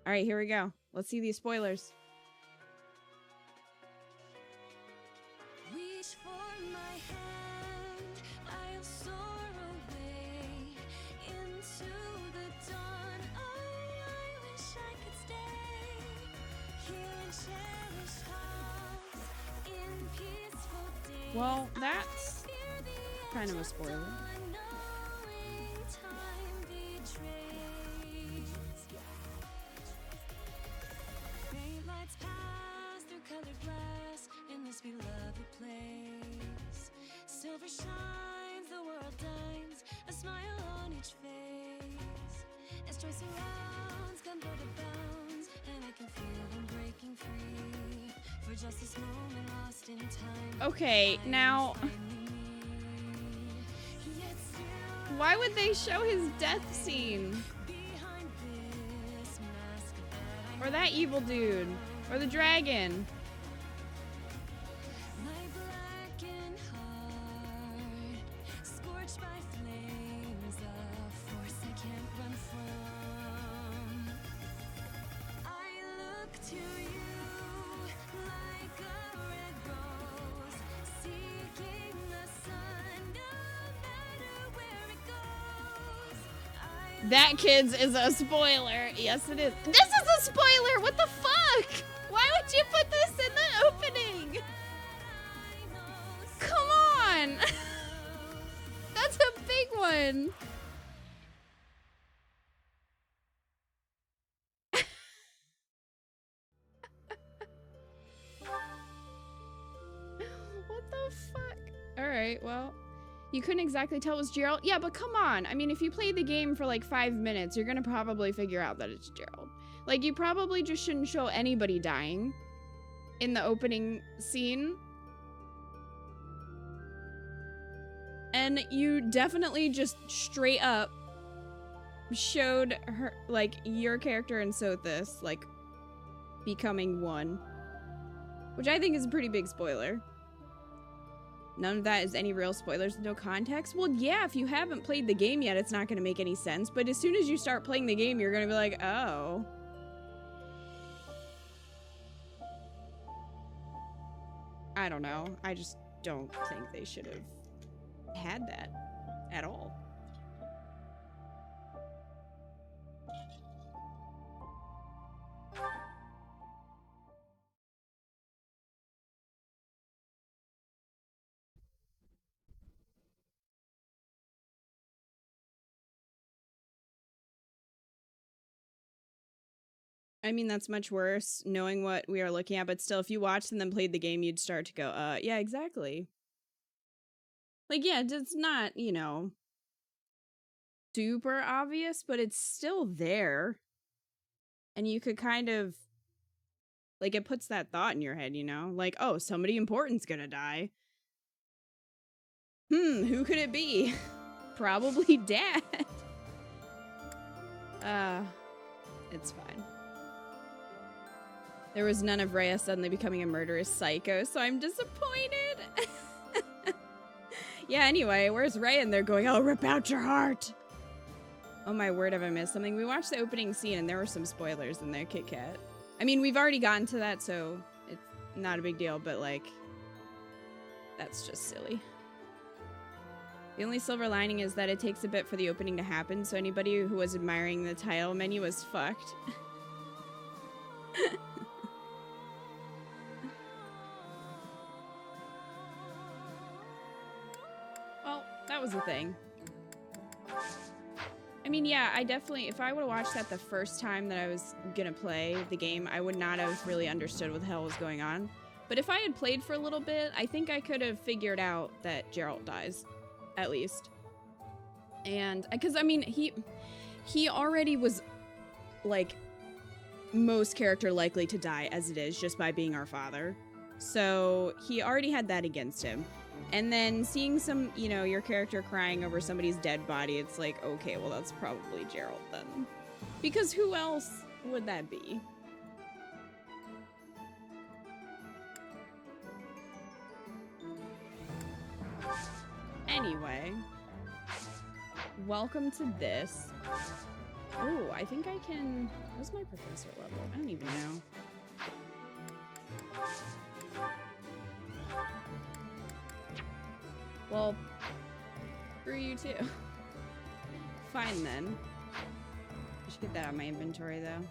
Alright, here we go. Let's see these spoilers. Reach for my hand, I'll soar away into the dawn. Oh, I wish I could stay here and cherish hearts in peaceful days. Well, that's kind of a spoiler. Beloved place, silver shines, the world dines, a smile on each face. As joy surrounds, come go to bounds, and I can feel them breaking free. For just this moment lost in time. Okay, now why would they show his death scene? Or that evil dude, or the dragon. That, kids, is a spoiler. Yes, it is. This is a spoiler! What the fuck? Why would you put this in the opening? Come on! That's a big one. What the fuck? Alright, well. You couldn't exactly tell it was Gerald? Yeah, but come on. I mean, if you played the game for like 5 minutes, you're gonna probably figure out that it's Gerald. Like, you probably just shouldn't show anybody dying in the opening scene. And you definitely just straight up showed her, like, your character and Sothis, like, becoming one. Which I think is a pretty big spoiler. None of that is any real spoilers, no context. Well, yeah, if you haven't played the game yet, it's not going to make any sense. But as soon as you start playing the game, you're going to be like, oh. I don't know. I just don't think they should have had that at all. I mean, that's much worse, knowing what we are looking at, but still, if you watched and then played the game, you'd start to go, yeah, exactly. Like, yeah, it's not, you know, super obvious, but it's still there. And you could kind of, like, it puts that thought in your head, you know? Like, oh, somebody important's gonna die. Who could it be? Probably Dad. It's fine. There was none of Rhea suddenly becoming a murderous psycho, so I'm disappointed. Yeah, anyway, where's Rhea? And they're going, oh, rip out your heart. Oh my word, have I missed something? We watched the opening scene and there were some spoilers in there, Kit Kat. I mean, we've already gotten to that, so it's not a big deal, but like, that's just silly. The only silver lining is that it takes a bit for the opening to happen, so anybody who was admiring the title menu was fucked. Well, that was the thing. I mean, yeah, I definitely, if I would have watched that the first time that I was gonna play the game, I would not have really understood what the hell was going on. But if I had played for a little bit, I think I could have figured out that Geralt dies, at least. And, because, I mean, he already was, like, most character likely to die as it is, just by being our father. So, he already had that against him. And then seeing some, you know, your character crying over somebody's dead body, it's like, okay, well, that's probably Geralt then. Because who else would that be? Anyway, welcome to this. Oh, I think I can... What's my professor level? I don't even know. Well, screw you too. Fine then. I should get that out of my inventory though.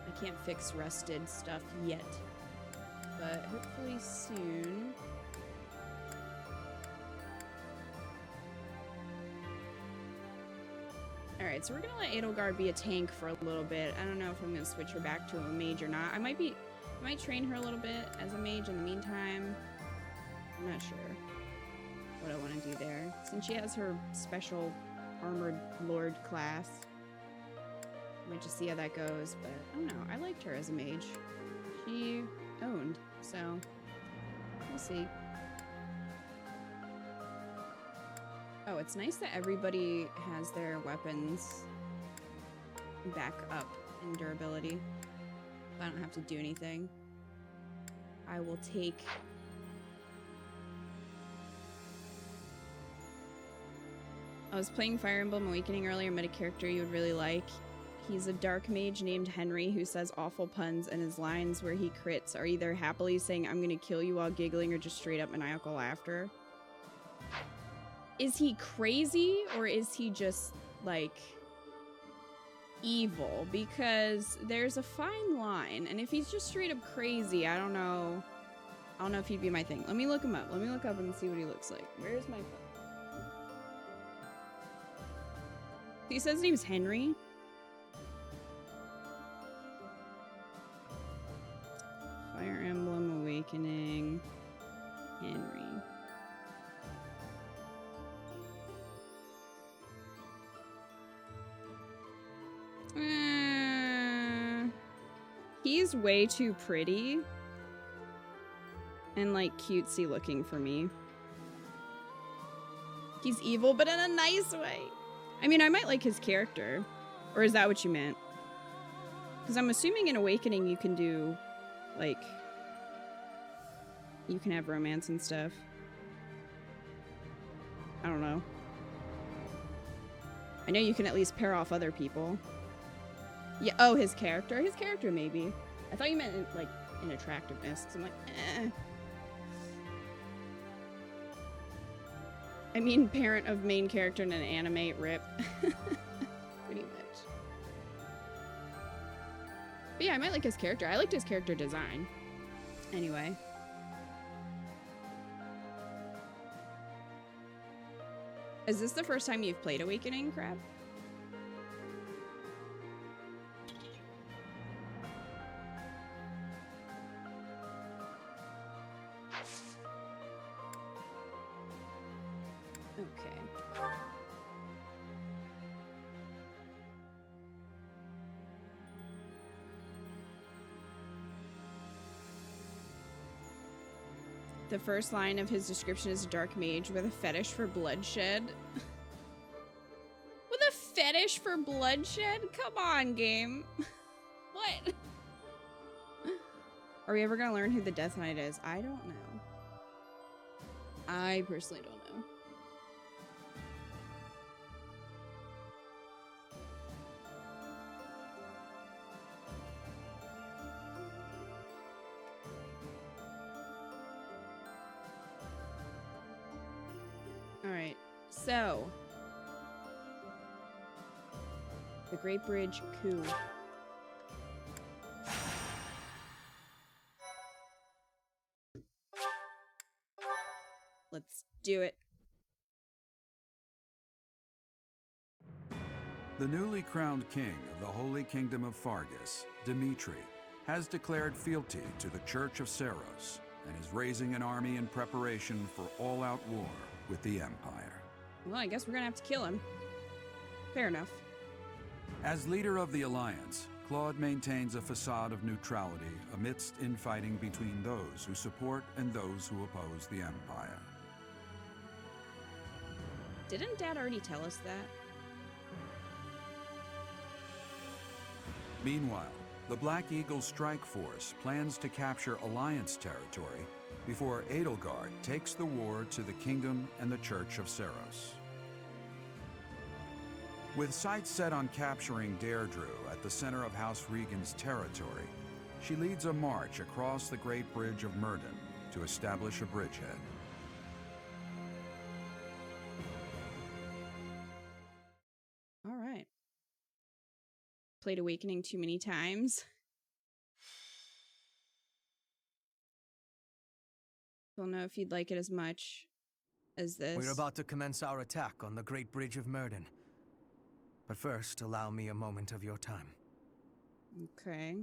I can't fix rusted stuff yet, but hopefully soon. Alright, so we're gonna let Edelgard be a tank for a little bit. I don't know if I'm gonna switch her back to a mage or not. I might train her a little bit as a mage in the meantime. I'm not sure what I want to do there. Since she has her special armored lord class. I might just see how that goes, but I don't know. I liked her as a mage. She owned, so we'll see. Oh, it's nice that everybody has their weapons back up in durability. I don't have to do anything. I will take... I was playing Fire Emblem Awakening earlier, met a character you would really like. He's a dark mage named Henry who says awful puns, and his lines where he crits are either happily saying I'm gonna kill you while giggling or just straight up maniacal laughter. Is he crazy or is he just, like, evil? Because there's a fine line, and if he's just straight up crazy, I don't know if he'd be my thing. Let me look him up. Let me look up and see what he looks like. Where's my phone? He says his name's Henry. Fire Emblem Awakening. Henry. He's way too pretty and like cutesy looking for me. He's evil, but in a nice way. I mean, I might like his character. Or is that what you meant? Because I'm assuming in Awakening you can do, like, you can have romance and stuff. I don't know. I know you can at least pair off other people. Yeah, oh, his character? His character, maybe. I thought you meant, like, in attractiveness. So I'm like, eh. I mean, parent of main character in an anime, rip. Pretty much. But yeah, I might like his character. I liked his character design. Anyway. Is this the first time you've played Awakening, Crab? Okay. The first line of his description is a dark mage with a fetish for bloodshed. With a fetish for bloodshed? Come on, game. What? Are we ever gonna learn who the Death Knight is? I don't know. I personally don't know. Alright, so the Great Bridge coup. Let's do it. The newly crowned king of the Holy Kingdom of Fargus, Dimitri, has declared fealty to the Church of Saros and is raising an army in preparation for all-out war with the Empire. Well, I guess we're gonna have to kill him. Fair enough. As leader of the Alliance, Claude maintains a facade of neutrality amidst infighting between those who support and those who oppose the Empire. Didn't Dad already tell us that? Meanwhile, The Black Eagle Strike Force plans to capture Alliance territory before Edelgard takes the war to the Kingdom and the Church of Seros. With sights set on capturing Deirdre at the center of House Regan's territory, she leads a march across the Great Bridge of Myrddin to establish a bridgehead. All right. Played Awakening too many times. Don't know if you'd like it as much as this. We're about to commence our attack on the Great Bridge of Myrddin. But first, allow me a moment of your time. Okay.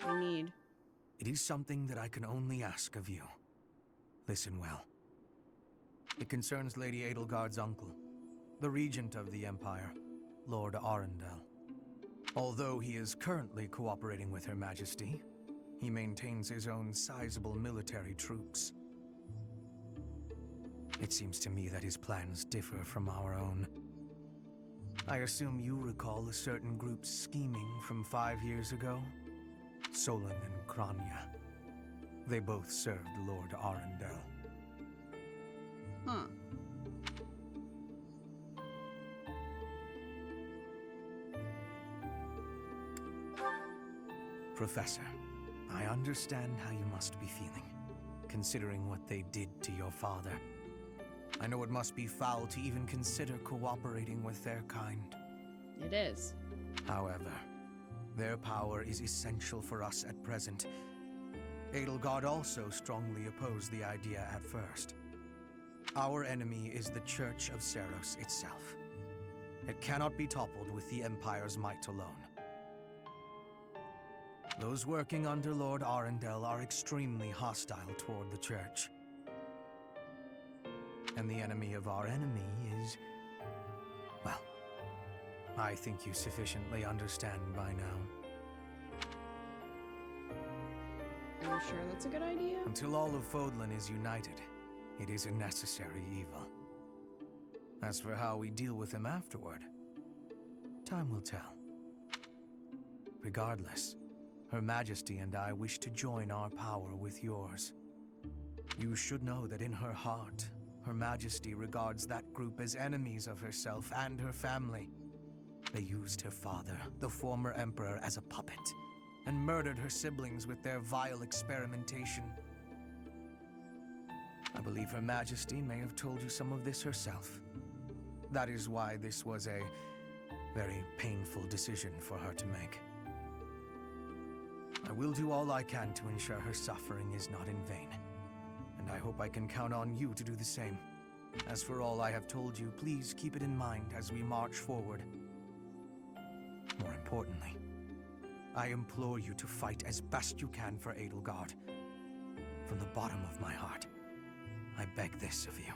I need. It is something that I can only ask of you. Listen well. It concerns Lady Edelgard's uncle, the regent of the Empire, Lord Arundel. Although he is currently cooperating with Her Majesty, he maintains his own sizable military troops. It seems to me that his plans differ from our own. I assume you recall a certain group's scheming from 5 years ago? Solon and Kranya. They both served Lord Arundel. Huh. Professor, I understand how you must be feeling, considering what they did to your father. I know it must be foul to even consider cooperating with their kind. It is. However, their power is essential for us at present. Edelgard also strongly opposed the idea at first. Our enemy is the Church of Seros itself. It cannot be toppled with the Empire's might alone. Those working under Lord Arundel are extremely hostile toward the Church. And the enemy of our enemy is... well, I think you sufficiently understand by now. Are you sure that's a good idea? Until all of Fodlan is united, it is a necessary evil. As for how we deal with him afterward, time will tell. Regardless, Her Majesty and I wish to join our power with yours. You should know that in her heart, Her Majesty regards that group as enemies of herself and her family. They used her father, the former emperor, as a puppet, and murdered her siblings with their vile experimentation. I believe Her Majesty may have told you some of this herself. That is why this was a very painful decision for her to make. I will do all I can to ensure her suffering is not in vain, and I hope I can count on you to do the same. As for all I have told you, please keep it in mind as we march forward. More importantly, I implore you to fight as best you can for Edelgard. From the bottom of my heart, I beg this of you.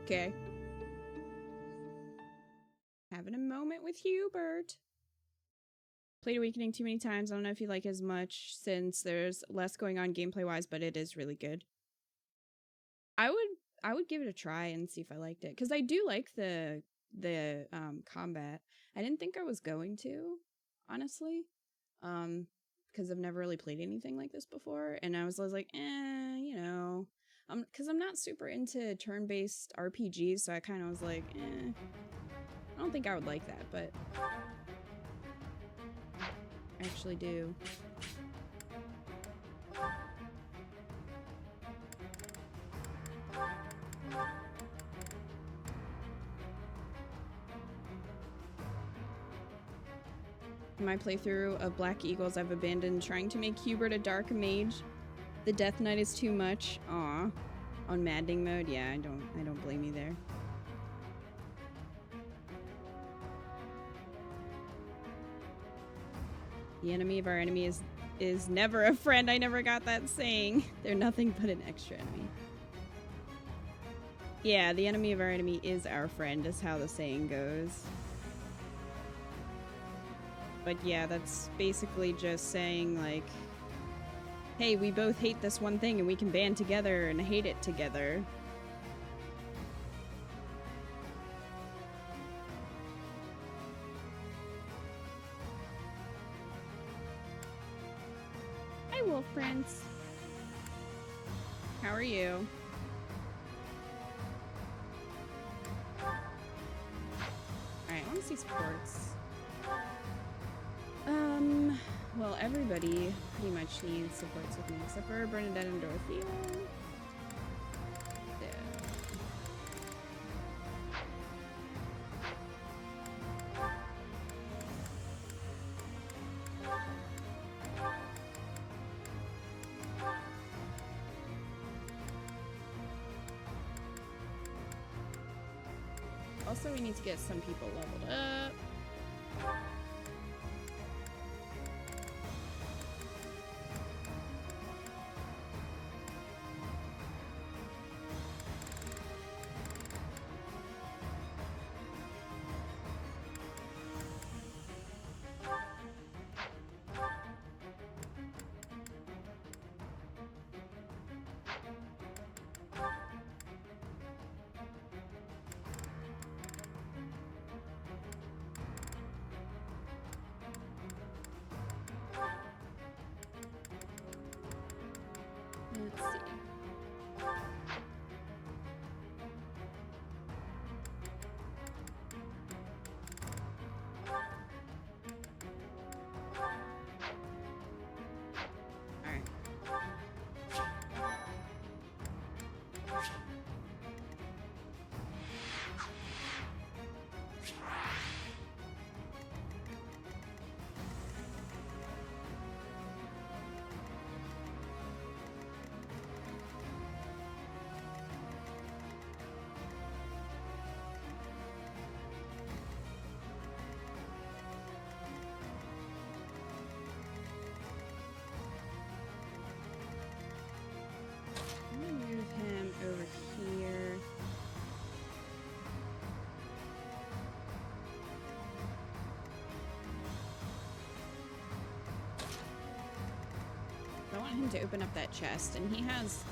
Okay. Having a moment with Hubert. Played Awakening too many times. I don't know if you like it as much since there's less going on gameplay-wise, but it is really good. I would give it a try and see if I liked it, because I do like the combat. I didn't think I was going to, honestly, because I've never really played anything like this before, and I was like, you know, because I'm not super into turn-based RPGs, so I kind of was like, I don't think I would like that, but I actually do. In my playthrough of Black Eagles, I've abandoned trying to make Hubert a dark mage. The Death Knight is too much. Aw. On maddening mode, yeah, I don't blame you there. The enemy of our enemy is never a friend. I never got that saying. They're nothing but an extra enemy. Yeah, the enemy of our enemy is our friend, is how the saying goes. But yeah, that's basically just saying, like, hey, we both hate this one thing and we can band together and hate it together. Wolf Prince. How are you? Alright, I want to see sports. Well, everybody pretty much needs supports with me, except for Bernadette and Dorothea. Also, we need to get some people leveled up. Let's see. All right. I'm gonna move him over here. I want him to open up that chest, and he has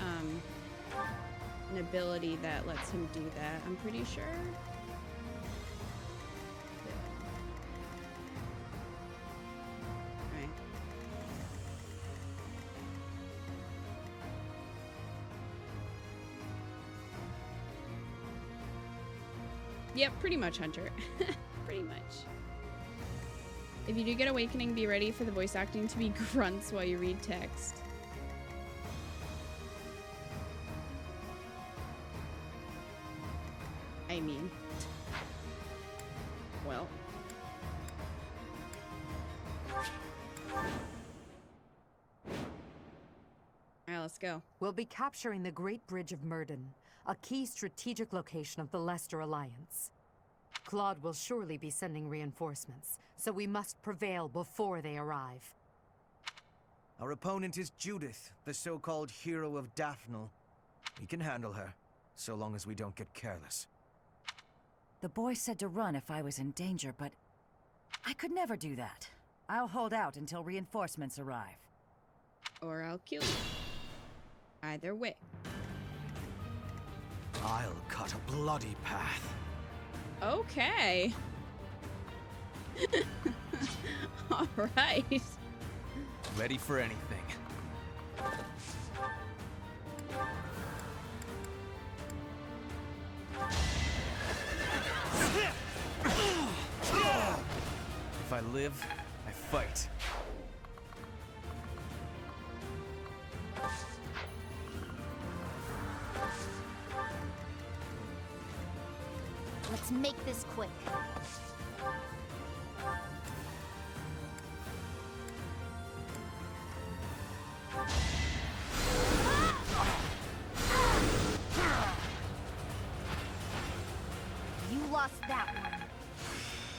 an ability that lets him do that, I'm pretty sure. Alright. Yep, pretty much, Hunter. Pretty much. If you do get Awakening, be ready for the voice acting to be grunts while you read text. I mean... well... Alright, let's go. We'll be capturing the Great Bridge of Myrden, a key strategic location of the Leicester Alliance. Claude will surely be sending reinforcements, so we must prevail before they arrive. Our opponent is Judith, the so-called hero of Daphnel. We can handle her, so long as we don't get careless. The boy said to run if I was in danger, but I could never do that. I'll hold out until reinforcements arrive. Or I'll kill you. Either way. I'll cut a bloody path. Okay. All right. Ready for anything. If I live, I fight. Let's make this quick. You lost that one.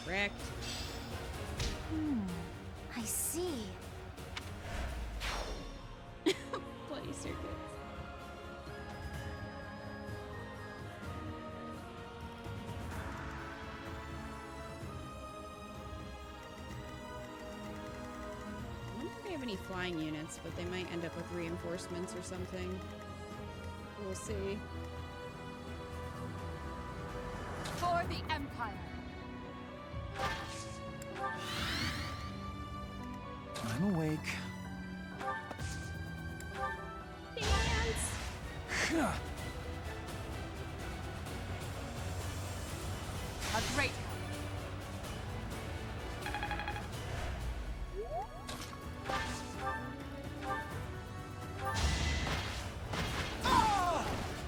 Wrecked. I see. Bloody circuits. I wonder if they have any flying units, but they might end up with reinforcements or something. We'll see. For the Empire! I'm awake. A great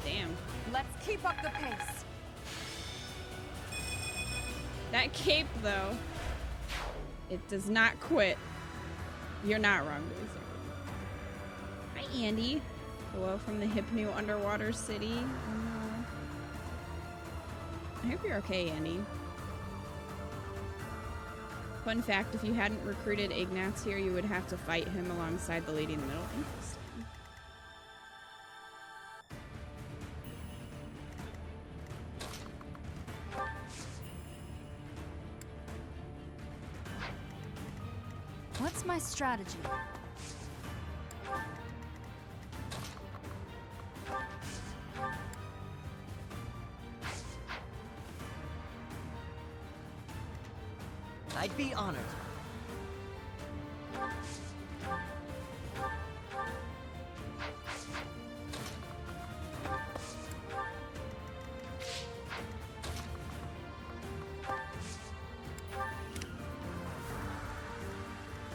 Damn. Let's keep up the pace. That cape, though, it does not quit. You're not wrong, Blizzard. Hi, Andy. Hello from the hip new underwater city. I hope you're okay, Andy. Fun fact, if you hadn't recruited Ignatz here, you would have to fight him alongside the lady in the middle. Interesting. What's my strategy? I'd be honored.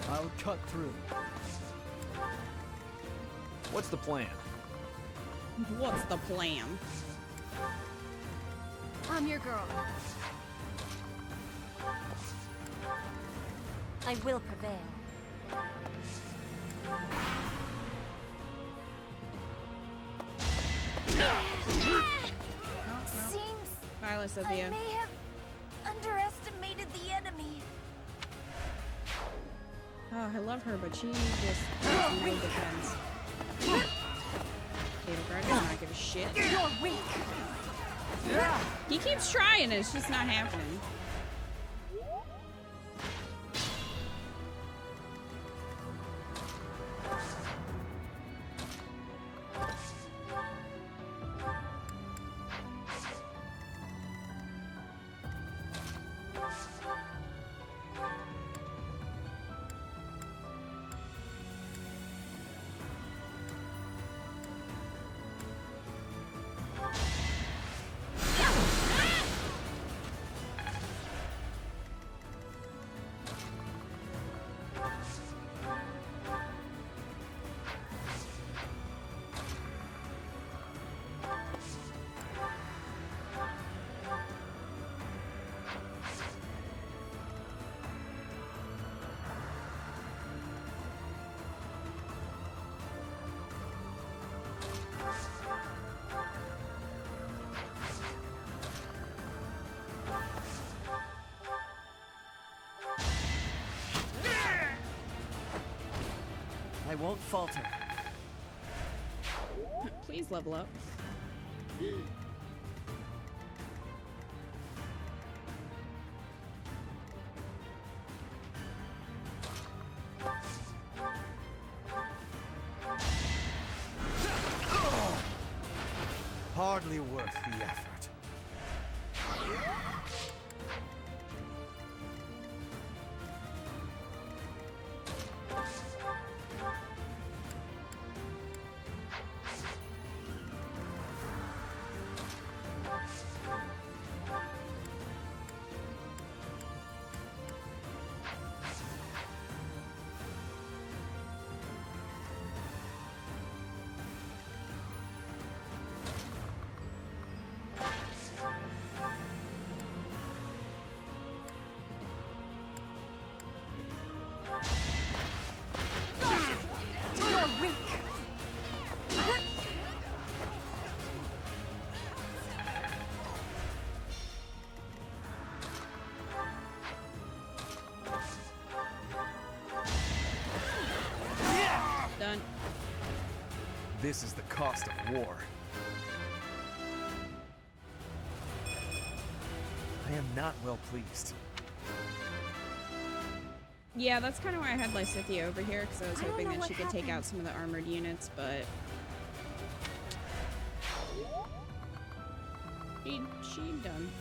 I'll cut through. What's the plan? What's the plan? I'm your girl. I will prevail. Seems Bye, I Lysithia. may have underestimated the enemy. Oh, I love her, but she just has no defense. Edelgard does not give a shit. You're weak. He keeps trying, it's just not happening. I won't falter. Please level up. Hardly worth the effort. Done. This is the cost of war. I am not well pleased. Yeah, that's kind of why I had Lysithia over here, because I was I don't hoping know that what she could take out happened. some of the armored units, but she done.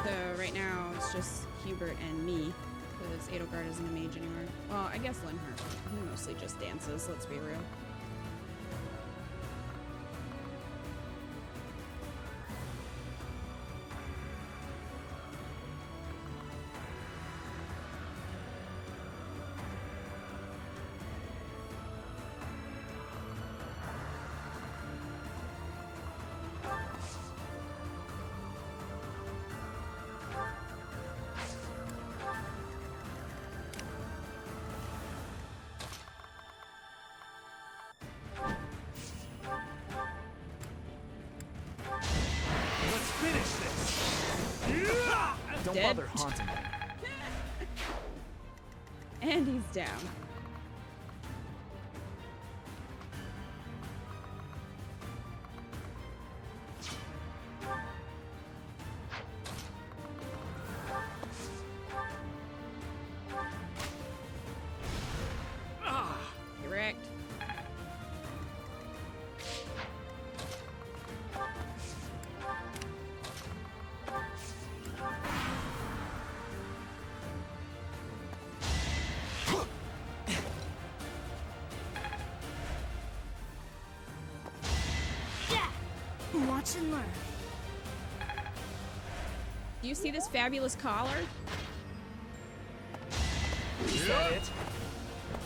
So right now it's just Hubert and me. Because Edelgard isn't a mage anymore. Well, I guess Linhardt. He mostly just dances, let's be real. Don't Dead. bother haunting me. And he's down. Correct. Watch and learn. Do you see this fabulous collar? Is that it?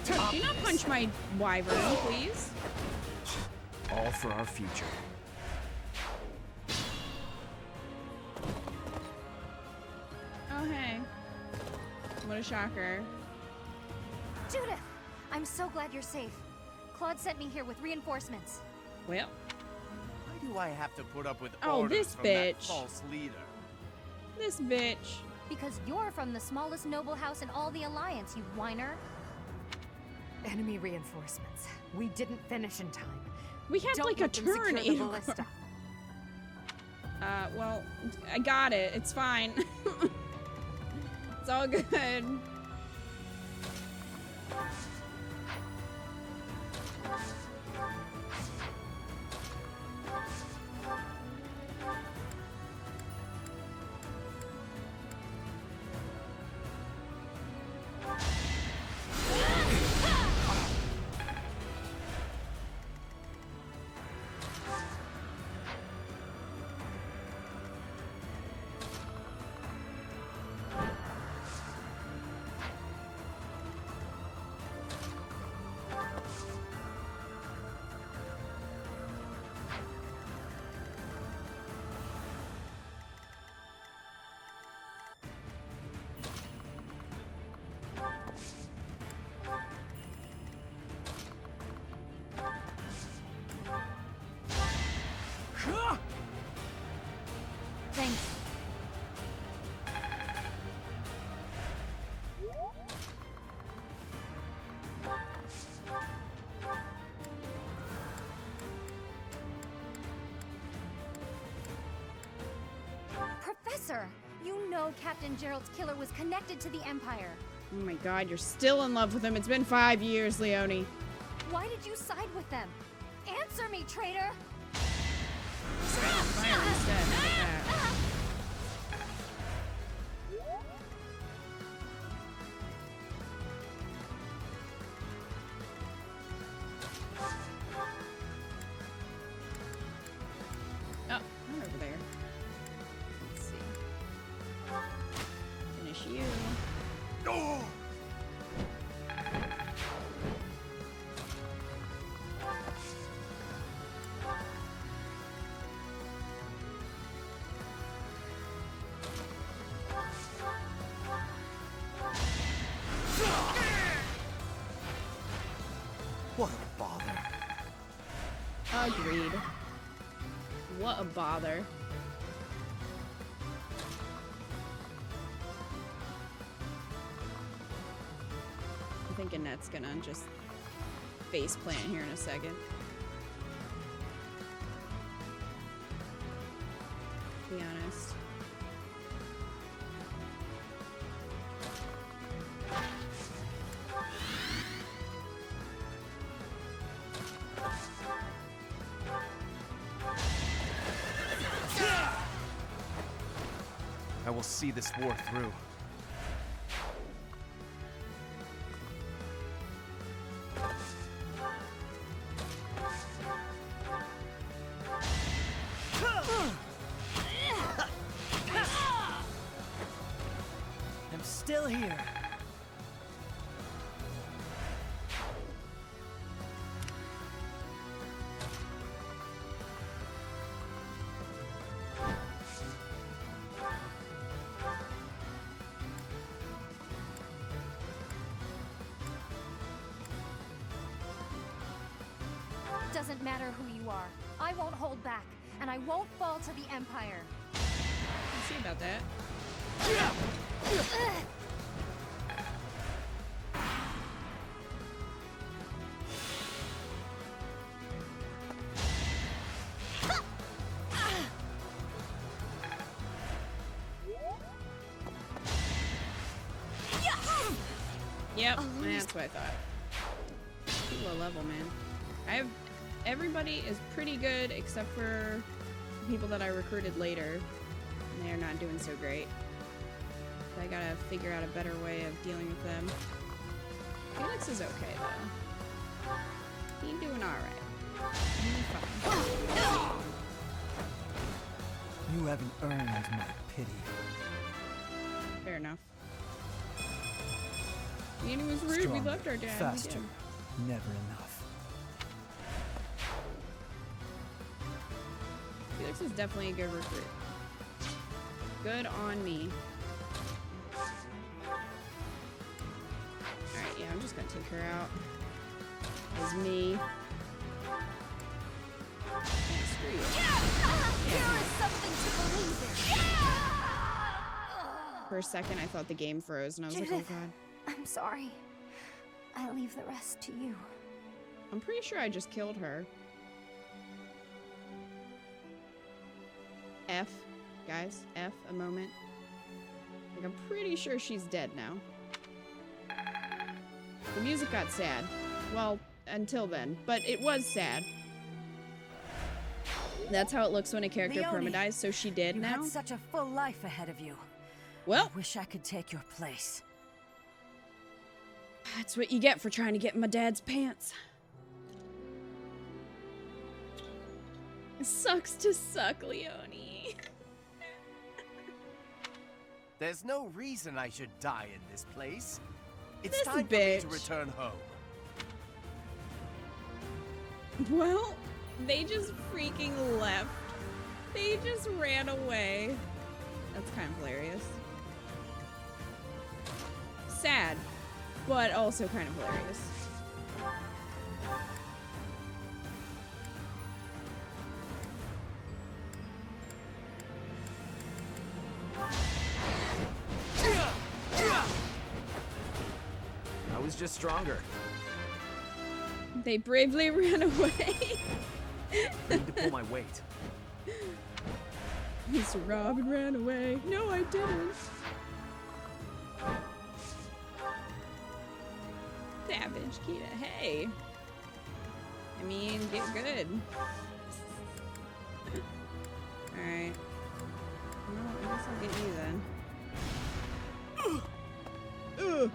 Do not punch my wyvern, please. All for our future. Oh, hey. What a shocker. Judith! I'm so glad you're safe. Claude sent me here with reinforcements. Well, Why do I have to put up with Oh, orders this from that bitch. false leader? this bitch. Because you're from the smallest noble house in all the Alliance, you whiner. Enemy reinforcements. We didn't finish in time. We had Don't like a let them turn, secure the Edelgard. ballista. Well, I got it. It's fine. It's all good. Thanks. Professor! You know Captain Gerald's killer was connected to the Empire. Oh my god, you're still in love with him. It's been 5 years, Leonie. Why did you side with them? Answer me, traitor! Fire instead. Look at that. Oh, not over there. Let's see. Finish you. What a bother. Agreed. What a bother. I think Annette's gonna just face plant here in a second. To be honest. I will see this war through. still here. Doesn't matter who you are. I won't hold back, and I won't fall to the Empire. Let's see about that. Yep, that's what I thought. Too low level, man. Everybody is pretty good except for the people that I recruited later. And they're not doing so great. So I gotta figure out a better way of dealing with them. Felix is okay though. He's doing alright. He's fine. You haven't earned my pity. Fair enough. The enemy was rude. We left our dad. Faster. Never enough. Felix is definitely a good recruit. Good on me. Alright, yeah, I'm just gonna take her out. As me. Yeah, screw you. There is something to believe in. For a second, I thought the game froze, and I was like, oh Judith, god. I'm sorry. I leave the rest to you. I'm pretty sure I just killed her. F, guys, F a moment. Like, I'm pretty sure she's dead now. The music got sad. Well, until then, but it was sad. That's how it looks when a character Leonie, permadies, so she did you now. had such a full life ahead of you. Well, I wish I could take your place. that's what you get for trying to get in my dad's pants. It sucks to suck, Leonie. There's no reason I should die in this place. It's This time for me bitch. to return home. Well, they just freaking left. They just ran away. That's kind of hilarious. Sad, but also kind of hilarious. I was just stronger. They bravely ran away. I need to pull my weight. Mr. Robin ran away. No, I didn't. Savage Kita. Hey. I mean, get good. Alright. Well, I guess I'll get you then. Ugh.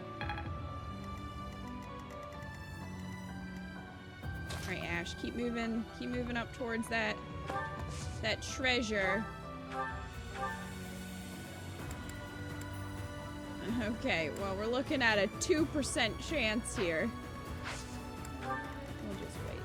Alright, Ash, keep moving up towards that treasure. Okay, well, we're looking at a 2% chance here. We'll just wait.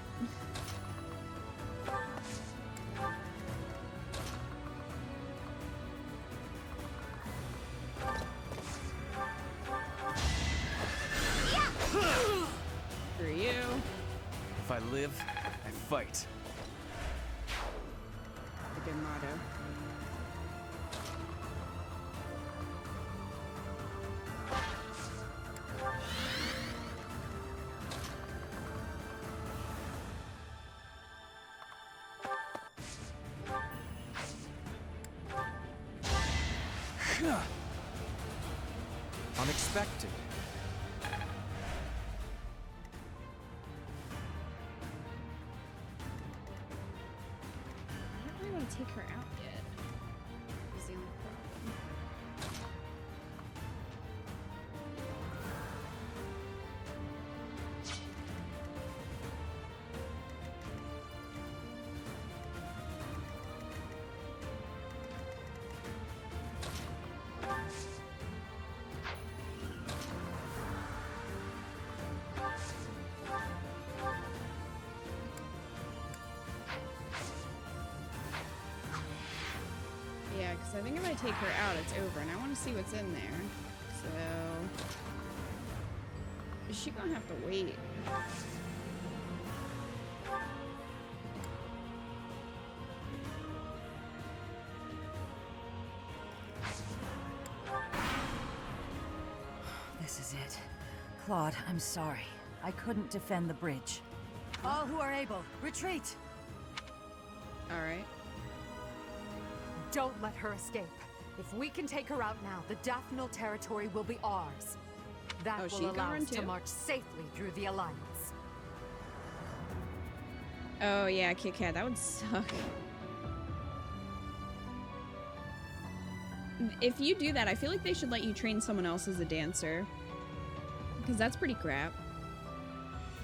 Screw you. If I live, I fight. A good motto. Unexpected. I don't really want to take her out yet. Is the only problem. So I think if I take her out, it's over, and I want to see what's in there. So is she gonna have to wait? This is it. Claude, I'm sorry. I couldn't defend the bridge. All who are able, retreat! Alright. Don't let her escape. If we can take her out now, the Daphne territory will be ours. That Oh, she will can allow run us to too? march safely through the Alliance. Oh yeah, Kit Kat, that would suck. If you do that, I feel like they should let you train someone else as a dancer. Because that's pretty crap.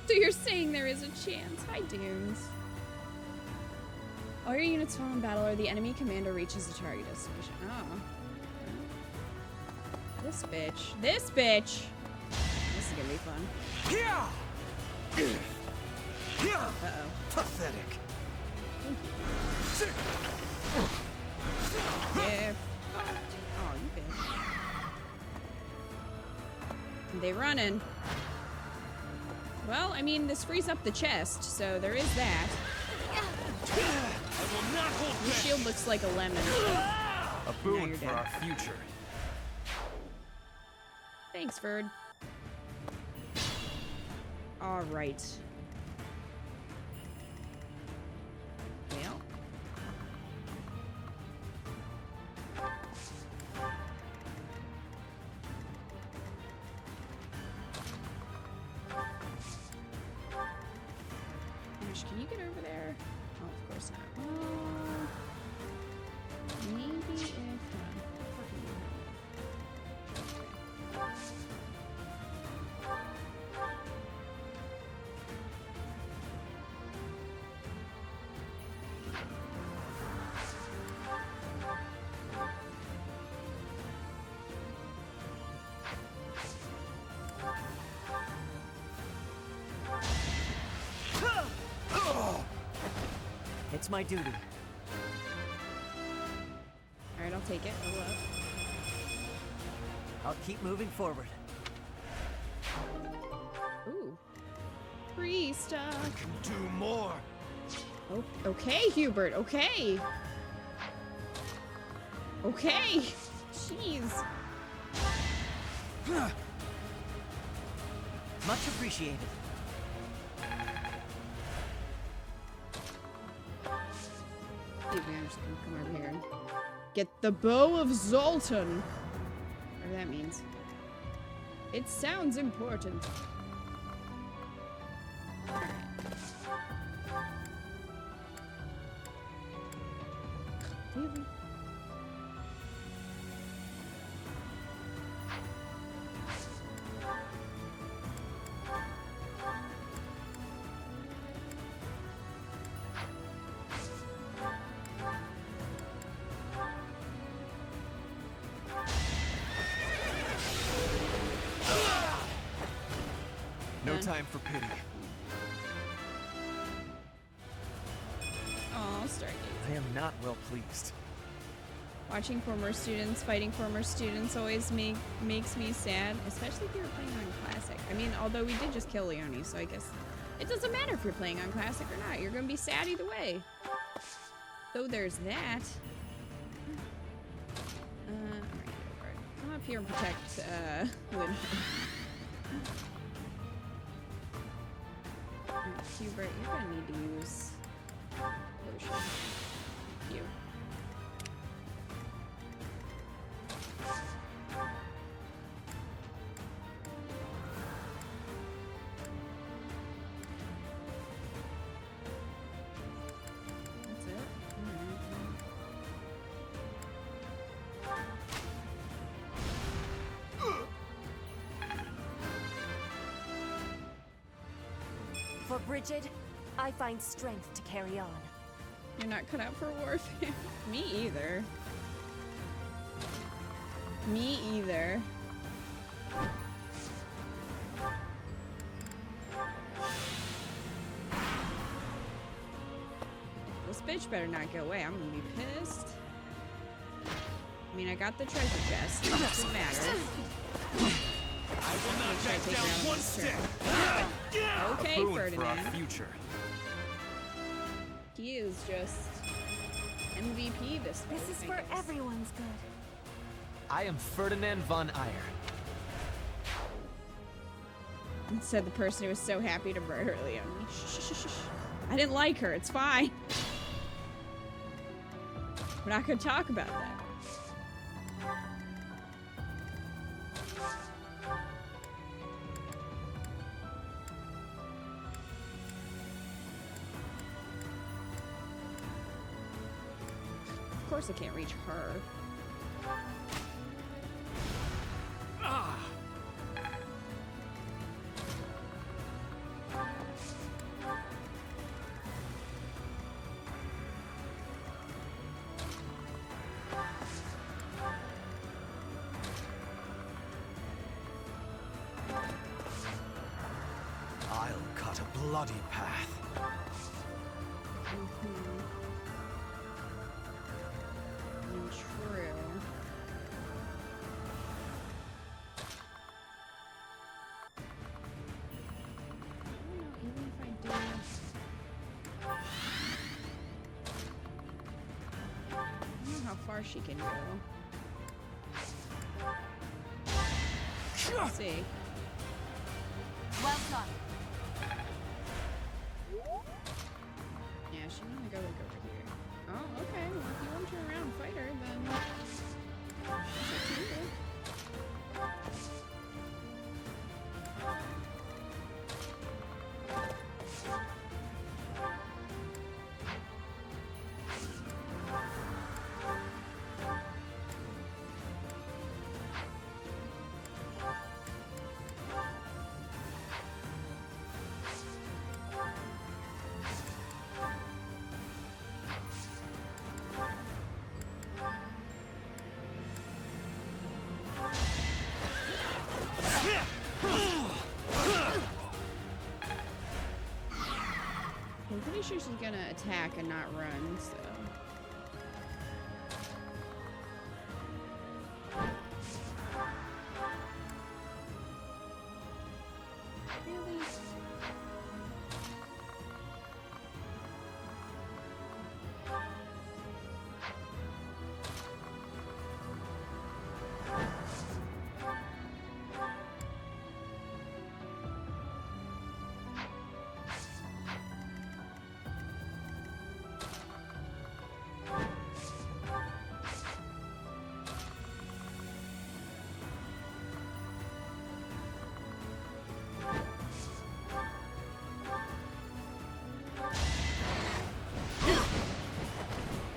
So you're saying there is a chance. Hi, Dunes. All your units fall in battle or the enemy commander reaches the target destination. Oh. This bitch. This bitch! This is gonna be fun. Uh-oh. Pathetic. Yeah. Oh, you bitch. They running. Well, I mean, this frees up the chest, so there is that. Your shield looks like a lemon. A boon you're for dead. our future. Thanks, Verd. All right. Well. Ash, can you get over there? Oh, of course not. Maybe if... It's my duty. Alright, I'll take it. I will. I'll keep moving forward. Ooh. Free stuff. Can do more. Oh, okay, Hubert. Okay. Okay. Jeez. Much appreciated. Maybe I'm just gonna come over here and get the Bow of Zoltan. Whatever that means. It sounds important. Really? No time for pity. Oh, Stargate. I am not well pleased. Watching former students fighting former students always makes me sad, especially if you're playing on Classic. I mean, although we did just kill Leonie, so I guess it doesn't matter if you're playing on Classic or not. You're gonna be sad either way. So there's that. Alright, Edelgard. Come up here and protect, Lynn. Hubert, you're gonna need to use potion. You. That's it? For Bridget, I find strength to carry on. You're not cut out for warfare. Me either. Me either. This bitch better not go away. I'm gonna be pissed. I mean, I got the treasure chest. It doesn't matter. I will not back down one step. Okay, A boon for our Ferdinand. future. He is just MVP this fight. This is I for guess. everyone's good. I am Ferdinand von Eyre. Said the person who was so happy to murder Leonie. Shh, shh, shh, shh. I didn't like her. It's fine. We're not going to talk about that. Of course I can't reach her. I'll cut a bloody path. True. Even if I do, I don't know how far she can go. Let's see. Well done. Yeah, she can only go like over here. Oh, okay. Well, if you want to turn around and fight her, then it's up to you. I'm pretty sure she's gonna attack and not run, so. Really?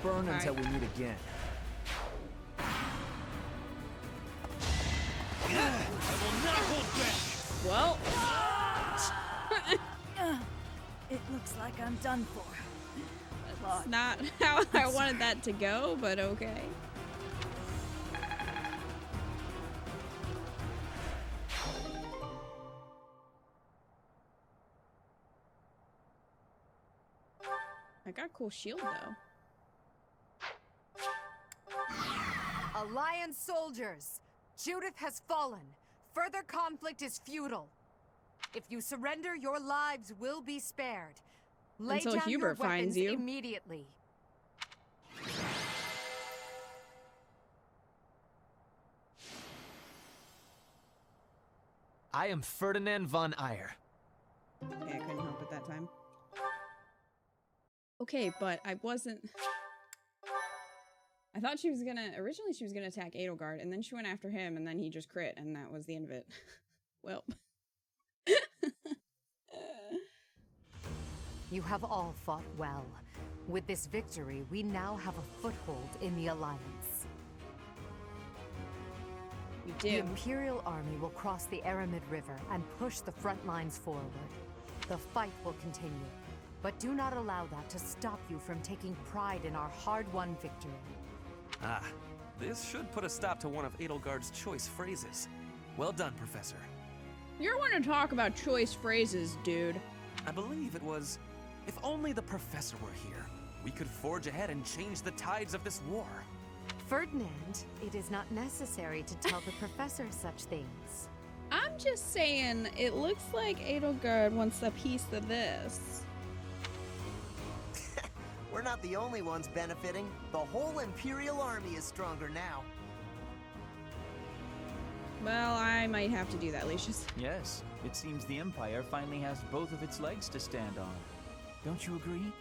Burn until we meet again. I will not hold back. Well, It looks like I'm done for. that's not how I wanted that to go, but okay. I got a cool shield though. Alliance soldiers! Judith has fallen. Further conflict is futile. If you surrender, your lives will be spared. Lay Until down your Hubert finds weapons you. immediately. I am Ferdinand von Eyre. Okay, I couldn't help it that time. Okay, but I wasn't... I thought she was gonna... Originally she was gonna attack Edelgard, and then she went after him, and then he just crit, and that was the end of it. Well... You have all fought well. With this victory, we now have a foothold in the Alliance. We The do. Imperial Army will cross the Aramid River and push the front lines forward. The fight will continue, but do not allow that to stop you from taking pride in our hard-won victory. Ah, this should put a stop to one of Edelgard's choice phrases. Well done, Professor. You're one to talk about choice phrases, dude. I believe it was, if only the Professor were here, we could forge ahead and change the tides of this war. Ferdinand, it is not necessary to tell the professor such things. I'm just saying, it looks like Edelgard wants a piece of this. We're not the only ones benefiting. The whole Imperial Army is stronger now. Well, I might have to do that, Lucius. Yes, it seems the Empire finally has both of its legs to stand on. Don't you agree?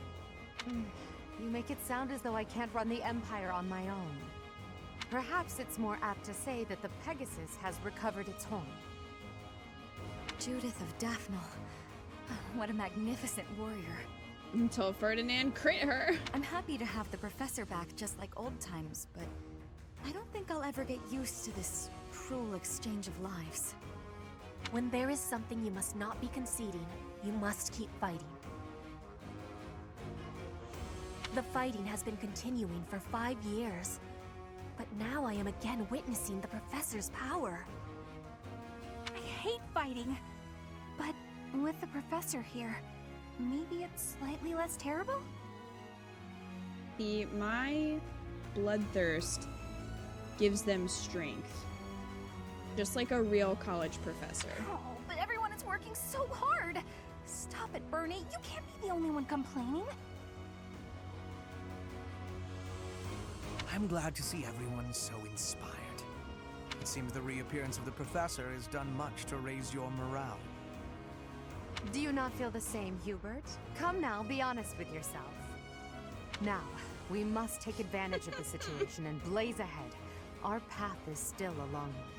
You make it sound as though I can't run the Empire on my own. Perhaps it's more apt to say that the Pegasus has recovered its horn. Judith of Daphne. What a magnificent warrior. Until Ferdinand crit her. I'm happy to have the professor back just like old times, but I don't think I'll ever get used to this cruel exchange of lives. When there is something you must not be conceding, you must keep fighting. The fighting has been continuing for 5 years, but now I am again witnessing the professor's power. I hate fighting, but with the professor here, maybe it's slightly less terrible? See, my bloodthirst gives them strength. Just like a real college professor. Oh, but everyone is working so hard! Stop it, Bernie. You can't be the only one complaining. I'm glad to see everyone so inspired. It seems the reappearance of the professor has done much to raise your morale. Do you not feel the same, Hubert? Come now, be honest with yourself. Now, we must take advantage of the situation and blaze ahead. Our path is still a long one.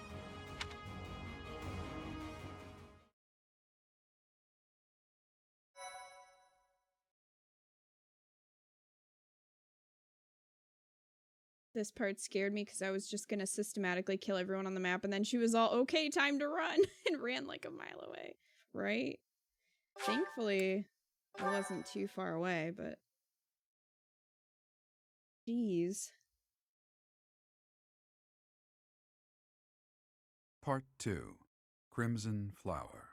This part scared me because I was just gonna systematically kill everyone on the map, and then she was all, okay, time to run, and ran like a mile away, right? Thankfully, I wasn't too far away, but... Jeez. Part 2. Crimson Flower.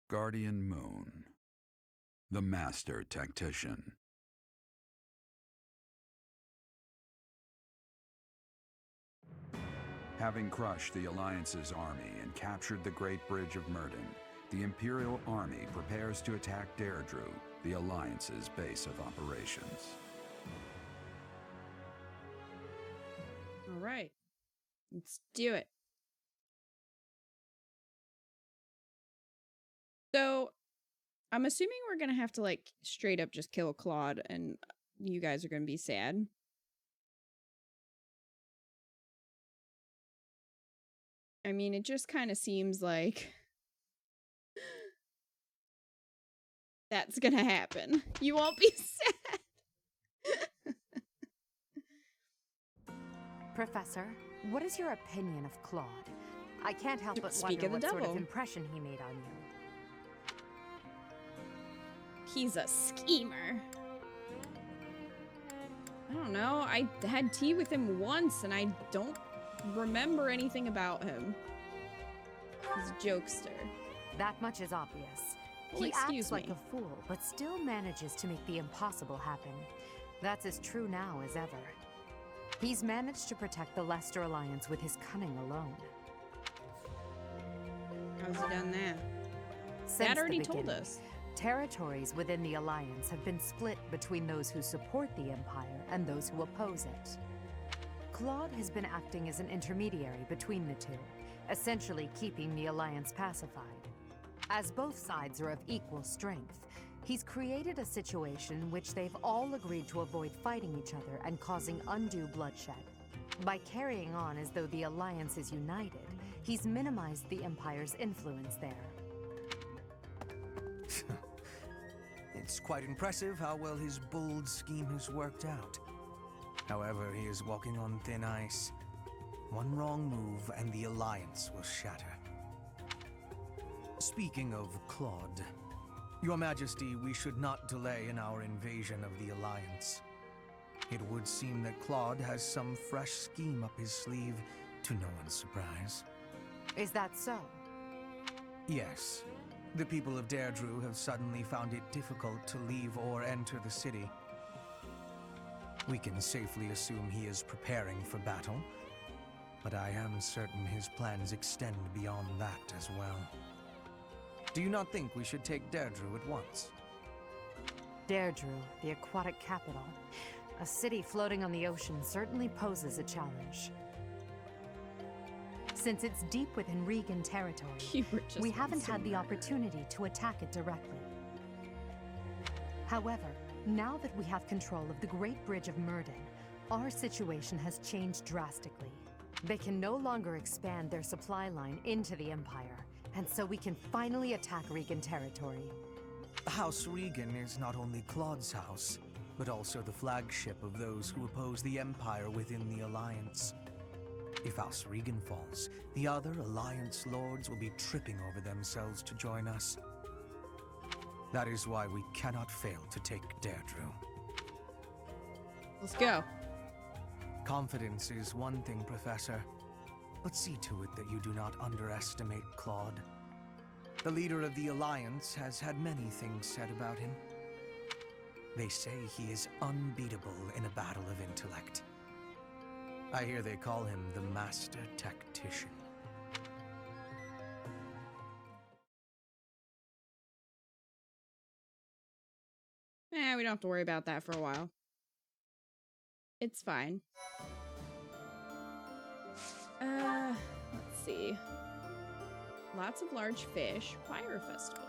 Guardian Moon. The Master Tactician. Having crushed the Alliance's army and captured the Great Bridge of Myrden, the Imperial Army prepares to attack Deirdre, the Alliance's base of operations. Alright. Let's do it. So, I'm assuming we're gonna have to, like, straight up just kill Claude, and you guys are gonna be sad. I mean, it just kind of seems like that's gonna happen. You won't be sad. Professor, what is your opinion of Claude? I can't help but Speak wonder of the what sort of devil. impression he made on you. He's a schemer. I don't know. I had tea with him once, and I don't remember anything about him. He's a jokester. That much is obvious. Well, He excuse acts like me. a fool, but still manages to make the impossible happen. That's as true now as ever. He's managed to protect the Leicester Alliance with his cunning alone. How's he done that? Since Dad the already told beginning, us. territories within the Alliance have been split between those who support the Empire and those who oppose it. Claude has been acting as an intermediary between the two, essentially keeping the Alliance pacified. As both sides are of equal strength, he's created a situation in which they've all agreed to avoid fighting each other and causing undue bloodshed. By carrying on as though the Alliance is united, he's minimized the Empire's influence there. It's quite impressive how well his bold scheme has worked out. However, he is walking on thin ice. One wrong move and the Alliance will shatter. Speaking of Claude, Your Majesty, we should not delay in our invasion of the Alliance. It would seem that Claude has some fresh scheme up his sleeve, to no one's surprise. Is that so? Yes. The people of Deirdre have suddenly found it difficult to leave or enter the city. We can safely assume he is preparing for battle, but I am certain his plans extend beyond that as well. Do you not think we should take Deirdre at once? Deirdre, the aquatic capital. A city floating on the ocean certainly poses a challenge. Since it's deep within Regan territory, we haven't had the opportunity to attack it directly. However, now that we have control of the Great Bridge of Myrden, our situation has changed drastically. They can no longer expand their supply line into the Empire, and so we can finally attack Regan territory. House Regan is not only Claude's house, but also the flagship of those who oppose the Empire within the Alliance. If House Regan falls, the other Alliance lords will be tripping over themselves to join us. That is why we cannot fail to take Deirdre. Let's go. Confidence is one thing, Professor, but see to it that you do not underestimate Claude. The leader of the Alliance has had many things said about him. They say he is unbeatable in a battle of intellect. I hear they call him the Master Tactician. We don't have to worry about that for a while. It's fine. Let's see. Lots of large fish. Fire festival.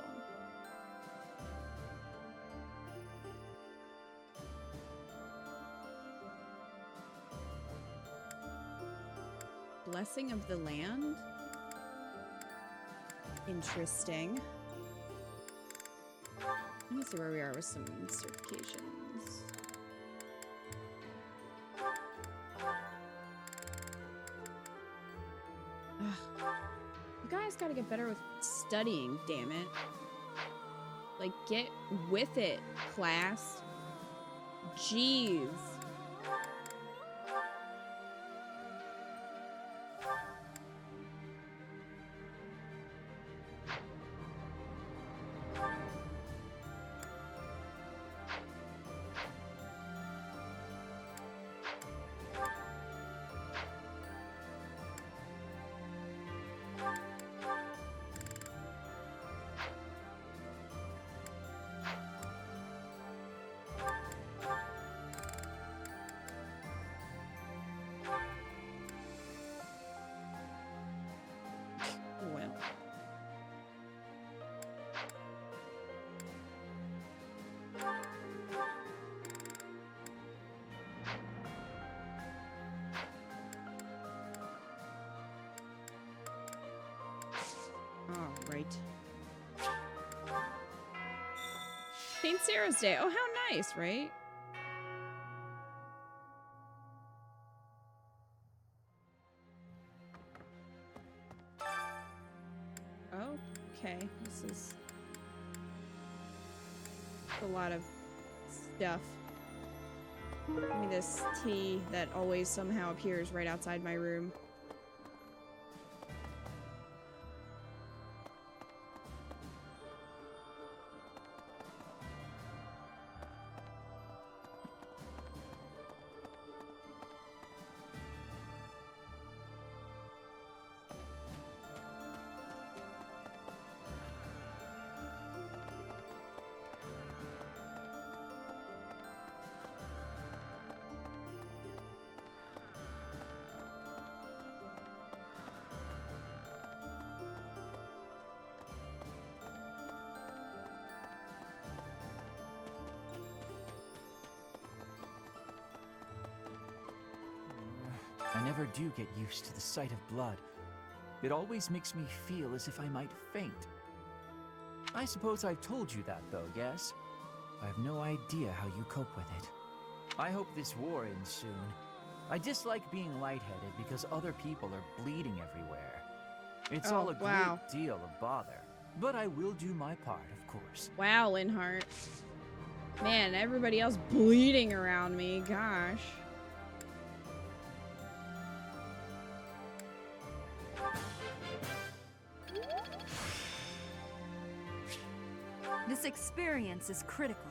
Blessing of the land. Interesting. Let me see where we are with some certifications. Ugh. You guys gotta get better with studying, damn it. Like, get with it, class. Jeez. Right. St. Sarah's Day. Oh, how nice, right? Okay, this is a lot of stuff. Give me this tea that always somehow appears right outside my room. I never do get used to the sight of blood. It always makes me feel as if I might faint. I suppose I've told you that, though, yes? I have no idea how you cope with it. I hope this war ends soon. I dislike being lightheaded because other people are bleeding everywhere. It's all a great deal of bother. But I will do my part, of course. Wow, Linhart. Man, everybody else bleeding around me. Gosh. This experience is critical.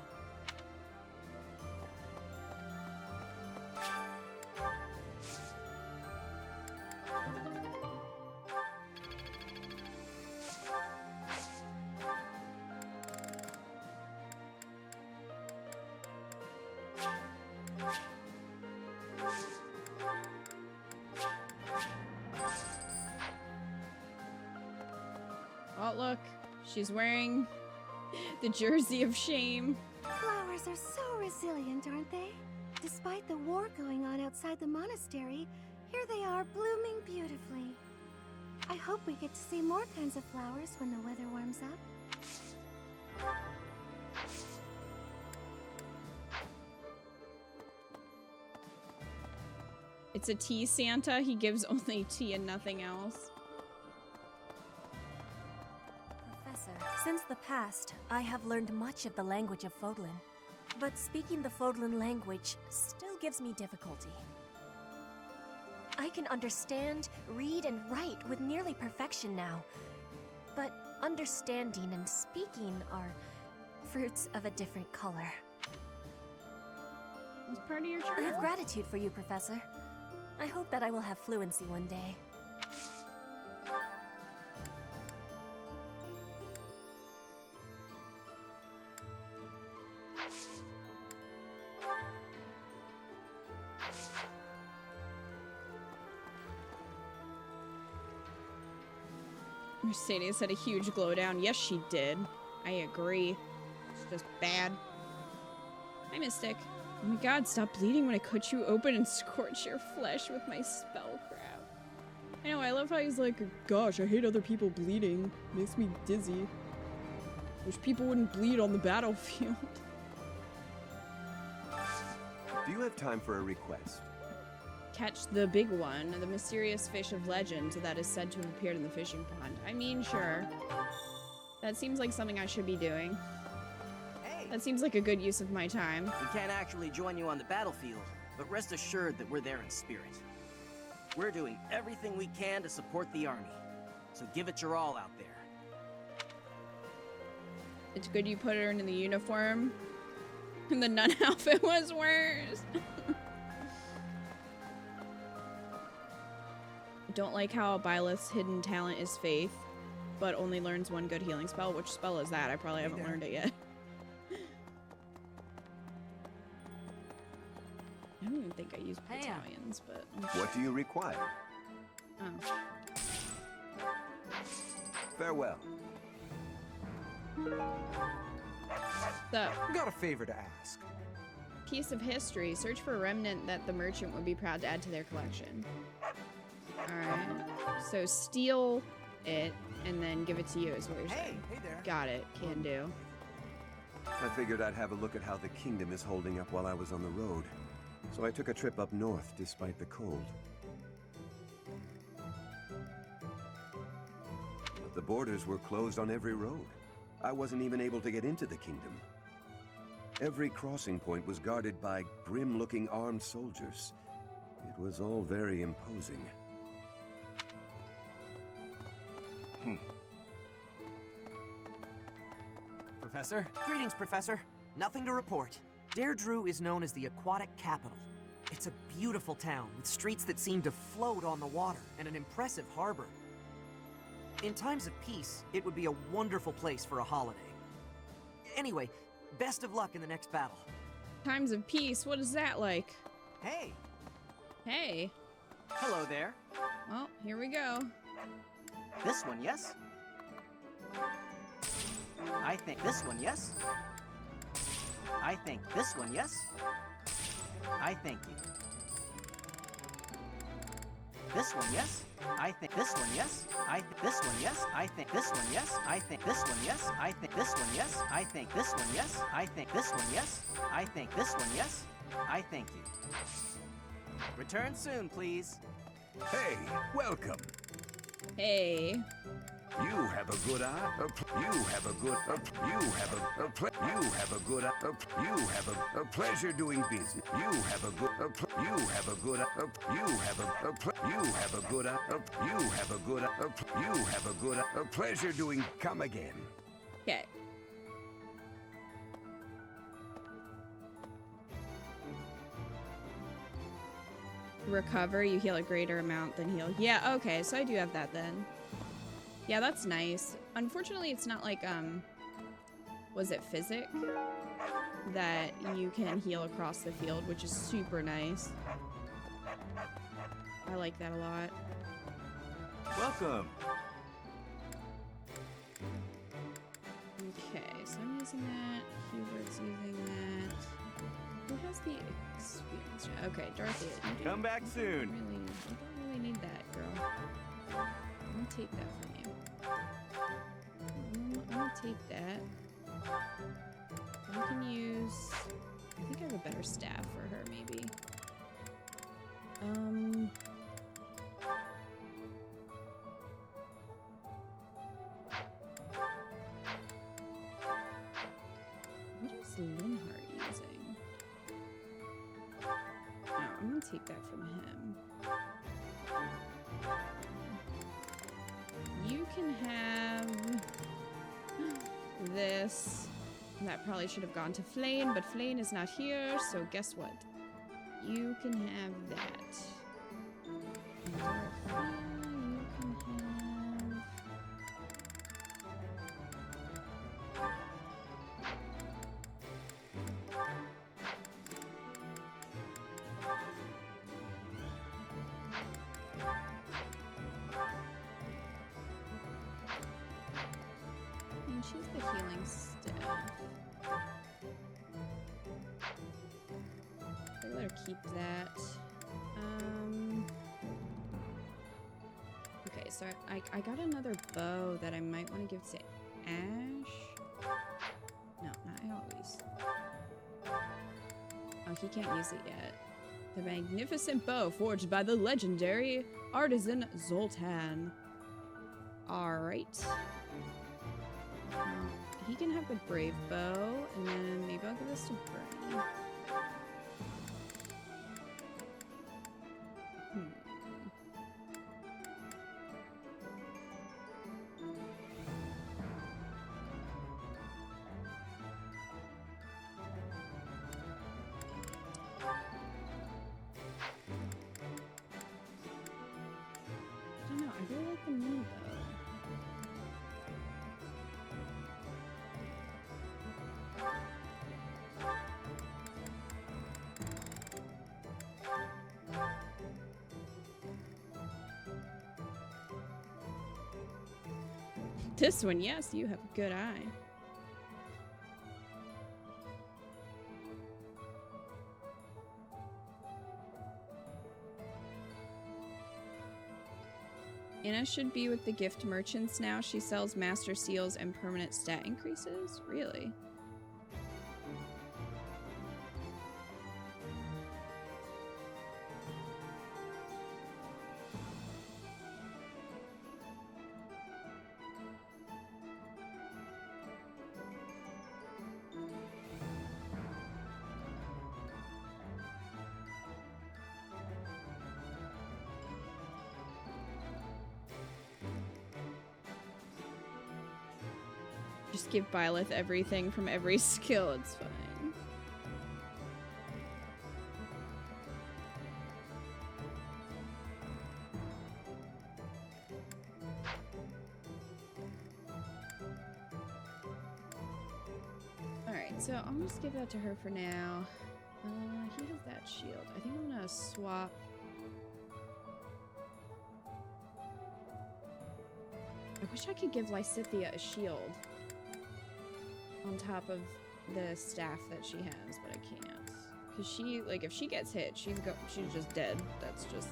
Oh, look. She's wearing the jersey of shame. Flowers are so resilient, aren't they? Despite the war going on outside the monastery, here they are blooming beautifully. I hope we get to see more kinds of flowers when the weather warms up. It's a tea Santa. He gives only tea and nothing else. Professor, since the past, I have learned much of the language of Fodlan. But speaking the Fodlan language still gives me difficulty. I can understand, read, and write with nearly perfection now. But understanding and speaking are fruits of a different color. It's part of your I charm. have gratitude for you, Professor. I hope that I will have fluency one day. Mercedes had a huge glow down. Yes, she did. I agree. It's just bad. Hi, Mystic. Oh my god, stop bleeding when I cut you open and scorch your flesh with my spellcraft. I know, I love how he's like, gosh, I hate other people bleeding. Makes me dizzy. Wish people wouldn't bleed on the battlefield. Do you have time for a request? Catch the big one, the mysterious fish of legend that is said to have appeared in the fishing pond. I mean, sure. That seems like something I should be doing. Hey! That seems like a good use of my time. We can't actually join you on the battlefield, but rest assured that we're there in spirit. We're doing everything we can to support the army, so give it your all out there. It's good you put her in the uniform. And the nun outfit was worse. I don't like how Byleth's hidden talent is faith, but only learns one good healing spell. Which spell is that? I probably haven't learned it yet. I don't even think I use battalions, but... What do you require? Oh. Farewell. So, Got a favor to ask. piece of history. Search for a remnant that the merchant would be proud to add to their collection. Alright. So steal it and then give it to you is what you're saying. Hey there. Got it. Can do. I figured I'd have a look at how the kingdom is holding up while I was on the road. So I took a trip up north despite the cold. But the borders were closed on every road. I wasn't even able to get into the kingdom. Every crossing point was guarded by grim-looking armed soldiers. It was all very imposing. Professor? Greetings, Professor. Nothing to report. Deirdre is known as the aquatic capital. It's a beautiful town with streets that seem to float on the water and an impressive harbor. In times of peace, it would be a wonderful place for a holiday. Anyway, best of luck in the next battle. Times of peace? What is that like? Hey! Hey. Hello there. Well, here we go. This one, yes? I think this one, yes? I think this one, yes? I thank you. This one, yes? I think this one, yes? I think this one, yes? I think this one, yes? I think this one, yes? I think this one, yes? I think this one, yes? I think this one, yes? I think this one, yes? I thank you. Return soon, please. Hey, welcome. Hey. You have a good eye. You have a good. You have a good. You have a pleasure doing business. You have a good. You have a good. You have a. You have a good. You have a good. You have a good. Pleasure doing. Come again. Okay. Recover, you heal a greater amount than heal. Yeah, okay, so I do have that then. Yeah, that's nice. Unfortunately, it's not like, was it Physic? That you can heal across the field, which is super nice. I like that a lot. Welcome. so I'm using that. Hubert's using that. Who has the experience? Okay, Dorothea. Come back soon. You don't really need that, girl. I'm gonna take that from you. I'm gonna take that. You can use... I think I have a better staff for her, maybe. What is Linhart using? No, I'm gonna take that from him. You can have this. That probably should have gone to Flane, but Flane is not here, so guess what? You can have that. Dorothea, you can have... I mean, she's the healing staff. I let her keep that. Okay, so I got another bow that I might want to give to Ash. No, not Eloise. Oh, he can't use it yet. The magnificent bow forged by the legendary artisan Zoltan. Alright. He can have the brave bow, and then maybe I'll give this to Bernie. I don't know, I really like the mini bow. This one, yes, you have a good eye. Anna should be with the gift merchants now. She sells master seals and permanent stat increases? Really? Just give Byleth everything from every skill, it's fine. Alright, so I'll just give that to her for now. He has that shield. I think I'm gonna swap. I wish I could give Lysithea a shield on top of the staff that she has, but I can't. Cause she, like, if she gets hit, she's just dead. That's just,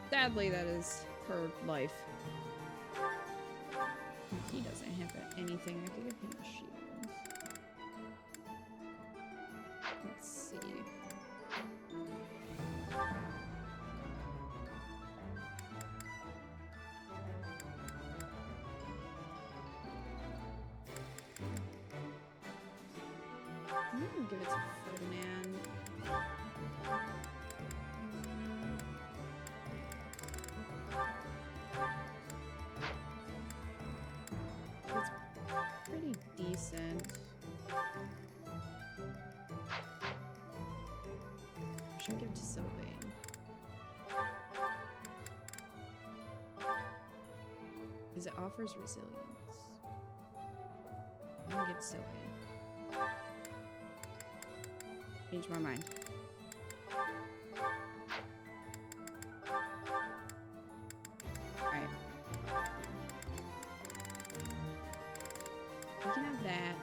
sadly, that is her life. If he doesn't have anything, I could give him a shield. Let's see. I'm gonna give it to Ferdinand. It's pretty decent. Should I give it to Sylvain? Because it offers resilience. I'm gonna give it to Sylvain. Change my mind. Alright. We can have that.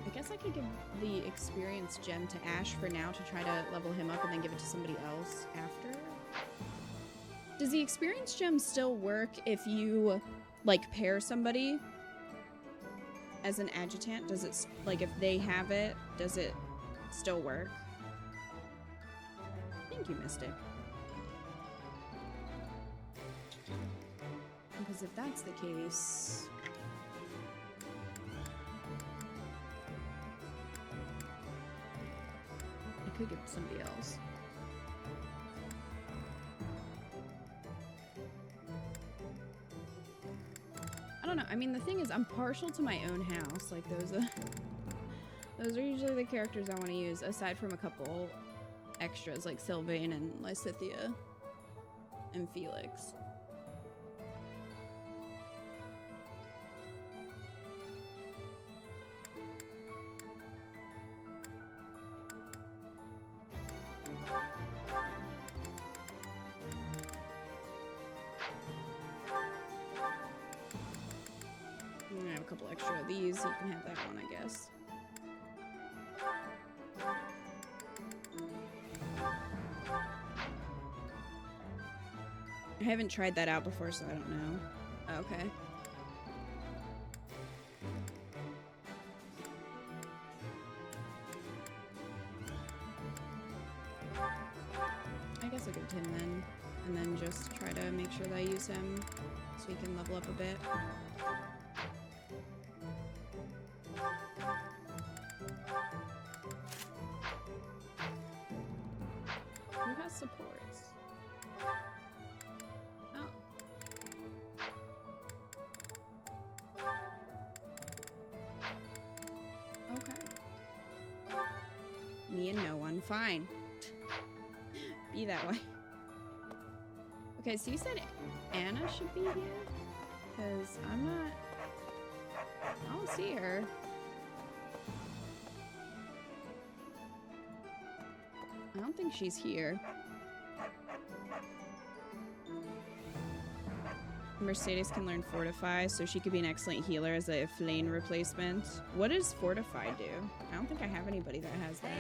I guess I could give the experience gem to Ash for now to try to level him up and then give it to somebody else after. Does the experience gem still work if you, like, pair somebody as an adjutant? Does it, like, if they have it, does it still work? Thank you, Mystic. Because if that's the case... I could give it to somebody else. I don't know. I mean, the thing is, I'm partial to my own house. Like, those are usually the characters I want to use, aside from a couple extras like Sylvain and Lysithea and Felix. I have a couple extra of these. You can have that one, I guess. I haven't tried that out before, so I don't know. Okay. I guess I'll give it to him then, and then just try to make sure that I use him so he can level up a bit. Who has supports? Oh. Okay. Me and no one. Fine. Be that way. Okay, so you said Anna should be here? Because I'm not... I don't see her. I don't think she's here. Mercedes can learn Fortify, so she could be an excellent healer as a Flame replacement. What does Fortify do? I don't think I have anybody that has that.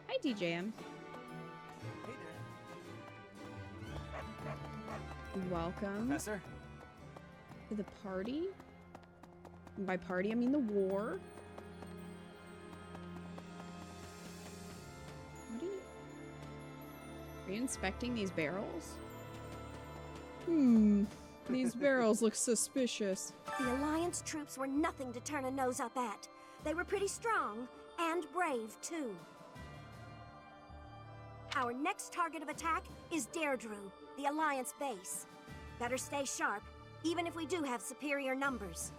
Hi, DJM. Hey there. Welcome. Professor? To the party? And by party, I mean the war. What are you inspecting these barrels? These barrels look suspicious. The Alliance troops were nothing to turn a nose up at. They were pretty strong, and brave, too. Our next target of attack is Deirdre, the Alliance base. Better stay sharp, even if we do have superior numbers.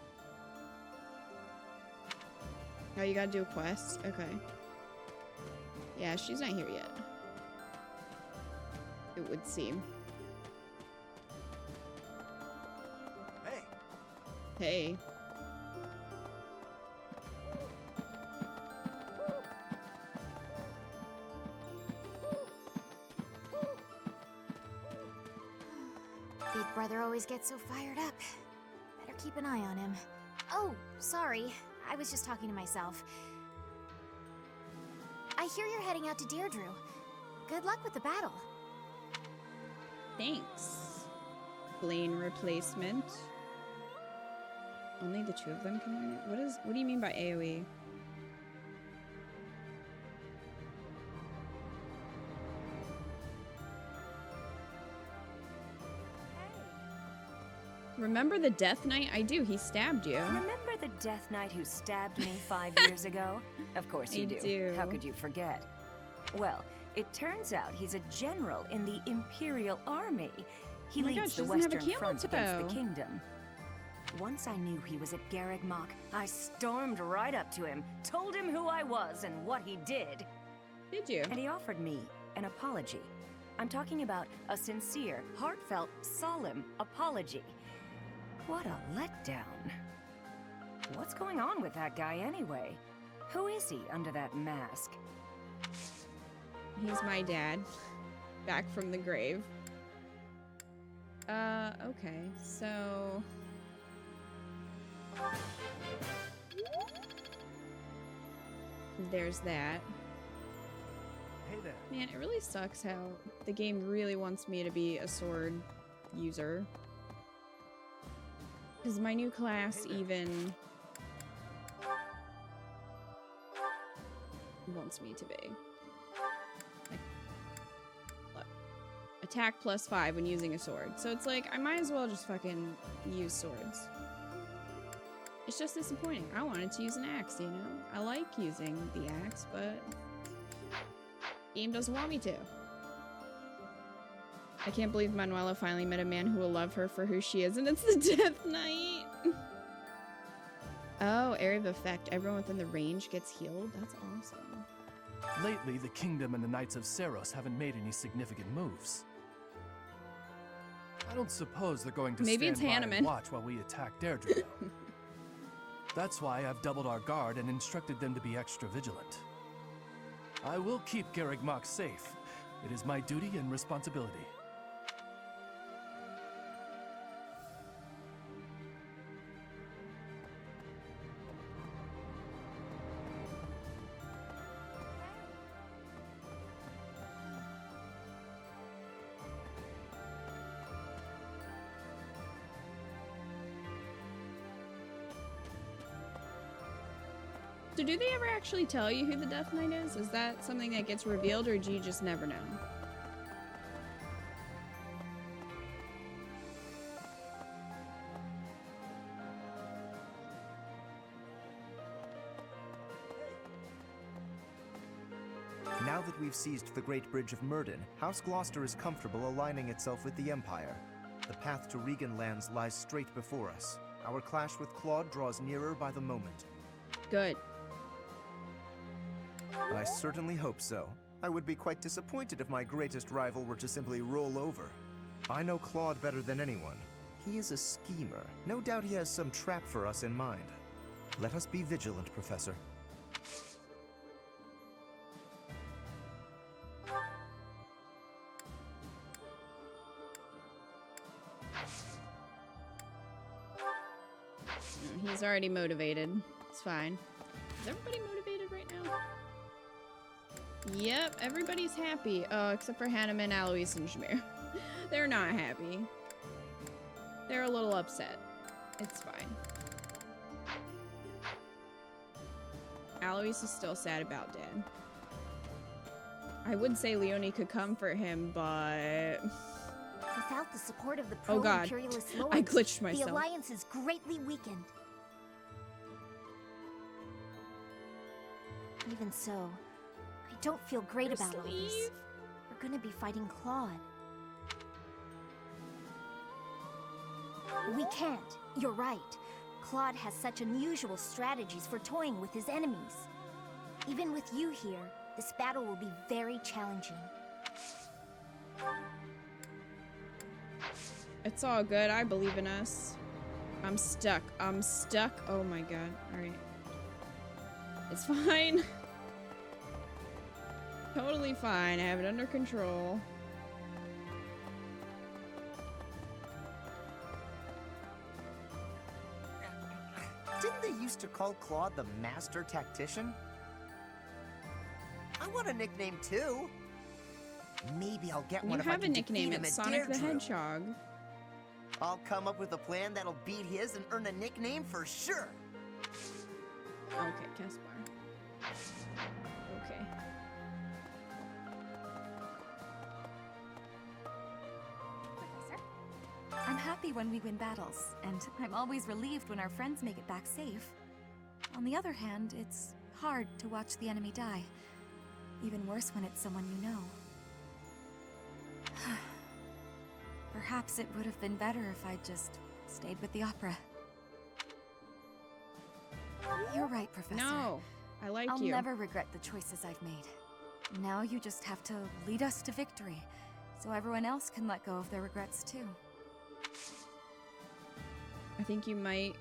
Oh, you gotta do a quest? Okay. Yeah, she's not here yet. It would seem. Hey. Big brother always gets so fired up. Better keep an eye on him. Oh, sorry. I was just talking to myself. I hear you're heading out to Deirdre. Good luck with the battle. Thanks. Blaine replacement. Only the two of them can learn it? What do you mean by AoE? Remember the Death Knight? I do. He stabbed you. Remember the Death Knight who stabbed me 5 years ago? Of course you do. How could you forget? Well, it turns out he's a general in the Imperial Army. He leads the Western Front against the Kingdom. Once I knew he was at Garreg Mach, I stormed right up to him, told him who I was and what he did. Did you? And he offered me an apology. I'm talking about a sincere, heartfelt, solemn apology. What a letdown. What's going on with that guy anyway? Who is he under that mask? He's my dad. Back from the grave. Okay, so... There's that. Hey there. Man, it really sucks how the game really wants me to be a sword user. Because my new class even wants me to be. Like, look, attack +5 when using a sword. So it's like, I might as well just fucking use swords. It's just disappointing. I wanted to use an axe, you know? I like using the axe, but game doesn't want me to. I can't believe Manuela finally met a man who will love her for who she is, and it's the Death Knight. Oh, area of effect. Everyone within the range gets healed? That's awesome. Lately, the Kingdom and the Knights of Seros haven't made any significant moves. I don't suppose they're going to stand by and watch while we attack Deirdre. That's why I've doubled our guard and instructed them to be extra vigilant. I will keep Garreg Mach safe. It is my duty and responsibility. So do they ever actually tell you who the Death Knight is? Is that something that gets revealed, or do you just never know? Now that we've seized the Great Bridge of Myrddin, House Gloucester is comfortable aligning itself with the Empire. The path to Regan lands lies straight before us. Our clash with Claude draws nearer by the moment. Good. I certainly hope so. I would be quite disappointed if my greatest rival were to simply roll over. I know Claude better than anyone. He is a schemer. No doubt he has some trap for us in mind. Let us be vigilant, Professor. He's already motivated. It's fine. Is everybody motivated right now? Yep, everybody's happy. Oh, except for Hanneman, Alois, and Jameer. They're not happy. They're a little upset. It's fine. Alois is still sad about Dad. I would say Leonie could comfort him, but... Without the support of the Oh god, pro-imperialist lords, I glitched myself. the alliance is greatly weakened. Even so, I don't feel great about all this. We're gonna be fighting Claude. We can't. You're right. Claude has such unusual strategies for toying with his enemies. Even with you here, this battle will be very challenging. It's all good. I believe in us. I'm stuck. I'm stuck. Oh my god. Alright. It's fine. Totally fine. I have it under control. Didn't they used to call Claude the Master Tactician? I want a nickname too. Maybe I'll get one if I can defeat him at Deirdre. You have a nickname. It's Sonic the Hedgehog. I'll come up with a plan that'll beat his and earn a nickname for sure. Okay, Caspar. Okay. I'm happy when we win battles, and I'm always relieved when our friends make it back safe. On the other hand, it's hard to watch the enemy die. Even worse when it's someone you know. Perhaps it would have been better if I'd just stayed with the opera. You're right, Professor. No, I like I'll you. never regret the choices I've made. Now you just have to lead us to victory, so everyone else can let go of their regrets too. I think you might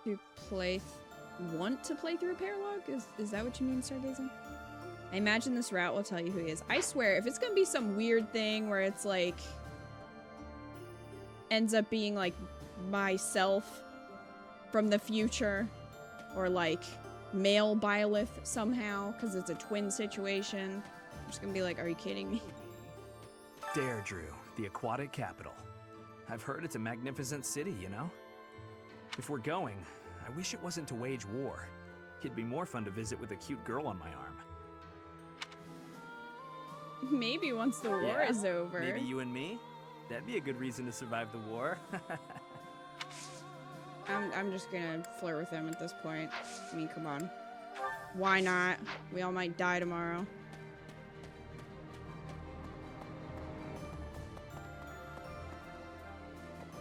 want to play through a paralog? Is that what you mean, Stargazing? I imagine this route will tell you who he is. I swear, if it's gonna be some weird thing where it's like ends up being like myself from the future, or like male Byleth somehow, because it's a twin situation, I'm just gonna be like, are you kidding me? Deirdre, the aquatic capital. I've heard it's a magnificent city, you know? If we're going, I wish it wasn't to wage war. It'd be more fun to visit with a cute girl on my arm. Maybe once the war is over. Maybe you and me? That'd be a good reason to survive the war. I'm just gonna flirt with him at this point. I mean, come on. Why not? We all might die tomorrow.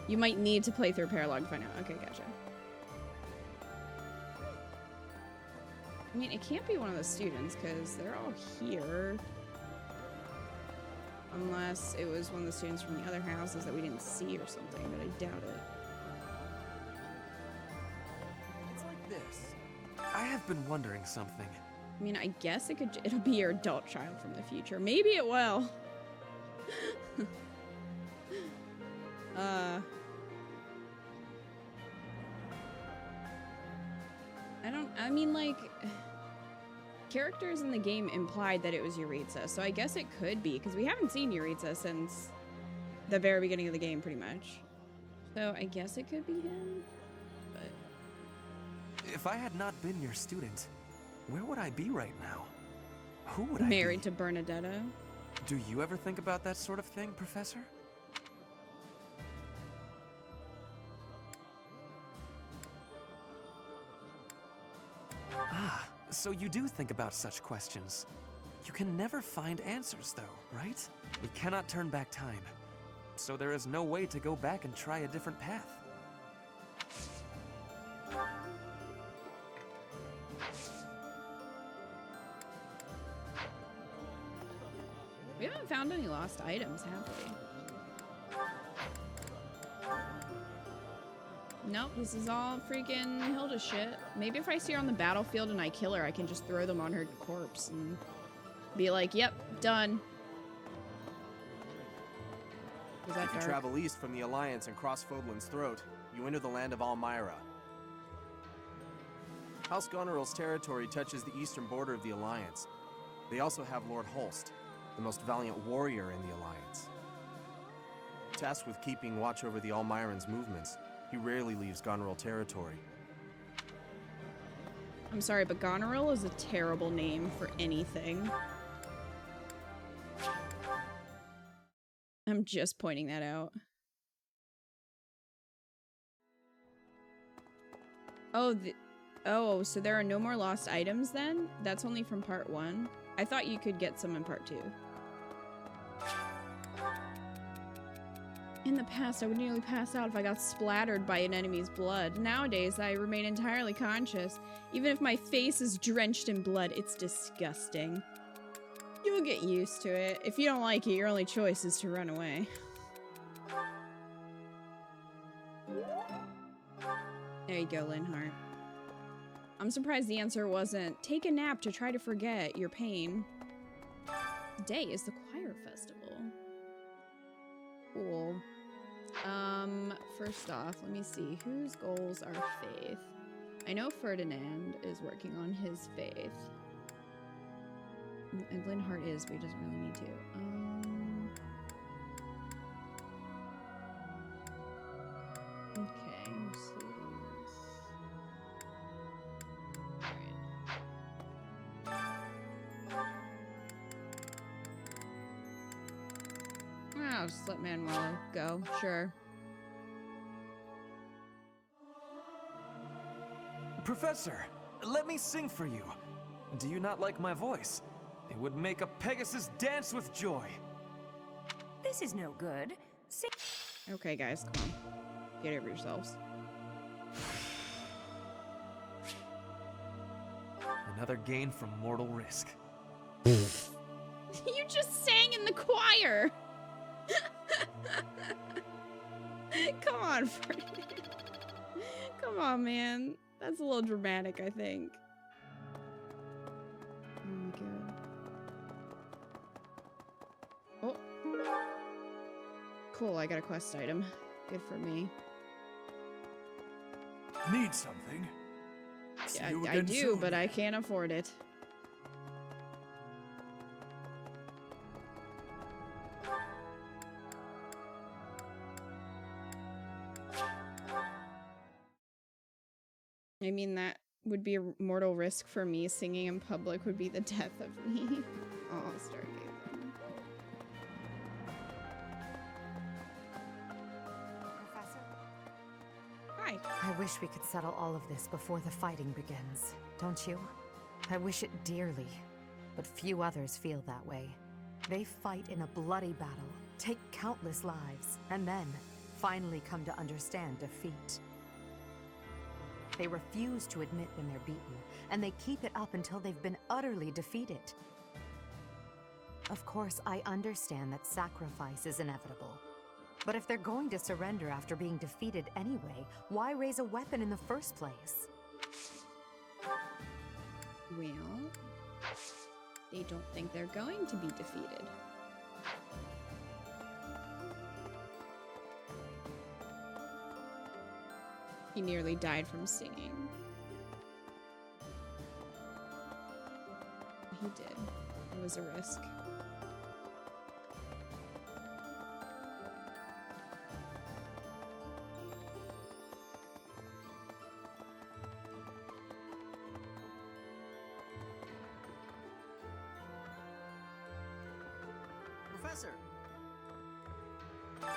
You might need to play through Paralog to find out. Okay, gotcha. I mean, it can't be one of the students, because they're all here. Unless it was one of the students from the other houses that we didn't see or something, but I doubt it. It's like this. I have been wondering something. I mean, I guess it'll be your adult child from the future. Maybe it will. I mean, like, characters in the game implied that it was Yuritsa, so I guess it could be, because we haven't seen Yuritsa since the very beginning of the game, pretty much. So I guess it could be him, but... If I had not been your student, where would I be right now? Who would I be? Married to Bernadetta. Do you ever think about that sort of thing, Professor? Ah, so you do think about such questions. You can never find answers, though, right? We cannot turn back time. So there is no way to go back and try a different path. We haven't found any lost items, have we? Nope, this is all freaking Hilda shit. Maybe if I see her on the battlefield and I kill her, I can just throw them on her corpse and be like, yep, done. Is that if you travel east from the Alliance and cross Fodlan's Throat, you enter the land of Almyra. House Goneril's territory touches the eastern border of the Alliance. They also have Lord Holst, the most valiant warrior in the Alliance. Tasked with keeping watch over the Almyrans' movements, he rarely leaves Goneril territory. I'm sorry, but Goneril is a terrible name for anything. I'm just pointing that out. Oh, so there are no more lost items then? That's only from part 1? I thought you could get some in part 2. In the past, I would nearly pass out if I got splattered by an enemy's blood. Nowadays, I remain entirely conscious. Even if my face is drenched in blood, it's disgusting. You'll get used to it. If you don't like it, your only choice is to run away. There you go, Linhart. I'm surprised the answer wasn't, take a nap to try to forget your pain. Today is the choir festival. Cool. First off, let me see. Whose goals are faith? I know Ferdinand is working on his faith. And Linhart is, but he doesn't really need to. Okay, Mercedes. Alright. I'll just let Manuel go, sure. Professor, let me sing for you. Do you not like my voice? It would make a Pegasus dance with joy. This is no good. Sing. Okay, guys, come on. Get over yourselves. Another gain from mortal risk. You just sang in the choir! Come on, Freddie. Come on, man. That's a little dramatic, I think. Oh my god. Oh. Cool, I got a quest item. Good for me. Need something? Yeah, I do, soon. but I can't afford it. I mean, that would be a mortal risk for me. Singing in public would be the death of me. Oh, stargazing. Professor? Hi. I wish we could settle all of this before the fighting begins, don't you? I wish it dearly, but few others feel that way. They fight in a bloody battle, take countless lives, and then finally come to understand defeat. They refuse to admit when they're beaten, and they keep it up until they've been utterly defeated. Of course, I understand that sacrifice is inevitable. But if they're going to surrender after being defeated anyway, why raise a weapon in the first place? Well, they don't think they're going to be defeated. He nearly died from singing. He did. It was a risk. Professor!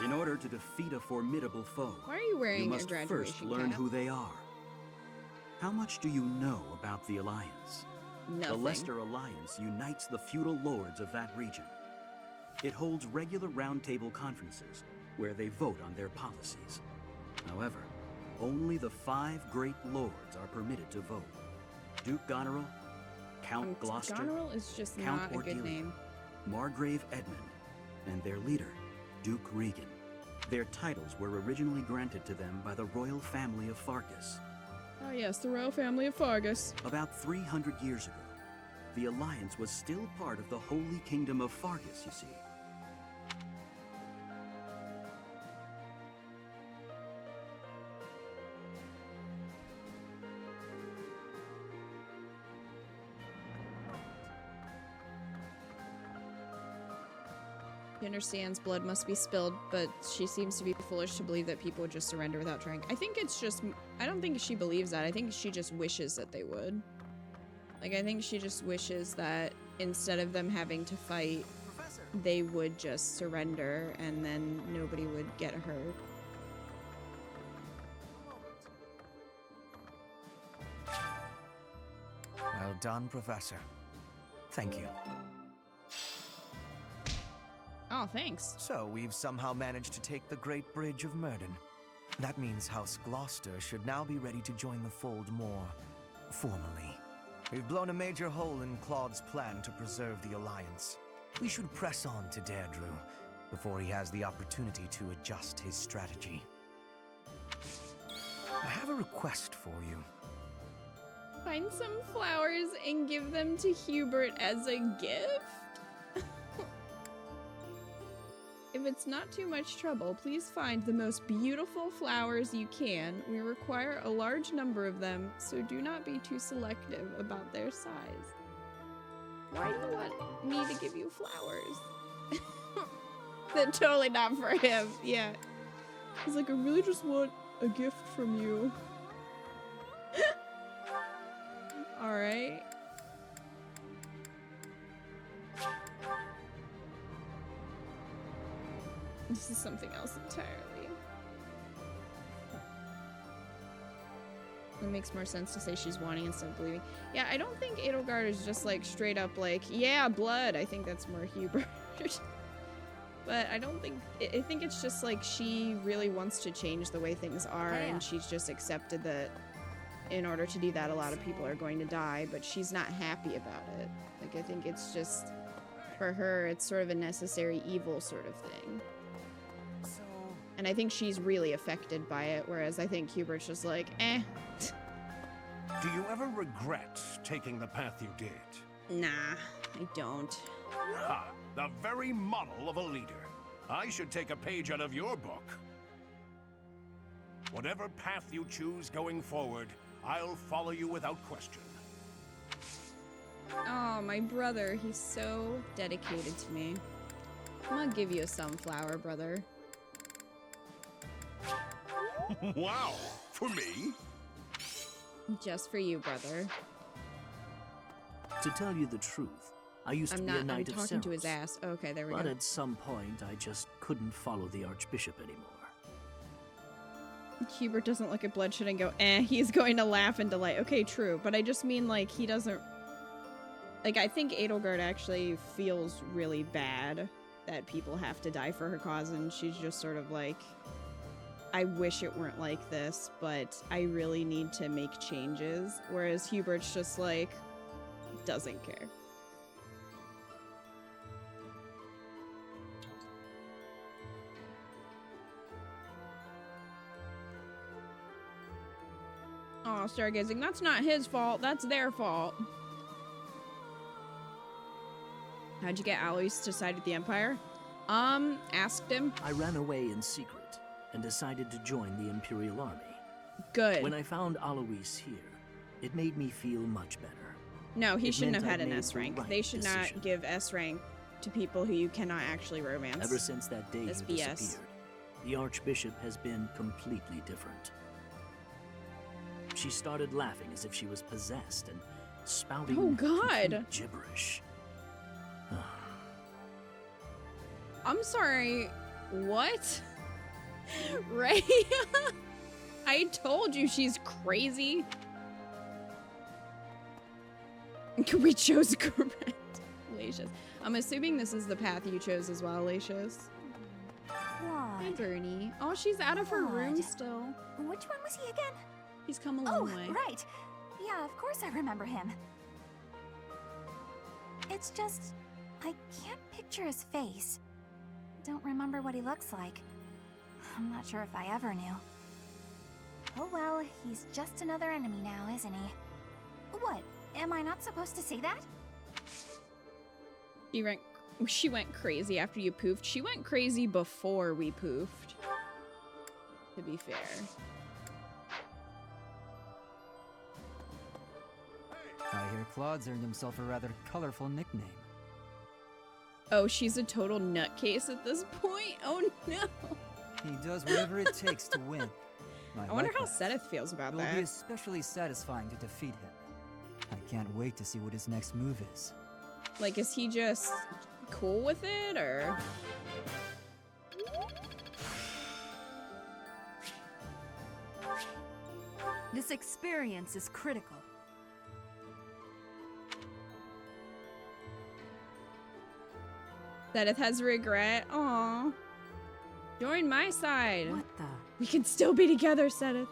In order to defeat a formidable foe, why are you wearing you must a graduation first learn cap? who they are. How much do you know about the Alliance? Nothing. The Leicester Alliance unites the feudal lords of that region. It holds regular roundtable conferences where they vote on their policies. However, only the 5 great lords are permitted to vote. Duke Goneril, Count Gloucester, Goneril is just Count not a Cordelia, good name. Margrave Edmund, and their leader, Duke Regan. Their titles were originally granted to them by the royal family of Fargus. Oh yes, the royal family of Fargus. About 300 years ago, the Alliance was still part of the Holy Kingdom of Fargus, you see. She understands blood must be spilled, but she seems to be foolish to believe that people would just surrender without trying. I think it's just, I don't think she believes that. I think she just wishes that they would. Like, I think she just wishes that instead of them having to fight, Professor. they would just surrender and then nobody would get hurt. Well done, Professor. Thank you. Oh, thanks. So, we've somehow managed to take the Great Bridge of Myrden. That means House Gloucester should now be ready to join the fold more formally. We've blown a major hole in Claude's plan to preserve the Alliance. We should press on to Deirdre before he has the opportunity to adjust his strategy. I have a request for you. Find some flowers and give them to Hubert as a gift? If it's not too much trouble, please find the most beautiful flowers you can. We require a large number of them, so do not be too selective about their size. Why do you want me to give you flowers? They're totally not for him. Yeah. He's like, I really just want a gift from you. Alright. This is something else entirely. It makes more sense to say she's wanting instead of believing. Yeah, I don't think Edelgard is just like straight up like, yeah, blood. I think that's more Hubert. But I don't think, I think it's just like she really wants to change the way things are, and she's just accepted that in order to do that, a lot of people are going to die, but she's not happy about it. Like, I think it's just, for her, it's sort of a necessary evil sort of thing. And I think she's really affected by it, whereas I think Hubert's just like, eh. Do you ever regret taking the path you did? Nah, I don't. Ha! The very model of a leader. I should take a page out of your book. Whatever path you choose going forward, I'll follow you without question. Oh, my brother, he's so dedicated to me. I'm gonna give you a sunflower, brother. Wow, for me? Just for you, brother. To tell you the truth, I used to be a knight of Seros. I'm talking to his ass. Okay, there we go. But at some point, I just couldn't follow the Archbishop anymore. Hubert doesn't look at bloodshed and go, eh, he's going to laugh in delight. Okay, true, but I just mean, like, he doesn't... Like, I think Edelgard actually feels really bad that people have to die for her cause, and she's just sort of like, I wish it weren't like this, but I really need to make changes. Whereas Hubert's just like, doesn't care. Oh, stargazing. That's not his fault. That's their fault. How'd you get Alois to side with the Empire? Asked him. I ran away in secret and decided to join the Imperial Army. Good. When I found Alois here, it made me feel much better. No, he shouldn't have had an S rank. They should not give S rank to people who you cannot actually romance. Ever since that day you disappeared, the Archbishop has been completely different. She started laughing as if she was possessed and spouting complete gibberish. I'm sorry, what? Ray? I told you she's crazy. We chose correct. Lacious. I'm assuming this is the path you chose as well, Lacious. Hey, Bernie. Oh, she's out of her room still. Which one was he again? He's come a long way. Oh, right. Yeah, of course I remember him. It's just, I can't picture his face. Don't remember what he looks like. I'm not sure if I ever knew. Oh well, he's just another enemy now, isn't he? What? Am I not supposed to say that? She went crazy after you poofed. She went crazy before we poofed. To be fair. I hear Claude's earned himself a rather colorful nickname. Oh, she's a total nutcase at this point? Oh no! He does whatever it takes to win. I wonder how Seteth feels about that. It will be especially satisfying to defeat him. I can't wait to see what his next move is. Like, is he just cool with it, or...? This experience is critical. Seteth has regret. Aww. Join my side. What the? We can still be together, Seteth.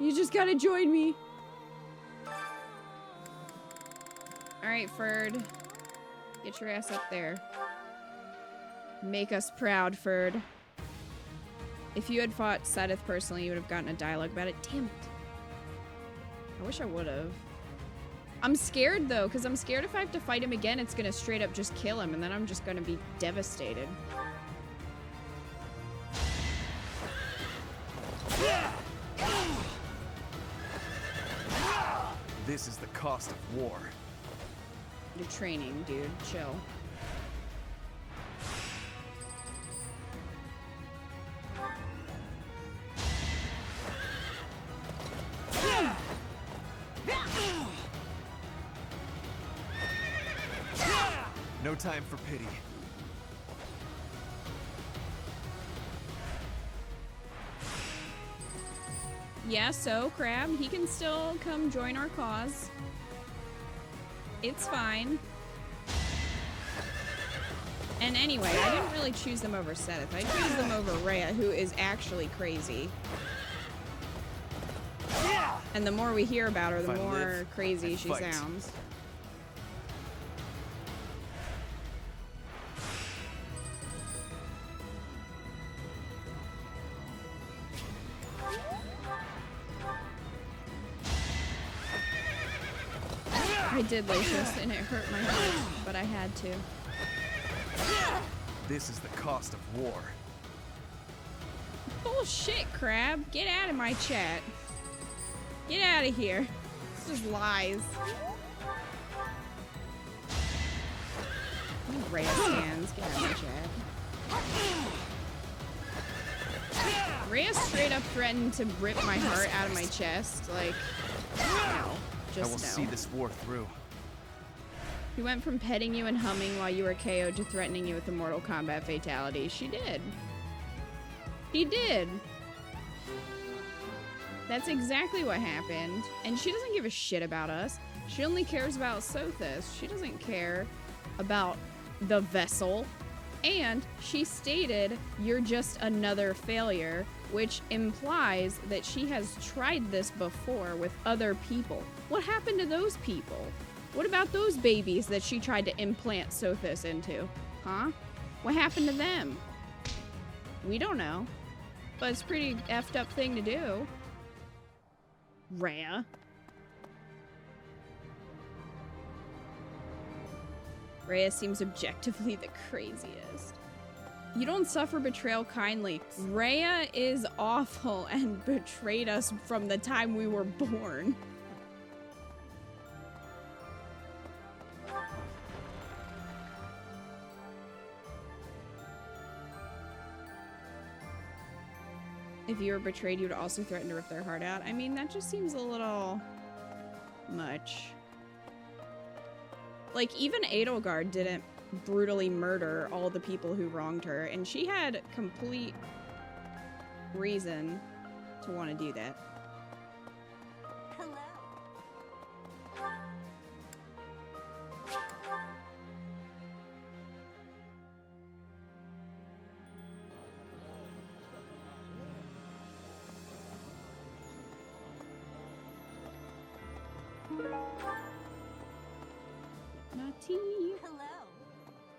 You just gotta join me. Alright, Ferd. Get your ass up there. Make us proud, Ferd. If you had fought Seteth personally, you would have gotten a dialogue about it. Damn it. I wish I would have. I'm scared, though, because I'm scared if I have to fight him again, it's gonna straight up just kill him, and then I'm just gonna be devastated. This is the cost of war. You're training, dude. Chill. No time for pity. Yeah, so, Crab, he can still come join our cause. It's fine. And anyway, I didn't really choose them over Seth. I chose them over Rhea, who is actually crazy. And the more we hear about her, the more crazy she sounds. I did, Lucius, and it hurt my heart, but I had to. This is the cost of war. Bullshit, Crab. Get out of my chat. Get out of here. This is lies. Rhea stands. Get out of my chat. Rhea straight up threatened to rip my heart out of my chest. Like, no. Just I will see this war through. He went from petting you and humming while you were KO'd to threatening you with a Mortal Kombat fatality. She did. He did. That's exactly what happened. And she doesn't give a shit about us. She only cares about Sothis. She doesn't care about the vessel. And she stated, you're just another failure, which implies that she has tried this before with other people. What happened to those people? What about those babies that she tried to implant Sothis into? Huh? What happened to them? We don't know. But it's a pretty effed up thing to do. Rhea. Rhea seems objectively the craziest. You don't suffer betrayal kindly. Rhea is awful and betrayed us from the time we were born. If you were betrayed, you would also threaten to rip their heart out. I mean, that just seems a little much. Like, even Edelgard didn't brutally murder all the people who wronged her, and she had complete reason to want to do that. Hello.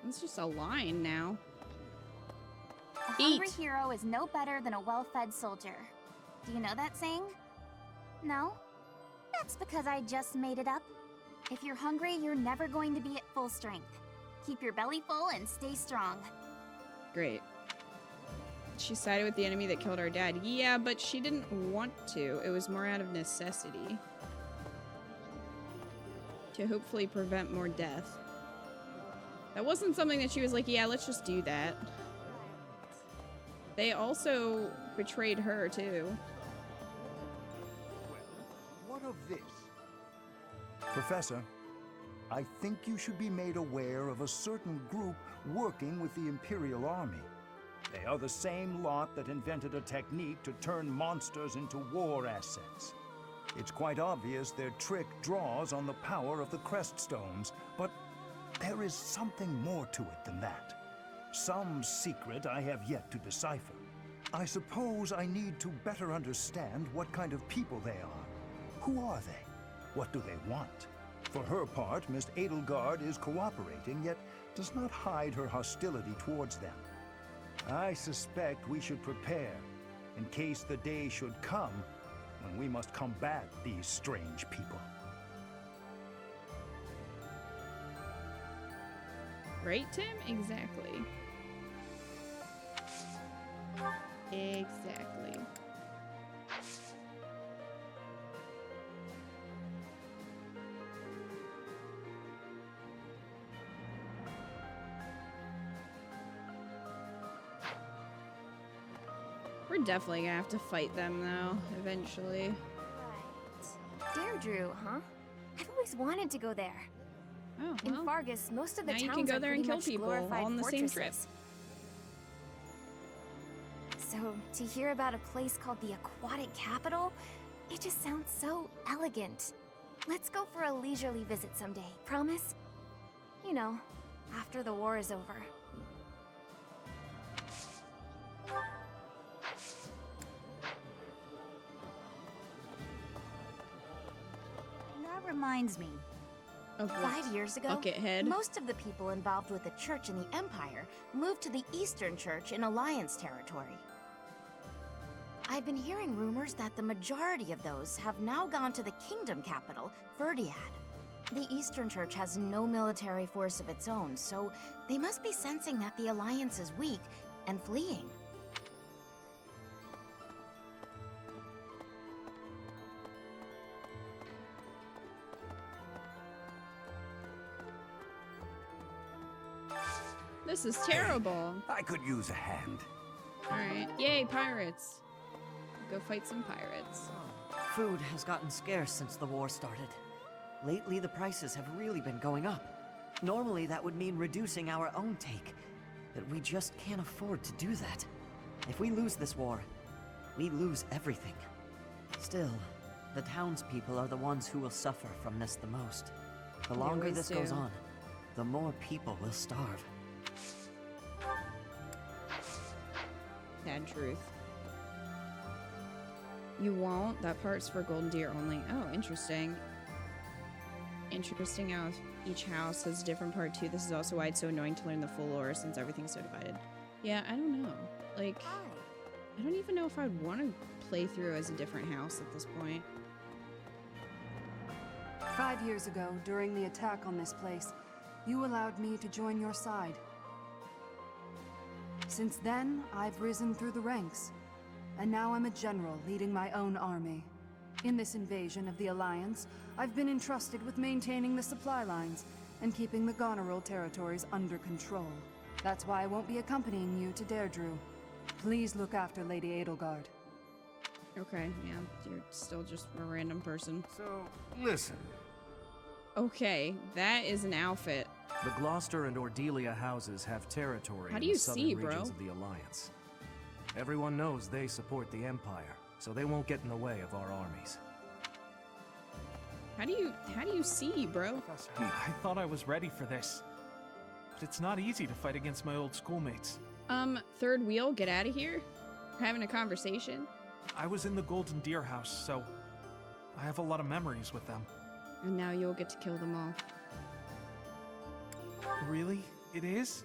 It's just a line now. A hungry hero is no better than a well-fed soldier. Do you know that saying? No? That's because I just made it up. If you're hungry, you're never going to be at full strength. Keep your belly full and stay strong. Great. She sided with the enemy that killed our dad. Yeah, but she didn't want to. It was more out of necessity. To hopefully prevent more death. That wasn't something that she was like, yeah, let's just do that. They also betrayed her, too. What of this? Professor, I think you should be made aware of a certain group working with the Imperial Army. They are the same lot that invented a technique to turn monsters into war assets. It's quite obvious their trick draws on the power of the Crest Stones, but there is something more to it than that. Some secret I have yet to decipher. I suppose I need to better understand what kind of people they are. Who are they? What do they want? For her part, Miss Edelgard is cooperating, yet does not hide her hostility towards them. I suspect we should prepare, in case the day should come when we must combat these strange people. Right, Tim? Exactly. Exactly. We're definitely gonna have to fight them, though, eventually. Deirdre, huh? I've always wanted to go there. Oh, In well. Fargus, most of the Now towns you can go are there and pretty kill much people glorified all on the same trip. fortresses. So, to hear about a place called the Aquatic Capital, It just sounds so elegant. Let's go for a leisurely visit someday, promise? You know, after the war is over. That reminds me. Of what? 5 years ago, Buckethead. most of the people involved with the church in the Empire moved to the Eastern Church in Alliance territory. I've been hearing rumors that the majority of those have now gone to the kingdom capital, Verdiad. The Eastern Church has no military force of its own, so they must be sensing that the Alliance is weak and fleeing. This is terrible. I could use a hand. Alright. Yay, pirates. Go fight some pirates. Food has gotten scarce since the war started. Lately, the prices have really been going up. Normally, that would mean reducing our own take, but we just can't afford to do that. If we lose this war, we lose everything. Still, the townspeople are the ones who will suffer from this the most. The longer this goes on, the more people will starve. Sad truth. You won't? That part's for Golden Deer only. Oh, interesting. Interesting how each house has a different part too. This is also why it's so annoying to learn the full lore since everything's so divided. Yeah, I don't know. Like, I don't even know if I'd want to play through as a different house at this point. 5 years ago, during the attack on this place, you allowed me to join your side. Since then, I've risen through the ranks, and now I'm a general leading my own army. In this invasion of the Alliance, I've been entrusted with maintaining the supply lines and keeping the Goneril territories under control. That's why I won't be accompanying you to Deirdre. Please look after Lady Edelgard. Okay, yeah, you're still just a random person. So, listen. Okay, that is an outfit. The Gloucester and Ordelia houses have territory How do in you the southern see, bro? regions of the Alliance. Everyone knows they support the Empire, so they won't get in the way of our armies. How do you see, bro? I thought I was ready for this. But it's not easy to fight against my old schoolmates. Third wheel, get out of here. We're having a conversation. I was in the Golden Deer house, so I have a lot of memories with them. And now you'll get to kill them all. Really? It is?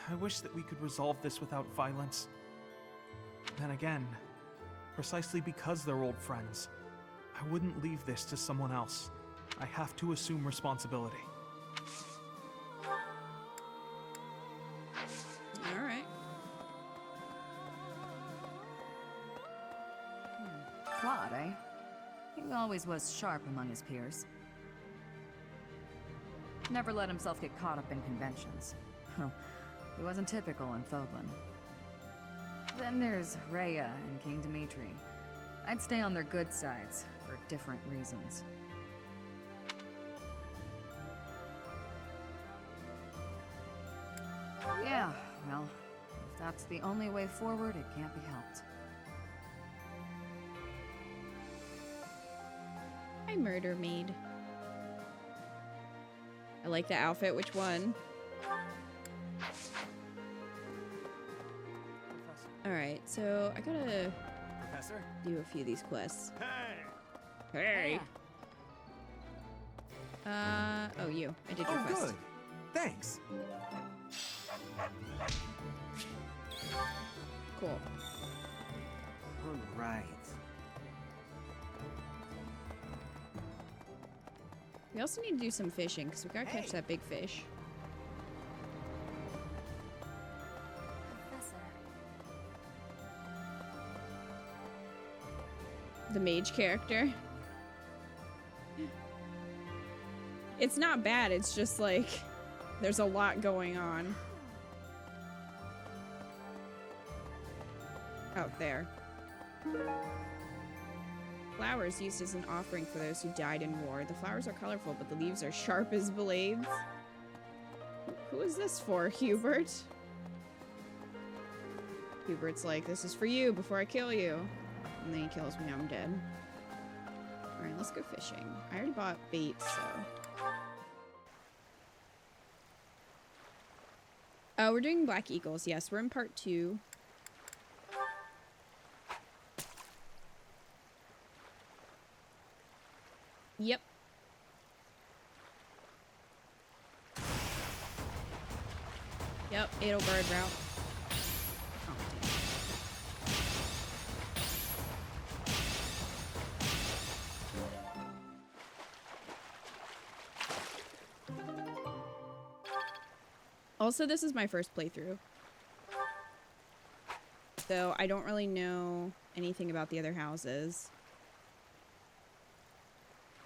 I wish that we could resolve this without violence. Then again, precisely because they're old friends, I wouldn't leave this to someone else. I have to assume responsibility. Alright. Claude, eh? He always was sharp among his peers. Never let himself get caught up in conventions. He wasn't typical in Thoblin. Then there's Rhea and King Dimitri. I'd stay on their good sides, for different reasons. Yeah, well, if that's the only way forward, it can't be helped. Hi, Murder Maid. I like the outfit. Which one? Alright, so I gotta do a few of these quests. Hey! Oh, you. I did your quest. Good. Thanks. Cool. All right. We also need to do some fishing, because we gotta catch that big fish. The mage character. It's not bad, it's just like there's a lot going on. Out there. Flowers used as an offering for those who died in war. The flowers are colorful, but the leaves are sharp as blades. Who is this for, Hubert? Hubert's like, this is for you before I kill you. And then he kills me, I'm dead. Alright, let's go fishing. I already bought bait, so... Oh, we're doing Black Eagles. Yes, we're in part 2. Yep. Yep, Edelgard route. Oh, also, this is my first playthrough. So I don't really know anything about the other houses.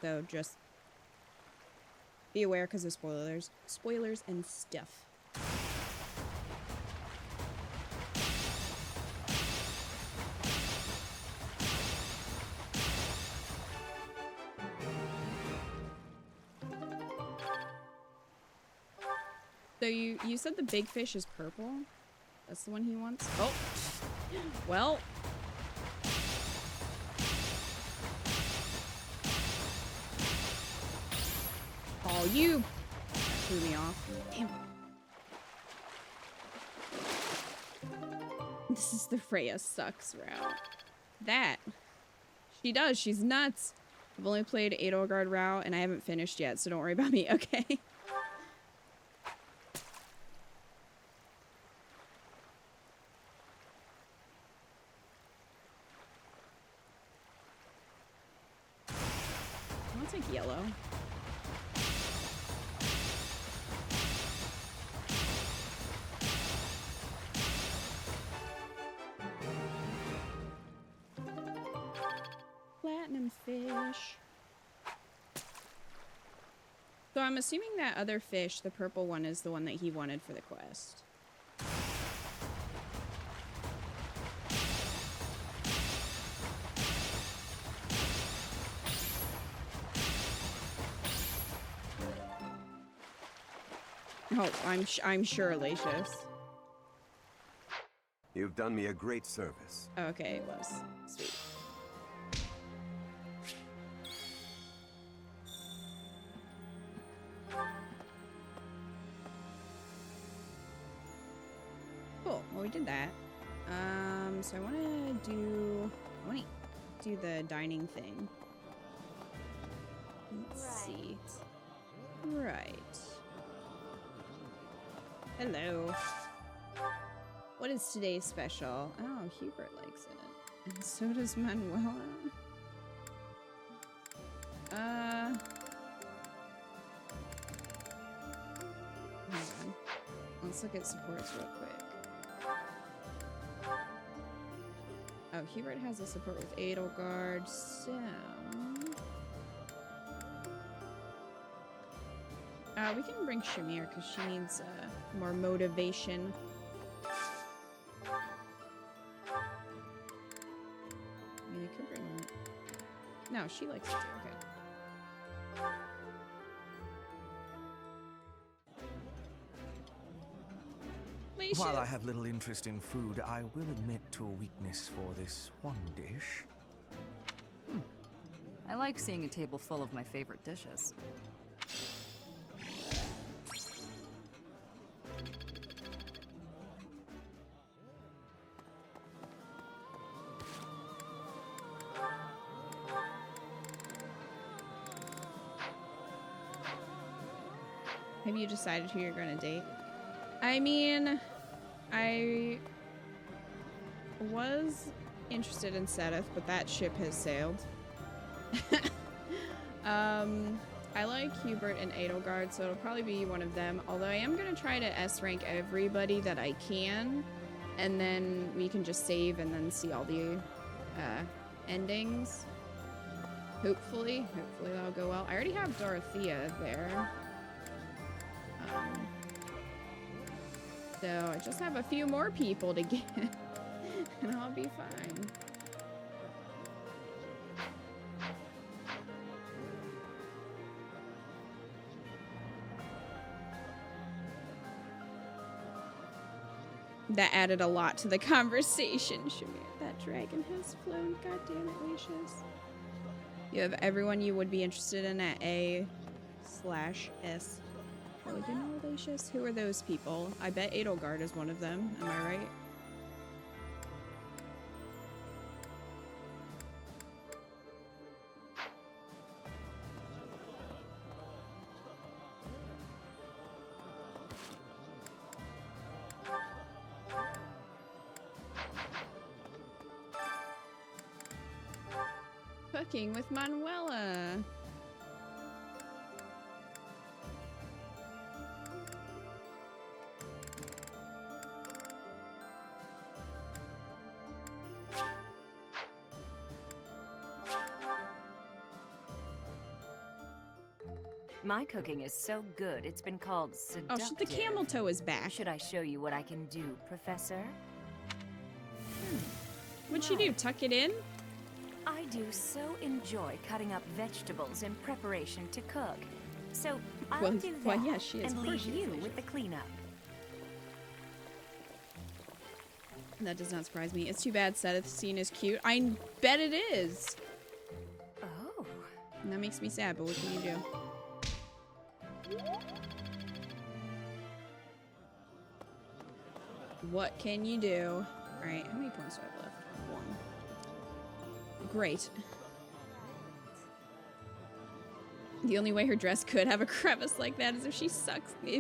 So just be aware because of spoilers. Spoilers and stuff. So you said the big fish is purple? That's the one he wants? Oh! Well... Oh, you... That threw me off. Damn. This is the Freya sucks route. That. She does. She's nuts. I've only played Edelgard route and I haven't finished yet, so don't worry about me, okay? I'll take yellow. Platinum fish. So I'm assuming that other fish, the purple one, is the one that he wanted for the quest. Oh, I'm sure, Lacius. You've done me a great service. Okay, it was. Sweet. Cool. Well, we did that. So I want to do the dining thing. Let's see. Right. Hello. What is today's special? Oh, Hubert likes it. And so does Manuela. Hold on. Let's look at supports real quick. Oh, Hubert has a support with Edelgard, so... we can bring Shamir because she needs more motivation. I mean, I could bring her. No, she likes it too. Okay. While I have little interest in food, I will admit to a weakness for this one dish. I like seeing a table full of my favorite dishes. Have you decided who you're going to date? I mean, I was interested in Seth, but that ship has sailed. I like Hubert and Edelgard, so it'll probably be one of them. Although I am going to try to S-rank everybody that I can, and then we can just save and then see all the endings. Hopefully that'll go well. I already have Dorothea there. So I just have a few more people to get, and I'll be fine. That added a lot to the conversation. Shamir, that dragon has flown. God damn it, Lucius. You have everyone you would be interested in at A/S. Oh, you know, Lucius? Who are those people? I bet Edelgard is one of them. Am I right? Cooking with Manuela. My cooking is so good, it's been called seductive. Oh, shit, the camel toe is back. Should I show you what I can do, Professor? What'd she do? Tuck it in? I do so enjoy cutting up vegetables in preparation to cook. So I'll do that well, yeah, she is. and leave you with the cleanup. That does not surprise me. It's too bad Seth's scene is cute. I bet it is. Oh. And that makes me sad, but what can you do? What can you do? Alright, how many points do I have left? 1. Great. The only way her dress could have a crevice like that is if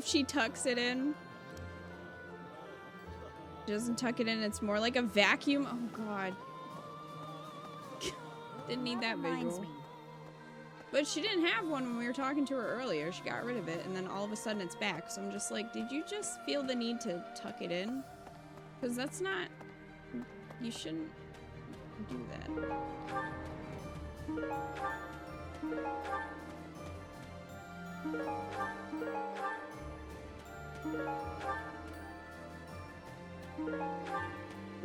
she tucks it in. She doesn't tuck it in, it's more like a vacuum. Oh god. Didn't need that visual. But she didn't have one when we were talking to her earlier. She got rid of it, and then all of a sudden it's back. So I'm just like, did you just feel the need to tuck it in? Because that's not... You shouldn't do that.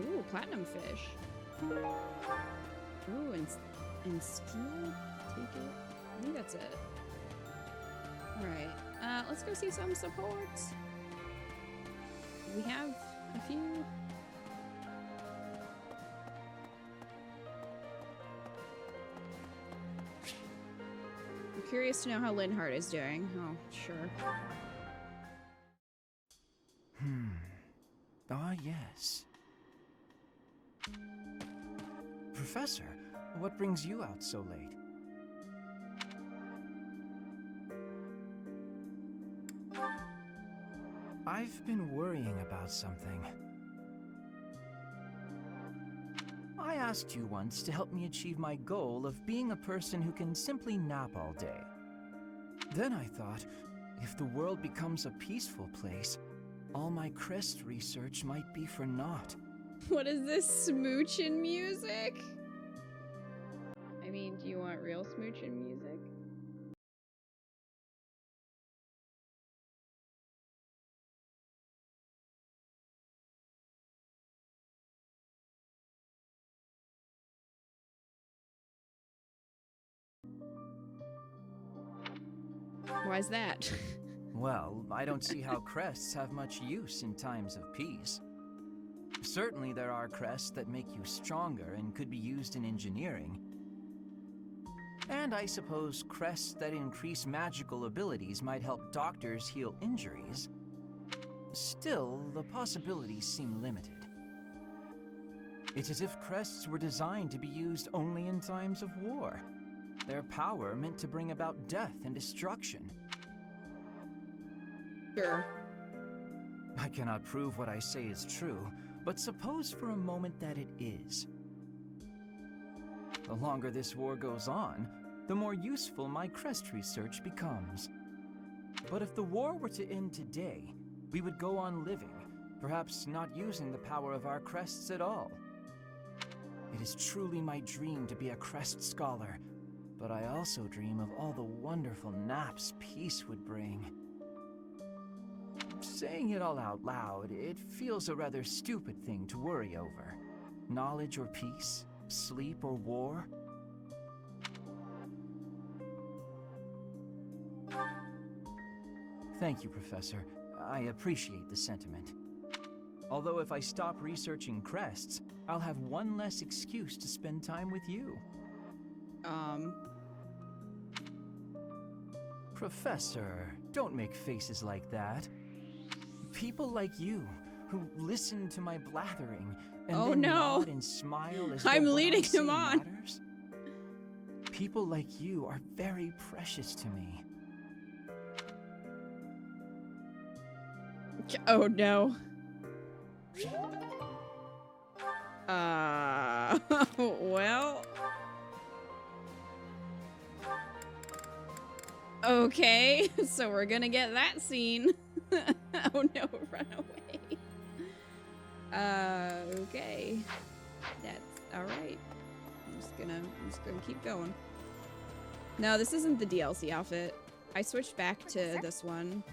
Ooh, platinum fish. Ooh, and steel? Take it. I think that's it. Alright, let's go see some supports. We have a few. I'm curious to know how Linhardt is doing. Oh, sure. Ah, yes. Professor, what brings you out so late? I've been worrying about something. I asked you once to help me achieve my goal of being a person who can simply nap all day. Then I thought, if the world becomes a peaceful place, all my crest research might be for naught. What is this smoochin' music? I mean, do you want real smoochin' music? Why's that? Well, I don't see how crests have much use in times of peace. Certainly there are crests that make you stronger and could be used in engineering. And I suppose crests that increase magical abilities might help doctors heal injuries. Still, the possibilities seem limited. It's as if crests were designed to be used only in times of war. Their power meant to bring about death and destruction. Sure. I cannot prove what I say is true, but suppose for a moment that it is. The longer this war goes on, the more useful my crest research becomes. But if the war were to end today, we would go on living, perhaps not using the power of our crests at all. It is truly my dream to be a crest scholar, but I also dream of all the wonderful naps peace would bring. Saying it all out loud, it feels a rather stupid thing to worry over. Knowledge or peace, sleep or war. Thank you, Professor. I appreciate the sentiment. Although if I stop researching crests, I'll have one less excuse to spend time with you. Professor, don't make faces like that. People like you, who listen to my blathering and then nod and smile as I'm though what leading I say him on. matters. People like you are very precious to me. Oh no. Well. Okay, so we're gonna get that scene. Oh no, run away. Okay. That's alright. I'm just gonna keep going. No, this isn't the DLC outfit. I switched back to this one.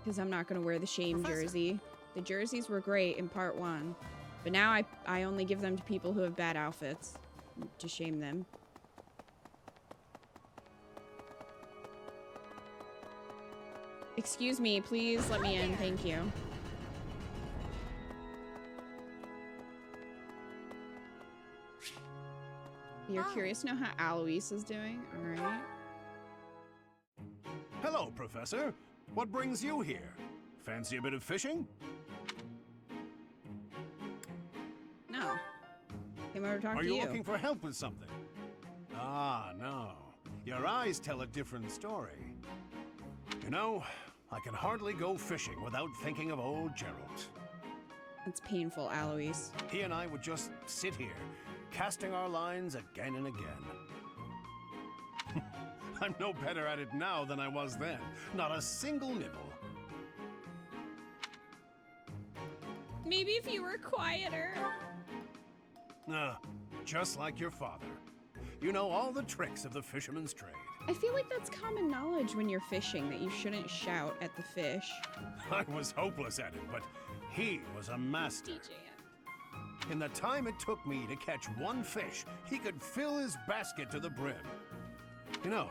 Because I'm not gonna wear the shame jersey. The jerseys were great in part 1. But now I only give them to people who have bad outfits. To shame them. Excuse me, please let me in, thank you. You're curious to know how Alois is doing? Alright. Hello, Professor. What brings you here? Fancy a bit of fishing? No. Came over to talk Are to you you. looking for help with something? Ah, no. Your eyes tell a different story. You know, I can hardly go fishing without thinking of old Gerald. It's painful, Alois. He and I would just sit here, casting our lines again and again. I'm no better at it now than I was then. Not a single nibble. Maybe if you were quieter. Just like your father. You know all the tricks of the fisherman's trade. I feel like that's common knowledge when you're fishing, that you shouldn't shout at the fish. I was hopeless at it, but he was a master. In the time it took me to catch one fish, he could fill his basket to the brim. You know,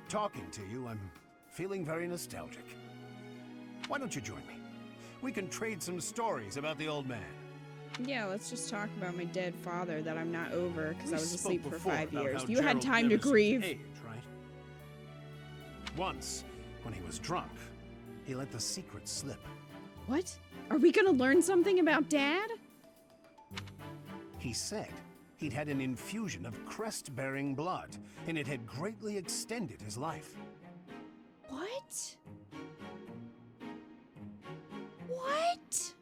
talking to you, I'm feeling very nostalgic. Why don't you join me? We can trade some stories about the old man. Yeah, let's just talk about my dead father that I'm not over because I was spoke asleep for before 5 about years. how You had Gerald time to never seemed grieve. age, right? Once, when he was drunk, he let the secret slip. What? Are we gonna learn something about Dad? He said he'd had an infusion of crest-bearing blood, and it had greatly extended his life. What? What?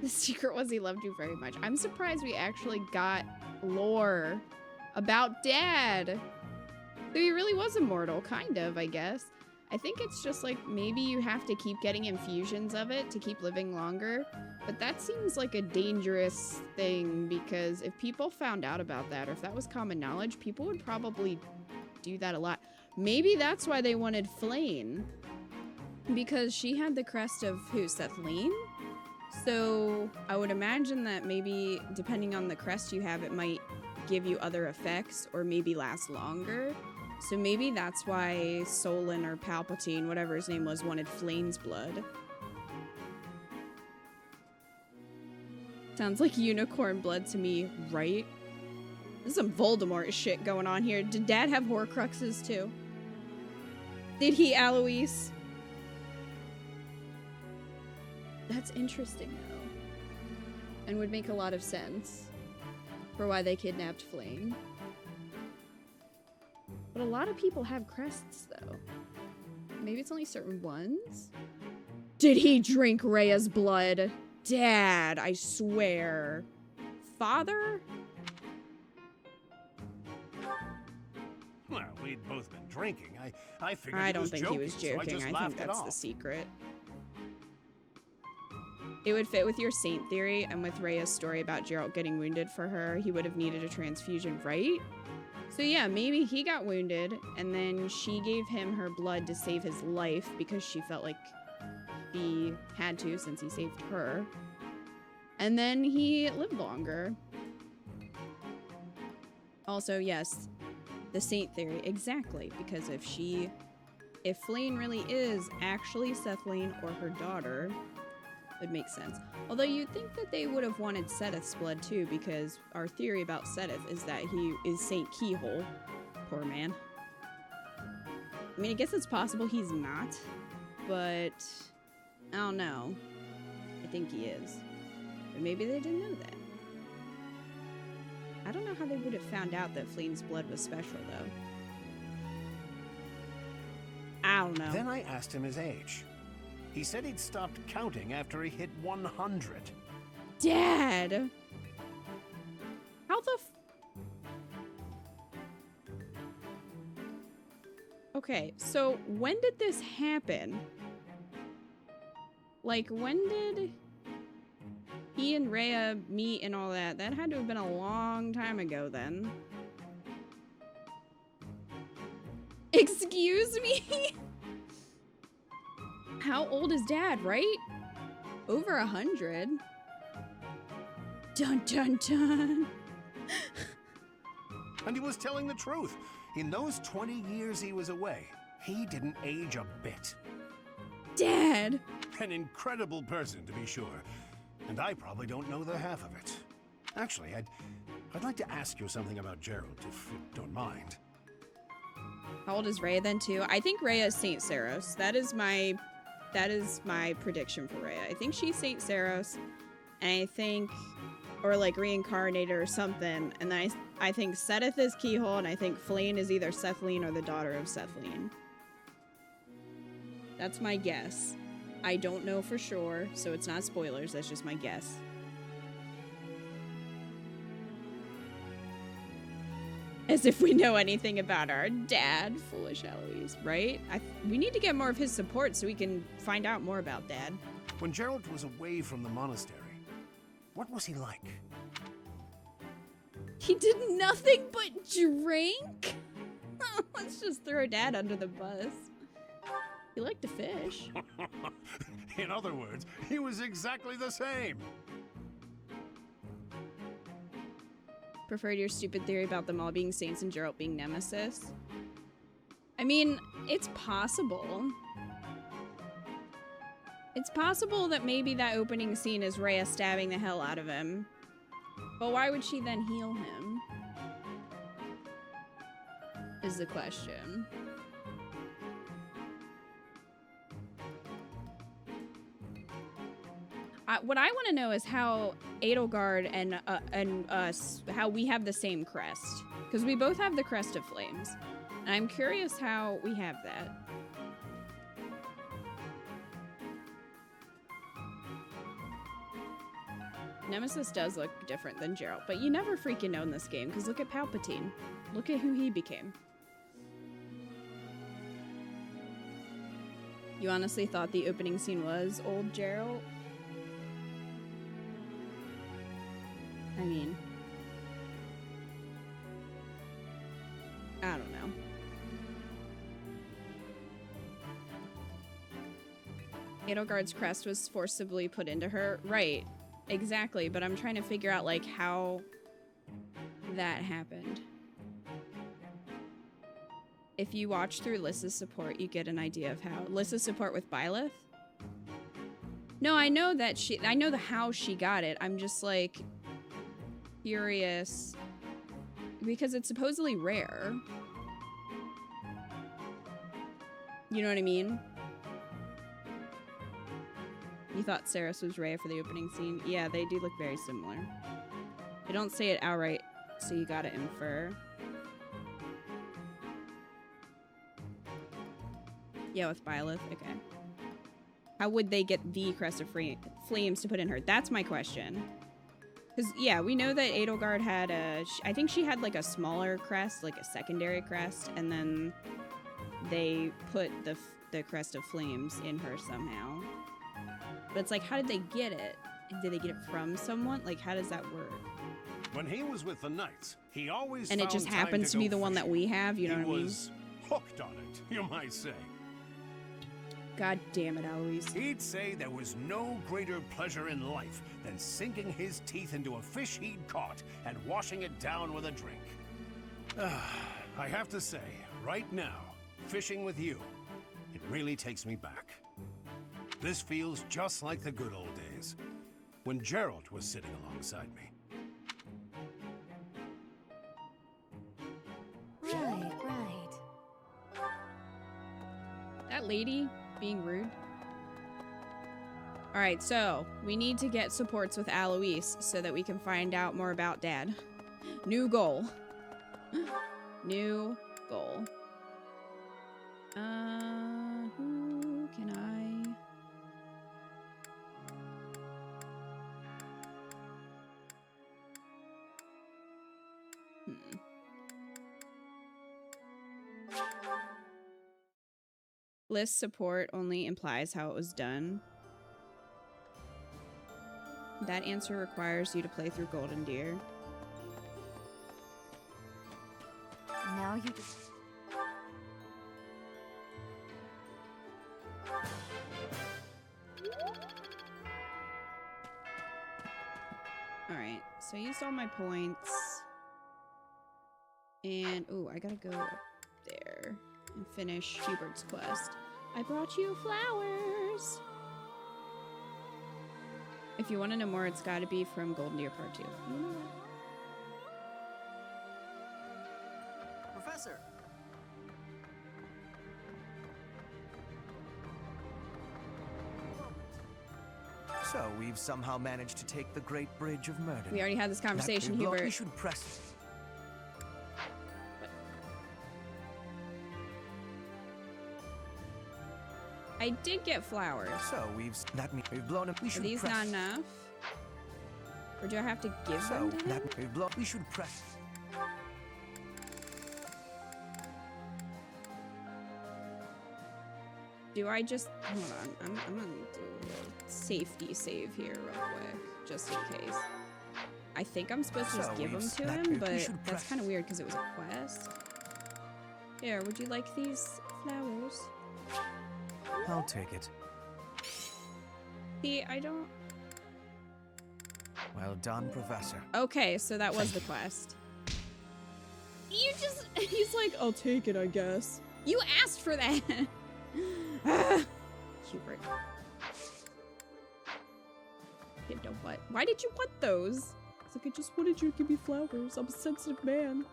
The secret was he loved you very much. I'm surprised we actually got lore about Dad. So he really was immortal, kind of, I guess. I think it's just like maybe you have to keep getting infusions of it to keep living longer. But that seems like a dangerous thing because if people found out about that or if that was common knowledge, people would probably do that a lot. Maybe that's why they wanted Flane. Because she had the crest of who? Sethlane? So I would imagine that maybe depending on the crest you have, it might give you other effects or maybe last longer. So maybe that's why Solon or Palpatine, whatever his name was, wanted Flame's blood. Sounds like unicorn blood to me, right? There's some Voldemort shit going on here. Did Dad have Horcruxes too? Did he, Alois? That's interesting, though. And would make a lot of sense for why they kidnapped Flame. But a lot of people have crests, though. Maybe it's only certain ones? Did he drink Rhea's blood? Dad, I swear. Father? Well, we'd both been drinking. I figured I don't think he was joking. So I just I laughed think it that's off. the secret. It would fit with your saint theory and with Rhea's story about Geralt getting wounded for her. He would have needed a transfusion, right? So yeah, maybe he got wounded and then she gave him her blood to save his life because she felt like he had to since he saved her. And then he lived longer. Also, yes, The saint theory, exactly, because if Flayn really is actually Sethlane or her daughter, it would make sense. Although you'd think that they would have wanted Seteth's blood too, because our theory about Seteth is that he is Saint Keyhole. Poor man. I mean, I guess it's possible he's not, but I don't know. I think he is. But maybe they didn't know that. I don't know how they would have found out that Flayn's blood was special, though. I don't know. Then I asked him his age. He said he'd stopped counting after he hit 100. Dad! How the Okay, so when did this happen? Like, when did he and Rhea meet and all that? That had to have been a long time ago then. Excuse me? How old is Dad, right? Over 100. Dun dun dun. And he was telling the truth. In those 20 years he was away, he didn't age a bit. Dad! An incredible person, to be sure. And I probably don't know the half of it. Actually, I'd like to ask you something about Gerald, if you don't mind. How old is Rhea then, too? I think Rhea is Saint Saros. That is my prediction for Rhea. I think she's Saint Saros, and I think, or like reincarnated or something, and then I think Seteth is Keyhole, and I think Flayn is either Sethlane or the daughter of Sethlane. That's my guess. I don't know for sure, so it's not spoilers, that's just my guess. As if we know anything about our dad, foolish Eloise, right? We need to get more of his support so we can find out more about Dad. When Gerald was away from the monastery, what was he like? He did nothing but drink? Let's just throw Dad under the bus. He liked to fish. In other words, he was exactly the same. Preferred your stupid theory about them all being saints and Geralt being nemesis. I mean, it's possible. It's possible that maybe that opening scene is Rhea stabbing the hell out of him. But why would she then heal him? Is the question. What I want to know is how Edelgard and us, how we have the same crest. Because we both have the Crest of Flames. And I'm curious how we have that. Nemesis does look different than Geralt, but you never freaking know in this game, because look at Palpatine. Look at who he became. You honestly thought the opening scene was old Geralt? I mean, I don't know. Edelgard's crest was forcibly put into her. Right, exactly, but I'm trying to figure out, like, how that happened. If you watch through Lissa's support, you get an idea of how. Lissa's support with Byleth? No, I know that I know how she got it. I'm just, like, curious because it's supposedly rare. You know what I mean? You thought Saros was Rhea for the opening scene? Yeah, they do look very similar. They don't say it outright, so you gotta infer. Yeah, with Byleth, okay. How would they get the Crest of Flames to put in her? That's my question. Because, yeah, we know that Edelgard had I think she had, like, a smaller crest, like a secondary crest, and then they put the Crest of Flames in her somehow. But it's like, how did they get it? Did they get it from someone? Like, how does that work? When he was with the Knights, he always And it just happens to be the one that we have, you know what I mean? He was hooked on it, you might say. God damn it, Eloise. He'd say there was no greater pleasure in life than sinking his teeth into a fish he'd caught and washing it down with a drink. I have to say, right now, fishing with you, it really takes me back. This feels just like the good old days, when Gerald was sitting alongside me. Right. That lady being rude. Alright, so we need to get supports with Alois so that we can find out more about Dad. New goal. New goal. Who can I... List support only implies how it was done. That answer requires you to play through Golden Deer. Now you just... Alright, so I used all my points. And, ooh, I gotta go up there and finish Hubert's quest. I brought you flowers! If you want to know more, it's gotta be from Golden Deer Part 2. Professor! So we've somehow managed to take the Great Bridge of Murder. We already had this conversation, Hubert. We should press. I did get flowers. So we've blown up. We should Are these press. not enough? Or do I have to give them to him? We should press. Do I just... Hold on. I'm gonna do a safety save here real quick, just in case. I think I'm supposed to just give them to him, but that's kind of weird because it was a quest. Here, would you like these flowers? I'll take it. See, I don't... Well done, Professor. Okay, so that was the quest. You just... He's like, I'll take it, I guess. You asked for that! Hubert. You know what? Why did you want those? It's like, I just wanted you to give me flowers. I'm a sensitive man.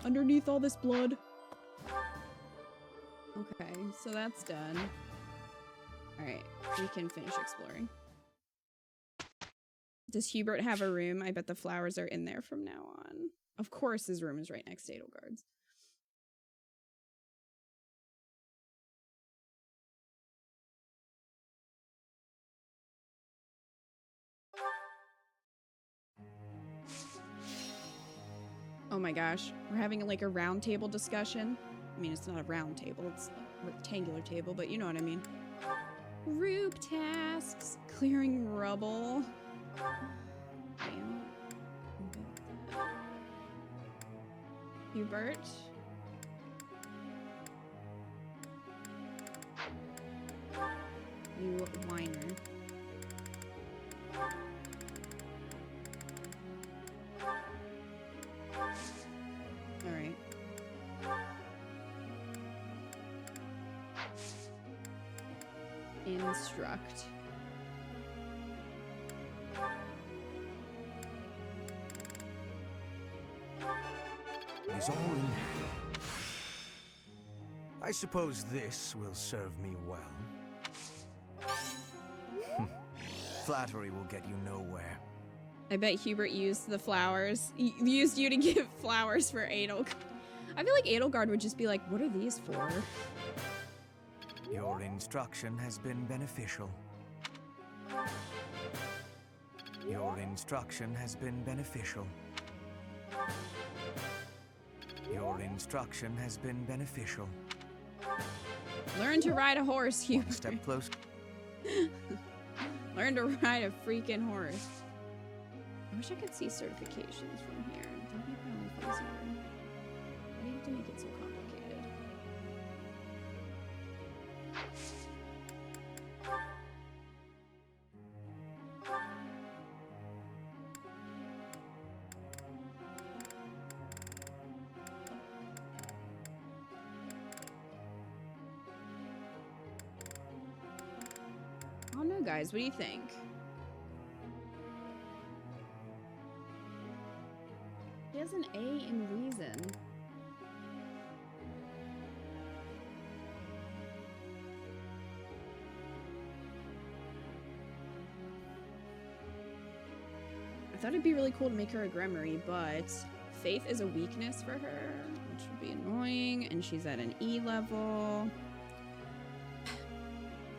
Underneath all this blood. Okay, so that's done. Alright, we can finish exploring. Does Hubert have a room? I bet the flowers are in there from now on. Of course his room is right next to Edelgard's. Oh my gosh, we're having like a round table discussion. I mean, it's not a round table, it's a rectangular table, but you know what I mean. Group tasks, clearing rubble. Hubert. You whiner. Alright. Instruct. Is all in. I suppose this will serve me well. Flattery will get you nowhere. I bet Hubert used the flowers. Used you to give flowers for Edelgard. I feel like Edelgard would just be like, what are these for? Your instruction has been beneficial. Your instruction has been beneficial. Your instruction has been beneficial. Learn to ride a horse, Hubert. One step closer. Learn to ride a freaking horse. I wish I could see certifications from here. That'd be probably easier. Why do you have to make it so complicated? guys? What do you think? He has an A in reason. I thought it'd be really cool to make her a Gremory, but Faith is a weakness for her, which would be annoying, and she's at an E level.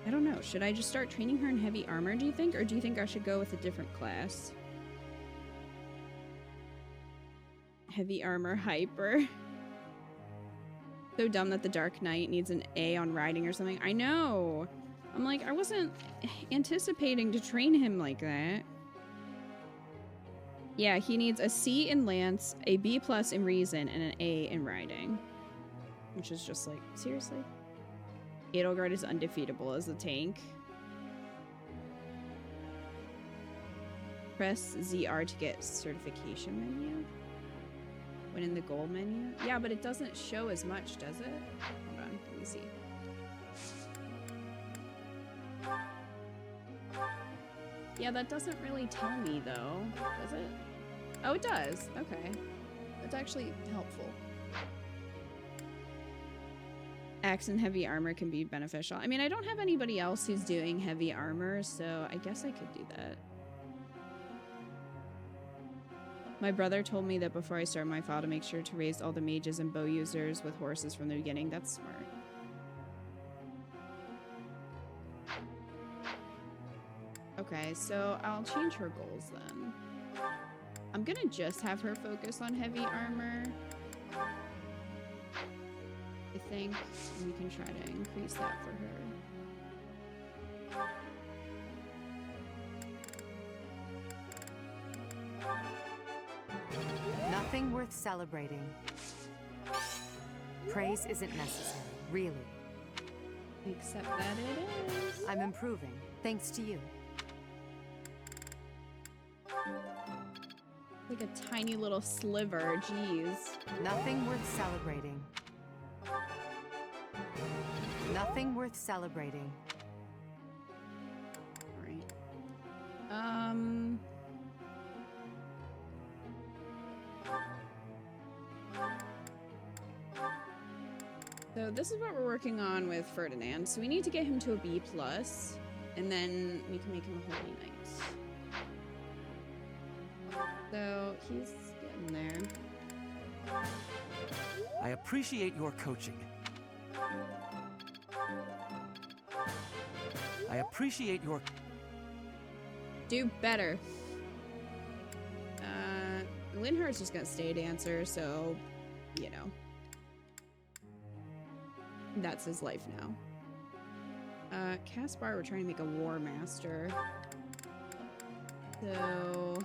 I don't know. Should I just start training her in heavy armor, do you think? Or do you think I should go with a different class? Heavy armor hyper. So dumb that the Dark Knight needs an A on riding or something. I know. I'm like, I wasn't anticipating to train him like that. Yeah, he needs a C in Lance, a B+ in Reason, and an A in Riding. Which is just like, seriously? Edelgard is undefeatable as a tank. Press ZR to get certification menu. When in the gold menu? Yeah, but it doesn't show as much, does it? Hold on, let me see. Yeah, that doesn't really tell me, though. Does it? Oh, it does. Okay. That's actually helpful. Axe and heavy armor can be beneficial. I mean, I don't have anybody else who's doing heavy armor, so I guess I could do that. My brother told me that before I start my file to make sure to raise all the mages and bow users with horses from the beginning. That's smart. Okay, so I'll change her goals then. I'm gonna just have her focus on heavy armor, I think, and we can try to increase that for her. Nothing worth celebrating. Praise isn't necessary, really. Except that it is. I'm improving, thanks to you. Like a tiny little sliver, jeez. Nothing worth celebrating. Nothing worth celebrating. Alright. So this is what we're working on with Ferdinand. So we need to get him to a B+, and then we can make him a Holy Knight. So he's getting there. I appreciate your coaching. I appreciate your... Do better. Linhardt's just gonna stay a dancer, so, you know. That's his life now. Caspar, we're trying to make a War Master. So...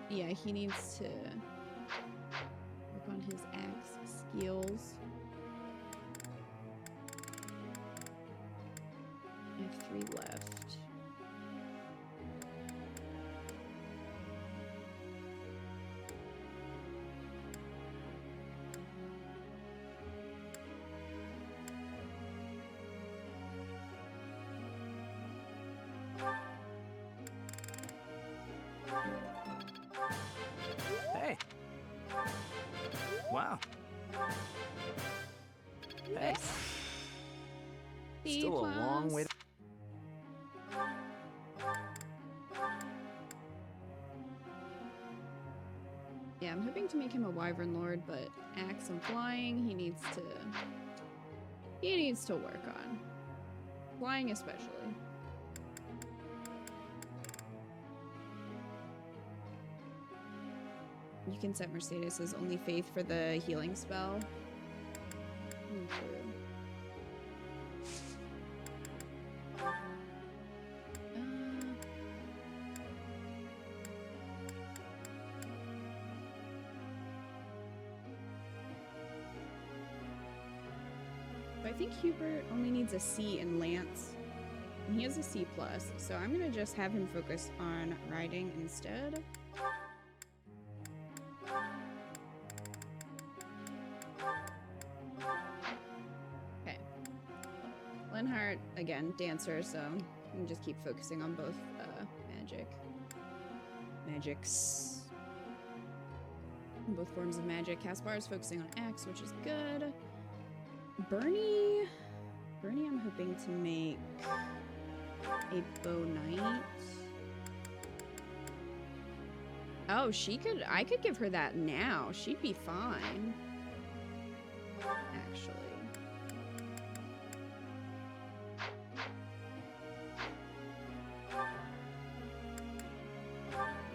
yeah, he needs to work on his axe skills. I have 3 left. Hey. Wow. Hey. Still a long way to... Yeah, I'm hoping to make him a Wyvern Lord, but axe and flying, he needs to work on. Flying especially. You can set Mercedes as only Faith for the healing spell. True. I think Hubert only needs a C in Lance, and he has a C+, so I'm gonna just have him focus on riding instead. are, again, dancer, so you can just keep focusing on both magics. Both forms of magic. Caspar is focusing on axe, which is good. Bernie, I'm hoping to make a bow knight. Oh, I could give her that now. She'd be fine. Actually.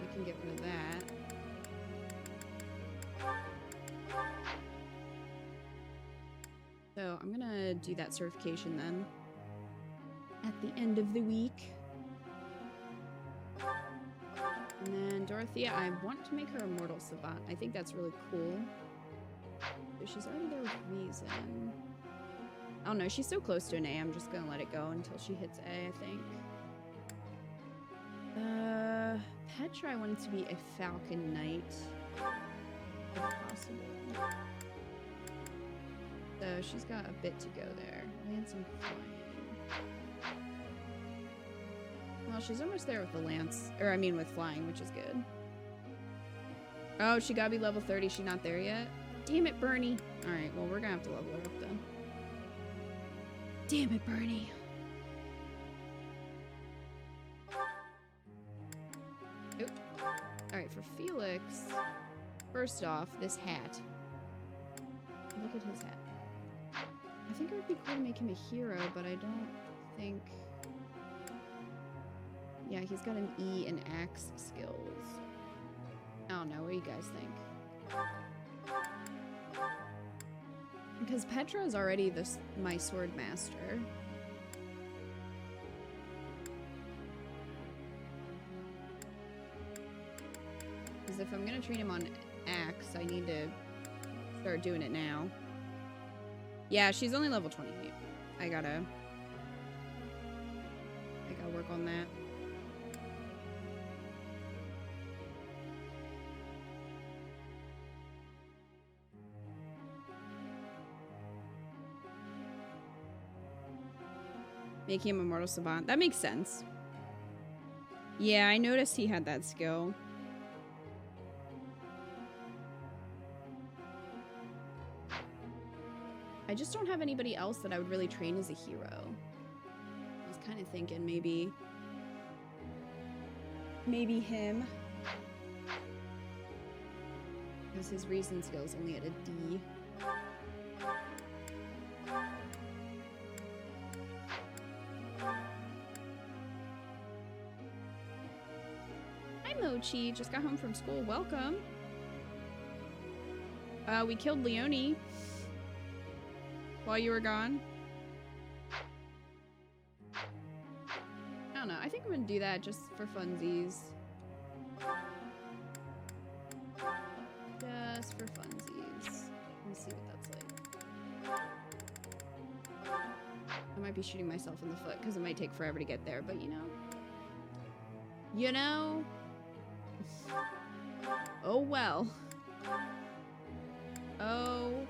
We can get rid of that. So I'm gonna do that certification then at the end of the week. And then Dorothea, I want to make her a mortal savant. I think that's really cool. But she's already there with reason. Oh no, she's so close to an A, I'm just gonna let it go until she hits A, I think. Petra, I wanted to be a falcon knight. If possible. So she's got a bit to go there. Lance and flying. Well, she's almost there with the lance, or I mean with flying, which is good. Oh, she gotta be level 30. She's not there yet. Damn it, Bernie. All right, well, we're gonna have to level her up then. Damn it, Bernie. Oop. All right, for Felix, first off, this hat. Look at his hat. I think it would be cool to make him a hero, but I don't think... Yeah, he's got an E in axe skills. I don't know, what do you guys think? Because Petra is already my sword master. Because if I'm gonna train him on axe, I need to start doing it now. Yeah, she's only level 28. I gotta work on that. Making him a mortal savant. That makes sense. Yeah, I noticed he had that skill. I just don't have anybody else that I would really train as a hero. I was kind of thinking maybe him. Because his reason skill's only at a D. Hi Mochi, just got home from school. Welcome. We killed Leonie while you were gone. I don't know. I think I'm gonna do that just for funsies. Just for funsies. Let me see what that's like. I might be shooting myself in the foot because it might take forever to get there, but you know. You know? Oh well. Oh well.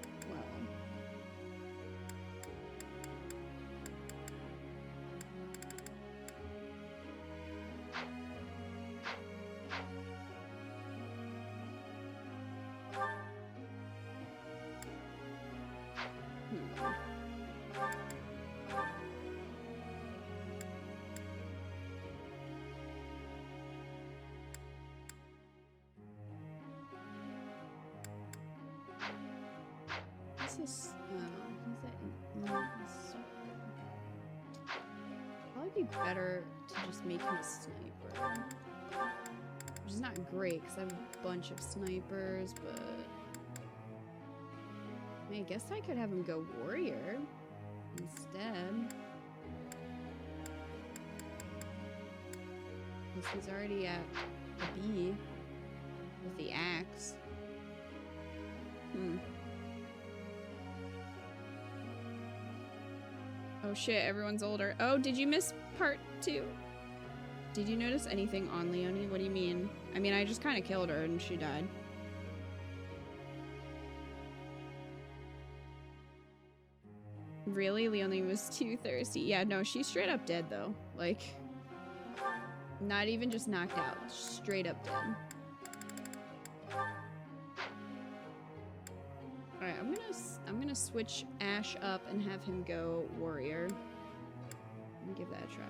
He's probably be better to just make him a sniper. Which is not great because I have a bunch of snipers, but I mean, I guess I could have him go warrior instead. Because he's already at a B with the axe. Oh shit, everyone's older. Oh, did you miss part 2? Did you notice anything on Leonie? What do you mean? I mean, I just kind of killed her and she died. Really? Leonie was too thirsty. Yeah, no, she's straight up dead though. Like, not even just knocked out. Straight up dead. Alright, I'm gonna switch Ash up and have him go warrior. Let me give that a try.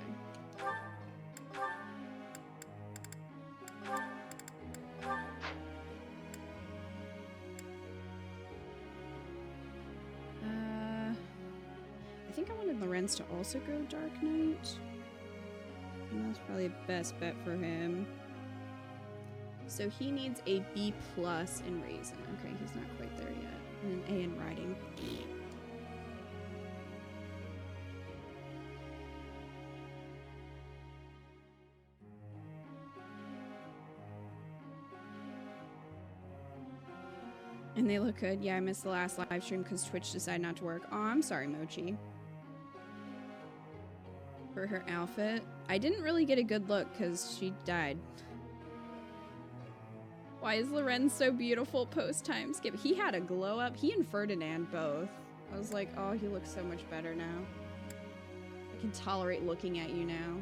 I think I wanted Lorenz to also go Dark Knight. And that's probably the best bet for him. So he needs a B+ in Raisin. Okay, he's not quite there yet. And an A in Riding. And they look good. Yeah, I missed the last live stream because Twitch decided not to work. Oh, I'm sorry, Mochi. For her outfit. I didn't really get a good look because she died. Why is Lorenz so beautiful post-time skip? He had a glow up. He and Ferdinand both. I was like, oh, he looks so much better now. I can tolerate looking at you now.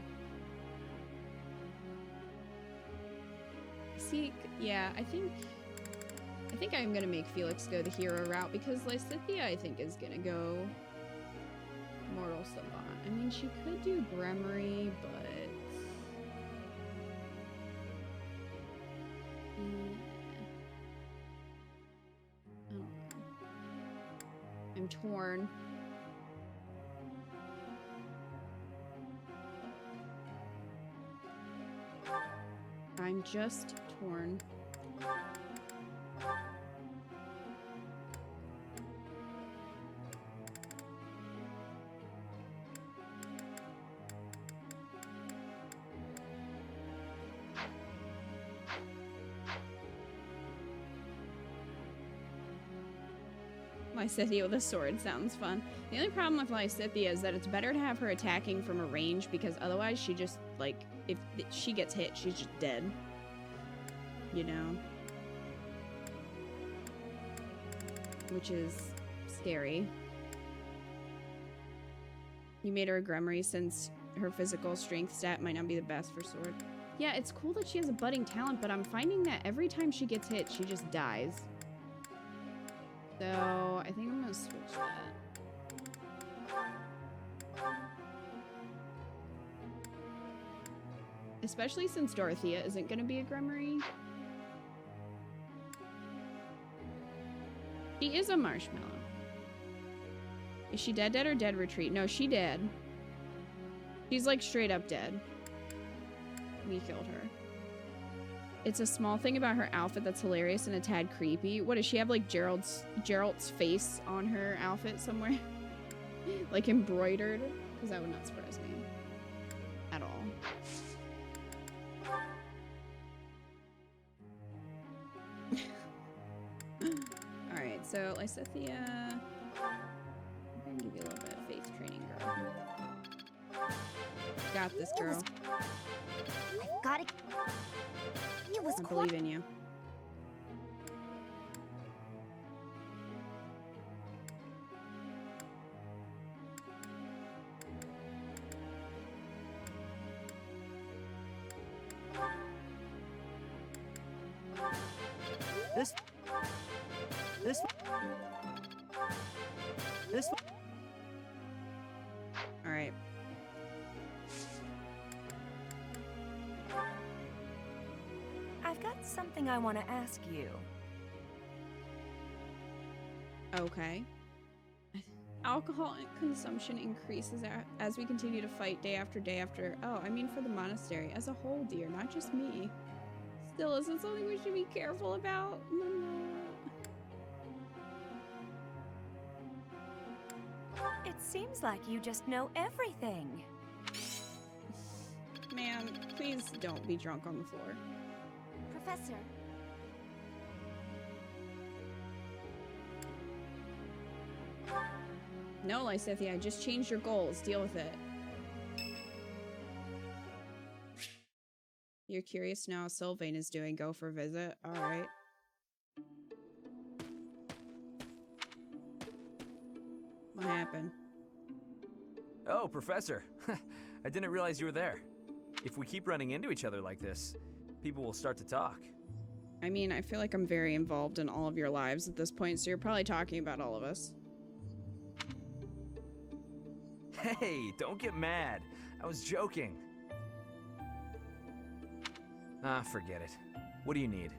See, yeah, I think I'm gonna make Felix go the hero route because Lysithea, I think, is gonna go Mortal Savant. I mean, she could do Bremery, but... I don't know. I'm torn. I'm just torn. Lysithea with a sword sounds fun. The only problem with Lysithea is that it's better to have her attacking from a range because otherwise she just, like, if she gets hit, she's just dead. You know? Which is scary. You made her a Grummery since her physical strength stat might not be the best for sword. Yeah, it's cool that she has a budding talent, but I'm finding that every time she gets hit, she just dies. So, I think I'm gonna switch that. Especially since Dorothea isn't gonna be a Grummery. She is a Marshmallow. Is she dead or dead retreat? No, she dead. She's like straight up dead. We killed her. It's a small thing about her outfit that's hilarious and a tad creepy. What, does she have like Geralt's face on her outfit somewhere? Like embroidered? Because that would not surprise me. At all. Alright, so Lysithea... I'm gonna give you a little bit of faith training, girl. Got this, girl. I got it. I believe in you. This All right. I've got something I want to ask you. Okay. Alcohol consumption increases as we continue to fight day after day after... Oh, I mean for the monastery as a whole, dear, not just me. Still, is it something we should be careful about? It seems like you just know everything. Ma'am, please don't be drunk on the floor. Professor. No, Lysithea, I just changed your goals. Deal with it. You're curious to know how Sylvain is doing. Go for a visit. Alright. What happened? Oh, Professor. I didn't realize you were there. If we keep running into each other like this, people will start to talk. I mean, I feel like I'm very involved in all of your lives at this point, so you're probably talking about all of us. Hey, don't get mad. I was joking. Ah, forget it. What do you need?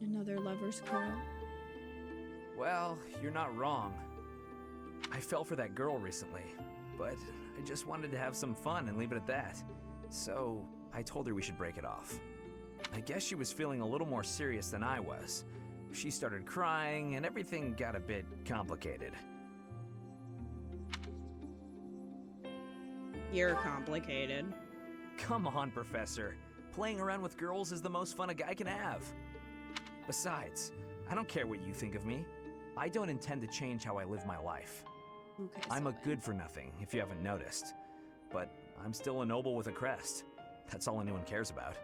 Another lover's quarrel. Well, you're not wrong. I fell for that girl recently, but I just wanted to have some fun and leave it at that. So, I told her we should break it off. I guess she was feeling a little more serious than I was. She started crying, and everything got a bit complicated. You're complicated. Come on, Professor. Playing around with girls is the most fun a guy can have. Besides, I don't care what you think of me. I don't intend to change how I live my life. Okay, I'm a good-for-nothing, if you haven't noticed. But I'm still a noble with a crest. That's all anyone cares about.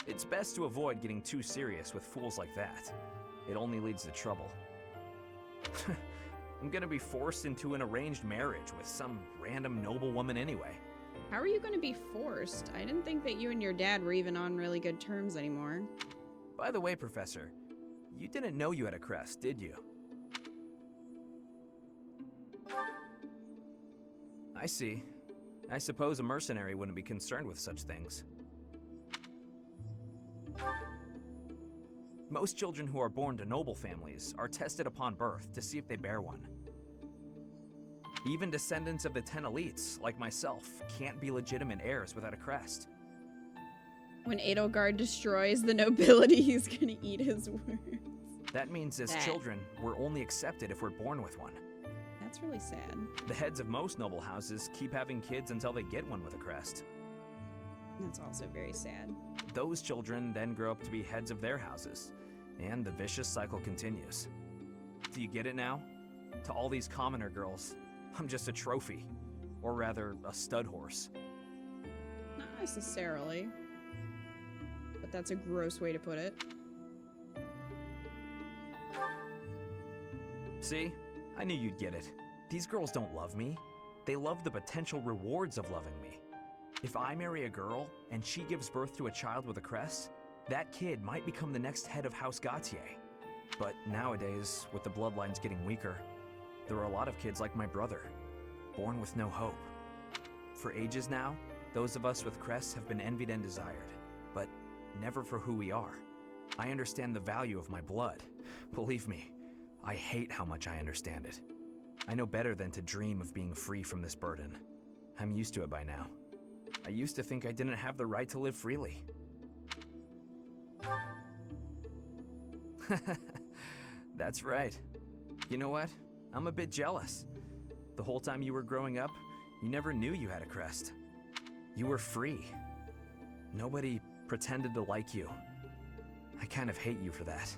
It's best to avoid getting too serious with fools like that. It only leads to trouble. I'm gonna be forced into an arranged marriage with some random noble woman anyway. How are you going to be forced? I didn't think that you and your dad were even on really good terms anymore. By the way, Professor, you didn't know you had a crest, did you? I see. I suppose a mercenary wouldn't be concerned with such things. Most children who are born to noble families are tested upon birth to see if they bear one. Even descendants of the 10 elites, like myself, can't be legitimate heirs without a crest. When Edelgard destroys the nobility, he's gonna eat his words. That means as children, we're only accepted if we're born with one. That's really sad. The heads of most noble houses keep having kids until they get one with a crest. That's also very sad. Those children then grow up to be heads of their houses, and the vicious cycle continues. Do you get it now? To all these commoner girls, I'm just a trophy. Or rather, a stud horse. Not necessarily. But that's a gross way to put it. See? I knew you'd get it. These girls don't love me. They love the potential rewards of loving me. If I marry a girl, and she gives birth to a child with a crest, that kid might become the next head of House Gautier. But nowadays, with the bloodlines getting weaker, there are a lot of kids like my brother, born with no hope. For ages now, those of us with crests have been envied and desired, but never for who we are. I understand the value of my blood. Believe me, I hate how much I understand it. I know better than to dream of being free from this burden. I'm used to it by now. I used to think I didn't have the right to live freely. That's right. You know what? I'm a bit jealous. The whole time you were growing up, you never knew you had a crest. You were free. Nobody pretended to like you. I kind of hate you for that.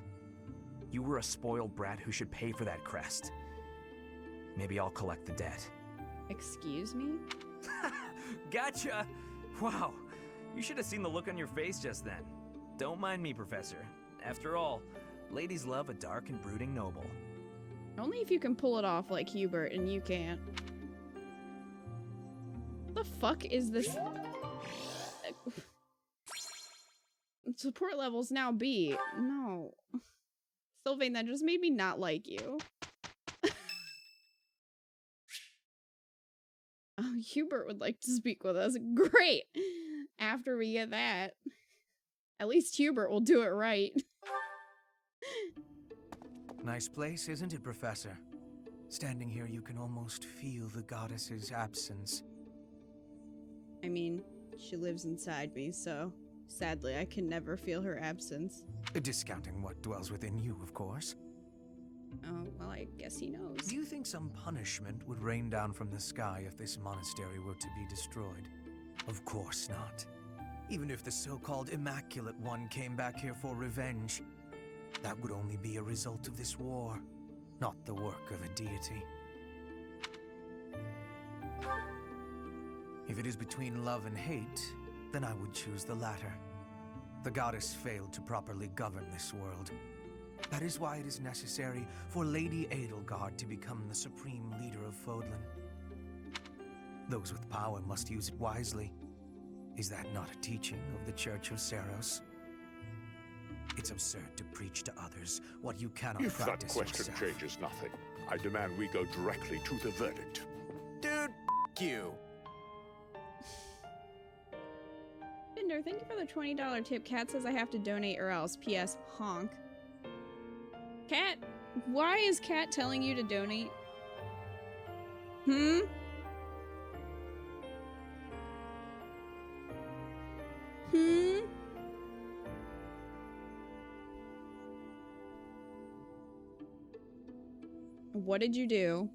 You were a spoiled brat who should pay for that crest. Maybe I'll collect the debt. Excuse me? Gotcha! Wow, you should have seen the look on your face just then. Don't mind me, Professor. After all, ladies love a dark and brooding noble. Only if you can pull it off like Hubert, and you can't. The fuck is this? Support levels now B. No. Sylvain, that just made me not like you. Oh, Hubert would like to speak with us. Great! After we get that. At least Hubert will do it right. Nice place, isn't it, Professor? Standing here, you can almost feel the goddess's absence. I mean, she lives inside me, so sadly I can never feel her absence. Discounting what dwells within you, of course. Oh, well, I guess he knows. Do you think some punishment would rain down from the sky if this monastery were to be destroyed? Of course not. Even if the so-called Immaculate One came back here for revenge, that would only be a result of this war, not the work of a deity. If it is between love and hate, then I would choose the latter. The goddess failed to properly govern this world. That is why it is necessary for Lady Edelgard to become the supreme leader of Fodlan. Those with power must use it wisely. Is that not a teaching of the Church of Seros? It's absurd to preach to others what you cannot If that practice question yourself. changes nothing, I demand we go directly to the verdict. Dude, f*** you. Binder, thank you for the $20 tip. Cat says I have to donate or else. P.S. Honk. Cat, why is Cat telling you to donate? Hmm? Hmm? What did you do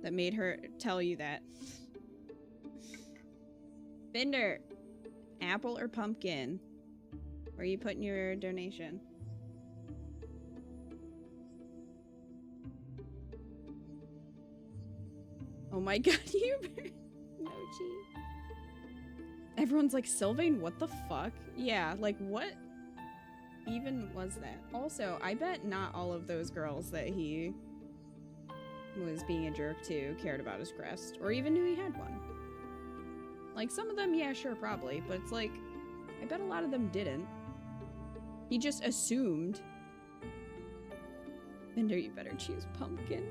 that made her tell you that? Binder, apple or pumpkin? Where are you putting your donation? Oh my god, you Mochi. Everyone's like, Sylvain, what the fuck? Yeah, like what even was that? Also, I bet not all of those girls that he was being a jerk to cared about his crest, or even knew he had one. Like, some of them, yeah, sure, probably, but it's like, I bet a lot of them didn't. He just assumed. Binder, you better choose pumpkin.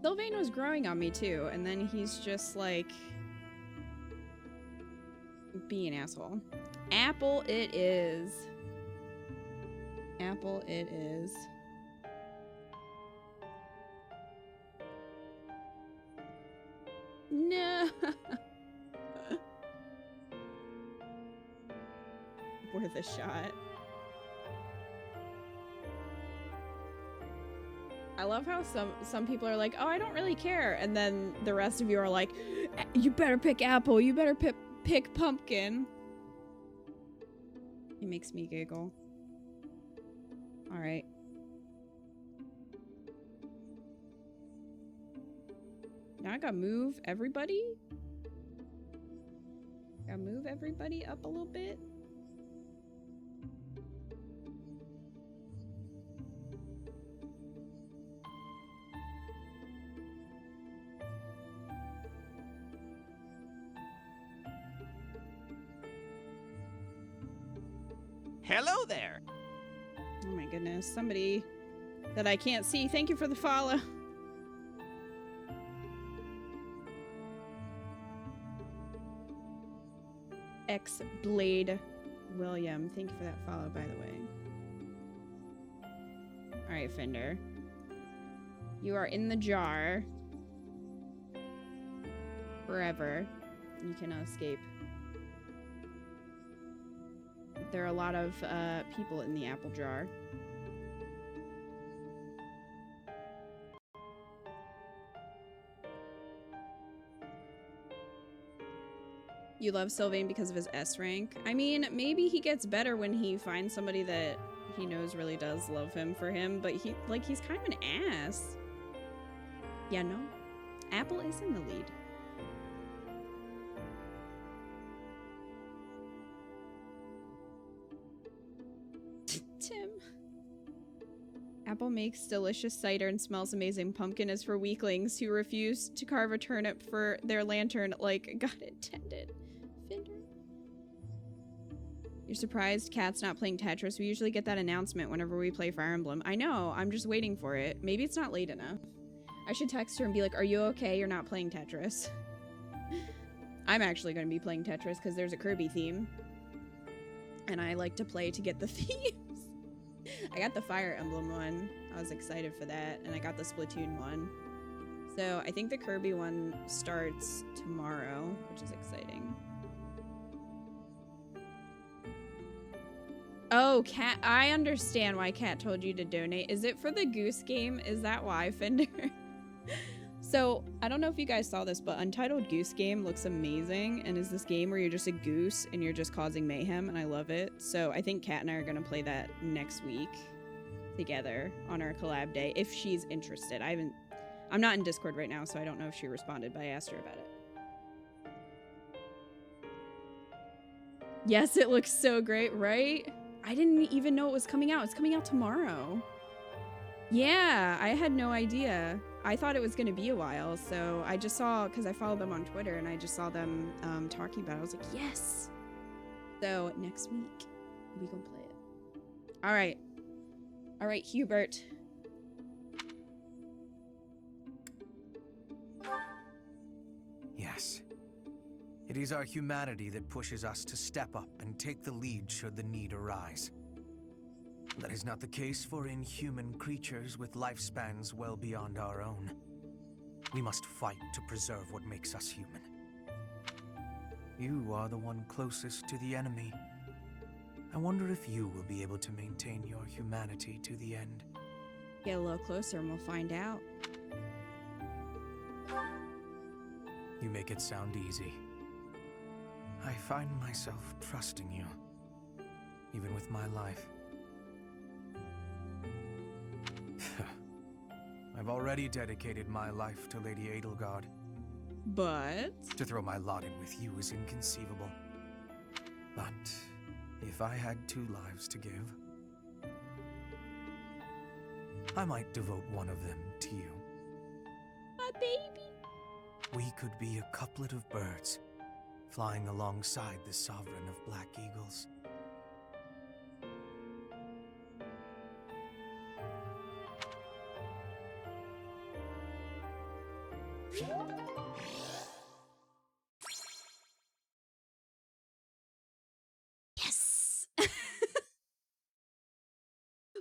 Sylvain was growing on me too, and then he's just like being an asshole. Apple it is. Apple it is. No. Worth a shot. I love how some people are like, oh, I don't really care, and then the rest of you are like, you better pick apple, you better pick pumpkin. It makes me giggle. All right. Now I gotta move everybody. Gotta move everybody up a little bit. Hello there. Oh my goodness, somebody that I can't see. Thank you for the follow. X-Blade William, thank you for that follow, by the way. Alright, Fender. You are in the jar. Forever. You cannot escape. There are a lot of people in the apple jar. You love Sylvain because of his S rank? I mean, maybe he gets better when he finds somebody that he knows really does love him for him, but he's kind of an ass. Yeah, no. Apple is in the lead. Tim. Apple makes delicious cider and smells amazing. Pumpkin is for weaklings who refuse to carve a turnip for their lantern like God intended. Fender. You're surprised Cat's not playing Tetris? We usually get that announcement whenever we play Fire Emblem. I know, I'm just waiting for it. Maybe it's not late enough. I should text her and be like, are you okay? You're not playing Tetris. I'm actually going to be playing Tetris because there's a Kirby theme. And I like to play to get the themes. I got the Fire Emblem one. I was excited for that. And I got the Splatoon one. So I think the Kirby one starts tomorrow, which is exciting. Oh, Cat. I understand why Cat told you to donate. Is it for the Goose game? Is that why, Fender? So, I don't know if you guys saw this, but Untitled Goose Game looks amazing, and is this game where you're just a goose and you're just causing mayhem, and I love it. So, I think Kat and I are going to play that next week together on our collab day, if she's interested. I'm not in Discord right now, so I don't know if she responded, but I asked her about it. Yes, it looks so great, right? I didn't even know it was coming out. It's coming out tomorrow. Yeah, I had no idea. I thought it was going to be a while, so I just saw, because I follow them on Twitter, and I just saw them talking about it. I was like, yes! So, next week, we gonna play it. Alright. Alright, Hubert. Yes. It is our humanity that pushes us to step up and take the lead should the need arise. That is not the case for inhuman creatures with lifespans well beyond our own. We must fight to preserve what makes us human. You are the one closest to the enemy. I wonder if you will be able to maintain your humanity to the end. Get a little closer and we'll find out. You make it sound easy. I find myself trusting you, even with my life. I've already dedicated my life to Lady Edelgard. But? To throw my lot in with you is inconceivable. But if I had 2 lives to give, I might devote one of them to you. My baby. We could be a couplet of birds, flying alongside the sovereign of black eagles. Yes!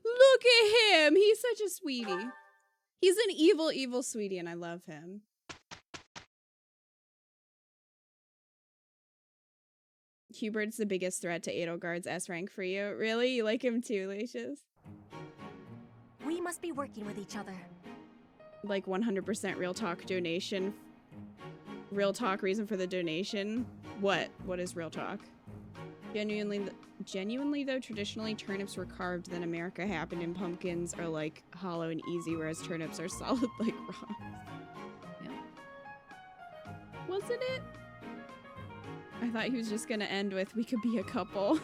Look at him! He's such a sweetie. He's an evil, evil sweetie, and I love him. Hubert's the biggest threat to Edelgard's S rank for you. Really? You like him too, Lacious? We must be working with each other. Like 100% real talk donation. Real talk reason for the donation. What? What is real talk? Genuinely though, traditionally turnips were carved, then America happened and pumpkins are like hollow and easy, whereas turnips are solid like rocks. Yeah. Wasn't it? I thought he was just gonna end with, we could be a couple.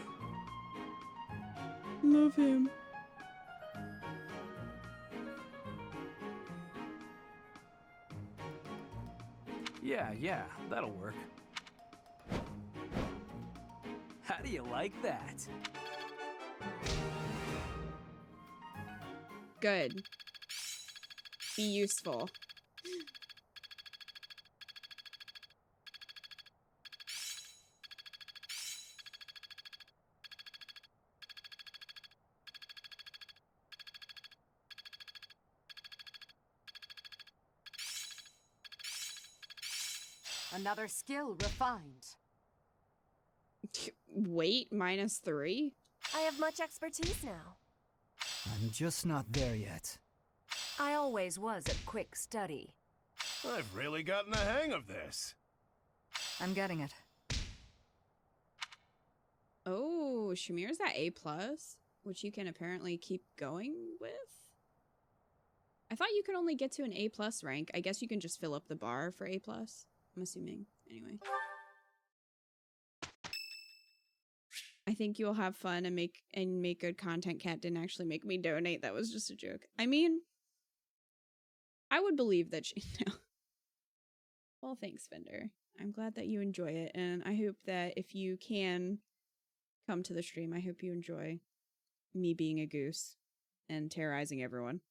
Love him. Yeah, that'll work. How do you like that? Good. Be useful. Another skill refined. Wait, -3? I have much expertise now. I'm just not there yet. I always was a quick study. I've really gotten the hang of this. I'm getting it. Oh, Shamir's at A+, which you can apparently keep going with? I thought you could only get to an A+ rank. I guess you can just fill up the bar for A+. I'm assuming. Anyway. I think you'll have fun and make good content. Cat didn't actually make me donate. That was just a joke. I mean, I would believe that she... No. Well, thanks, Fender. I'm glad that you enjoy it, and I hope that if you can come to the stream, I hope you enjoy me being a goose and terrorizing everyone.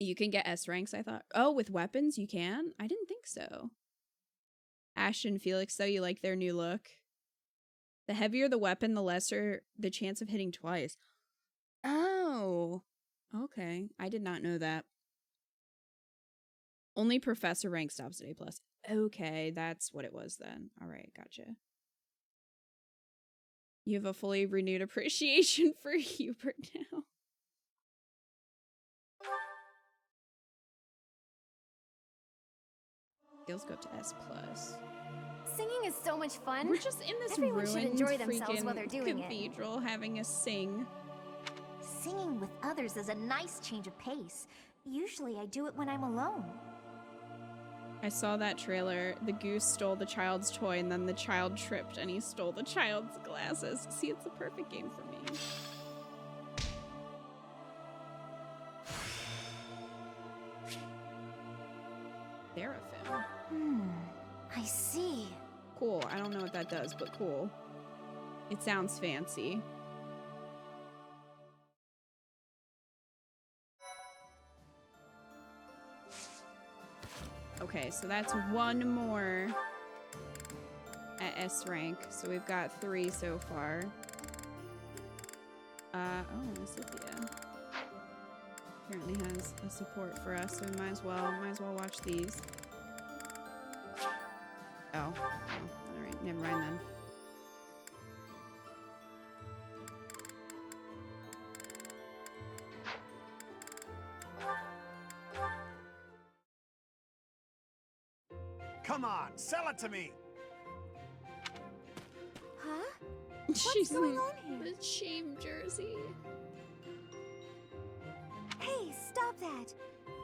You can get S ranks, I thought. Oh, with weapons you can? I didn't think so. Ash and Felix, though, you like their new look? The heavier the weapon, the lesser the chance of hitting twice. Oh, okay. I did not know that. Only professor rank stops at A+. Okay, that's what it was then. All right, gotcha. You have a fully renewed appreciation for Hubert now. Skills go up to S+. Singing is so much fun. We're just in this Everyone should ruined enjoy themselves while they're freaking doing cathedral having a sing. Singing with others is a nice change of pace. Usually I do it when I'm alone. I saw that trailer. The goose stole the child's toy, and then the child tripped, and he stole the child's glasses. See, it's the perfect game for me. Therafim. I see. Cool. I don't know what that does, but cool. It sounds fancy. Okay, so that's one more at S rank. So we've got 3 so far. Oh, Cynthia apparently has a support for us, so we might as well watch these. Oh, alright, never mind then. Come on, sell it to me! Huh? She's going on here? The shame jersey. Hey, stop that!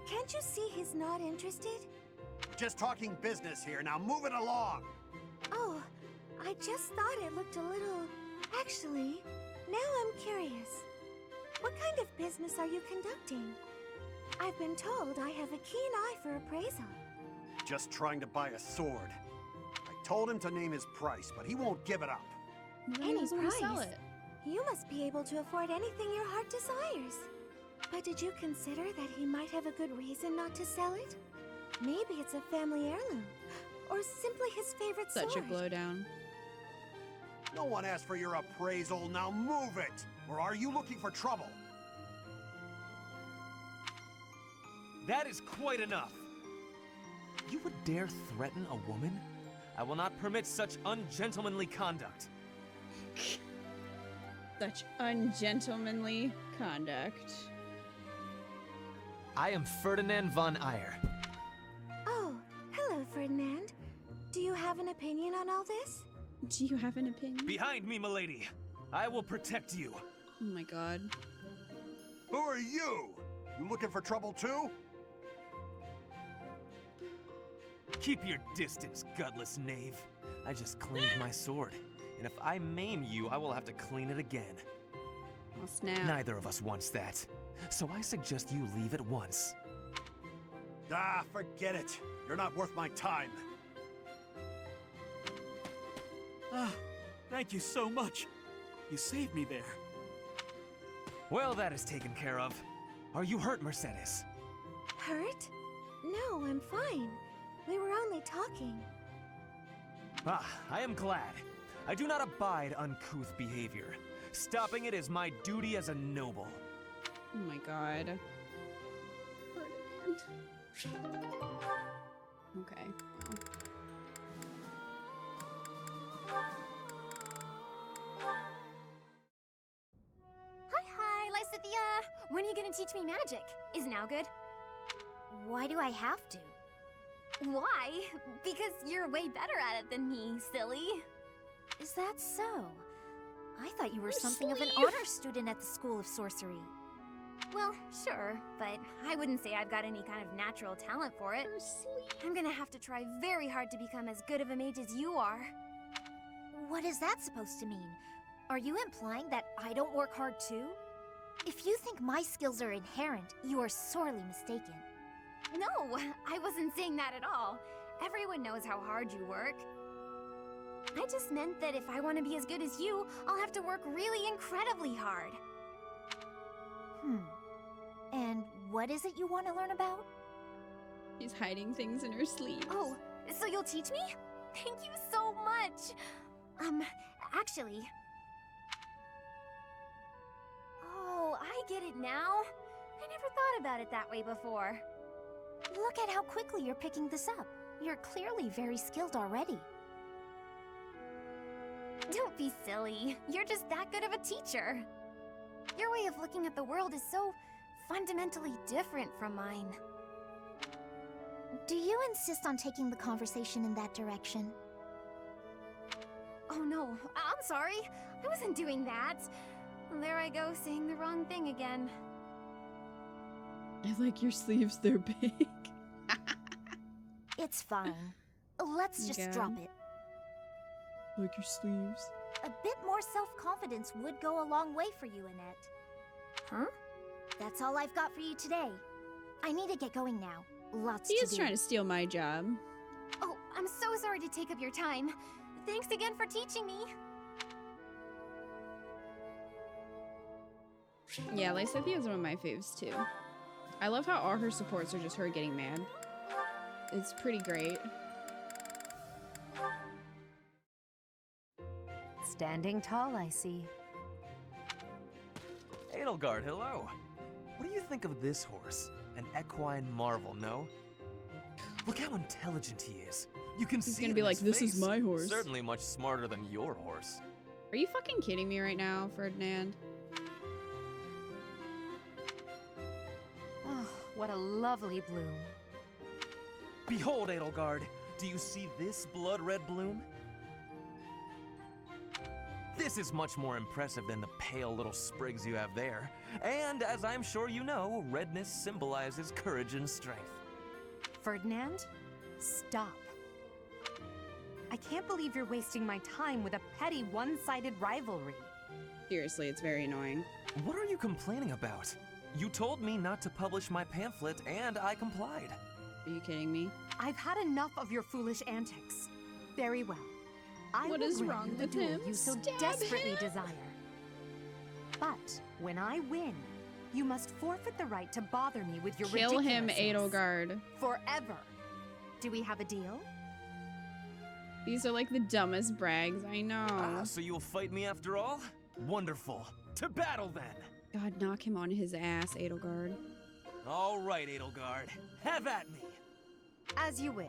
Can't you see he's not interested? Just talking business here, now move it along! Oh, I just thought it looked a little... Actually, now I'm curious. What kind of business are you conducting? I've been told I have a keen eye for appraisal. Just trying to buy a sword. I told him to name his price, but he won't give it up. Any doesn't want to sell price? it. You must be able to afford anything your heart desires. But did you consider that he might have a good reason not to sell it? Maybe it's a family heirloom, or simply his favorite sword. Such a blowdown. No one asked for your appraisal, now move it! Or are you looking for trouble? That is quite enough! You would dare threaten a woman? I will not permit such ungentlemanly conduct. Such ungentlemanly conduct. I am Ferdinand von Eyre. Oh, hello, Ferdinand. Do you have an opinion on all this? Do you have an opinion? Behind me, milady. I will protect you. Oh my god. Who are you? You looking for trouble too? Keep your distance, gutless knave. I just cleaned my sword, and if I maim you, I will have to clean it again. Oh, snap. Neither of us wants that, so I suggest you leave at once. Ah, forget it. You're not worth my time. Ah, thank you so much. You saved me there. Well, that is taken care of. Are you hurt, Mercedes? Hurt? No, I'm fine. We were only talking. Ah, I am glad. I do not abide uncouth behavior. Stopping it is my duty as a noble. Oh my god. Ferdinand. Okay. Hi, Lysithia! When are you gonna teach me magic? Is now good? Why do I have to? Why? Because you're way better at it than me, silly. Is that so? I thought you were something of an honor student at the School of Sorcery. Well, sure, but I wouldn't say I've got any kind of natural talent for it. I'm gonna have to try very hard to become as good of a mage as you are. What is that supposed to mean? Are you implying that I don't work hard too? If you think my skills are inherent, you are sorely mistaken. No, I wasn't saying that at all. Everyone knows how hard you work. I just meant that if I want to be as good as you, I'll have to work really incredibly hard. And what is it you want to learn about? She's hiding things in her sleeves. Oh, so you'll teach me? Thank you so much! Actually... Oh, I get it now. I never thought about it that way before. Look at how quickly you're picking this up. You're clearly very skilled already. Don't be silly. You're just that good of a teacher. Your way of looking at the world is so fundamentally different from mine. Do you insist on taking the conversation in that direction? Oh no, I'm sorry. I wasn't doing that. There I go, saying the wrong thing again. I like your sleeves, they're big. It's fine. Let's just drop it. Like your sleeves. A bit more self-confidence would go a long way for you, Annette. Huh? That's all I've got for you today. I need to get going now. Lots to do. He is trying to steal my job. Oh, I'm so sorry to take up your time. Thanks again for teaching me. Yeah, Lysithea is one of my faves too. I love how all her supports are just her getting mad. It's pretty great. Standing tall, I see. Edelgard, hello. What do you think of this horse? An equine marvel, no? Look how intelligent he is. You can He's see gonna it be in like, his this face. is my horse. Certainly much smarter than your horse. Are you fucking kidding me right now, Ferdinand? Oh, what a lovely bloom. Behold, Edelgard. Do you see this blood-red bloom? This is much more impressive than the pale little sprigs you have there. And as I'm sure you know, redness symbolizes courage and strength. Ferdinand, stop. I can't believe you're wasting my time with a petty, one-sided rivalry. Seriously, it's very annoying. What are you complaining about? You told me not to publish my pamphlet, and I complied. Are you kidding me? I've had enough of your foolish antics. Very well. What is wrong the with duel him? you so Stab desperately him. desire. But when I win, you must forfeit the right to bother me with your Kill him, ridiculousness. Edelgard. Forever. Do we have a deal? These are like the dumbest brags, I know. So you'll fight me after all? Wonderful. To battle then! God, knock him on his ass, Edelgard. All right, Edelgard. Have at me! As you wish.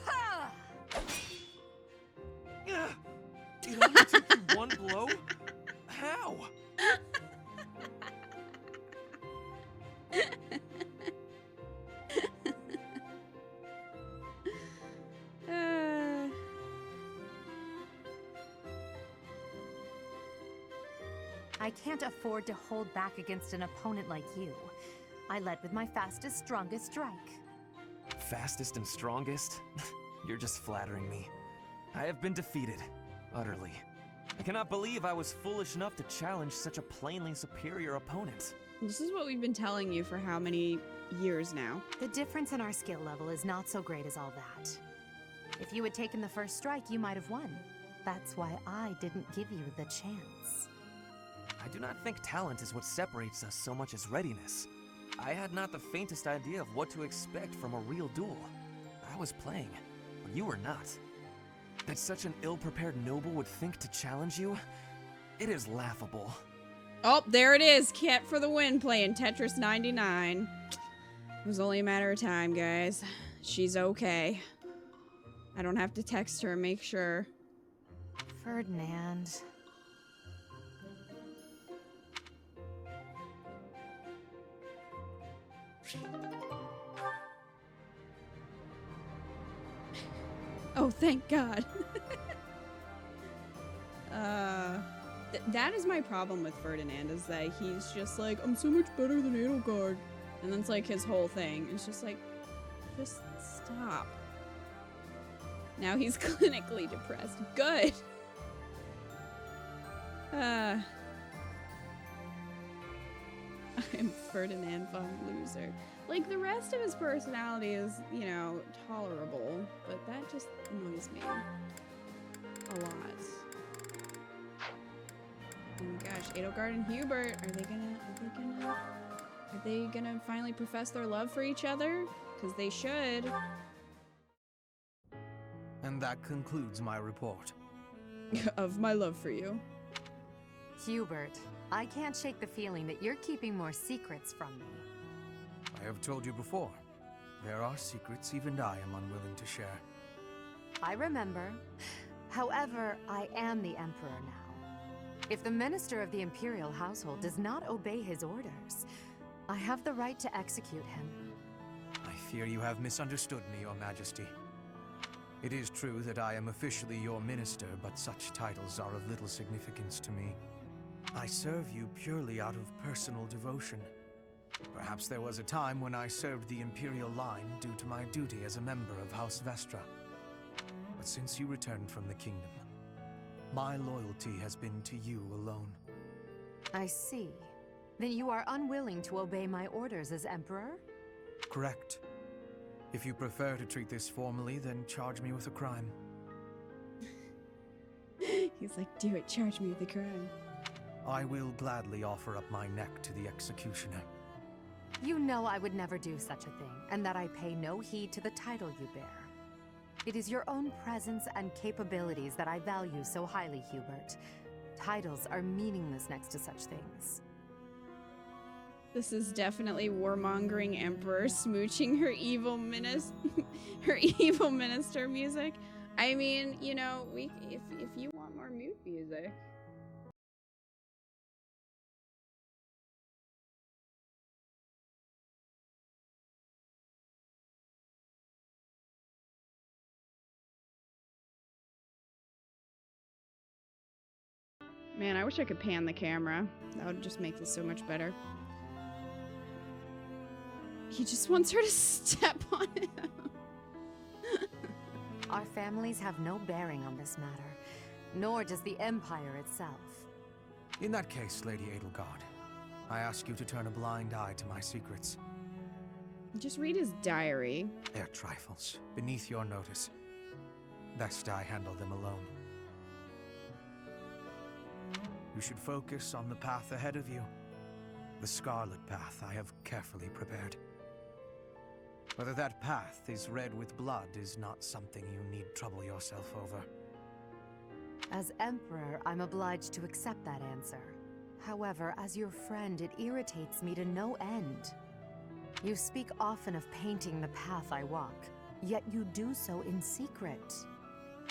Ha! It only took you one blow? How? I can't afford to hold back against an opponent like you. I led with my fastest, strongest strike. Fastest and strongest? You're just flattering me. I have been defeated. Utterly. I cannot believe I was foolish enough to challenge such a plainly superior opponent. This is what we've been telling you for how many years now? The difference in our skill level is not so great as all that. If you had taken the first strike, you might have won. That's why I didn't give you the chance. I do not think talent is what separates us so much as readiness. I had not the faintest idea of what to expect from a real duel. I was playing, but you were not. That such an ill-prepared noble would think to challenge you? It is laughable. Oh, there it is. Cat for the win playing Tetris 99. It was only a matter of time, guys. She's okay. I don't have to text her and make sure. Ferdinand. Oh, thank God. That is my problem with Ferdinand, is that he's just like, I'm so much better than Edelgard. And that's like his whole thing. It's just like, just stop. Now he's clinically depressed. Good. I am Ferdinand von Loser. Like, the rest of his personality is, you know, tolerable, but that just annoys me a lot. Oh my gosh, Edelgard and Hubert, are they gonna finally profess their love for each other? Because they should. And that concludes my report. Of my love for you. Hubert, I can't shake the feeling that you're keeping more secrets from me. I have told you before. There are secrets even I am unwilling to share. I remember. However, I am the Emperor now. If the Minister of the Imperial Household does not obey his orders, I have the right to execute him. I fear you have misunderstood me, Your Majesty. It is true that I am officially your minister, but such titles are of little significance to me. I serve you purely out of personal devotion. Perhaps there was a time when I served the Imperial line due to my duty as a member of House Vestra. But since you returned from the kingdom, my loyalty has been to you alone. I see. Then you are unwilling to obey my orders as Emperor? Correct. If you prefer to treat this formally, then charge me with a crime. He's like, do it, charge me with a crime. I will gladly offer up my neck to the executioner. You know I would never do such a thing, and that I pay no heed to the title you bear. It is your own presence and capabilities that I value so highly, Hubert. Titles are meaningless next to such things. This is definitely warmongering Emperor smooching her evil her evil minister music. I mean, you know, if you want more mood music. Man, I wish I could pan the camera. That would just make this so much better. He just wants her to step on him. Our families have no bearing on this matter, nor does the Empire itself. In that case, Lady Edelgard, I ask you to turn a blind eye to my secrets. Just read his diary. They're trifles, beneath your notice. Best I handle them alone. You should focus on the path ahead of you. The Scarlet Path I have carefully prepared. Whether that path is red with blood is not something you need trouble yourself over. As Emperor, I'm obliged to accept that answer. However, as your friend, it irritates me to no end. You speak often of painting the path I walk, yet you do so in secret.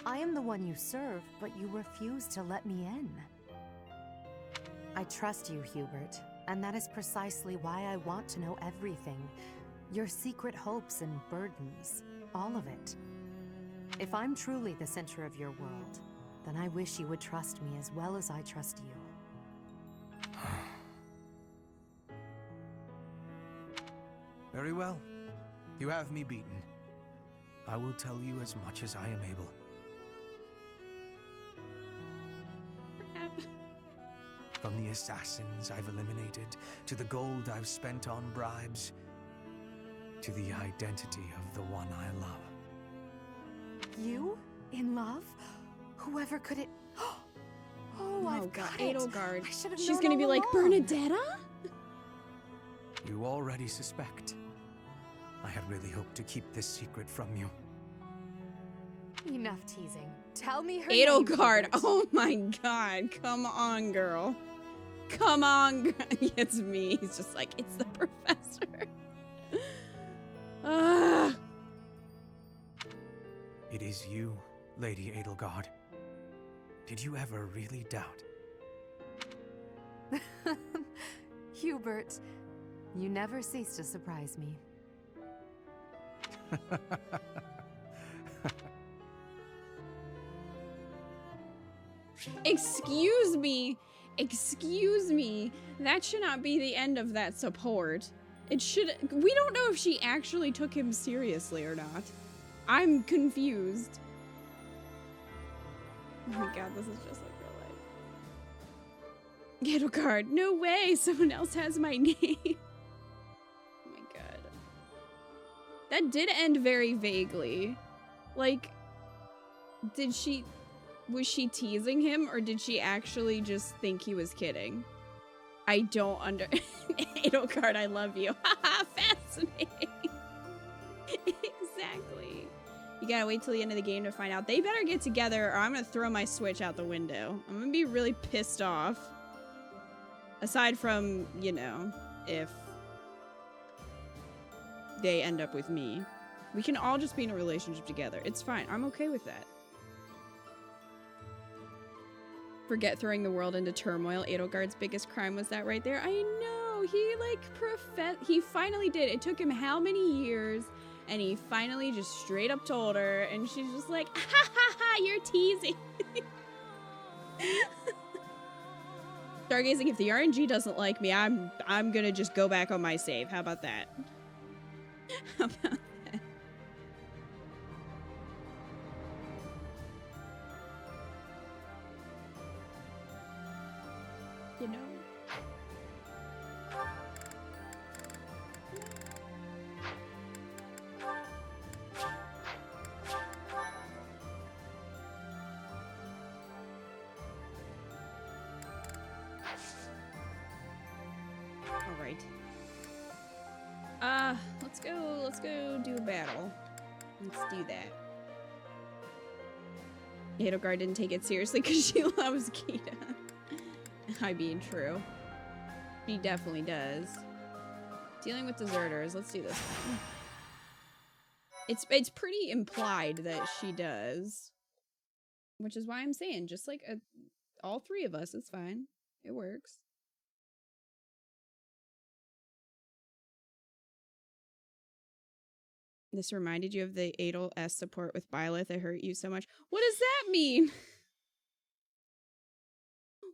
I am the one you serve, but you refuse to let me in. I trust you, Hubert, and that is precisely why I want to know everything. Your secret hopes and burdens, all of it. If I'm truly the center of your world, then I wish you would trust me as well as I trust you. Very well. You have me beaten. I will tell you as much as I am able. From the assassins I've eliminated, to the gold I've spent on bribes, to the identity of the one I love. You? In love? Whoever could it... Oh, I've got Edelgard. I should have She's known gonna all be like, along. Bernadetta? You already suspect. I had really hoped to keep this secret from you. Enough teasing. Tell me her Edelgard. name, Hubert. Oh my god. Come on, girl. Come on. It's me. He's just like, it's the professor. It is you, Lady Edelgard. Did you ever really doubt? Hubert, you never cease to surprise me. Excuse me. Excuse me. That should not be the end of that support. It should. We don't know if she actually took him seriously or not. I'm confused. Oh my god, this is just like real life. Edelgard, no way! Someone else has my name. Oh my god. That did end very vaguely. Like, was she teasing him, or did she actually just think he was kidding? I don't Edelgard, I love you. Haha, fascinating. Exactly. You gotta wait till the end of the game to find out. They better get together or I'm gonna throw my Switch out the window. I'm gonna be really pissed off. Aside from, you know, if they end up with me. We can all just be in a relationship together. It's fine. I'm okay with that. Forget throwing the world into turmoil. Edelgard's biggest crime was that right there. I know. He he finally did. It took him how many years? And he finally just straight up told her, and she's just like, ha ha ha, you're teasing. Stargazing, if the RNG doesn't like me, I'm gonna just go back on my save. How about that? How about that? You know? Alright. Let's go do a battle. Let's do that. Edelgard didn't take it seriously because she loves Kita. I being true. She definitely does. Dealing with deserters. Let's do this one. It's pretty implied that she does. Which is why I'm saying, just like all three of us, it's fine. It works. This reminded you of the Adel S support with Byleth that hurt you so much. What does that mean?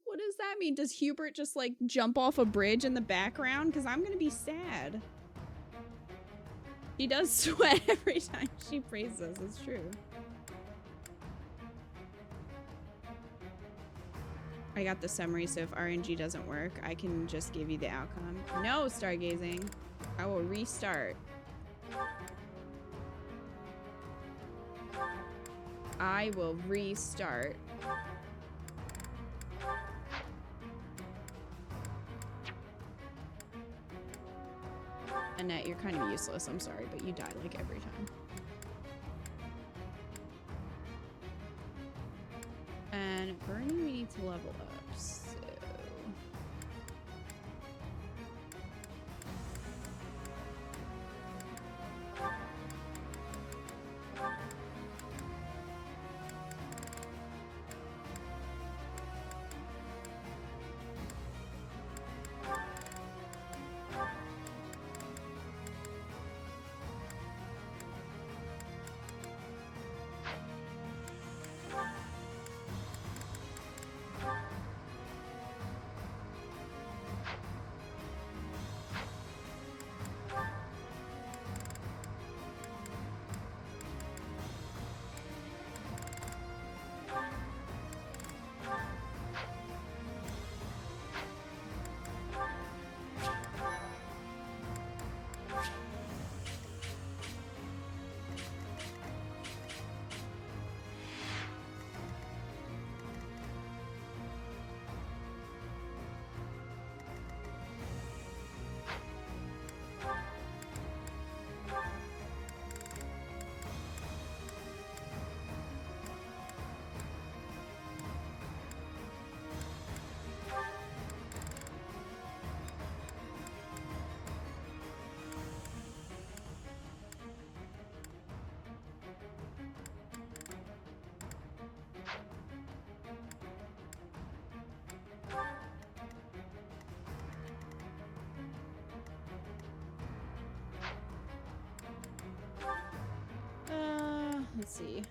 What does that mean? Does Hubert just like jump off a bridge in the background? Because I'm gonna be sad. She does sweat every time she praises. It's true. I got the summary, so if RNG doesn't work, I can just give you the outcome. No, Stargazing. I will restart. I will restart. Annette, you're kind of useless. I'm sorry, but you die like every time. And Bernie, we need to level up, so... Let's see.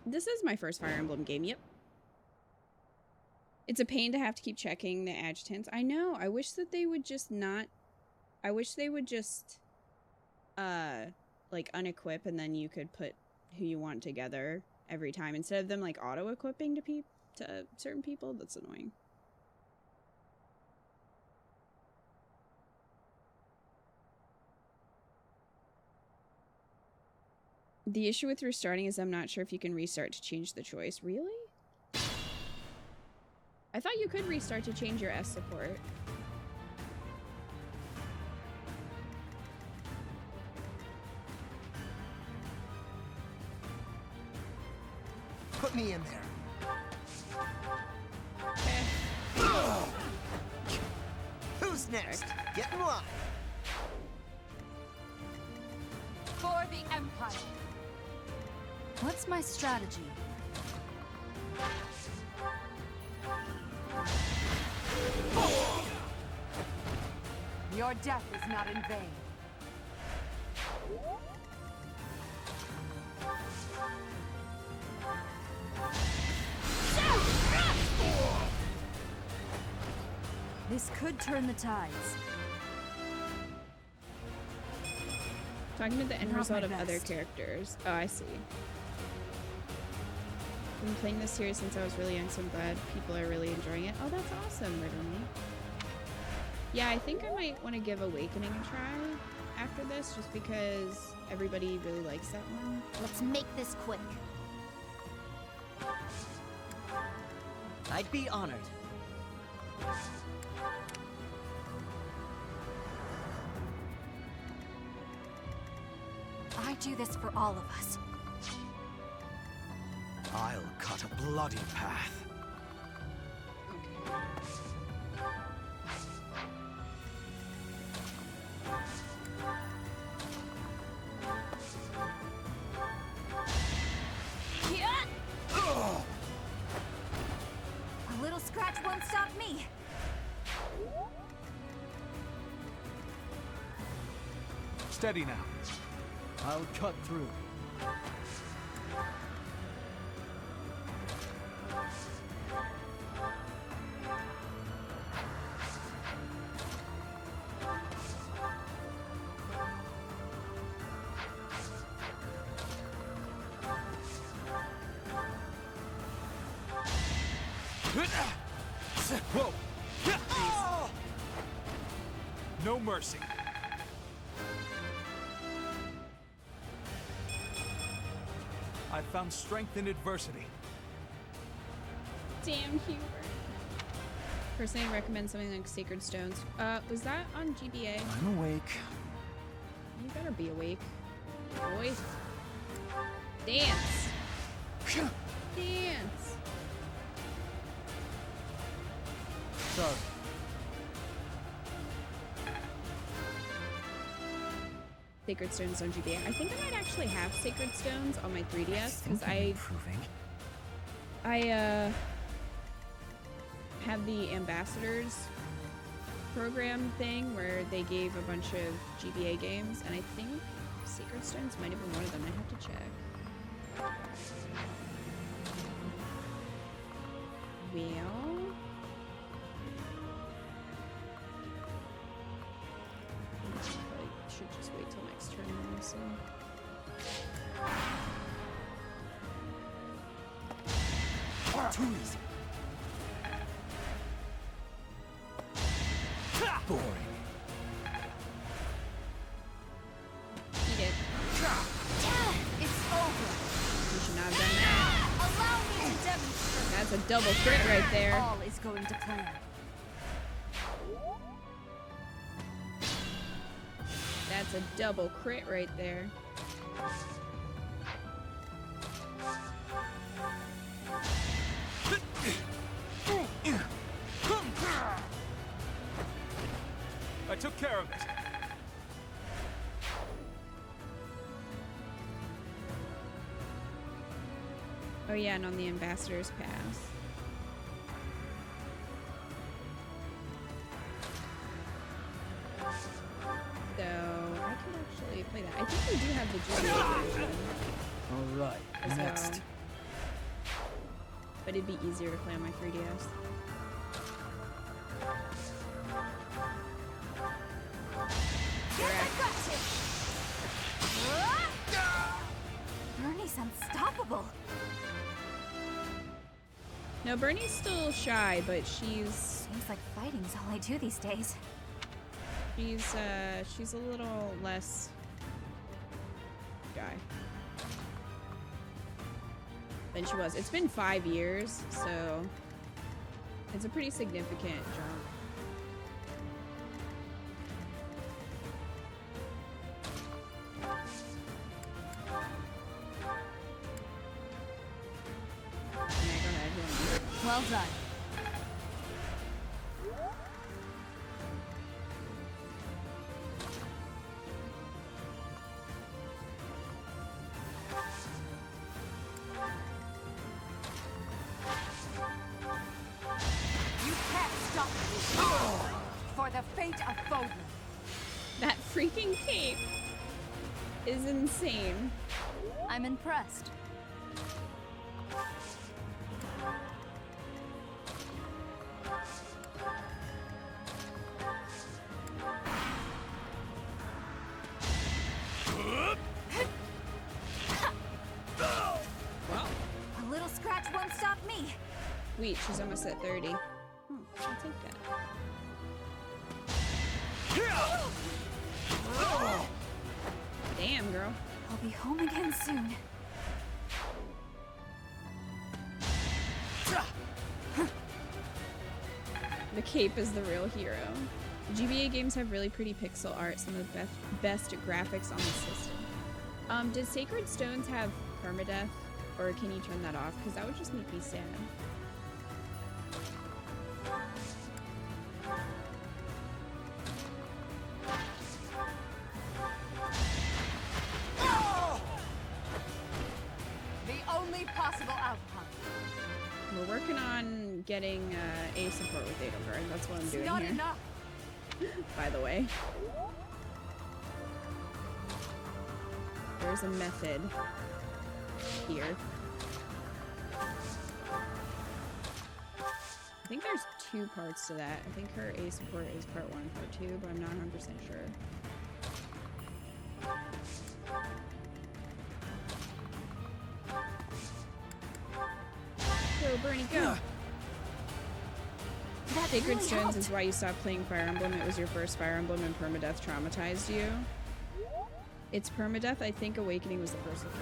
This is my first Fire Emblem game, yep. It's a pain to have to keep checking the adjutants. I know, I wish that they would just not... I wish they would just, like, unequip and then you could put who you want together every time. Instead of them, like, auto-equipping to certain people. That's annoying. The issue with restarting is I'm not sure if you can restart to change the choice. Really? I thought you could restart to change your S support. Put me in there. Who's next? Get in line. For the Empire. What's my strategy? Your death is not in vain. This could turn the tides. Talking about the end Not result my of other best. characters. Oh, I see. I've been playing this series since I was really young, so I'm glad people are really enjoying it. Oh, that's awesome, LEONIE. Yeah, I think I might want to give Awakening a try after this, just because everybody really likes that one. Let's make this quick. I'd be honored. I do this for all of us. I'll cut a bloody path. A little scratch won't stop me. Steady now. I'll cut through. Whoa! No mercy. I found strength in adversity. Damn, Hubert. Personally, I'd recommend something like Sacred Stones. Was that on GBA? I'm awake. You better be awake. Boy. Dance. Dance. Sorry. Sacred Stones on GBA. I think I might actually have Sacred Stones on my 3DS because I have the ambassadors program thing where they gave a bunch of GBA games, and I think Sacred Stones might have been one of them. I have to check. Well, I should just wait till next turn, honestly. Too easy. Boring. Eat it. It's over. You should not have done that. Allow me to demonstrate. That's a double crit right there. All is going to plan. That's a double crit right there. I took care of it. Oh yeah, and on the Ambassador's Pass. So, I can actually play that. I think we do have the GBA version. Alright, as next. well. But it'd be easier to play on my 3DS. Bernie's unstoppable. No, Bernie's still shy, but she's Seems like fighting's all I do these days. she's a little less shy than she was. It's been 5 years, so it's a pretty significant jump. Well done. of Fodlan. That freaking cape is insane. I'm impressed. Wow. A little scratch won't stop me. Sweet, she's almost at 30. Oh, I'll take that. Damn, girl. I'll be home again soon. The cape is the real hero. GBA games have really pretty pixel art, some of the best graphics on the system. Did Sacred Stones have permadeath, or can you turn that off? Because that would just make me sad. The only possible outcome. We're working on getting A support with Edelgard. That's what I'm doing Not here. enough. By the way. There's a method here. I think there's 2 parts to that. I think her A support is part 1 and part 2, but I'm not 100% sure. Go, Bernie, go! Sacred really Stones helped. is why you stopped playing Fire Emblem. It was your first Fire Emblem and permadeath traumatized you. It's permadeath. I think Awakening was the first attack.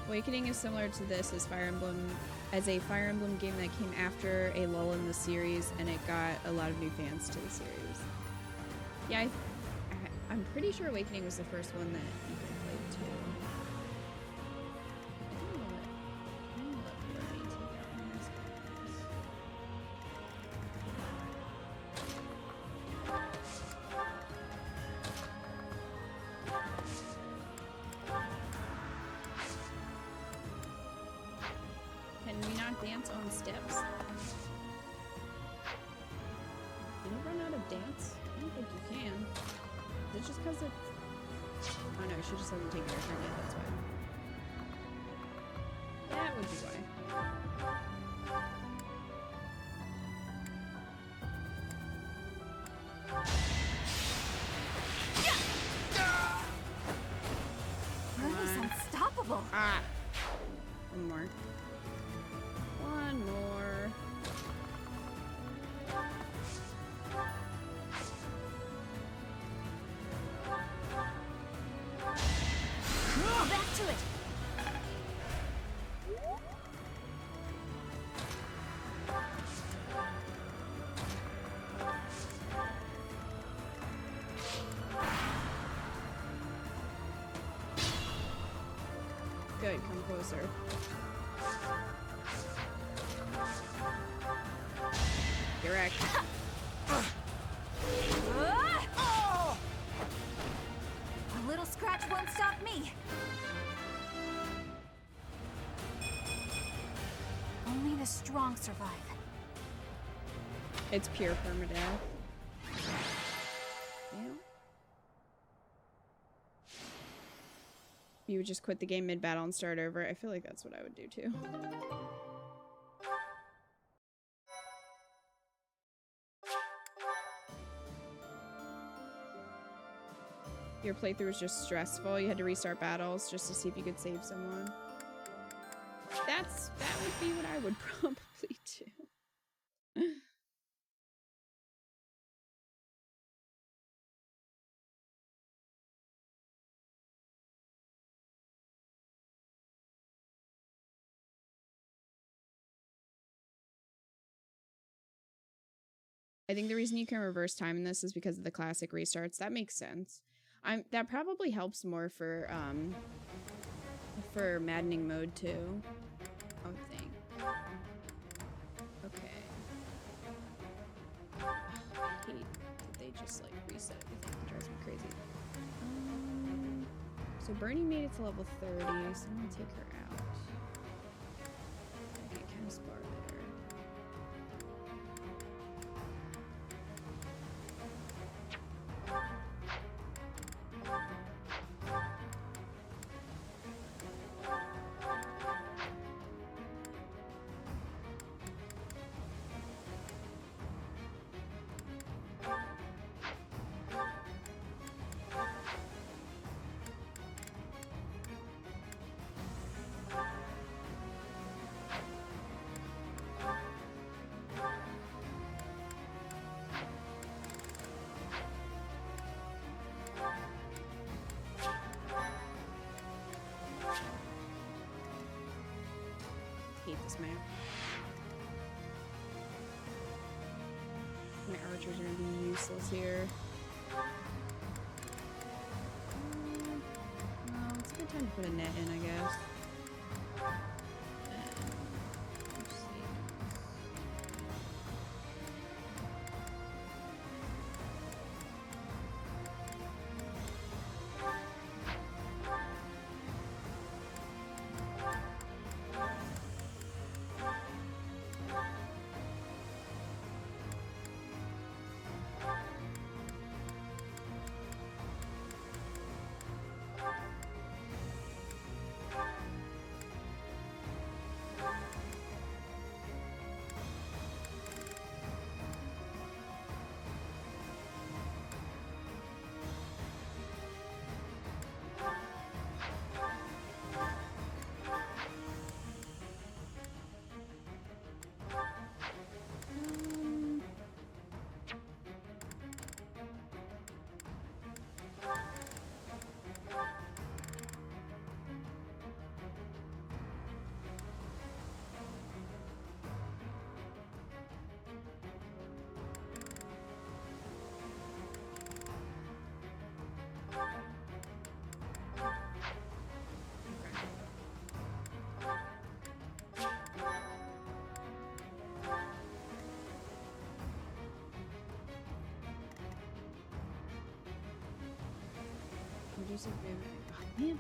Awakening is similar to this as a Fire Emblem game that came after a lull in the series, and it got a lot of new fans to the series. Yeah, I'm pretty sure Awakening was the first one that you could play too. Can we not dance on steps? Can you run out of dance? I don't think you can. Is it just because it... Oh no, she just hasn't taken her turn yet, that's why. That would be why. Bernie's unstoppable. Ah! One more. One more. Back to it. Good, come closer. You're right. A little scratch won't stop me. Only the strong survive. It's pure permadeath. Yeah. You would just quit the game mid-battle and start over. I feel like that's what I would do too. Your playthrough was just stressful. You had to restart battles just to see if you could save someone. That would be what I would probably do. I think the reason you can reverse time in this is because of the classic restarts. That makes sense. That probably helps more for maddening mode too, I would think. they just like reset everything? It drives me crazy. So Bernie made it to level 30, so I'm gonna take her out. Okay, Caspar there. Hate this map. My archers are gonna be useless here. Well, it's a good time to put a net in, I guess. Let's see. Reduce his movement. Oh, man.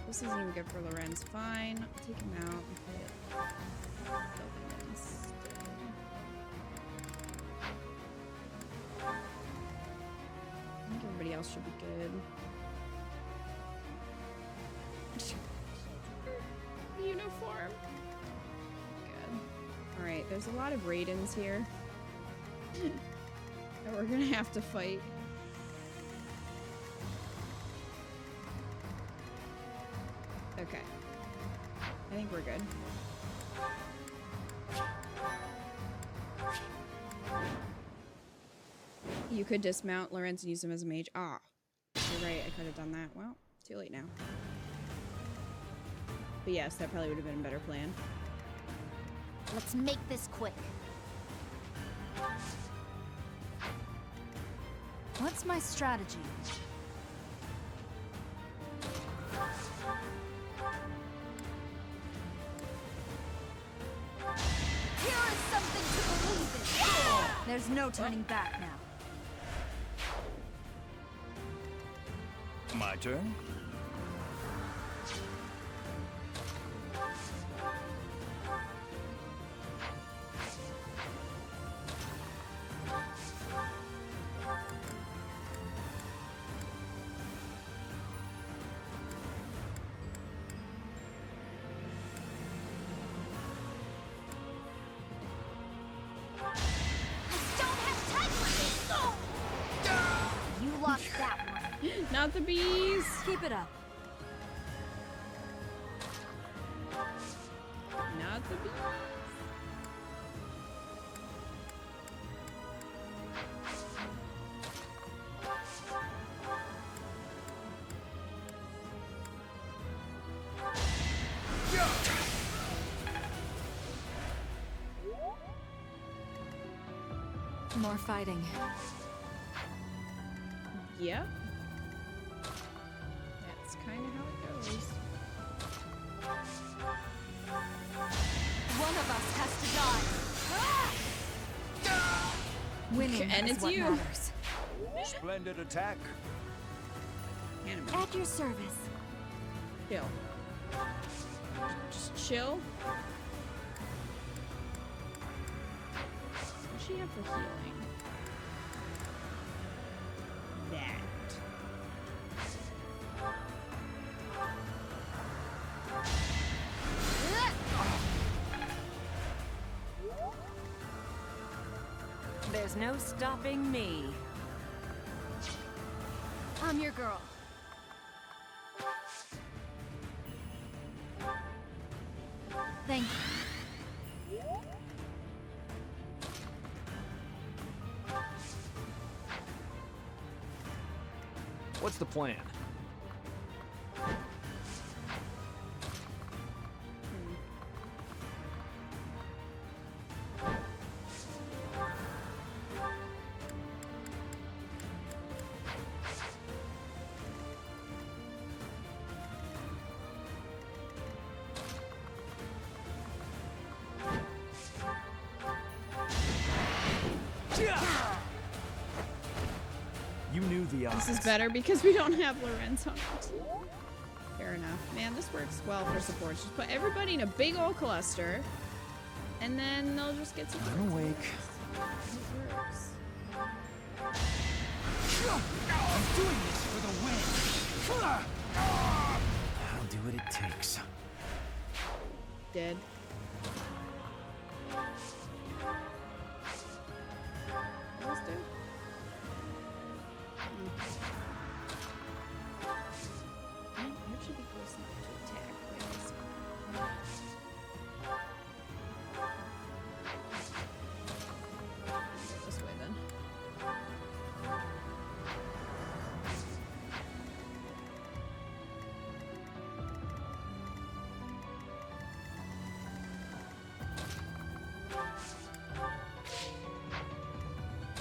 This isn't even good for Lorenz. Fine. I'll take him out and put Philbin instead. I think everybody else should be good. Uniform. Good. Alright, there's a lot of Raidens here that we're gonna have to fight. Okay. I think we're good. You could dismount Lorenz and use him as a mage. Ah. You're right, I could have done that. Well, too late now. But yes, that probably would have been a better plan. Let's make this quick. What's my strategy? Here is something to believe in. There's no turning back now. My turn? Not the bees! Keep it up. Not the bees. More fighting. Yep. That's kind of how it goes. One of us has to die. Winning and is it's what you. matters. Splendid attack. At your service. Chill. Just chill. What does she have for healing? That. There's no stopping me. I'm your girl. Thank you. What's the plan? You knew the odds. This is better because we don't have Lorenz on it. Fair enough. Man, this works well for supports. Just put everybody in a big old cluster, and then they'll just get some. I'm awake. It works. I'm doing this for the win. I'll do what it takes. Dead. Let's do. That should be close enough to attack. Go this way then.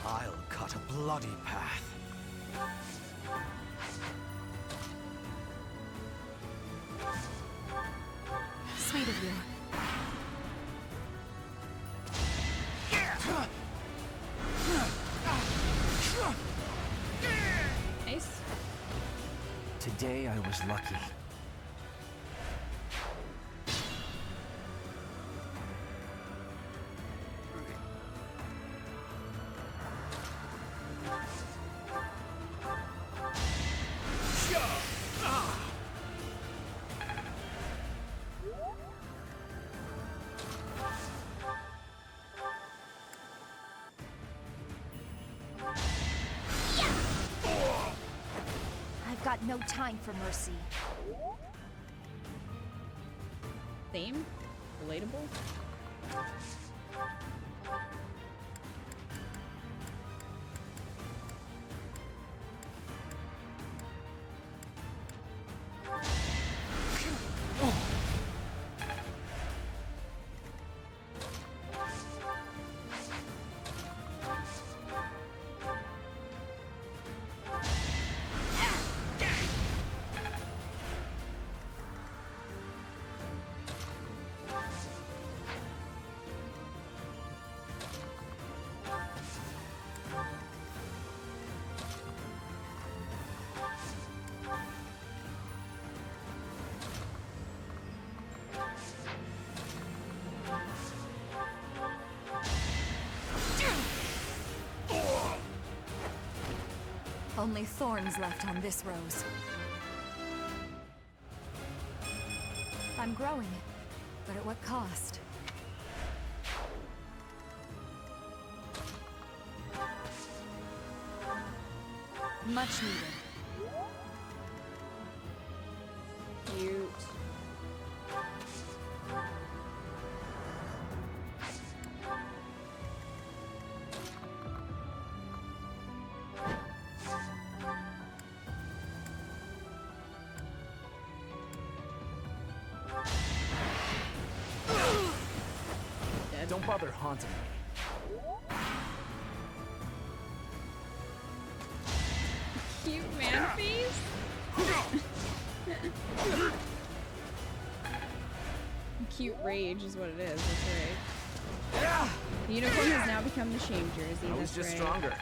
I'll cut a bloody path. Sweet of you. Ace. Today I was lucky. I've got no time for mercy. Same? Relatable? Only thorns left on this rose. I'm growing, but at what cost? Much needed. Cute. Don't bother haunting me. Cute man face? Cute rage is what it is, that's right. The unicorn has now become the shame jersey, I was that's just right. stronger.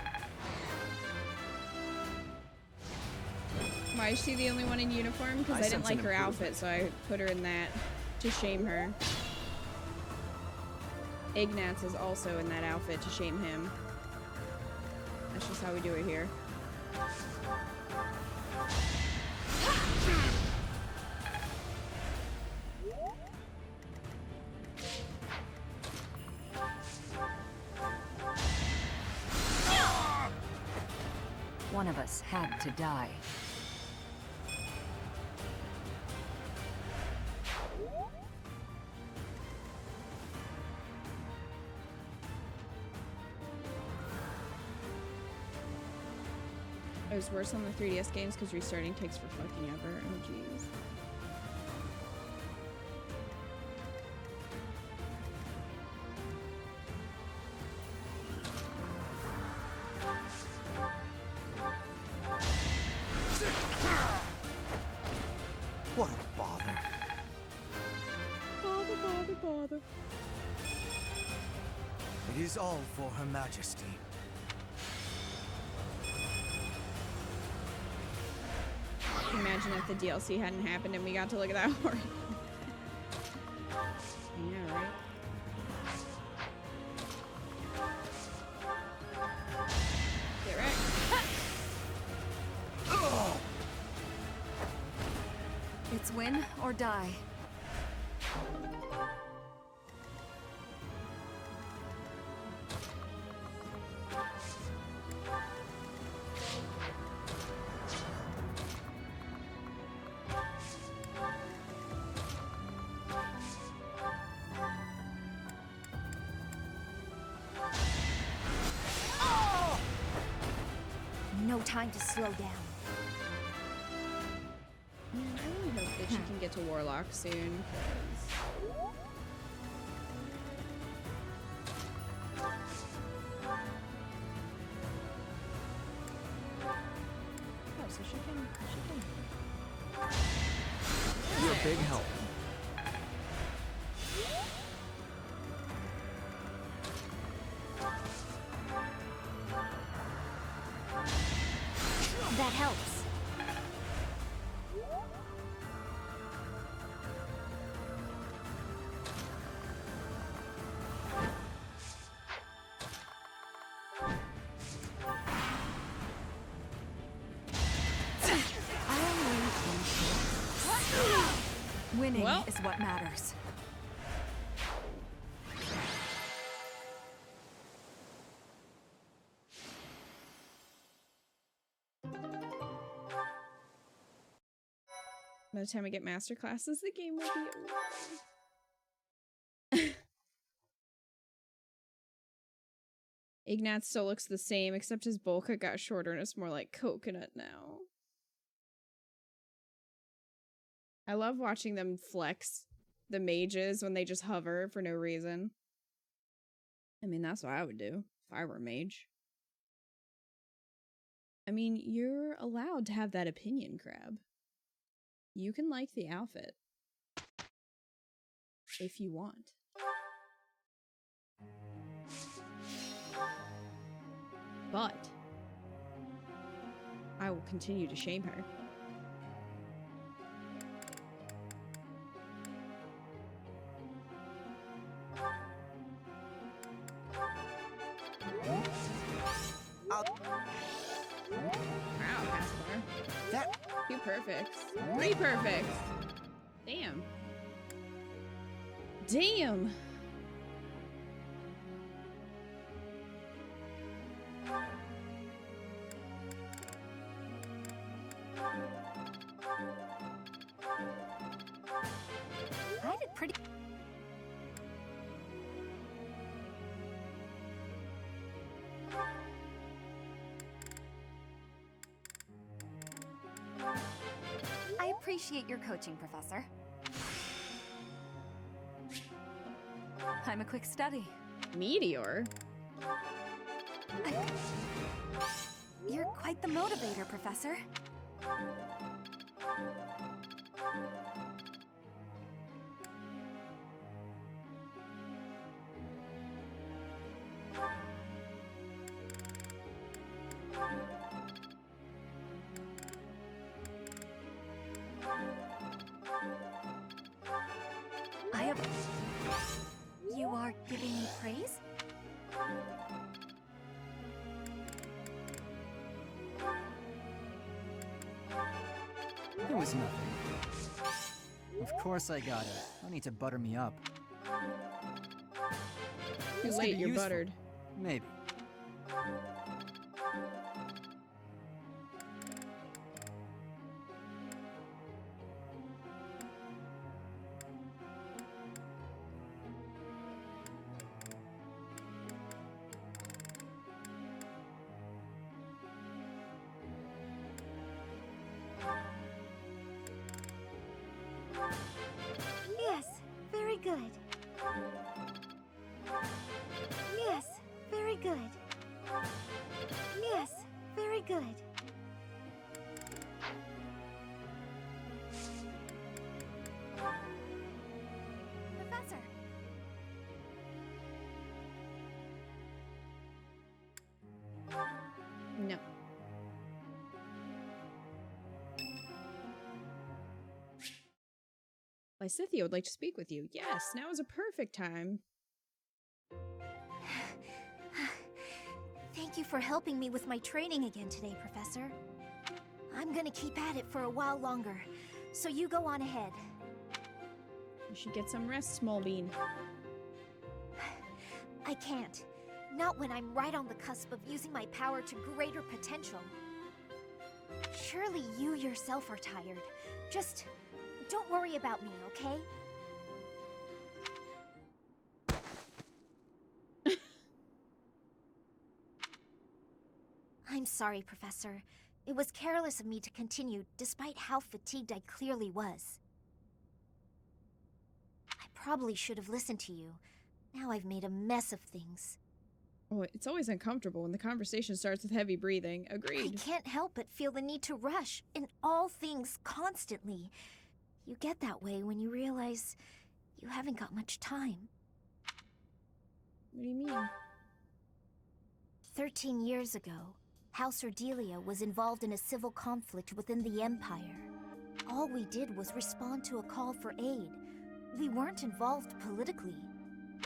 Why is she the only one in uniform? Because I didn't sense an like her outfit, so I put her in that to shame her. Ignatz is also in that outfit to shame him. That's just how we do it here. One of us had to die. It was worse on the 3DS games because restarting takes for fucking ever. Oh jeez. What a bother. Bother. It is all for Her Majesty. Imagine if the DLC hadn't happened and we got to look at that horn. Yeah, right? Get wrecked. It's win or die. No time to slow down. Man, I really hope that she can get to Warlock soon. Oh, so she can. You're a big help. That helps. Winning is what matters. By the time I get master classes, the game will be over. Ignatz still looks the same, except his bowl cut got shorter and it's more like coconut now. I love watching them flex the mages when they just hover for no reason. I mean, that's what I would do if I were a mage. I mean, you're allowed to have that opinion, Crab. You can like the outfit. If you want. But I will continue to shame her. Wow, Caspar. That 2 perfects. 3 perfects. Damn. Damn. I did pretty. I appreciate your coaching, Professor. I'm a quick study. Meteor? You're quite the motivator, Professor. praise? It was nothing. Of course I got it. No need to butter me up. Too This could late, be you're useful. buttered. Maybe. Yes, very good. Yes, very good. Yes, very good. Professor! No. Lysithea would like to speak with you. Yes, now is a perfect time. Thank you for helping me with my training again today, Professor. I'm gonna keep at it for a while longer, so you go on ahead. You should get some rest, Smallbean. I can't. Not when I'm right on the cusp of using my power to greater potential. Surely you yourself are tired. Just don't worry about me, okay? I'm sorry, Professor. It was careless of me to continue, despite how fatigued I clearly was. I probably should have listened to you. Now I've made a mess of things. Oh, it's always uncomfortable when the conversation starts with heavy breathing. Agreed. I can't help but feel the need to rush in all things constantly. You get that way when you realize you haven't got much time. What do you mean? 13 years ago, House Ordelia was involved in a civil conflict within the Empire. All we did was respond to a call for aid. We weren't involved politically.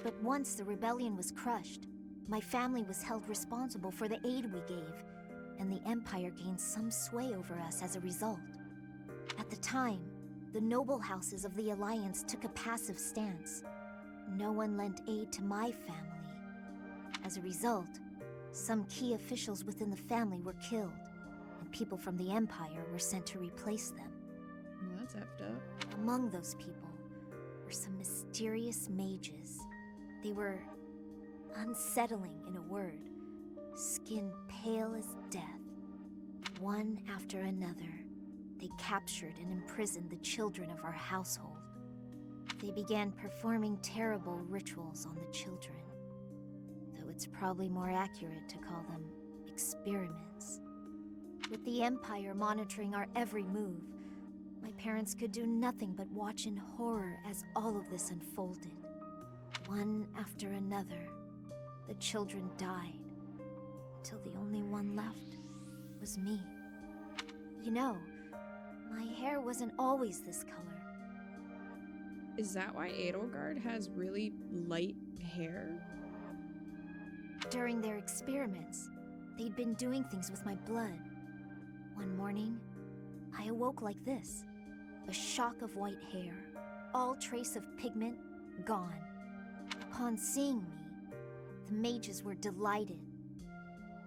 But once the rebellion was crushed, my family was held responsible for the aid we gave, and the Empire gained some sway over us as a result. At the time, the noble houses of the Alliance took a passive stance. No one lent aid to my family. As a result, some key officials within the family were killed, and people from the Empire were sent to replace them. Well, that's effed up. Among those people were some mysterious mages. They were unsettling, in a word. Skin pale as death. One after another, they captured and imprisoned the children of our household. They began performing terrible rituals on the children. Though it's probably more accurate to call them experiments. With the Empire monitoring our every move, my parents could do nothing but watch in horror as all of this unfolded. One after another, the children died, until the only one left was me. You know, my hair wasn't always this color. Is that why Edelgard has really light hair? During their experiments, they'd been doing things with my blood. One morning, I awoke like this. A shock of white hair, all trace of pigment gone. Upon seeing me, the mages were delighted.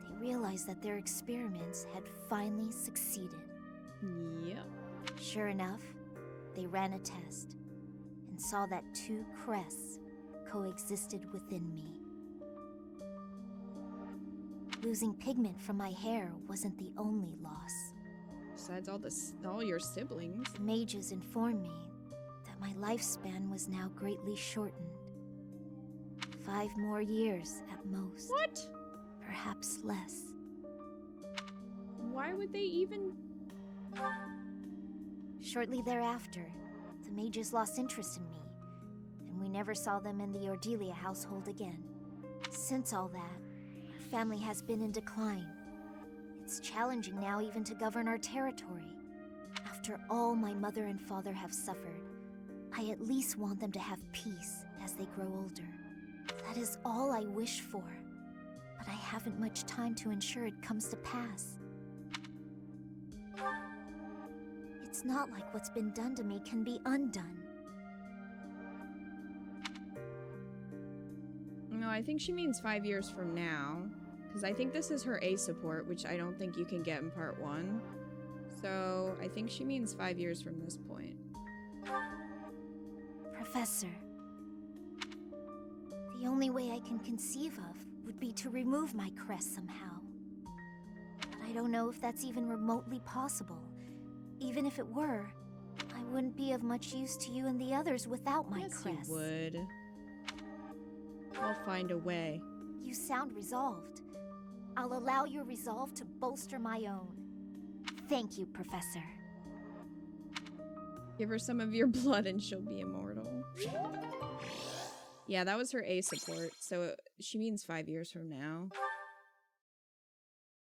They realized that their experiments had finally succeeded. Yep. Sure enough, they ran a test and saw that two crests coexisted within me. Losing pigment from my hair wasn't the only loss. Besides all your siblings. The mages informed me that my lifespan was now greatly shortened. 5 more years at most. What? Perhaps less. Why would they even... Shortly thereafter, the mages lost interest in me, and we never saw them in the Ordelia household again. Since all that, our family has been in decline. It's challenging now even to govern our territory. After all my mother and father have suffered, I at least want them to have peace as they grow older. That is all I wish for. But I haven't much time to ensure it comes to pass. It's not like what's been done to me can be undone. No, I think she means 5 years from now. Because I think this is her A support, which I don't think you can get in part 1. So I think she means 5 years from this point. Professor, the only way I can conceive of would be to remove my crest somehow. But I don't know if that's even remotely possible. Even if it were, I wouldn't be of much use to you and the others without my crest. Yes, you would. I'll find a way. You sound resolved. I'll allow your resolve to bolster my own. Thank you, Professor. Give her some of your blood and she'll be immortal. Yeah, that was her A support, so she means 5 years from now.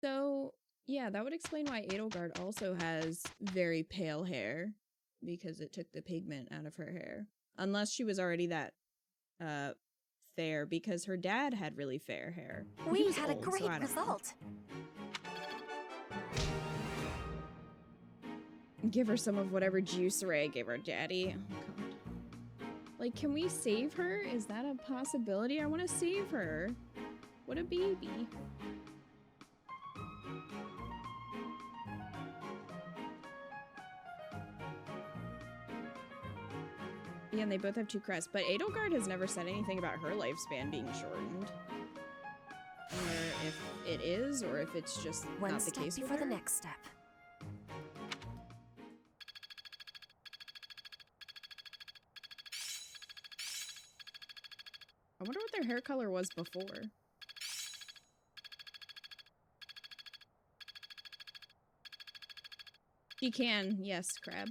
So, yeah, that would explain why Edelgard also has very pale hair, because it took the pigment out of her hair. Unless she was already that, fair, because her dad had really fair hair. We had a great result. Give her some of whatever juice Ray gave her daddy. Oh, God. Like, can we save her? Is that a possibility? I want to save her. What a baby. Yeah, and they both have 2 crests, but Edelgard has never said anything about her lifespan being shortened. Or if it is, or if it's just not the case with her. One step before the next step. I wonder what their hair color was before. She can, yes, Crab.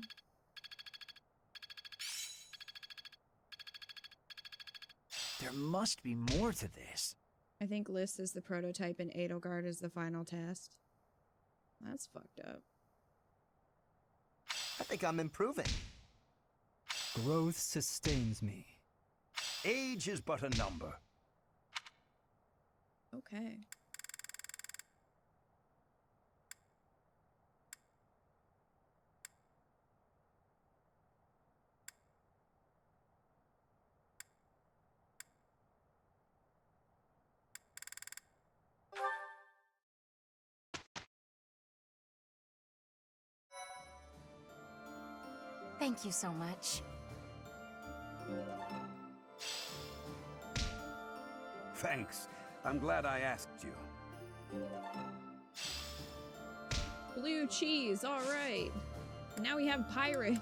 There must be more to this. I think Lys is the prototype and Edelgard is the final test. That's fucked up. I think I'm improving. Growth sustains me. Age is but a number. Okay. Thank you so much. Thanks. I'm glad I asked you. Blue cheese, alright. Now we have pirates.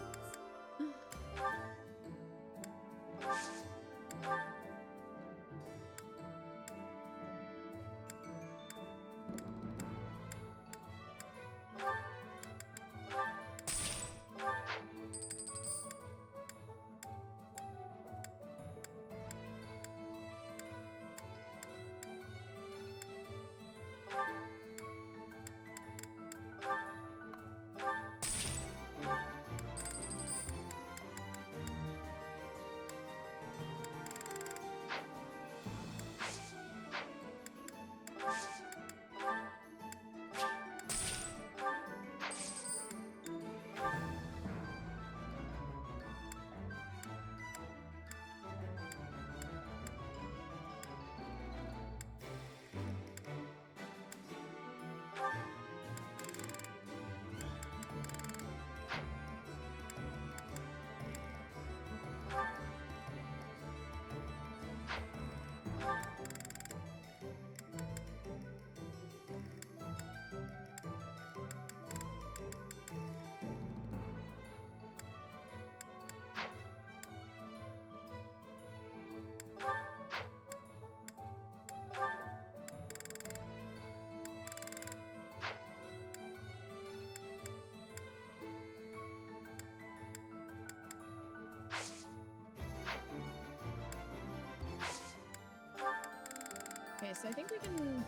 Okay, so I think we can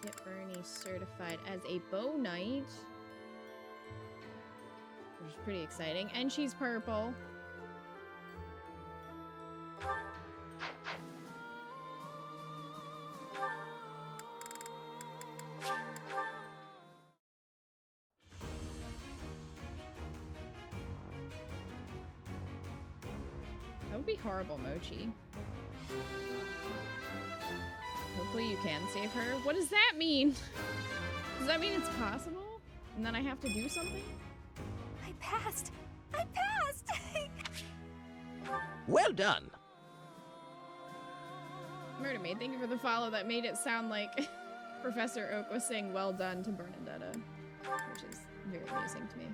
get Bernie certified as a bow knight, which is pretty exciting. And she's purple. be horrible, Mochi. Hopefully you can save her. What does that mean? Does that mean it's possible? And then I have to do something? I passed! I passed! Well done! Murder Maid, thank you for the follow that made it sound like Professor Oak was saying well done to Bernadetta, which is very amusing to me.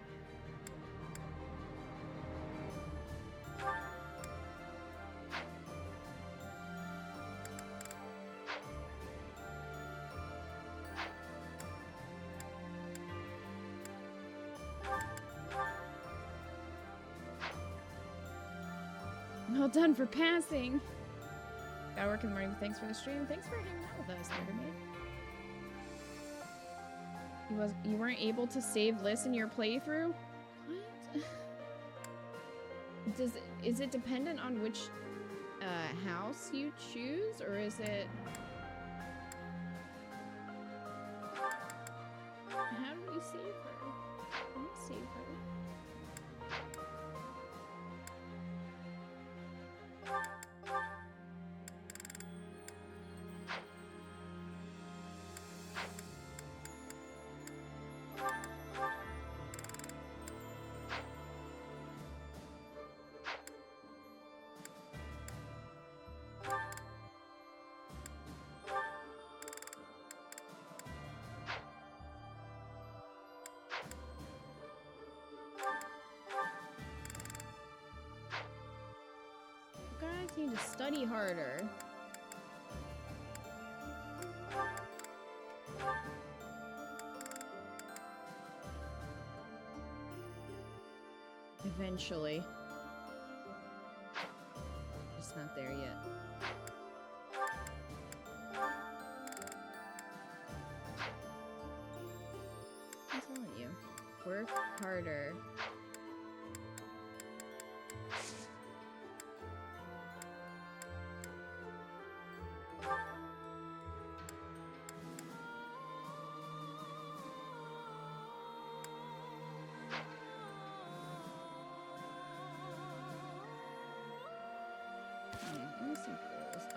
Well done for passing. Gotta work in the morning, but thanks for the stream. Thanks for hanging out with us, Murder Maid. You weren't able to save lists in your playthrough? What? Is it dependent on which house you choose, or is it? How do we save her? How do we save her? Need to study harder. Eventually. Just not there yet. I'm telling you. Work harder.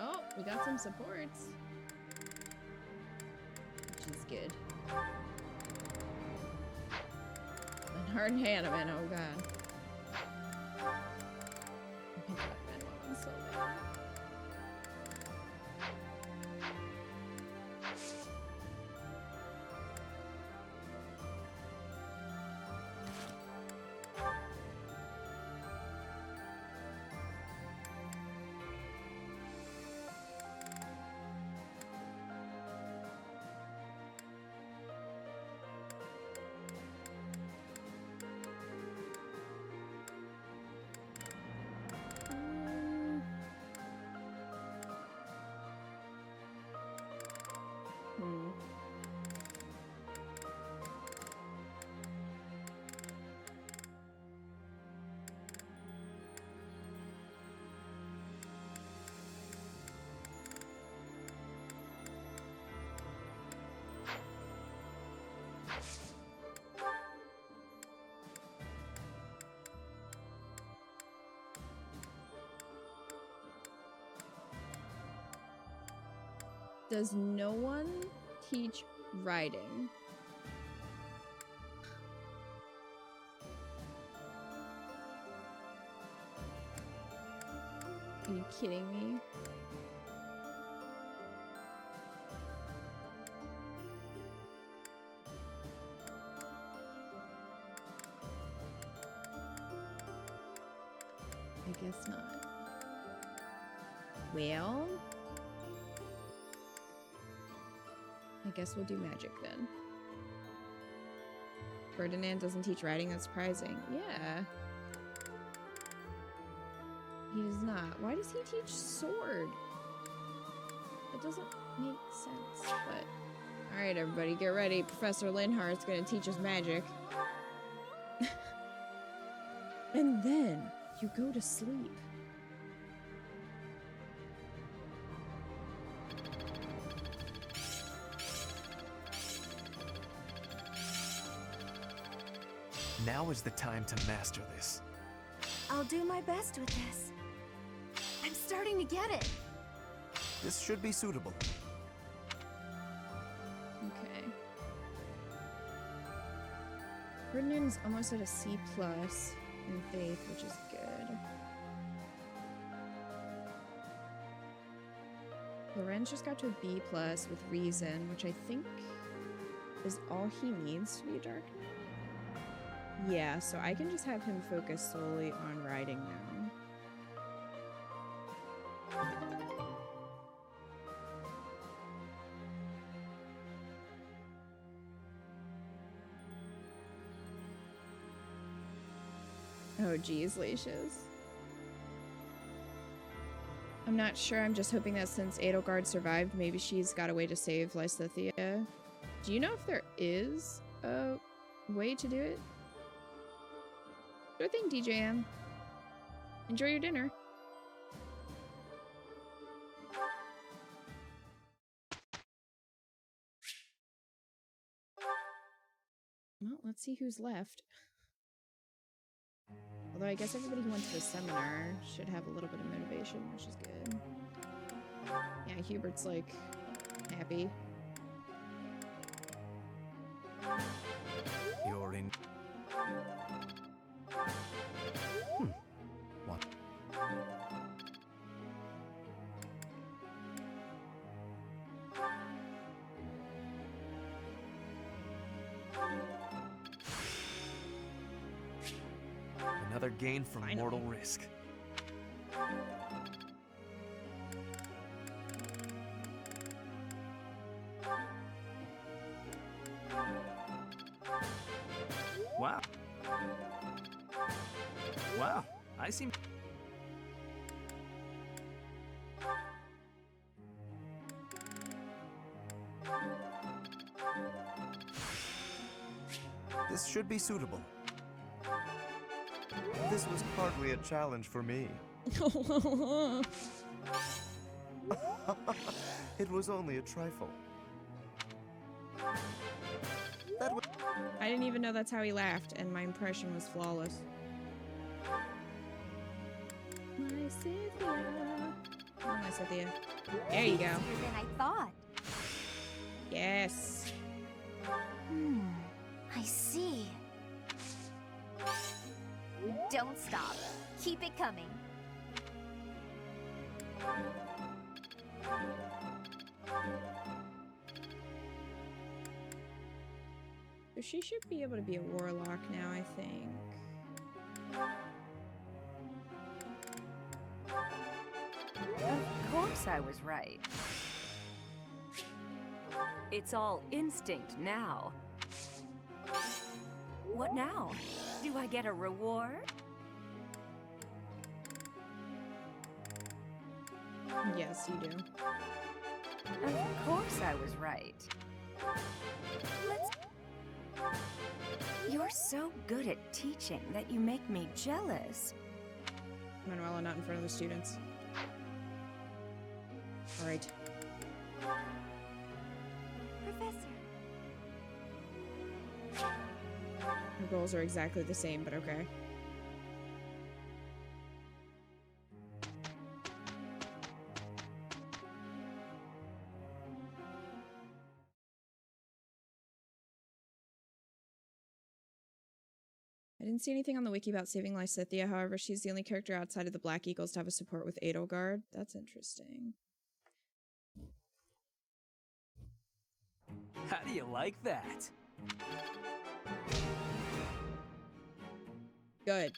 Oh, we got some supports, which is good. And hard Hanneman, oh god. Oh my god, Manuel, so bad. Does no one teach writing? Are you kidding me? I guess not. Well, I guess we'll do magic then. Ferdinand doesn't teach writing, that's surprising. Yeah. He does not. Why does he teach sword? It doesn't make sense, but... Alright, everybody, get ready. Professor Linhart's gonna teach us magic. And then you go to sleep. Now is the time to master this. I'll do my best with this. starting to get it. This should be suitable. Okay. Ferdinand's almost at a C+ in faith, which is good. Lorenz just got to a B+ with reason, which I think is all he needs to be a dark knight. Yeah, so I can just have him focus solely on riding now. Oh geez, Lacious. I'm not sure, I'm just hoping that since Edelgard survived, maybe she's got a way to save Lysithea. Do you know if there is a way to do it? Sure thing, DJM. Enjoy your dinner. Well, let's see who's left. Although I guess everybody who went to the seminar should have a little bit of motivation, which is good. Yeah, Hubert's like happy. You're in. What? Another gain from mortal risk. Wow. Wow, I seem... This should be suitable. This was hardly a challenge for me. It was only a trifle. I didn't even know that's how he laughed, and my impression was flawless. Lysithea. Come on, Lysithea. There you go. Easier than I thought. Yes. I see. Don't stop. Keep it coming. So she should be able to be a warlock now, I think. Of course I was right. It's all instinct now. What now? Do I get a reward? Yes, you do. Of course I was right. You're so good at teaching that you make me jealous. Manuela, not in front of the students. Alright. Professor. Her goals are exactly the same, but okay. I didn't see anything on the wiki about saving Lysithea, however, she's the only character outside of the Black Eagles to have a support with Edelgard. That's interesting. How do you like that? Good.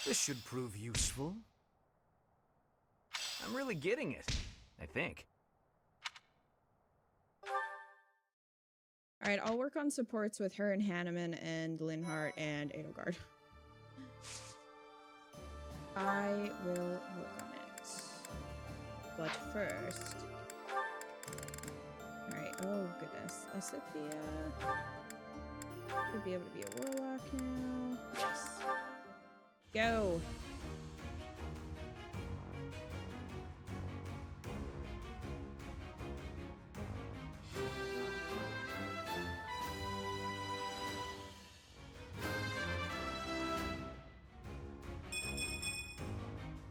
This should prove useful. I'm really getting it, I think. Alright, I'll work on supports with her and Hanneman and Linhart and Edelgard. I will work on it. But first... Alright, oh goodness. Lysithea should be able to be a warlock now. Yes. Go.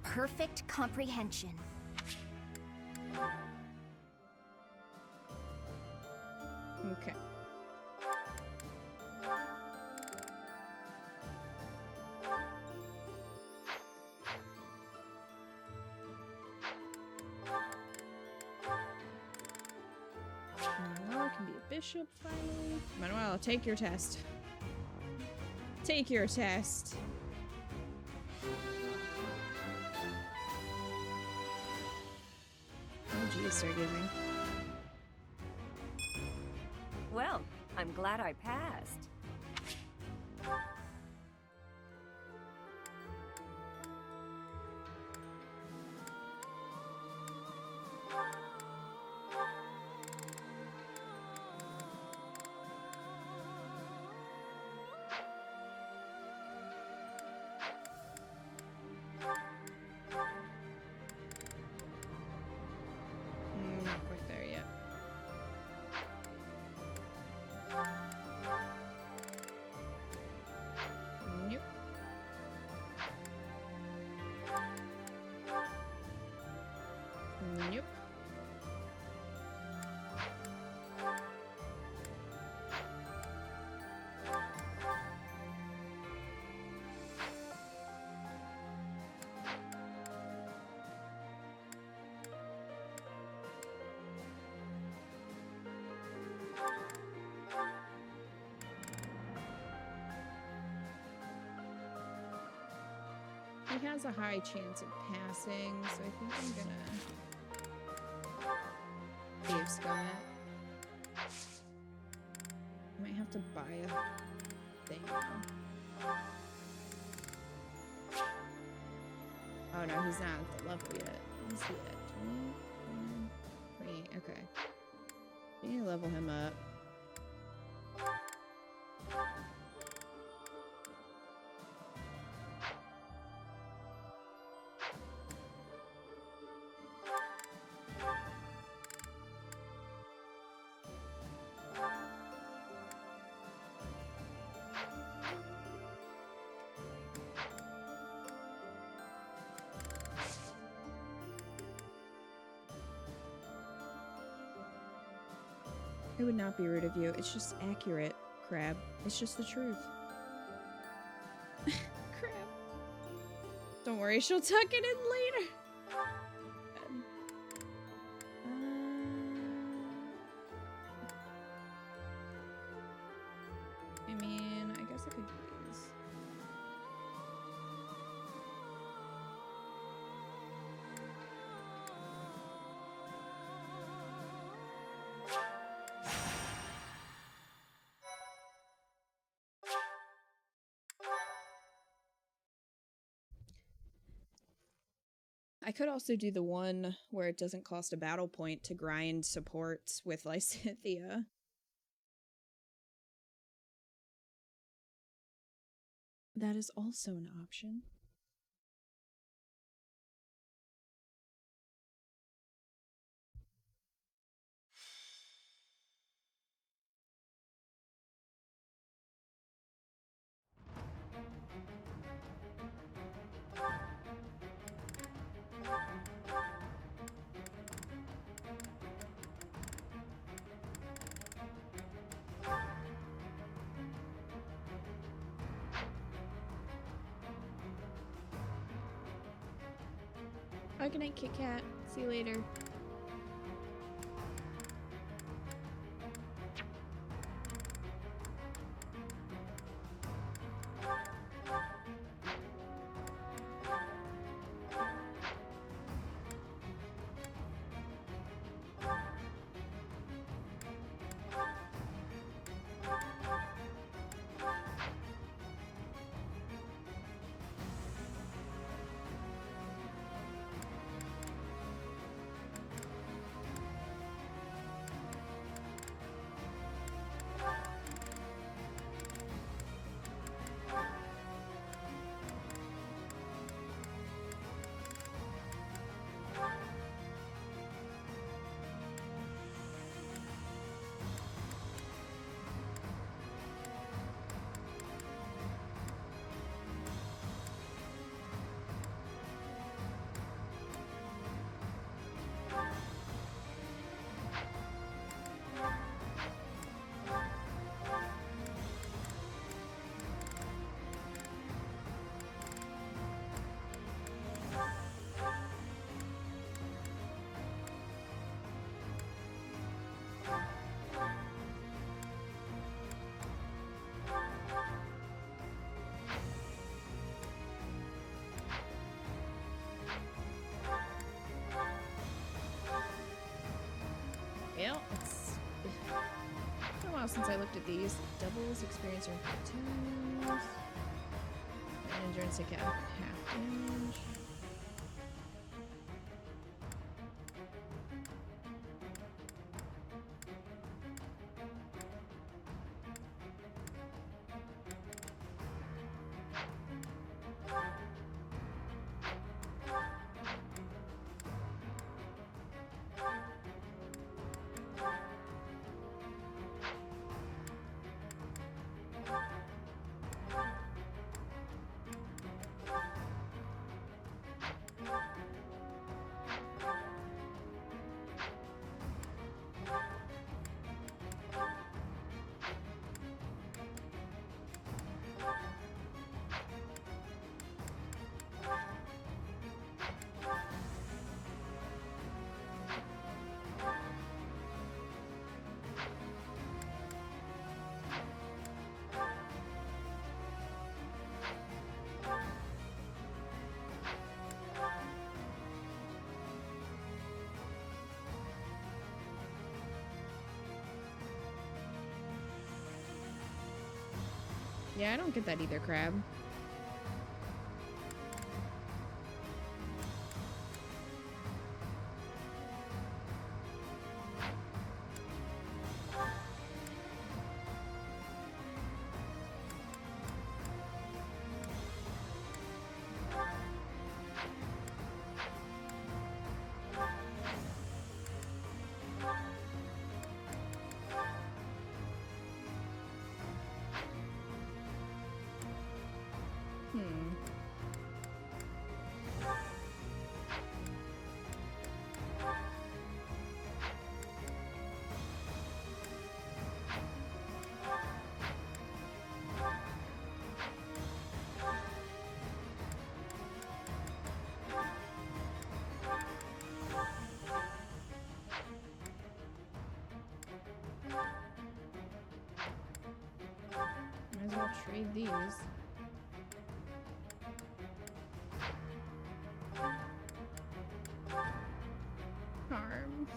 Perfect comprehension. Okay. Manuel can be a bishop finally. Manuel, take your test. Take your test. Oh geez, start giving. Well, I'm glad I passed. Not quite there yet. Nope. Nope. He has a high chance of passing, so I think I'm gonna save scum it. I might have to buy a thing now. Oh no, he's not at the level yet. What is he at? 20? Okay. We need to level him up. It would not be rude of you. It's just accurate, Crab. It's just the truth. Crab. Don't worry, she'll tuck it in later. I mean, I guess I could do these. I could also do the one where it doesn't cost a battle point to grind supports with Lysithea. That is also an option. Oh, good night, Kit Kat. See you later. since I looked at these. Doubles experience or platoons. And endurance take half damage. Yeah, I don't get that either, Crab. Might as well trade these. Harm.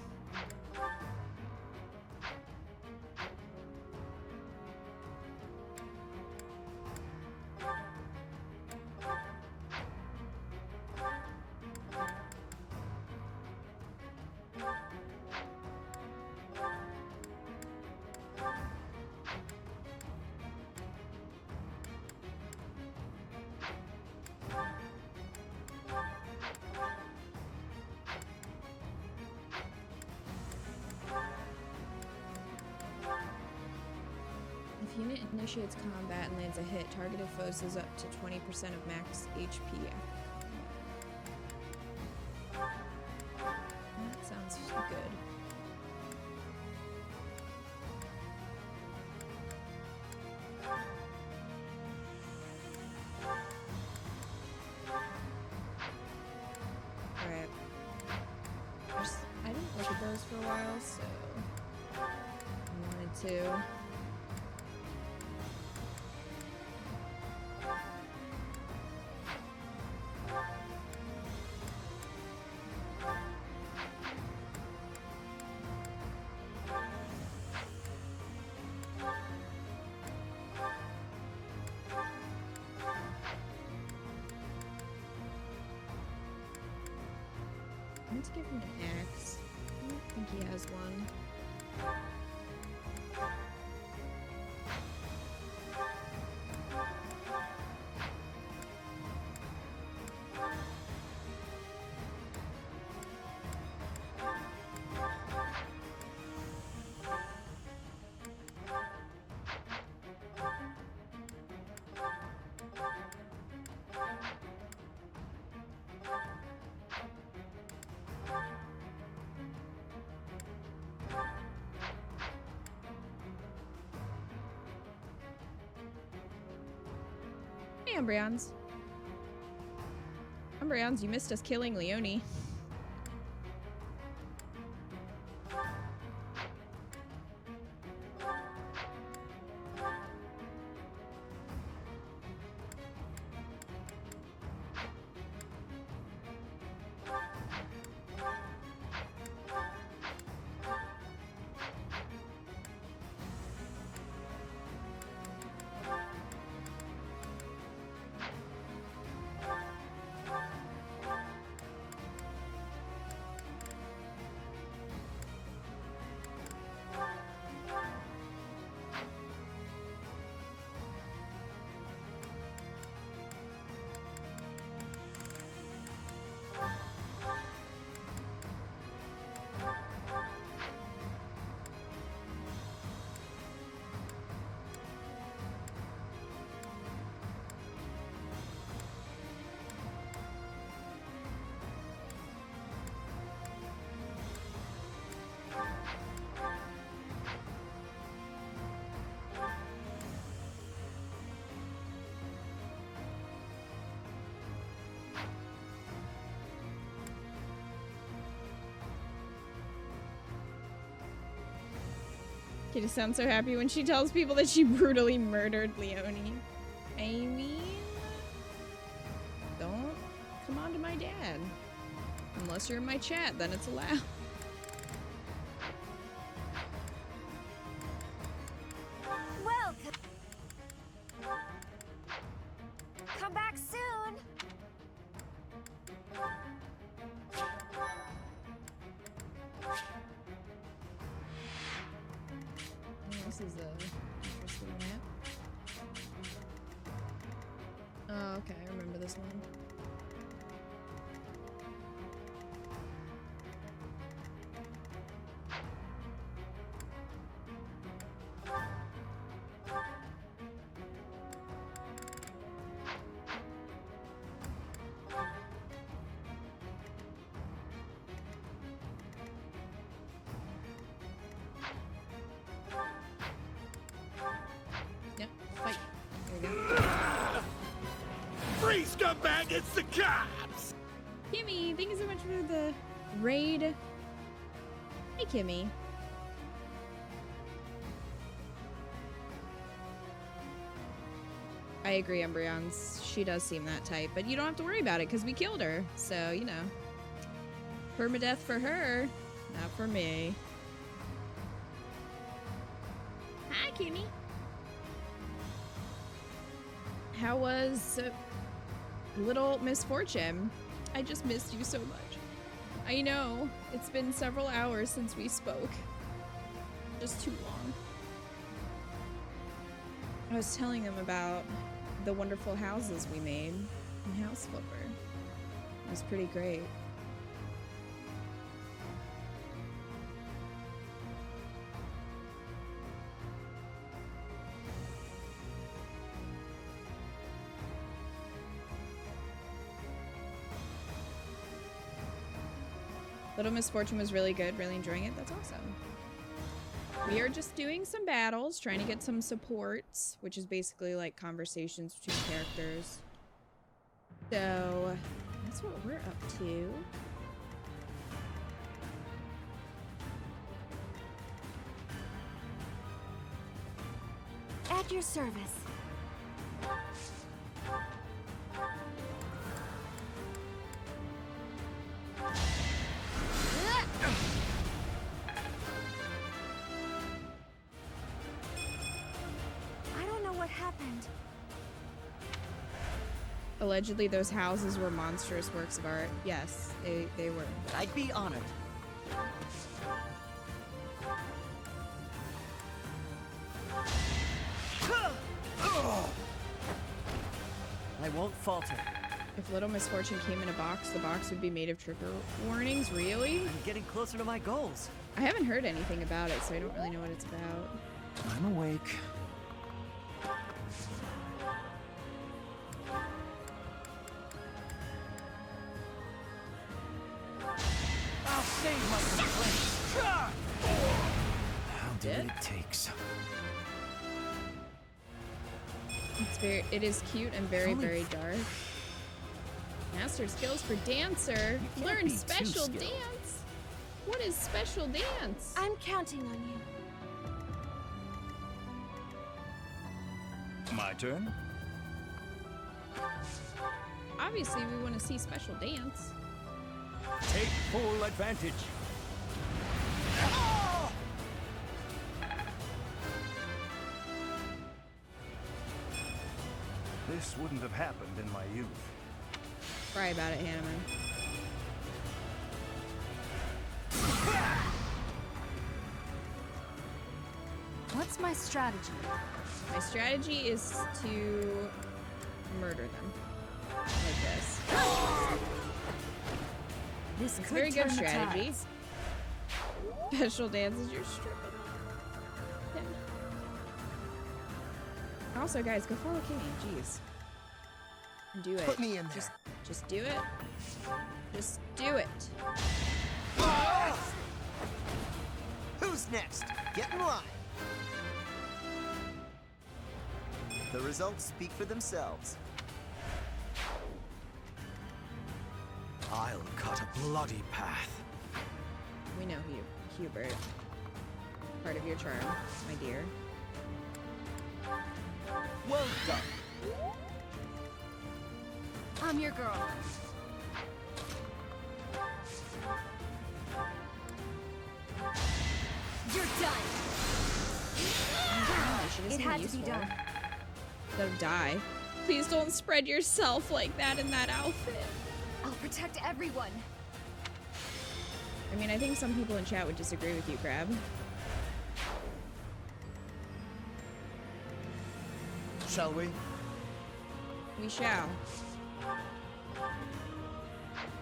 If unit initiates combat and lands a hit, targeted foes is up to 20% of max HP. That sounds good. Alright. I didn't look at those for a while, so I wanted to. I need to give him an axe. I don't think he has one. Hey, Umbreons. Umbreons, you missed us killing Leonie. Kitty sounds so happy when she tells people that she brutally murdered Leonie. I mean, don't come on to my dad. Unless you're in my chat, then it's allowed. Welcome. Come back soon. This is a interesting map. Oh, okay, I remember this one. Yep, fight. There we go. Free scumbag, it's the cops! Kimmy, thank you so much for the raid. Hey, Kimmy. I agree, Embryons. She does seem that type, but you don't have to worry about it because we killed her. So, you know. Permadeath for her, not for me. Hi, Kimmy. How was Little Misfortune? I just missed you so much. I know. It's been several hours since we spoke. Just too long. I was telling them about the wonderful houses we made in House Flipper. It was pretty great. Little Misfortune was really good, really enjoying it. That's awesome. We are just doing some battles, trying to get some supports, which is basically like conversations between characters. So that's what we're up to. At your service. I don't know what happened. Allegedly, those houses were monstrous works of art. Yes, they were. I'd be honored. I won't falter. If Little Misfortune came in a box, the box would be made of trigger warnings. Really? I'm getting closer to my goals. I haven't heard anything about it, so I don't really know what it's about. I'm awake. I'll save my complaint. How do it takes. It is cute and very dark. Master skills for dancer. Learn special dance. What is special dance? I'm counting on you. My turn? Obviously, we want to see special dance. Take full advantage. This wouldn't have happened in my youth. Cry about it, Hanneman. What's my strategy? My strategy is to murder them. Like this. This It's could very good turn the strategy. tides. Special dances, you're stripping. Yeah. Also, guys, go follow Kitty. Jeez. Do it. Put me in there. Just do it. Just do it. Who's next? Get in line. The results speak for themselves. I'll cut a bloody path. We know Hubert. Part of your charm, my dear. Well done. I'm your girl. You're done. It had to be done. Don't die. Please don't spread yourself like that in that outfit. I'll protect everyone. I mean, I think some people in chat would disagree with you, Crab. Shall we? We shall.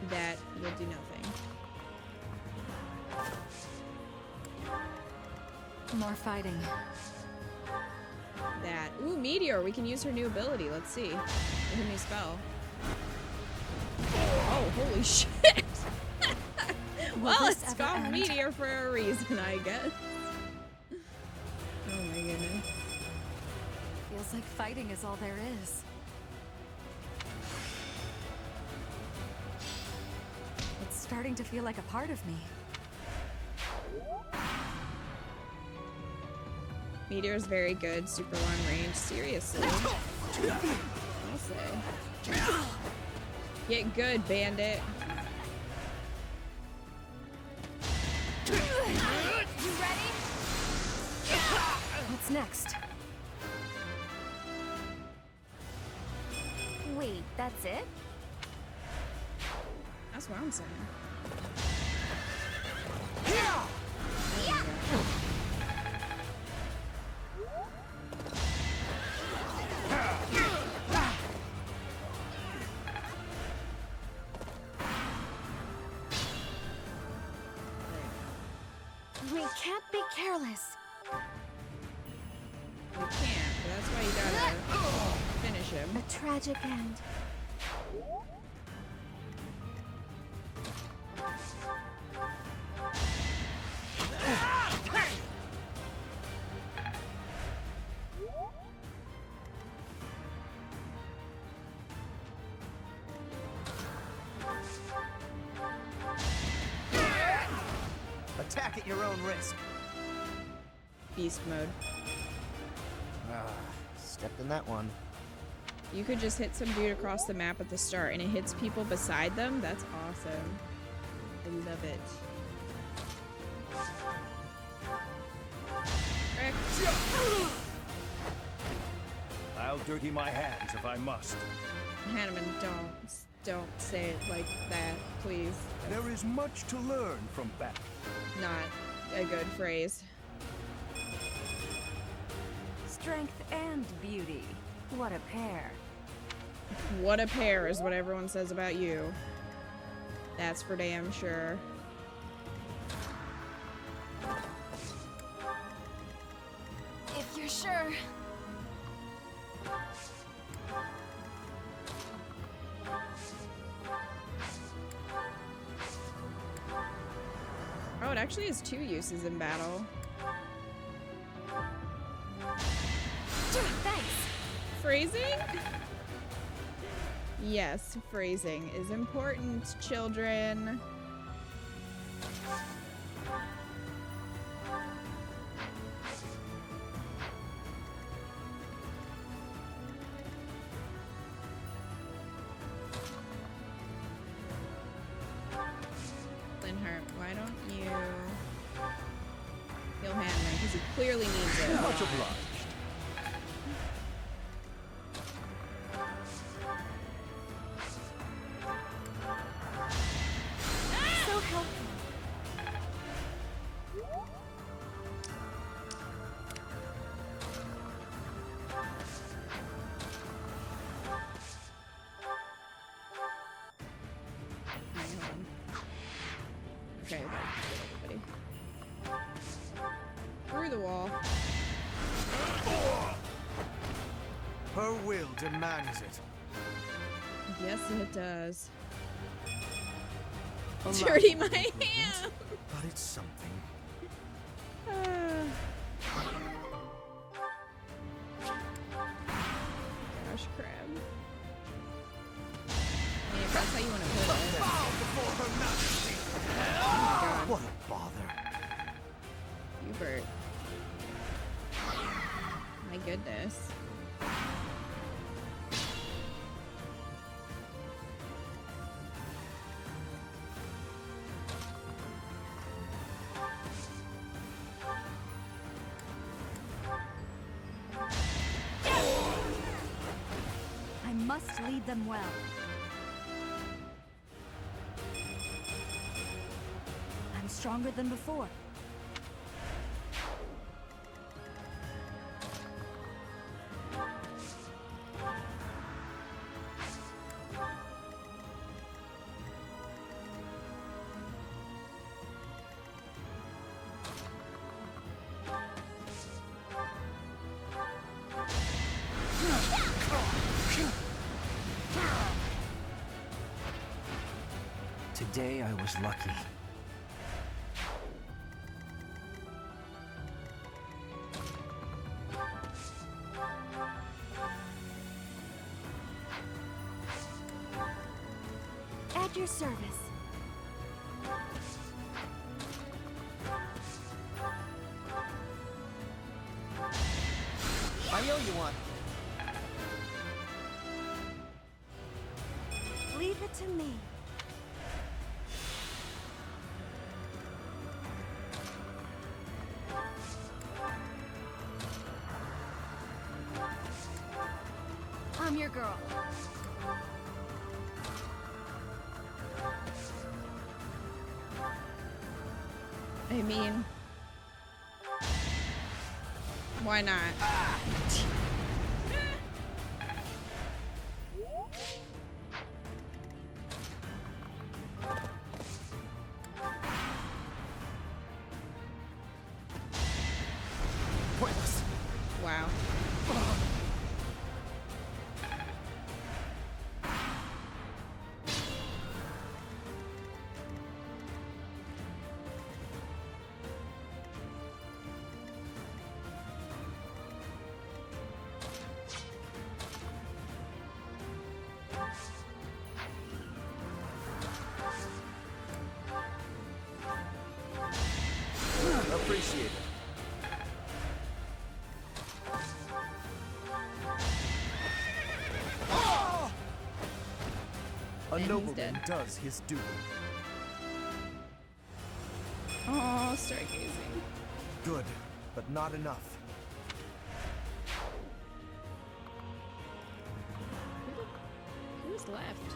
That will do nothing. More fighting. That. Ooh, Meteor. We can use her new ability. Let's see. Her new spell. Oh, holy shit. Well, it's called Meteor for a reason, I guess. Oh my goodness. Feels like fighting is all there is. It's starting to feel like a part of me. Meteor's very good, super long range. Seriously. I'll say. Get good, bandit. You ready? What's next? Wait, that's it? That's what I'm saying. We can't be careless. You can't, but that's why you gotta finish him. A tragic end. Attack at your own risk. Beast mode. Stepped in that one. You could just hit some dude across the map at the start and it hits people beside them. That's awesome. I love it. I'll dirty my hands if I must. Hanneman, don't say it like that, please. There is much to learn from battle. Not a good phrase. Strength and beauty. What a pair. What a pair is what everyone says about you. That's for damn sure. If you're sure. Oh, it actually has 2 uses in battle. Thanks. Phrasing? Yes, phrasing is important, children. Linhardt, why don't you heal Hanneman? Because he clearly needs it. Much obliged. So helpful. Okay, everybody. Through the wall. Her will demands it. Yes, it does. A Dirty lack of my improvement, hand. But it's something. Gosh, crab. I mean, if that's how you want to put it. Before her majesty. Oh my god. What a bother. Hubert. My goodness. I must lead them well. I'm stronger than before. Today I was lucky. At your service. I owe you one. Leave it to me. I'm your girl. I mean, why not? Pointless. Wow. Appreciate it. A And he's nobleman dead. does his duty. Oh, stargazing. Good, but not enough. Who's left?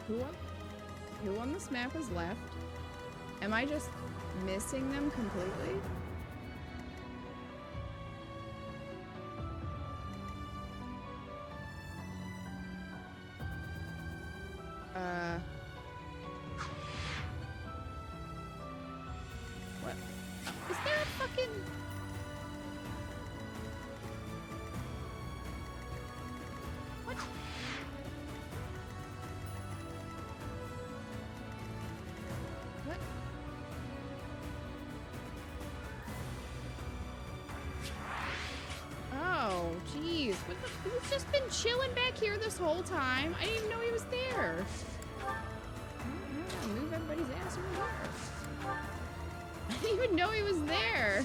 What? Who on this map is left? Am I just missing them completely? What? Is there a fucking... What? What? Oh, jeez. What the... He's just been chilling back here this whole time. I didn't even know he was there. I'm gonna move everybody's ass over here. I didn't even know he was there.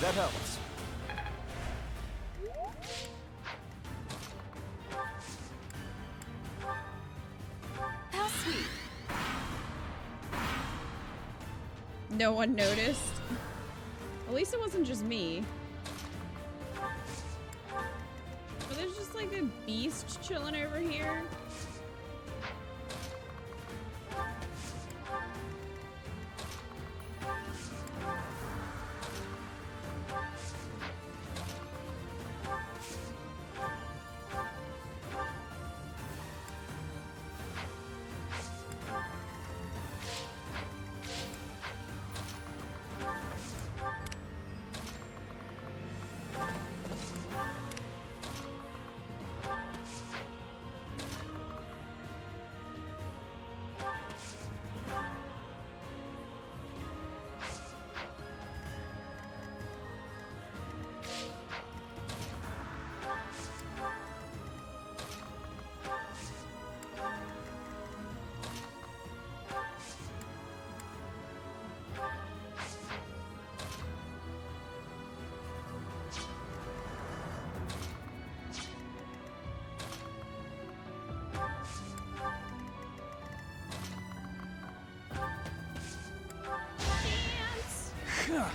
That helps. How sweet. No one noticed. At least it wasn't just me. But there's just like a beast chilling over here. The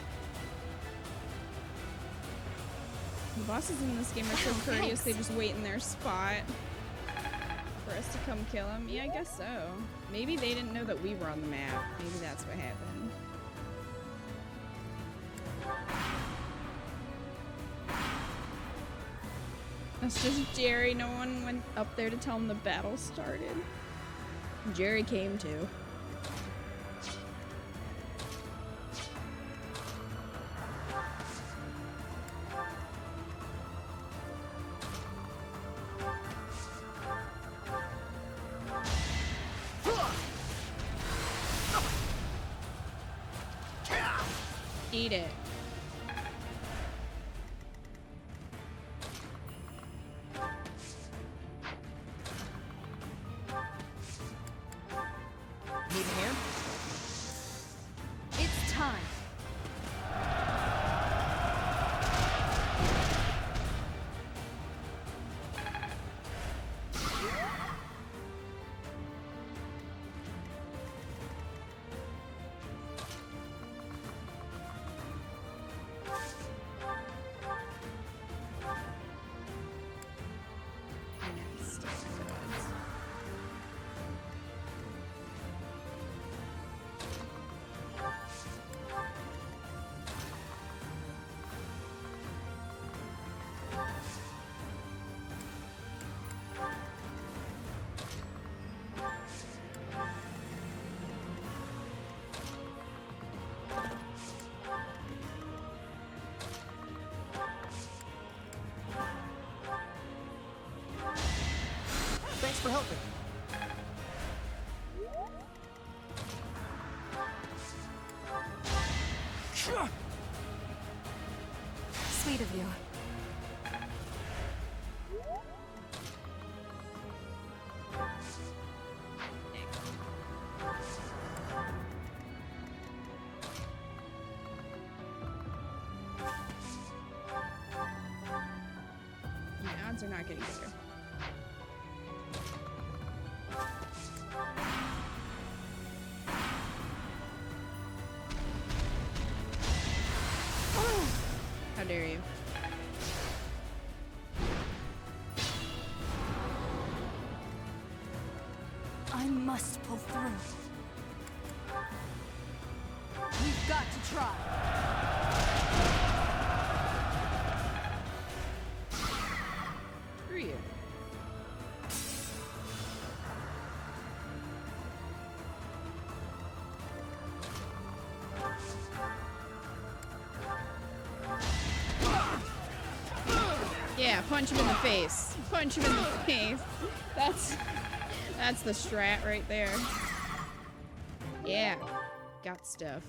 bosses in this game are so courteous, they just wait in their spot for us to come kill them. Yeah, I guess so. Maybe they didn't know that we were on the map. Maybe that's what happened. That's just Jerry. No one went up there to tell him the battle started. Jerry came too. Eat it. Need a hand? It's time. Thanks for helping. Sweet of you. The odds are not getting better. How dare you? I must pull through. We've got to try. Screw you. Yeah, punch him in the face. Punch him in the face. That's the strat right there. Yeah, got stuff.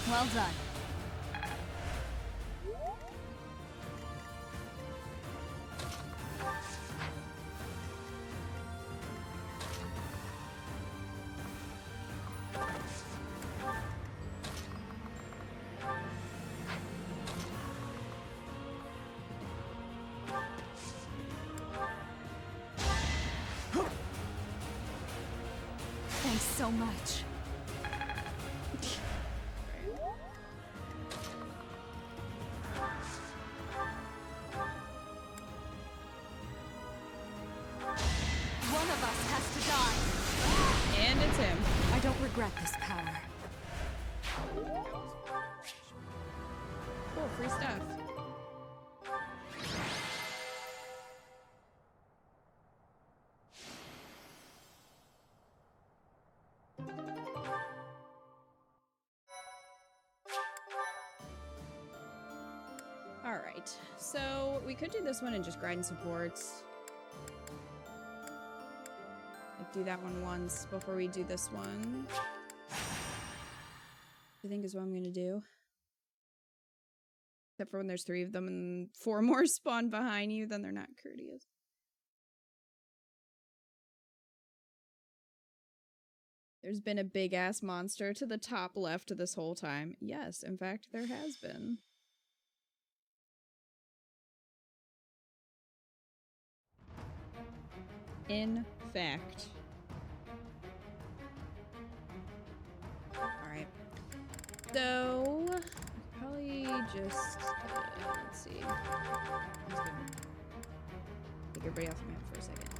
Well done. Thanks so much. One of us has to die. And it's him. I don't regret this power. Cool, free stuff. Alright, so we could do this one and just grind supports. Like do that one once before we do this one. I think is what I'm gonna do. Except for when there's 3 of them and 4 more spawn behind you, then they're not courteous. There's been a big-ass monster to the top left this whole time. Yes, in fact, there has been. In fact. Alright. So, probably just, let's see. Take everybody off the map for a second.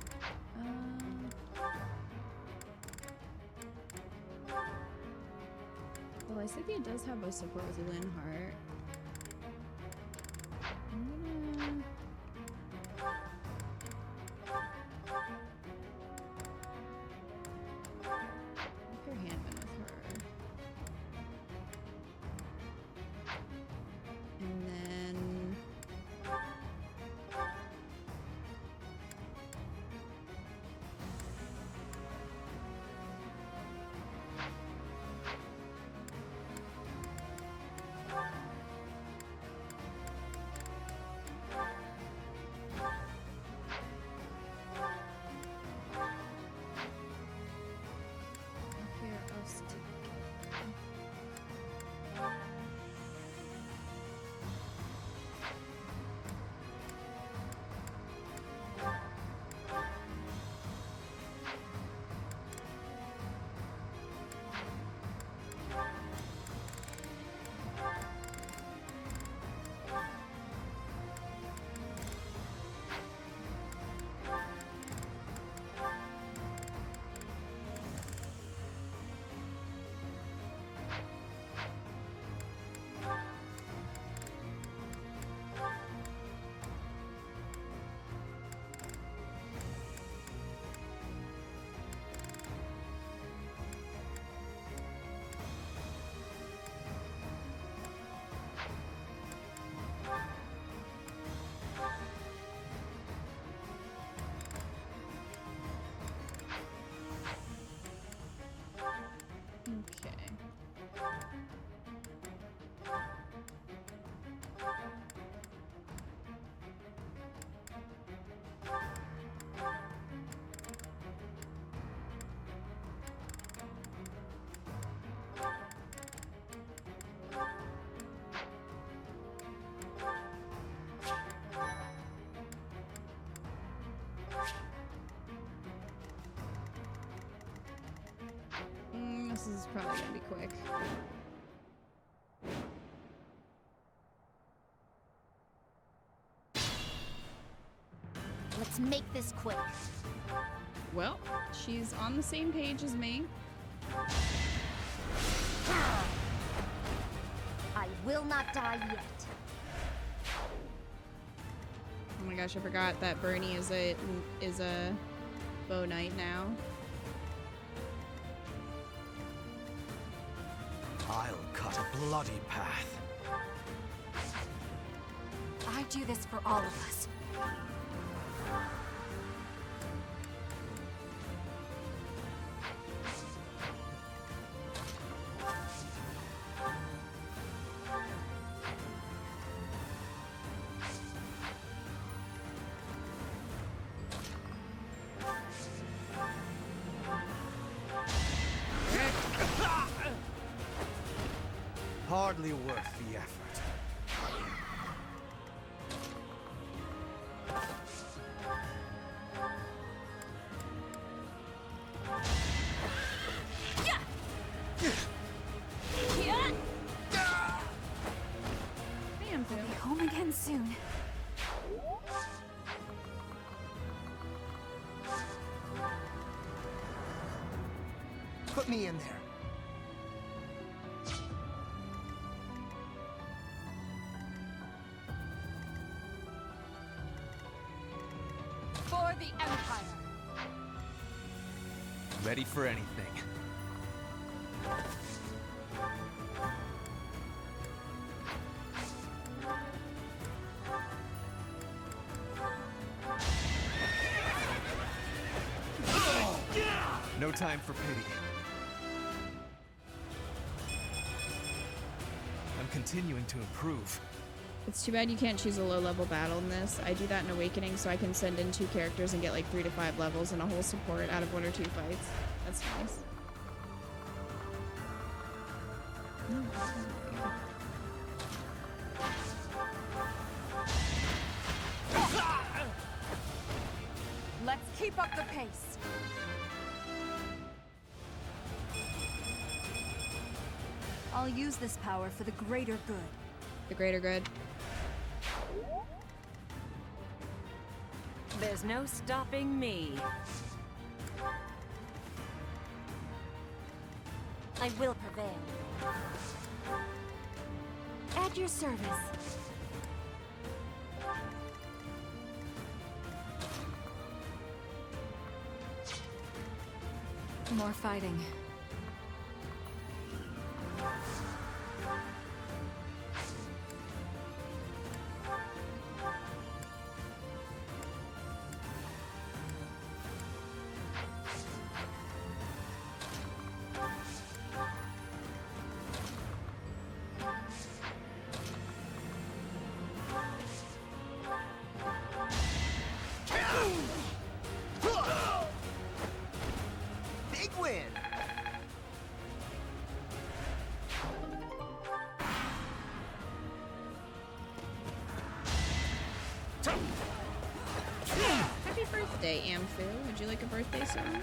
Well, I think it does have a support with Lynn Hart. I'm gonna... pair Handman with her. And then... This is probably gonna be quick. Let's make this quick. Well, she's on the same page as me. I will not die yet. Oh my gosh, I forgot that Bernie is a bow knight now. I'll cut a bloody path. I do this for all of us. Hardly worth the effort. I'll be home again soon. Put me in there. For the Empire. Ready for anything. No time for pity. continuing to improve. It's too bad you can't choose a low-level battle in this. I do that in Awakening, so I can send in 2 characters and get like 3 to 5 levels and a whole support out of 1 or 2 fights. That's nice. Let's keep up the pace. I'll use this power for the greater good. The greater good. There's no stopping me. I will prevail. At your service. More fighting. Big win! Happy birthday, Amphu. Would you like a birthday song?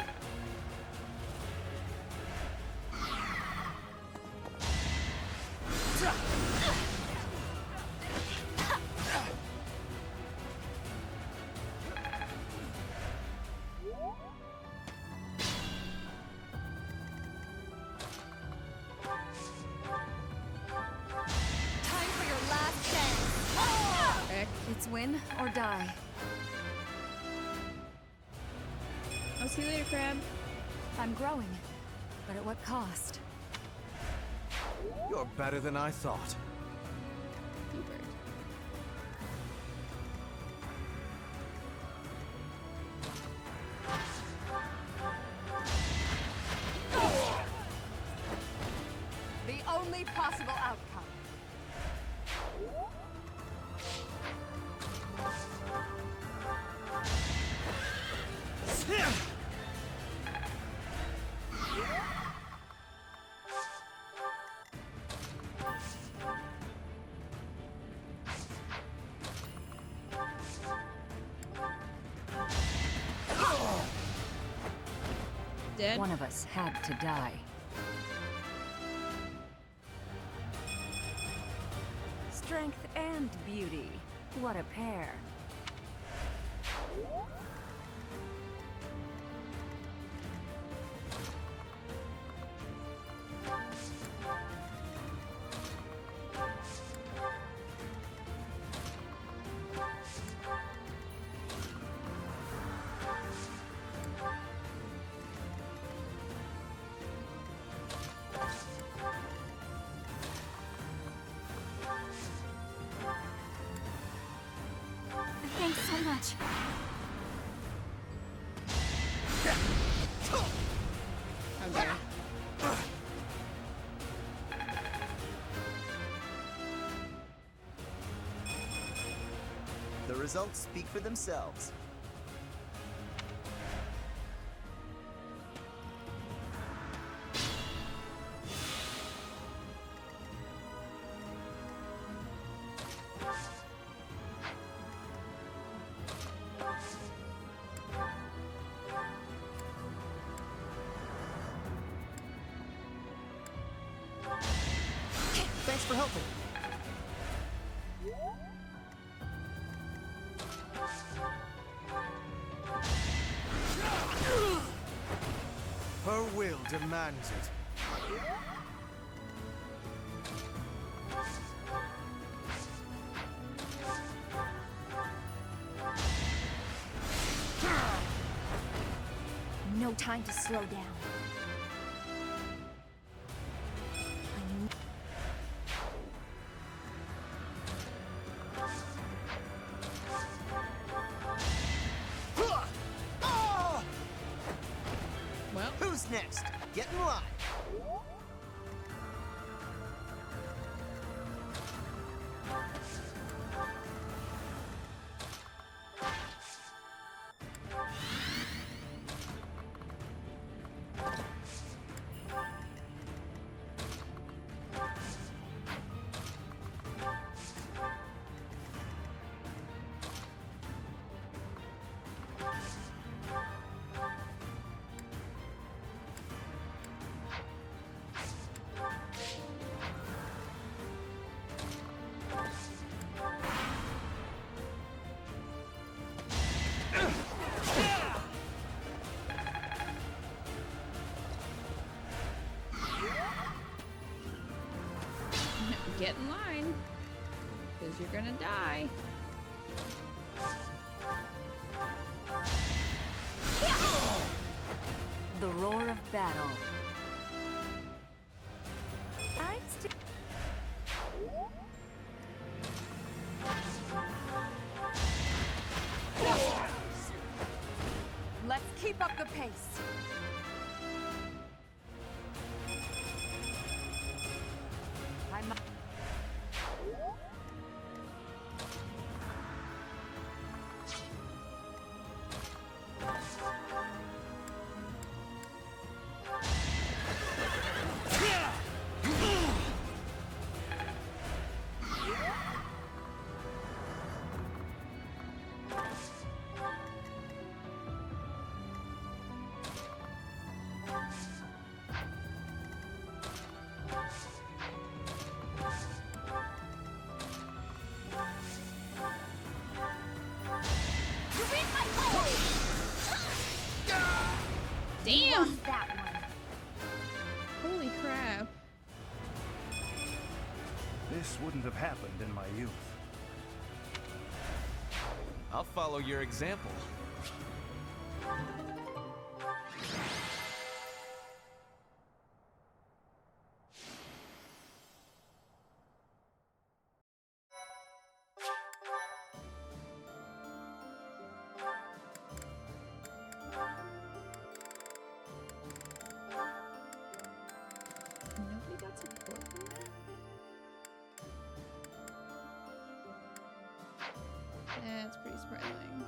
Time for your last chance. It's win or die. I'll see you later, Crab. I'm growing, but at what cost? You're better than I thought. Hubert. The only possible outcome. Dead? One of us had to die. Strength and beauty. What a pair. Thanks so much. How dare. The results speak for themselves. Thanks for helping. Her will demands it. No time to slow down. Well, who's next? Get in line. get in line, because you're gonna die. The roar of battle. Let's keep up the pace. Damn! Holy crap. This wouldn't have happened in my youth. I'll follow your example. Nobody got support from that? That's pretty surprising.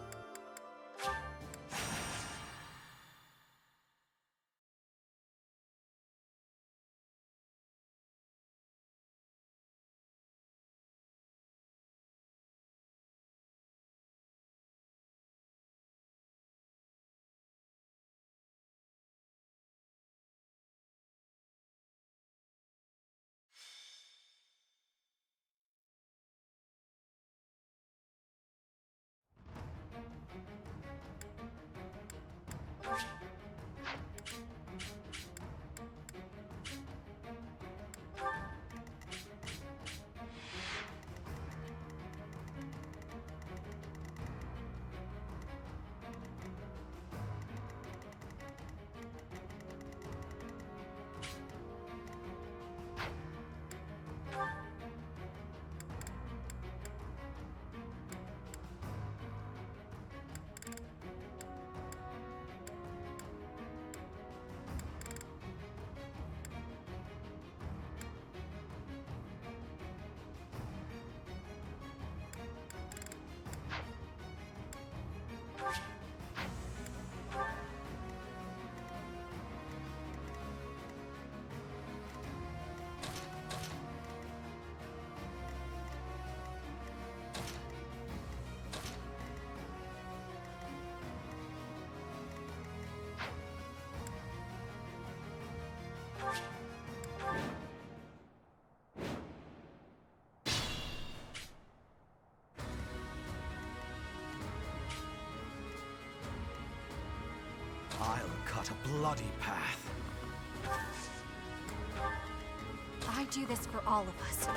I'll cut a bloody path. I do this for all of us.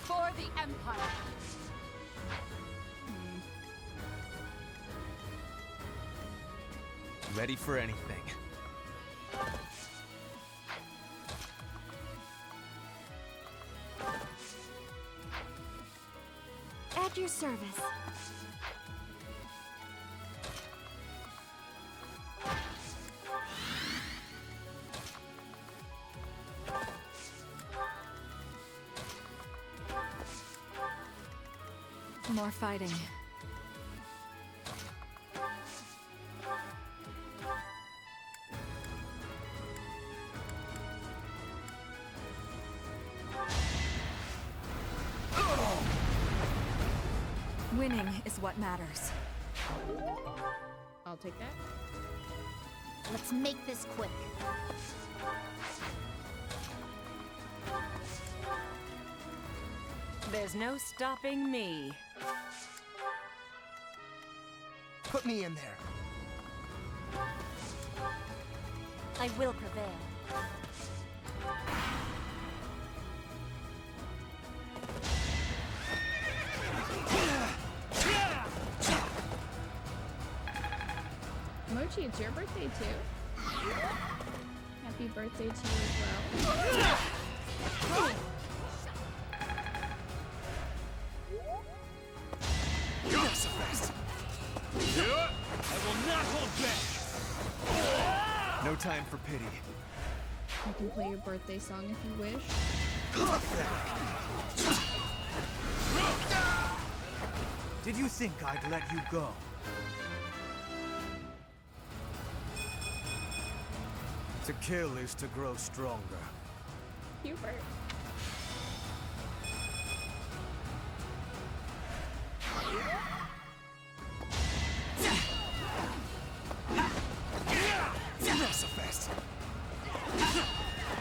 For the Empire! Ready for anything. At your service. More fighting. Winning is what matters. I'll take that. Let's make this quick. There's no stopping me. Put me in there. I will prevail. Mochi, it's your birthday too. Happy birthday to you as well. I will not hold back. No time for pity. I can play your birthday song if you wish. Did you think I'd let you go? To kill is to grow stronger. Hubert.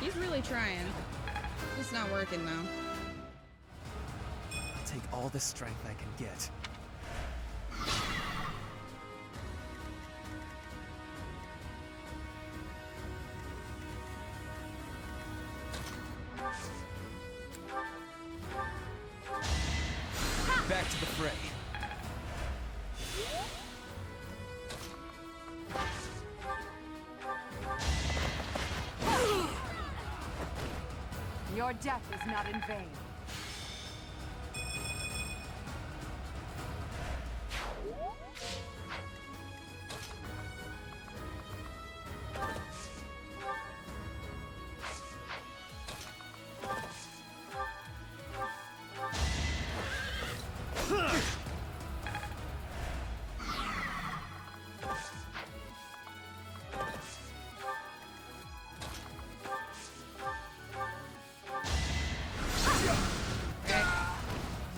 He's really trying. It's not working though. I'll take all the strength I can get. Back to the fray. Your death is not in vain.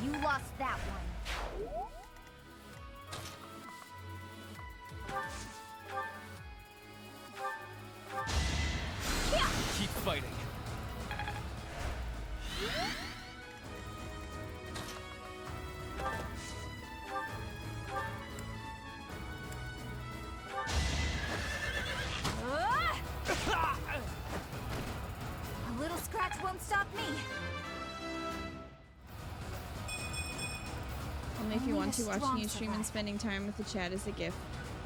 You lost that one. Keep fighting. A little scratch won't stop me. Only if you Only want the to, watching strong you stream and survive. spending time with the chat is a gift.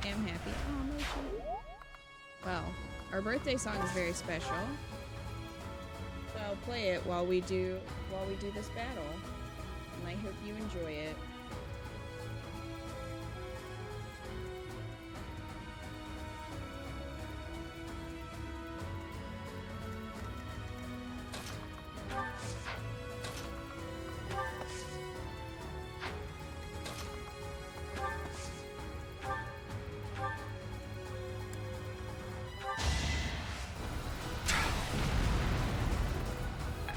I am happy. Oh, Mochi. Well, our birthday song is very special. So I'll play it while we do this battle. And I hope you enjoy it.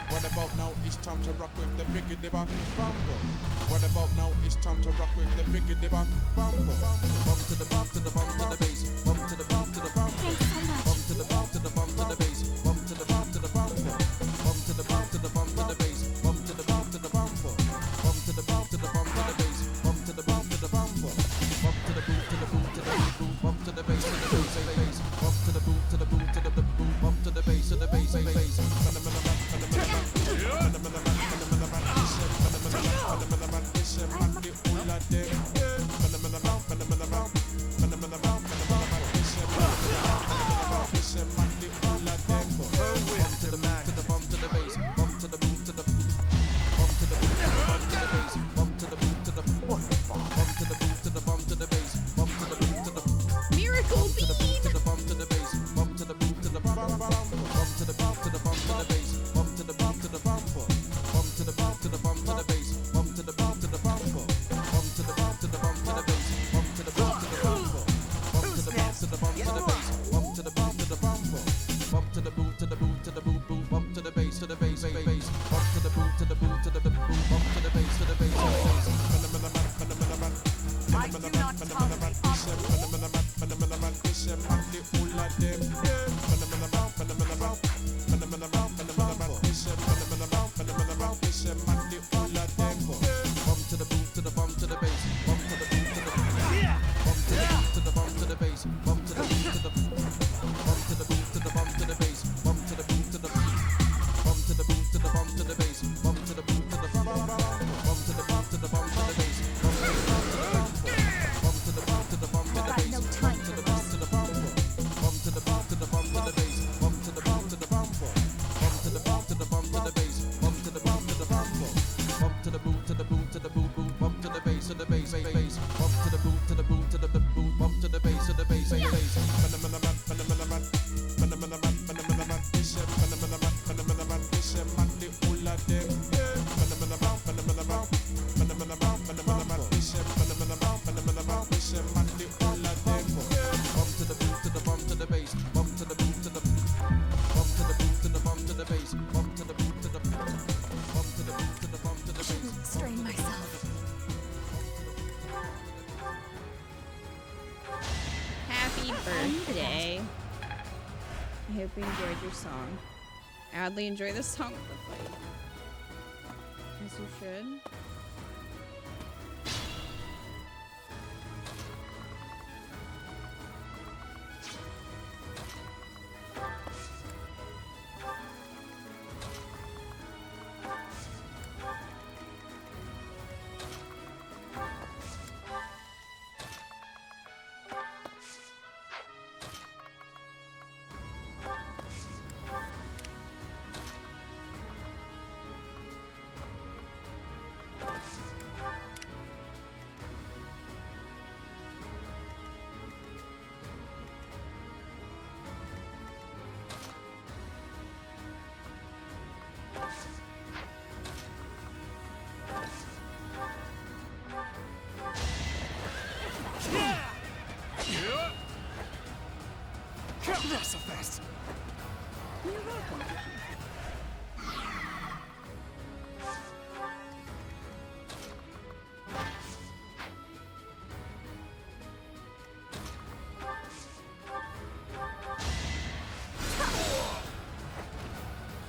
What about now? It's time to rock with the biggity bop bumble. What about now? It's time to rock with the biggity bop bumble. Bump to the bump to the bump to the bass. Bump to the bump to the bump. Bump to the bump to the bump to the bass. Bump to the bump to the bump. Bump to the bump to the bump to the bass. Bump to the bump to the bump. Bump to the bump to the bump to the bass. Bump to the bump to the bump. Bump to the boom to the boom to the boom. Bump to the bass to the bass. Bump to the boom to the boom to the boom. Bump to the bass to the bass. say man the whole of them. Yeah. They say they say man the whole of them. Bump to the boot to the bump to the bass. Bump to the boot to the bump to the boot to the bump to the bass. Bump to the boot to the bump to the boot to the bump to the bass. Bump to the boot to the bump to the boot to the bump to the bass. Bump to the boot to the bump to the boot to the bump to the bass. Bump to the boot to the bump to the boot to the bump to the bass. Bump to the boot to the bump to the boot to the bump to the bass. Bump to the boot to the bump to the boot to the bump to the bass. Bump to the boot to the bump to the boot to the boot to the boot bump to the bass to the bass bass. Bump to the boot to the boot to the boot bump to the bass to the bass bass. Strain myself. Happy birthday. I hope you enjoyed your song. I oddly enjoy this song with the fight. As you should. Not so fast.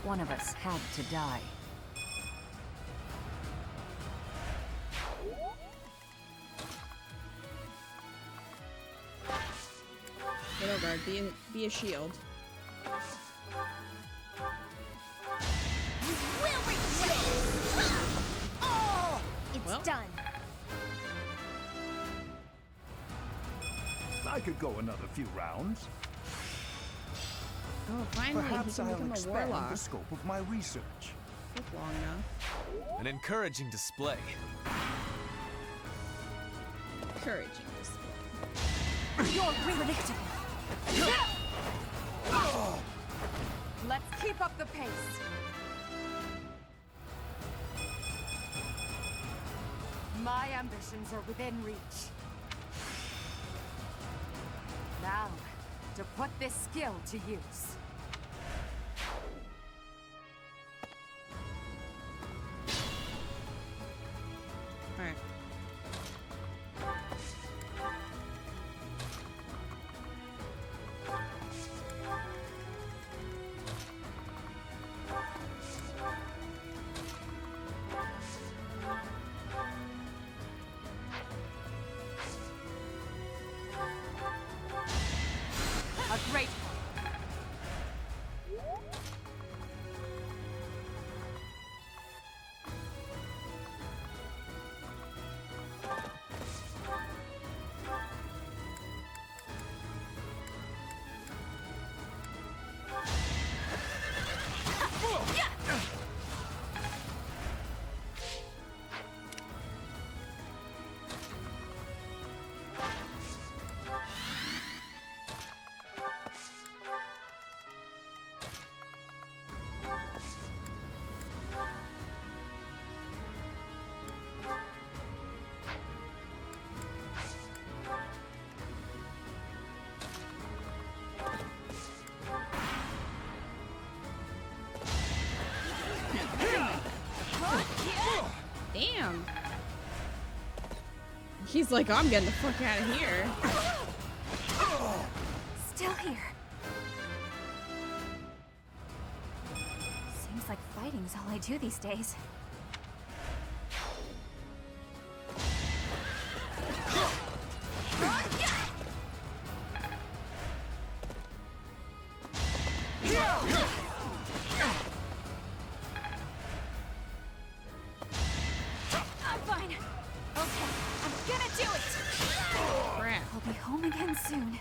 One of us had to die. Edelgard, be a shield. It's done. I could go another few rounds. Oh, finally, Perhaps he can I'll become a expand warlock. the scope of my research. Took long enough. An encouraging display. Encouraging display. You're predictable. Let's keep up the pace. My ambitions are within reach. Now, to put this skill to use. Alright. A great Damn. He's like, I'm getting the fuck out of here. fire. Seems like fighting's all I do these days. I'm fine. Okay, I'm gonna do it. Crap. I'll be home again soon.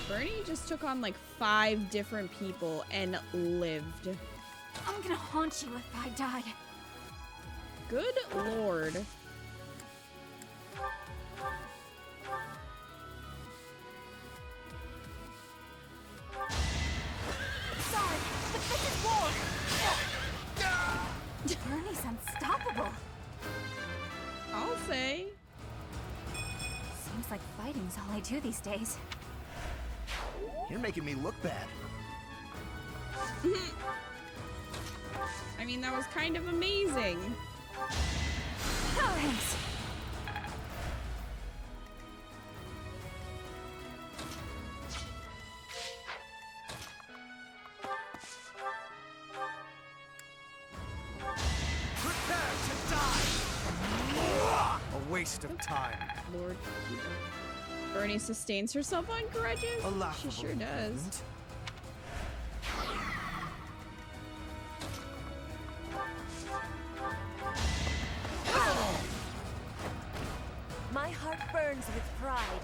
Bernie just took on like 5 different people and lived. I'm gonna haunt you if I die. Good lord. Sorry, but this is war. Bernie's unstoppable. I'll say. Seems like fighting's all I do these days. You're making me look bad. I mean, that was kind of amazing. Thanks. Prepare to die! A waste of time. Lord keeper. Bernie sustains herself on grudges? She sure does. My heart burns with pride.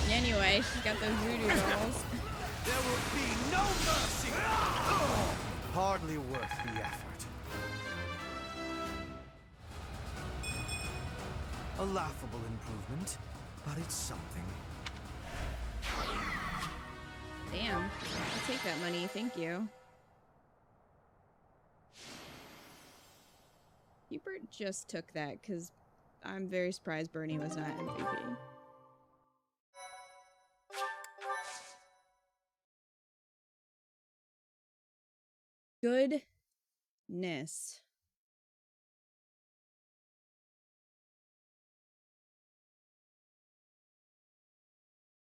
Anyway, she's got those voodoo dolls. There will be no mercy! Hardly worth the effort. A laughable improvement, but it's something. Damn. I'll take that money, thank you. Hubert just took that because I'm very surprised Bernie was not MVP. Goodness.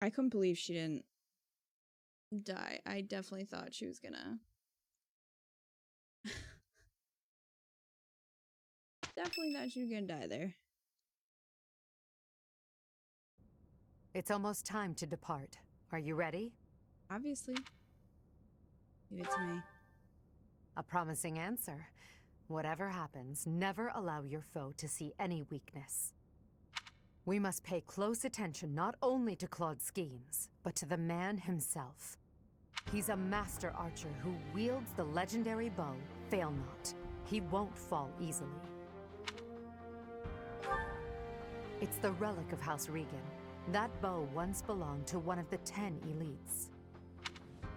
I couldn't believe she didn't die. I definitely thought she was gonna. Definitely thought she was gonna die there. It's almost time to depart. Are you ready? Obviously. Give it to me. A promising answer. Whatever happens, never allow your foe to see any weakness. We must pay close attention not only to Claude's schemes, but to the man himself. He's a master archer who wields the legendary bow, Fail Not. He won't fall easily. It's the relic of House Regan. That bow once belonged to one of the 10 elites.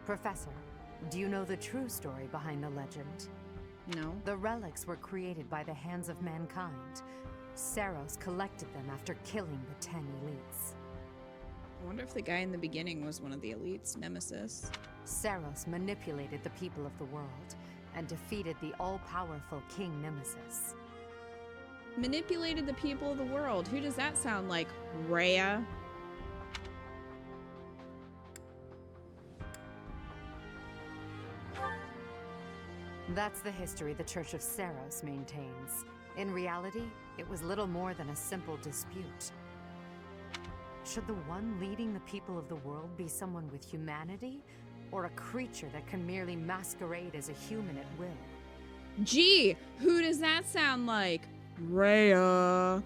Professor, do you know the true story behind the legend? No. The relics were created by the hands of mankind. Saros collected them after killing the 10 elites. I wonder if the guy in the beginning was one of the elites, Nemesis. Saros manipulated the people of the world and defeated the all-powerful King Nemesis. Manipulated the people of the world. Who does that sound like? Rhea? That's the history the Church of Saros maintains. In reality, it was little more than a simple dispute. Should the one leading the people of the world be someone with humanity, or a creature that can merely masquerade as a human at will? Gee, who does that sound like? Rhea.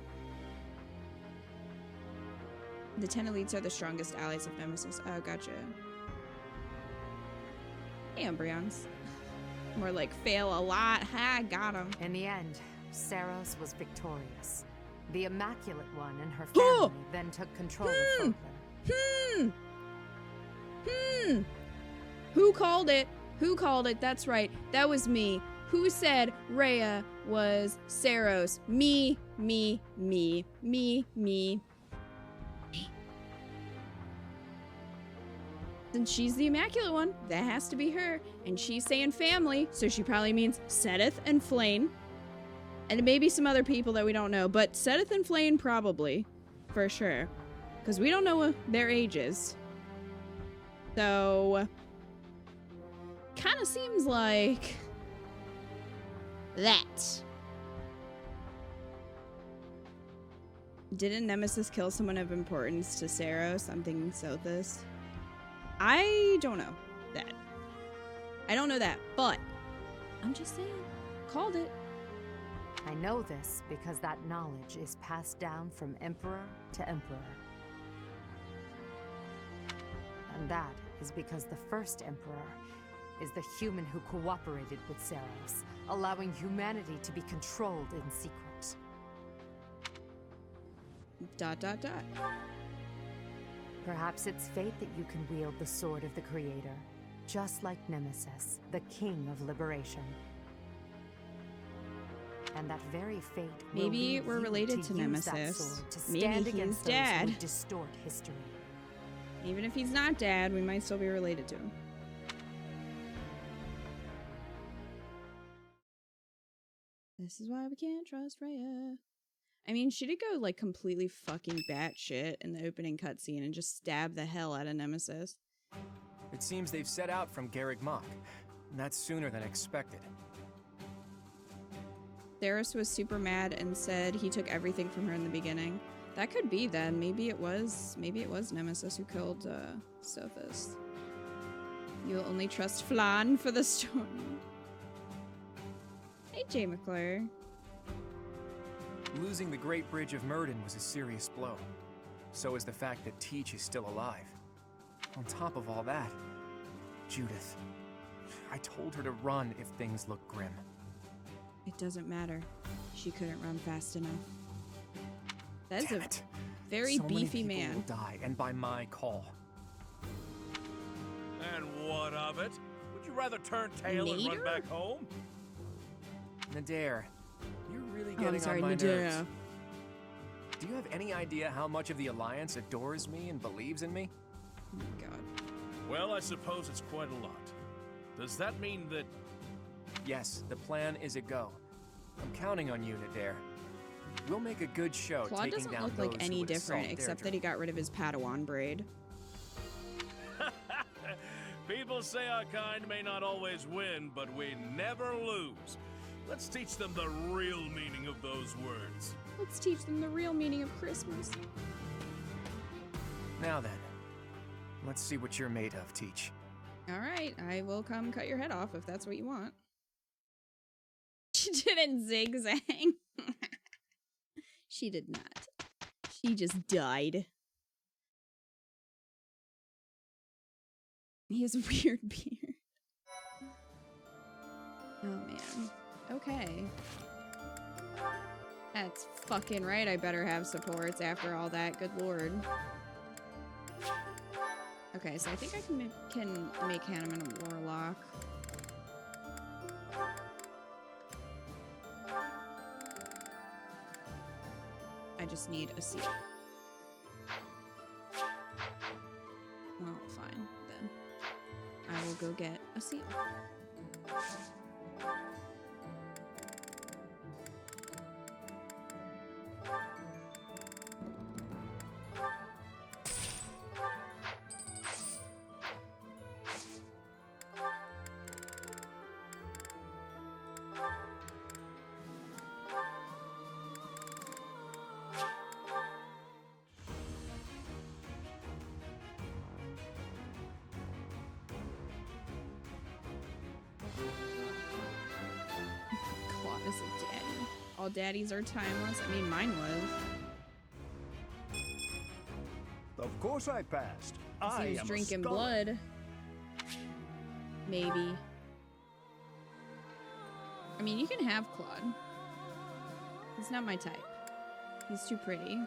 The 10 elites are the strongest allies of Nemesis. Oh, gotcha. Hey, Umbreons. More like fail a lot. Ha, got him. In the end, Saros was victorious. The Immaculate One and her family then took control of Fodlan. Who called it? Who called it? That's right. That was me. Who said Rhea was Saros? Me. Since she's the Immaculate One, that has to be her. And she's saying family, so she probably means Seteth and Flayn. And maybe some other people that we don't know, but Seteth and Flayn probably, for sure. Because we don't know their ages. So, kind of seems like that. Didn't Nemesis kill someone of importance to Saros? I'm thinking Sothis. I don't know that. I don't know that, but I'm just saying. Called it. I know this because that knowledge is passed down from emperor to emperor. And that is because the first emperor is the human who cooperated with Saros, allowing humanity to be controlled in secret. ... Perhaps it's fate that you can wield the sword of the Creator, just like Nemesis, the King of Liberation. And that very fate maybe we're related to Nemesis. Maybe he's dad. Distort history. Even if he's not dad, we might still be related to him. This is why we can't trust Rhea. I mean, she did go like completely fucking batshit in the opening cutscene and just stab the hell out of Nemesis. It seems they've set out from Garreg Mach. That's sooner than expected. Theros was super mad and said he took everything from her in the beginning. That could be then. Maybe it was Nemesis who killed Sothis. You'll only trust Flan for the story. Hey, Jay McClure. Losing the Great Bridge of Myrddin was a serious blow. So is the fact that Teach is still alive. On top of all that, Judith. I told her to run if things look grim. It doesn't matter. She couldn't run fast enough. That's a very beefy man. So many people will die, and by my call. And what of it? Would you rather turn tail and run back home? Nadir, you're really getting on my nerves. Do you have any idea how much of the Alliance adores me and believes in me? Oh my god. Well, I suppose it's quite a lot. Does that mean that... Yes, the plan is a go. I'm counting on you, Nadir. We'll make a good show. Claude doesn't look like any different, except that he got rid of his Padawan braid. People say our kind may not always win, but we never lose. Let's teach them the real meaning of those words. Let's teach them the real meaning of Christmas. Now then, let's see what you're made of, Teach. Alright, I will come cut your head off if that's what you want. She didn't zigzag. She did not. She just died. He has a weird beard. Oh man. Okay. That's fucking right, I better have supports after all that, good lord. Okay, so I think I can make Hanneman a warlock. I just need a seal. Well, fine, then. I will go get a seal. All daddies are timeless. I mean, mine was. Of course I passed. He was drinking blood. Maybe. I mean, you can have Claude. He's not my type. He's too pretty.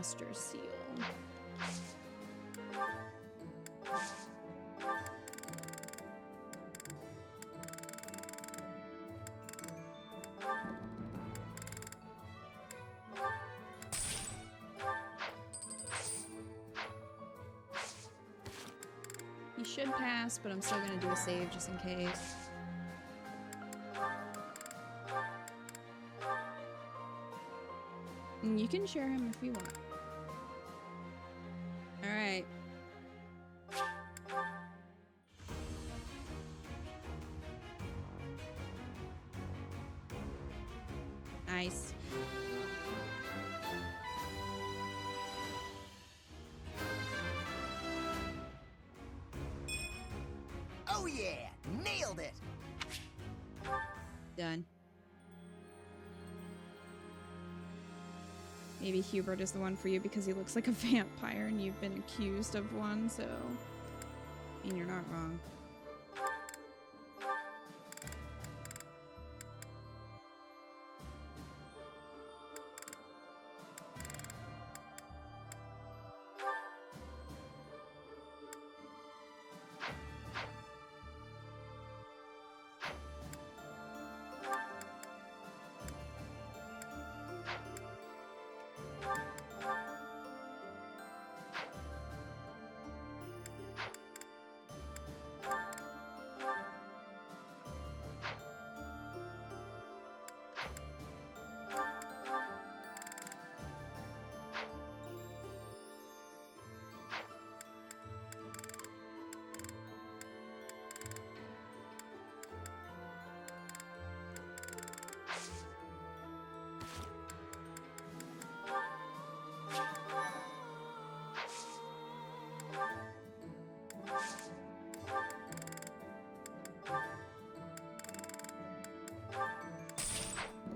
Master Seal. He should pass, but I'm still gonna do a save just in case. And you can share him if you want. Alright. Nice. Oh yeah! Nailed it! Done. Maybe Hubert is the one for you because he looks like a vampire and you've been accused of one, so... I mean, you're not wrong.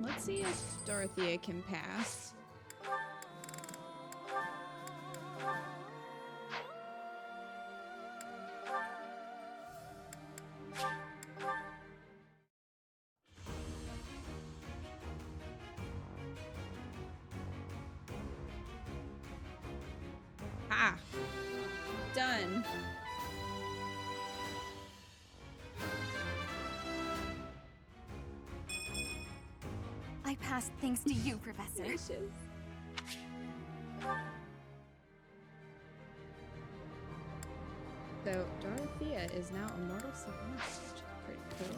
Let's see if Dorothea can pass. Ah! Done. I passed thanks to you, Professor. So, Dorothea is now a mortal savant, which is pretty cool.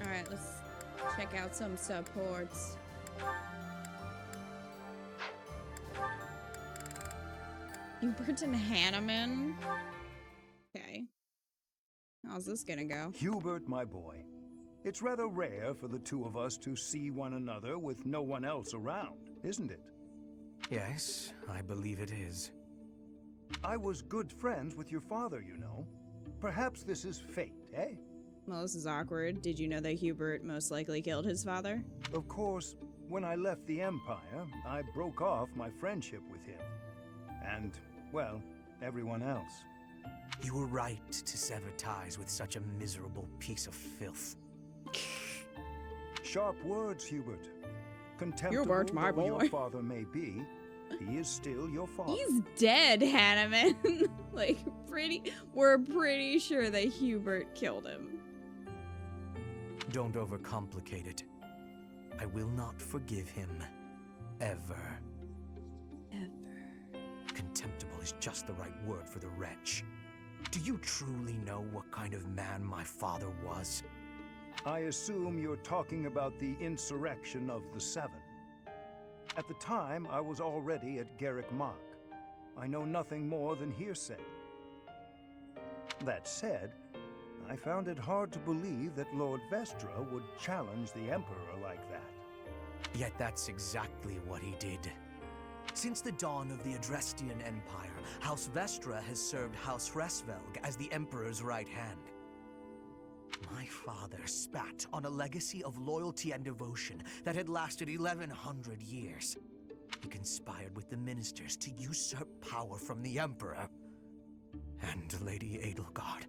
Alright, let's check out some supports. Hubert and Hanneman? Okay. How's this gonna go? Hubert, my boy. It's rather rare for the two of us to see one another with no one else around, isn't it? Yes, I believe it is. I was good friends with your father, you know. Perhaps this is fate, eh? Well, this is awkward. Did you know that Hubert most likely killed his father? Of course, when I left the Empire, I broke off my friendship with him. And, well, everyone else. You were right to sever ties with such a miserable piece of filth. Sharp words, Hubert. Contemptible Hubert, my though boy. your father may be, he is still your father. He's dead, Hanneman. Like, we're pretty sure that Hubert killed him. Don't overcomplicate it. I will not forgive him. Ever. Ever. Contemptible is just the right word for the wretch. Do you truly know what kind of man my father was? I assume you're talking about the insurrection of the Seven. At the time, I was already at Garrick Mark. I know nothing more than hearsay. That said, I found it hard to believe that Lord Vestra would challenge the Emperor like that. Yet that's exactly what he did. Since the dawn of the Adrestian Empire, House Vestra has served House Hresvelg as the Emperor's right hand. My father spat on a legacy of loyalty and devotion that had lasted 1100 years. He conspired with the ministers to usurp power from the Emperor and Lady Edelgard.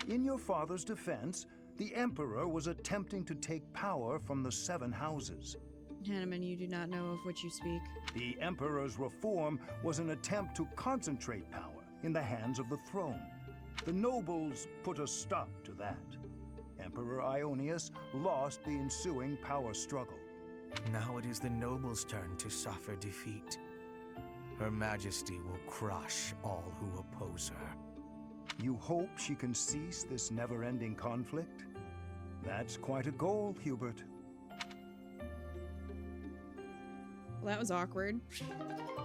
In your father's defense, the Emperor was attempting to take power from the Seven Houses. Hanneman, you do not know of which you speak. The Emperor's reform was an attempt to concentrate power in the hands of the throne. The nobles put a stop to that. Emperor Ionius lost the ensuing power struggle. Now it is the nobles' turn to suffer defeat. Her Majesty will crush all who oppose her. You hope she can cease this never-ending conflict? That's quite a goal, Hubert. Well, that was awkward.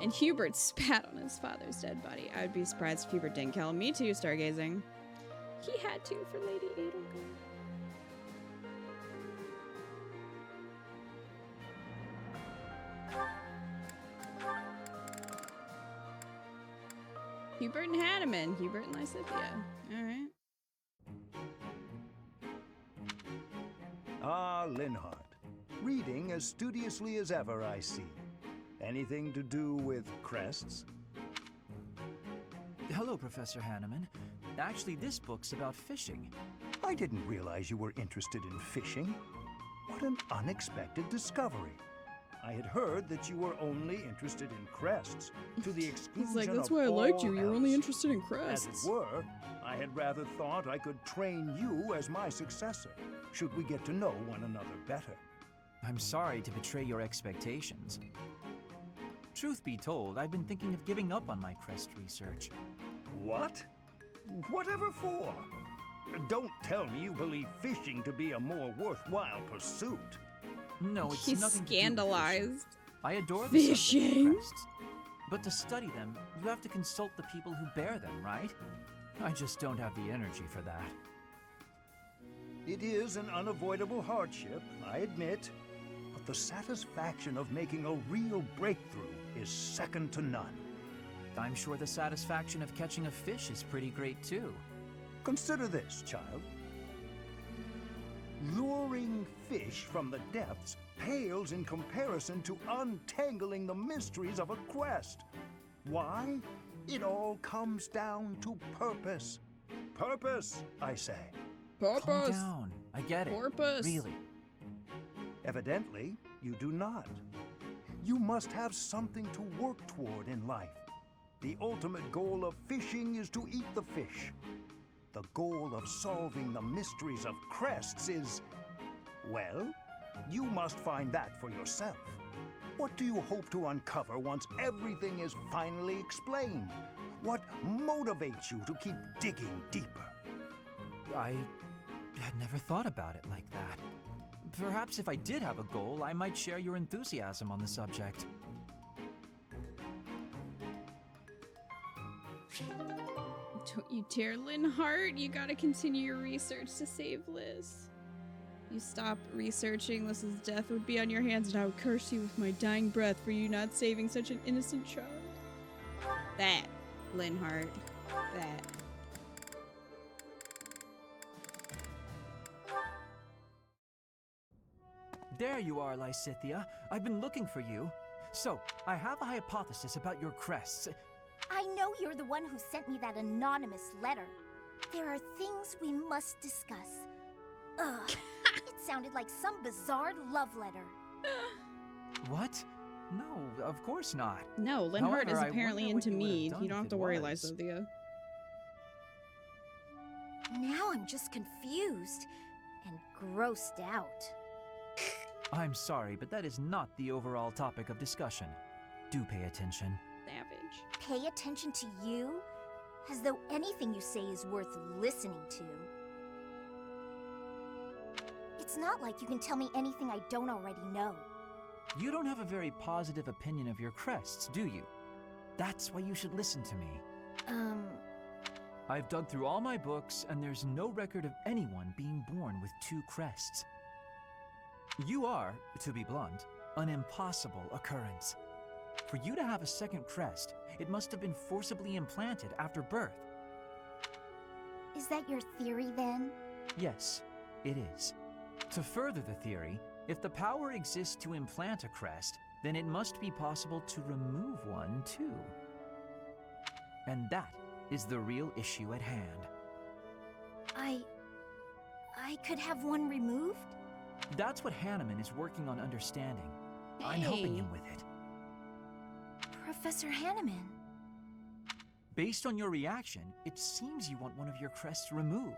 And Hubert spat on his father's dead body. I would be surprised if Hubert didn't kill him. Me too, stargazing. He had to for Lady Edelgard. Hubert and Hanneman. Hubert and Lysithea. Alright. Ah, Linhardt. Reading as studiously as ever, I see. Anything to do with crests? Hello, Professor Hanneman. Actually, this book's about fishing. I didn't realize you were interested in fishing. What an unexpected discovery. I had heard that you were only interested in crests, to the exclusion He's like, that's of why I liked you. all You're only else. interested in crests. As it were, I had rather thought I could train you as my successor, should we get to know one another better. I'm sorry to betray your expectations. Truth be told, I've been thinking of giving up on my crest research. What? Whatever for? Don't tell me you believe fishing to be a more worthwhile pursuit. No, it's He's nothing scandalized. To do with fishing. I adore the subject of Fishing? crests. But to study them, you have to consult the people who bear them, right? I just don't have the energy for that. It is an unavoidable hardship, I admit, but the satisfaction of making a real breakthrough is second to none. I'm sure the satisfaction of catching a fish is pretty great too. Consider this, child. Luring fish from the depths pales in comparison to untangling the mysteries of a quest. Why? It all comes down to purpose. Purpose, I say. Purpose. Calm down. I get it. Purpose. Really. Evidently, you do not. You must have something to work toward in life. The ultimate goal of fishing is to eat the fish. The goal of solving the mysteries of crests is, well, you must find that for yourself. What do you hope to uncover once everything is finally explained? What motivates you to keep digging deeper? I had never thought about it like that. Perhaps if I did have a goal, I might share your enthusiasm on the subject. Don't you dare, Linhardt. You gotta continue your research to save Liz. You stop researching, Liz's death would be on your hands, and I would curse you with my dying breath for you not saving such an innocent child. That, Linhardt. That. There you are, Lysithea. I've been looking for you. So, I have a hypothesis about your crests. I know you're the one who sent me that anonymous letter. There are things we must discuss. Ugh. It sounded like some bizarre love letter. What? No, of course not. No, Linhardt is However, I apparently wonder what into you would have me. done You don't if have to it worry, was. Lysithea. Now I'm just confused and grossed out. I'm sorry, but that is not the overall topic of discussion. Do pay attention. Savage. Pay attention to you? As though anything you say is worth listening to. It's not like you can tell me anything I don't already know. You don't have a very positive opinion of your crests, do you? That's why you should listen to me. I've dug through all my books, and there's no record of anyone being born with 2 crests. You are, to be blunt, an impossible occurrence. For you to have a second crest, it must have been forcibly implanted after birth. Is that your theory, then? Yes, it is. To further the theory, if the power exists to implant a crest, then it must be possible to remove one, too. And that is the real issue at hand. I could have one removed? That's what Hanneman is working on understanding. I'm helping him with it. Professor Hanneman. Based on your reaction, it seems you want one of your crests removed.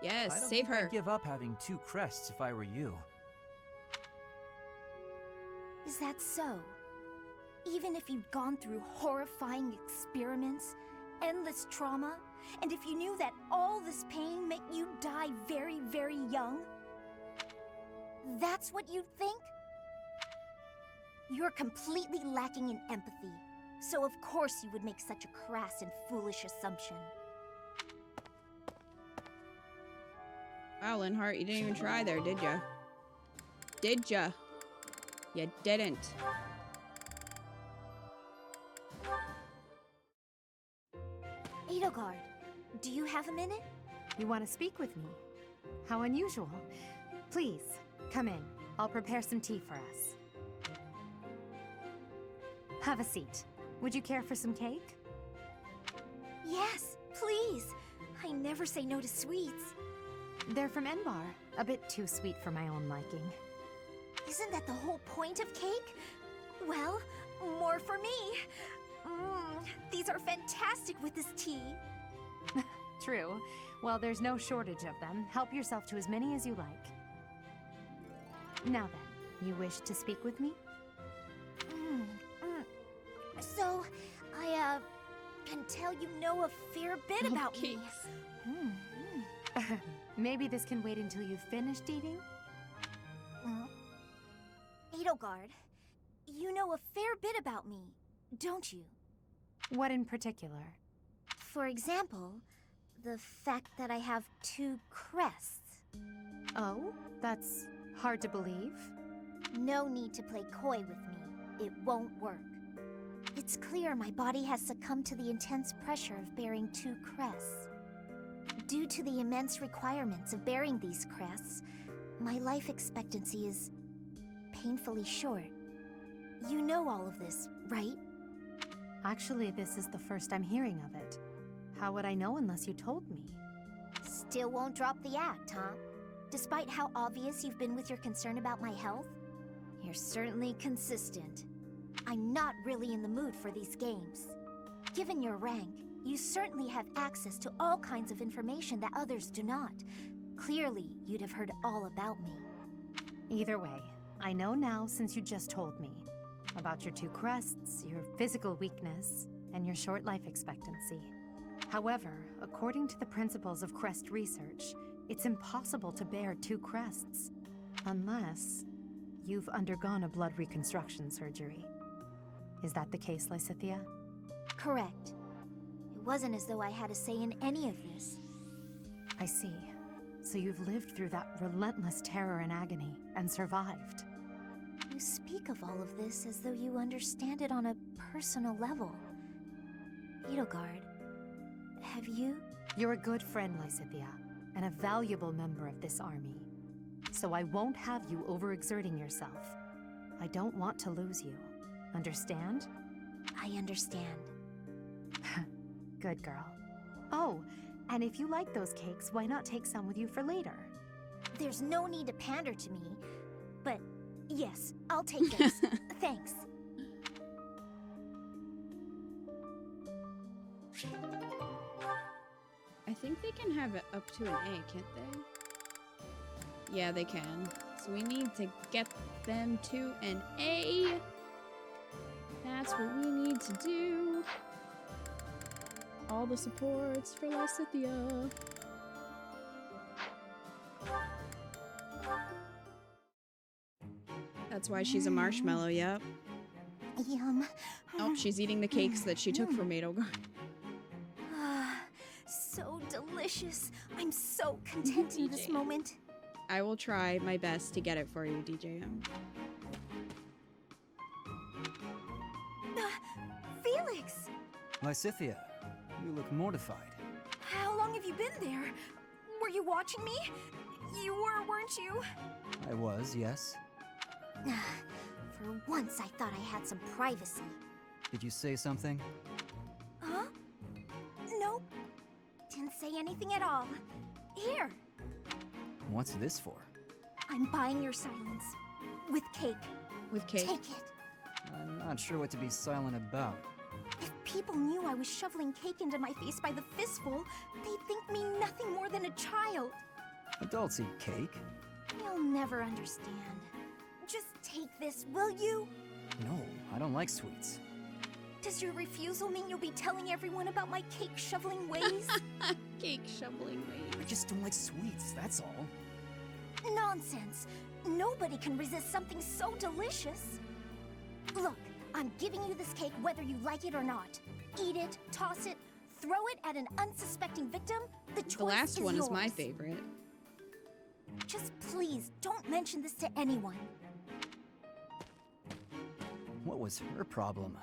Yes, save her. I'd give up having 2 crests if I were you. Is that so? Even if you'd gone through horrifying experiments, endless trauma, and if you knew that all this pain meant you'd die very, very young? That's what you'd think? You're completely lacking in empathy, so of course you would make such a crass and foolish assumption. Wow, Linhart, you didn't even try there, did ya? Did ya? You didn't. Edelgard, do you have a minute? You want to speak with me? How unusual. Please, come in. I'll prepare some tea for us. Have a seat. Would you care for some cake? Yes, please. I never say no to sweets. They're from Enbar. A bit too sweet for my own liking. Isn't that the whole point of cake? Well, more for me. These are fantastic with this tea. True. Well, there's no shortage of them. Help yourself to as many as you like. Now then, you wish to speak with me? So, I, can tell you know a fair bit about me. Maybe this can wait until you've finished eating? Edelgard, you know a fair bit about me, don't you? What in particular? For example, the fact that I have 2 crests. Oh, that's hard to believe. No need to play coy with me. It won't work. It's clear my body has succumbed to the intense pressure of bearing 2 crests. Due to the immense requirements of bearing these crests, my life expectancy is painfully short. You know all of this, right? Actually, this is the first I'm hearing of it. How would I know unless you told me? Still won't drop the act, huh? Despite how obvious you've been with your concern about my health, you're certainly consistent. I'm not really in the mood for these games. Given your rank, you certainly have access to all kinds of information that others do not. Clearly, you'd have heard all about me. Either way, I know now since you just told me. About your 2 crests, your physical weakness, and your short life expectancy. However, according to the principles of crest research, it's impossible to bear 2 crests. Unless you've undergone a blood reconstruction surgery. Is that the case, Lysithea? Correct. It wasn't as though I had a say in any of this. I see. So you've lived through that relentless terror and agony, and survived. You speak of all of this as though you understand it on a personal level. Edelgard, have you? You're a good friend, Lysithea, and a valuable member of this army. So I won't have you overexerting yourself. I don't want to lose you. Understand? I understand. Good girl. Oh, and if you like those cakes, why not take some with you for later? There's no need to pander to me, but yes, I'll take those. Thanks. I think they can have it up to an A, can't they? Yeah, they can. So we need to get them to an A. That's what we need to do. All the supports for Lysithea. That's why she's a marshmallow, yep. Yum. Oh, she's eating the cakes that she took from Edelgard. So delicious. I'm so content in this moment. I will try my best to get it for you, DJM. Felix! Lysithea, you look mortified. How long have you been there? Were you watching me? You were, weren't you? I was, yes. For once, I thought I had some privacy. Did you say something? Huh? Nope. Didn't say anything at all. Here. What's this for? I'm buying your silence. With cake. With cake? Take it. I'm not sure what to be silent about. If people knew I was shoveling cake into my face by the fistful, they'd think me nothing more than a child. Adults eat cake. You'll never understand. Just take this, will you? No, I don't like sweets. Does your refusal mean you'll be telling everyone about my cake shoveling ways? Cake shoveling ways. I just don't like sweets, that's all. Nonsense. Nobody can resist something so delicious. Look, I'm giving you this cake whether you like it or not. Eat it, toss it, throw it at an unsuspecting victim. The choice is yours. The last one is my favorite. Just please, don't mention this to anyone. What was her problem?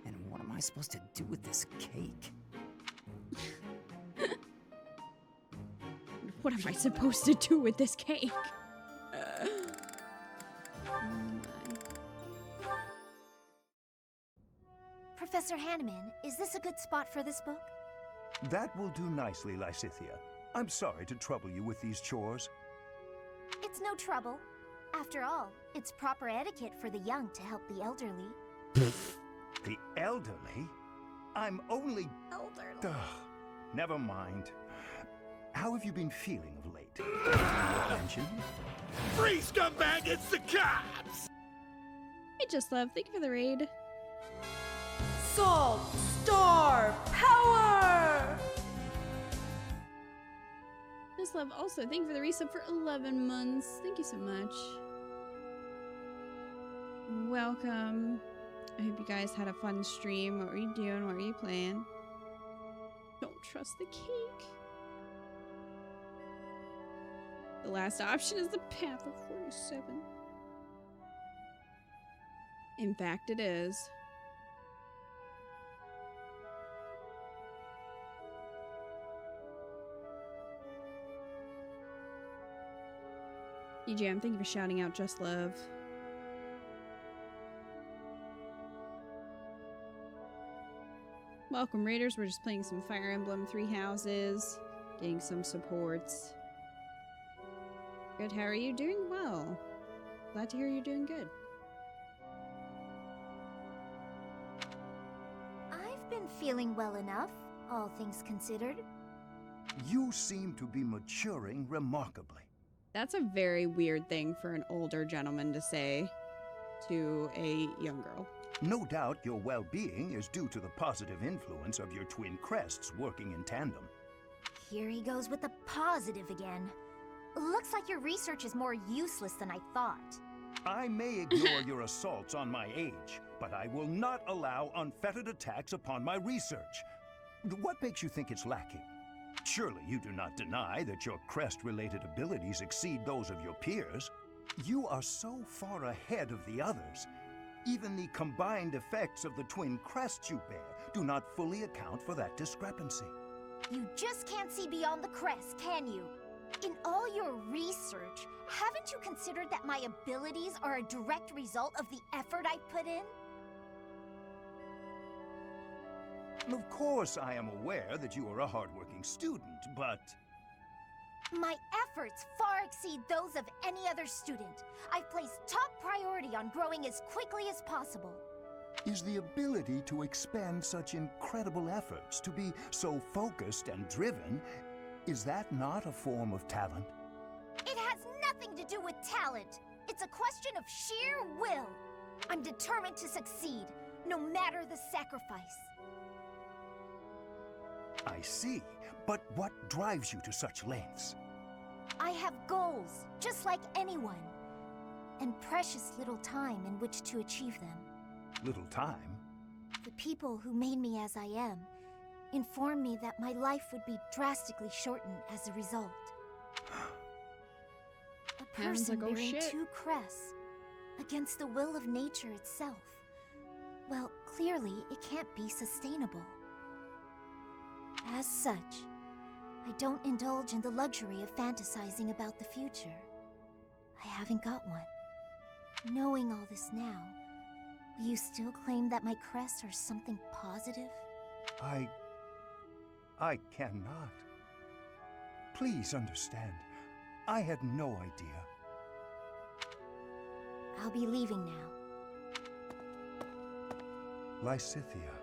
And what am I supposed to do with this cake? What am I supposed to do with this cake? Professor Hanneman, is this a good spot for this book? That will do nicely, Lysithea. I'm sorry to trouble you with these chores. It's no trouble. After all, it's proper etiquette for the young to help the elderly. The elderly? I'm only... Elderly. Ugh, never mind. How have you been feeling of late? Mention? Free scumbag, it's the cops! Hey, Just Love, thank you for the raid. Salt Star Power! Just Love also, thank you for the resub for 11 months. Thank you so much. Welcome. I hope you guys had a fun stream. What were you doing? What were you playing? Don't trust the cake. The last option is the Path of 47. In fact, it is. DJM, thank you for shouting out Just Love. Welcome, Raiders. We're just playing some Fire Emblem 3 Houses, getting some supports. Good, how are you? Doing well. Glad to hear you're doing good. I've been feeling well enough, all things considered. You seem to be maturing remarkably. That's a very weird thing for an older gentleman to say to a young girl. No doubt your well-being is due to the positive influence of your twin crests working in tandem. Here he goes with the positive again. Looks like your research is more useless than I thought. I may ignore your assaults on my age, but I will not allow unfettered attacks upon my research. What makes you think it's lacking? Surely you do not deny that your crest-related abilities exceed those of your peers. You are so far ahead of the others. Even the combined effects of the twin crests you bear do not fully account for that discrepancy. You just can't see beyond the crest, can you? In all your research, haven't you considered that my abilities are a direct result of the effort I put in? Of course, I am aware that you are a hardworking student, but... My efforts far exceed those of any other student. I've placed top priority on growing as quickly as possible. Is the ability to expend such incredible efforts, to be so focused and driven, is that not a form of talent? It has nothing to do with talent. It's a question of sheer will. I'm determined to succeed, no matter the sacrifice. I see. But what drives you to such lengths? I have goals, just like anyone. And precious little time in which to achieve them. Little time? people who made me as I am informed me that my life would be drastically shortened as a result. A person bearing 2 crests against the will of nature itself. Well, clearly it can't be sustainable. As such, I don't indulge in the luxury of fantasizing about the future. I haven't got one. Knowing all this now, will you still claim that my crests are something positive? I cannot. Please understand. I had no idea. I'll be leaving now. Lysithea.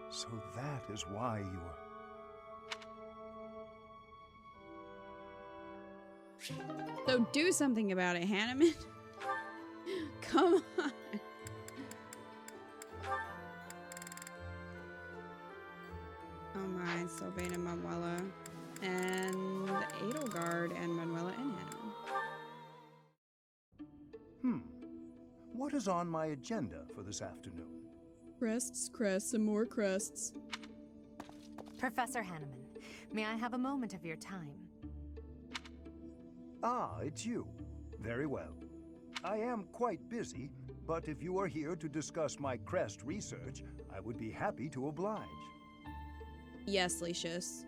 So that is why you're... So do something about it, Hanneman. Come on. Oh my, Sylvain and Manuela. And Edelgard and Manuela and Hanneman. What is on my agenda for this afternoon? Crests, crests, and more crests. Professor Hanneman, may I have a moment of your time? Ah, it's you. Very well. I am quite busy, but if you are here to discuss my crest research, I would be happy to oblige. Yes, Lucius.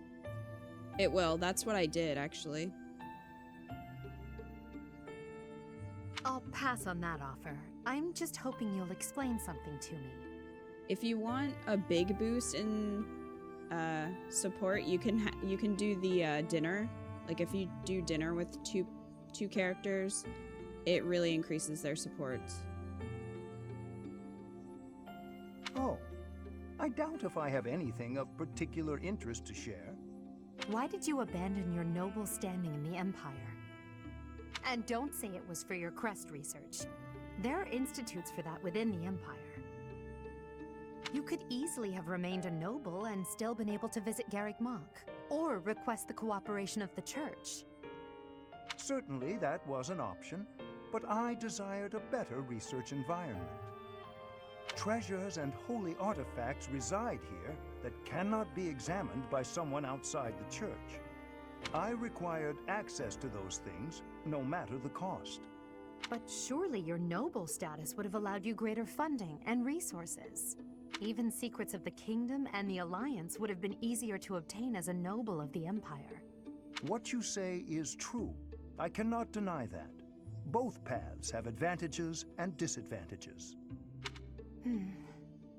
It will. That's what I did, actually. I'll pass on that offer. I'm just hoping you'll explain something to me. If you want a big boost in support, you can do the dinner. Like if you do dinner with two characters, it really increases their supports. Oh, I doubt if I have anything of particular interest to share. Why did you abandon your noble standing in the Empire? And don't say it was for your crest research. There are institutes for that within the Empire. You could easily have remained a noble and still been able to visit Garrick Mach, or request the cooperation of the Church. Certainly that was an option, but I desired a better research environment. Treasures and holy artifacts reside here that cannot be examined by someone outside the Church. I required access to those things, no matter the cost. But surely your noble status would have allowed you greater funding and resources. Even secrets of the Kingdom and the Alliance would have been easier to obtain as a noble of the Empire. What you say is true. I cannot deny that. Both paths have advantages and disadvantages.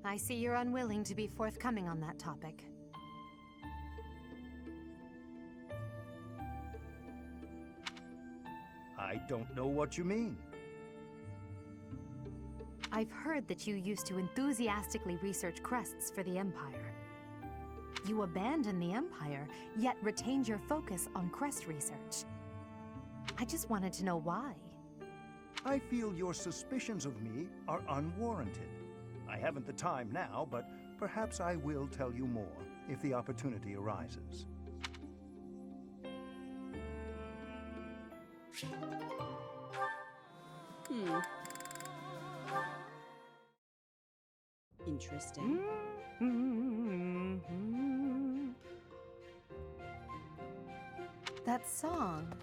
I see you're unwilling to be forthcoming on that topic. I don't know what you mean. I've heard that you used to enthusiastically research crests for the Empire. You abandoned the Empire, yet retained your focus on crest research. I just wanted to know why. I feel your suspicions of me are unwarranted. I haven't the time now, but perhaps I will tell you more if the opportunity arises. Interesting. That song.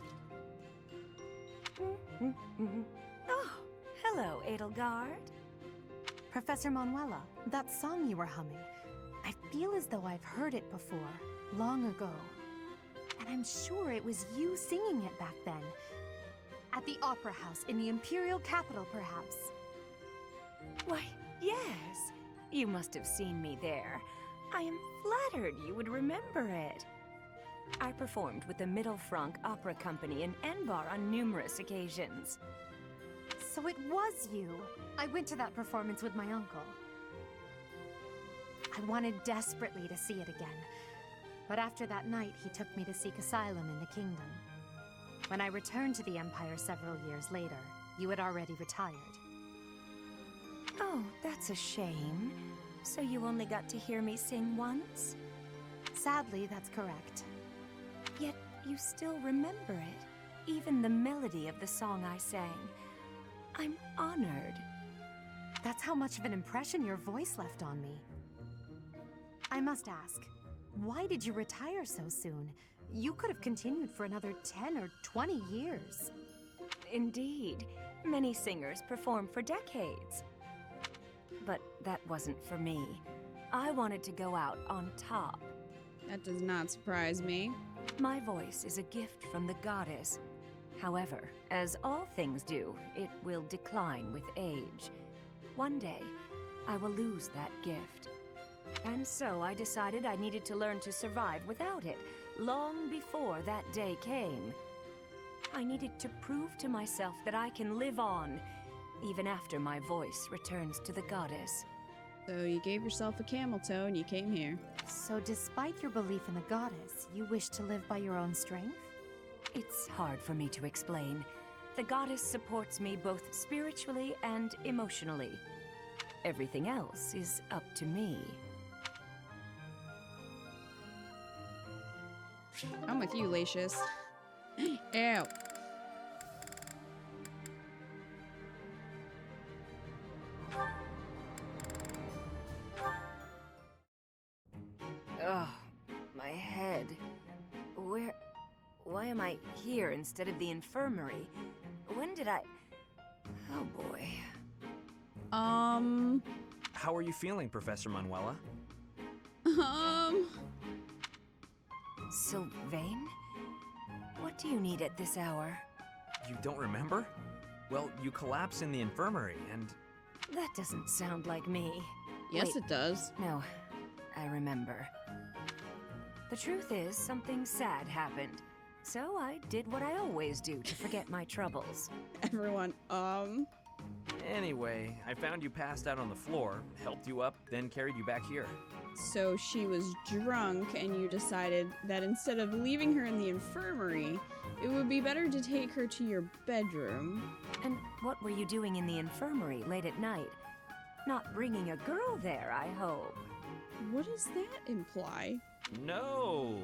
Oh, hello, Edelgard. Professor Manuela, that song you were humming. I feel as though I've heard it before, long ago. And I'm sure it was you singing it back then. At the Opera House in the Imperial capital, perhaps. Why, yes. You must have seen me there. I am flattered you would remember it. I performed with the Mittelfrank Opera Company in Enbar on numerous occasions. So it was you. I went to that performance with my uncle. I wanted desperately to see it again. But after that night, he took me to seek asylum in the Kingdom. When I returned to the Empire several years later, you had already retired. Oh, that's a shame. So you only got to hear me sing once? Sadly, that's correct. Yet you still remember it, even the melody of the song I sang. I'm honored. That's how much of an impression your voice left on me. I must ask, why did you retire so soon? You could have continued for another 10 or 20 years. Indeed. Many singers perform for decades. But that wasn't for me. I wanted to go out on top. That does not surprise me. My voice is a gift from the goddess. However, as all things do, it will decline with age. One day, I will lose that gift. And so I decided I needed to learn to survive without it, long before that day came. I needed to prove to myself that I can live on, even after my voice returns to the goddess. So you gave yourself a camel toe and you came here. So despite your belief in the goddess, you wish to live by your own strength? It's hard for me to explain. The goddess supports me both spiritually and emotionally. Everything else is up to me. I'm with you, Lacius. Ew. Ugh, my head. Why am I here instead of the infirmary? When did I... Oh boy. How are you feeling, Professor Manuela? Sylvain? What do you need at this hour? You don't remember? Well, you collapsed in the infirmary and... That doesn't sound like me. Yes, Wait, it does. No, I remember. The truth is, something sad happened. So I did what I always do to forget my troubles. Everyone, Anyway, I found you passed out on the floor, helped you up, then carried you back here. So she was drunk and you decided that instead of leaving her in the infirmary, it would be better to take her to your bedroom. And what were you doing in the infirmary late at night? Not bringing a girl there, I hope. What does that imply? Nope.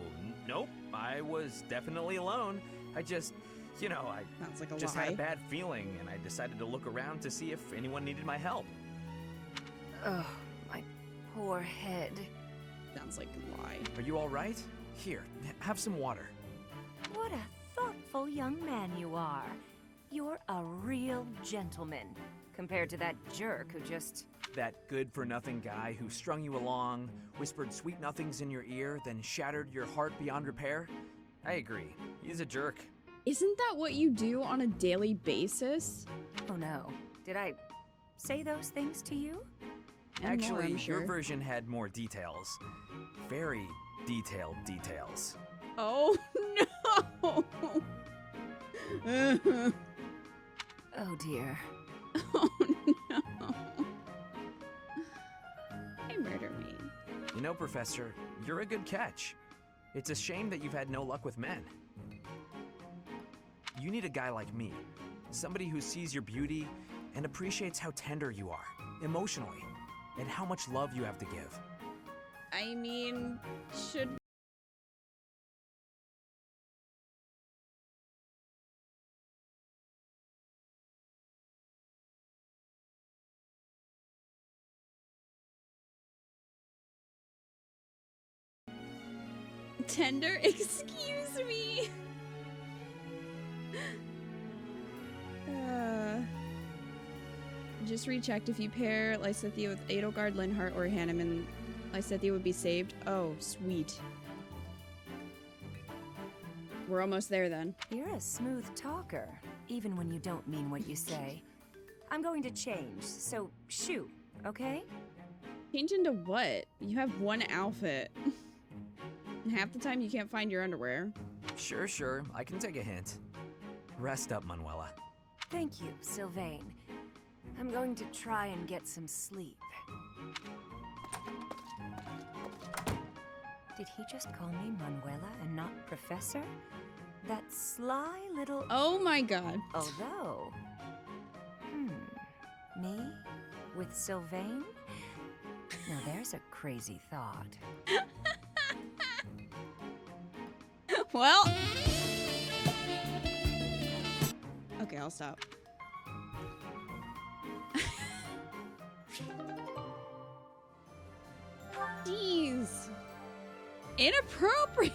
I was definitely alone. I just, Sounds like a just lie. had a bad feeling, and I decided to look around to see if anyone needed my help. Oh, my poor head. Sounds like a lie. Are you all right? Here, have some water. What a thoughtful young man you are. You're a real gentleman, compared to that jerk who just... That good-for-nothing guy who strung you along, whispered sweet nothings in your ear, then shattered your heart beyond repair? I agree. He's a jerk. Isn't that what you do on a daily basis? Oh no. Did I say those things to you? And more, Actually, I'm sure. your version had more details. Very detailed details. Oh no! Oh dear. Oh no. Hey, murder me. You know, Professor, you're a good catch. It's a shame that you've had no luck with men. You need a guy like me. Somebody who sees your beauty and appreciates how tender you are, emotionally, and how much love you have to give. I mean, should... Tender? Excuse me. Just rechecked. If you pair Lysithea with Edelgard, Linhart, or Hanneman, Lysithea would be saved. Oh, sweet. We're almost there then. You're a smooth talker, even when you don't mean what you say. I'm going to change, so shoo, okay? Change into what? You have one outfit. And half the time you can't find your underwear. Sure. I can take a hint. Rest up, Manuela. Thank you, Sylvain. I'm going to try and get some sleep. Did he just call me Manuela and not Professor? That sly little... Oh my god. Although... Me? With Sylvain? Now there's a crazy thought. Well... Okay, I'll stop. Jeez. Inappropriate.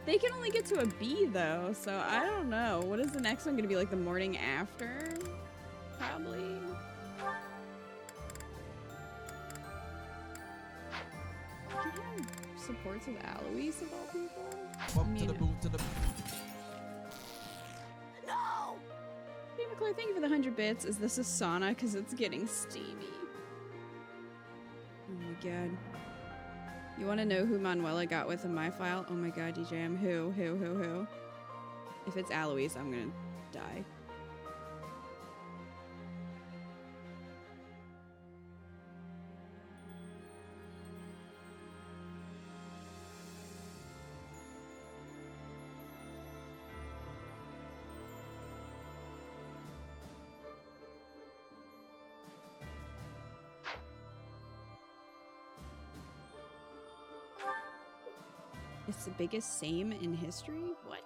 They can only get to a B though, so I don't know. What is the next one gonna be, like the morning after? Probably. Can you have supports with Alois of all people? No! Hey McClure, thank you for the 100 bits. Is this a sauna? Because it's getting steamy. Oh my god. You want to know who Manuela got with in my file? Oh my god, DJ, I'm who? If it's Alois, I'm gonna die. It's the biggest same in history? What?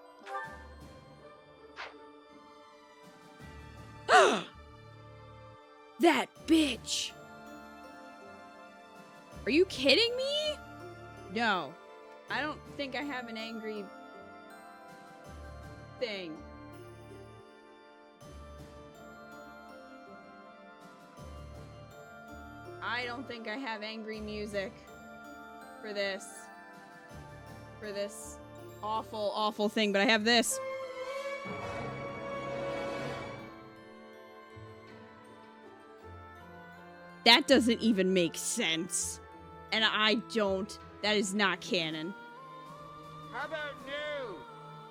That bitch! Are you kidding me? No. I don't think I have an angry thing. I don't think I have angry music for this. For this awful, awful thing, but I have this. That doesn't even make sense. And I don't. That is not canon. How about new?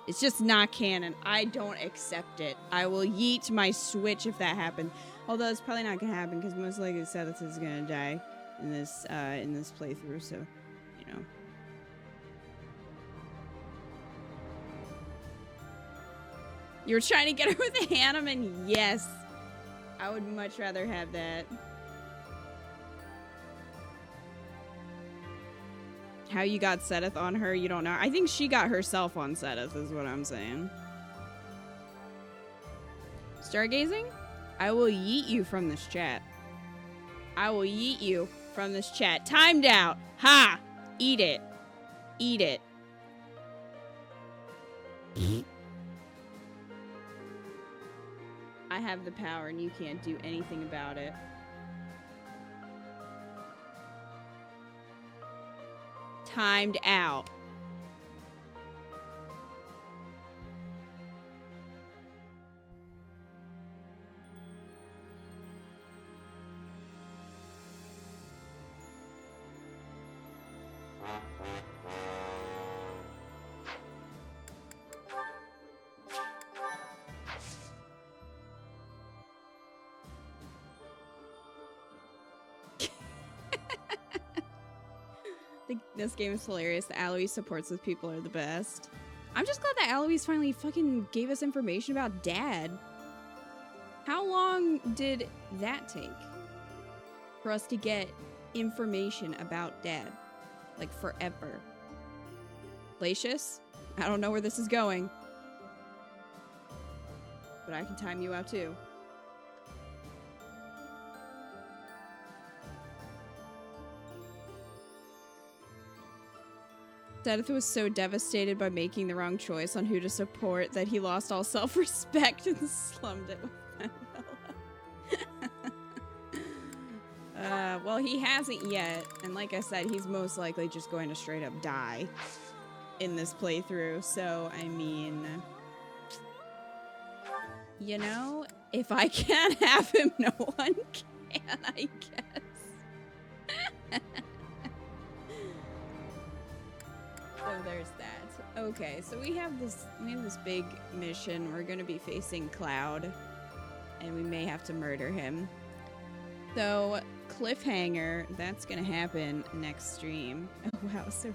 It's just not canon. I don't accept it. I will yeet my Switch if that happens. Although it's probably not gonna happen because most likely Seth is gonna die in this playthrough. So, you know. You were trying to get her with a Hanneman? Yes. I would much rather have that. How you got Seth on her, you don't know. I think she got herself on Seth, is what I'm saying. Stargazing? I will yeet you from this chat. I will yeet you from this chat. Timed out. Ha! Eat it. Eat it. I have the power and you can't do anything about it. Timed out. This game is hilarious. The Alois supports with people are the best. I'm just glad that Alois finally fucking gave us information about Dad. How long did that take for us to get information about Dad? Like forever. Lacius? I don't know where this is going. But I can time you out too. Seth was so devastated by making the wrong choice on who to support that he lost all self-respect and slummed it with Manuela. Well, he hasn't yet, and like I said, he's most likely just going to straight up die in this playthrough, so, I mean... You know, if I can't have him, no one can, I guess. So there's that. Okay, so we have this big mission. We're gonna be facing Cloud, and we may have to murder him. So cliffhanger, that's gonna happen next stream. Oh wow, so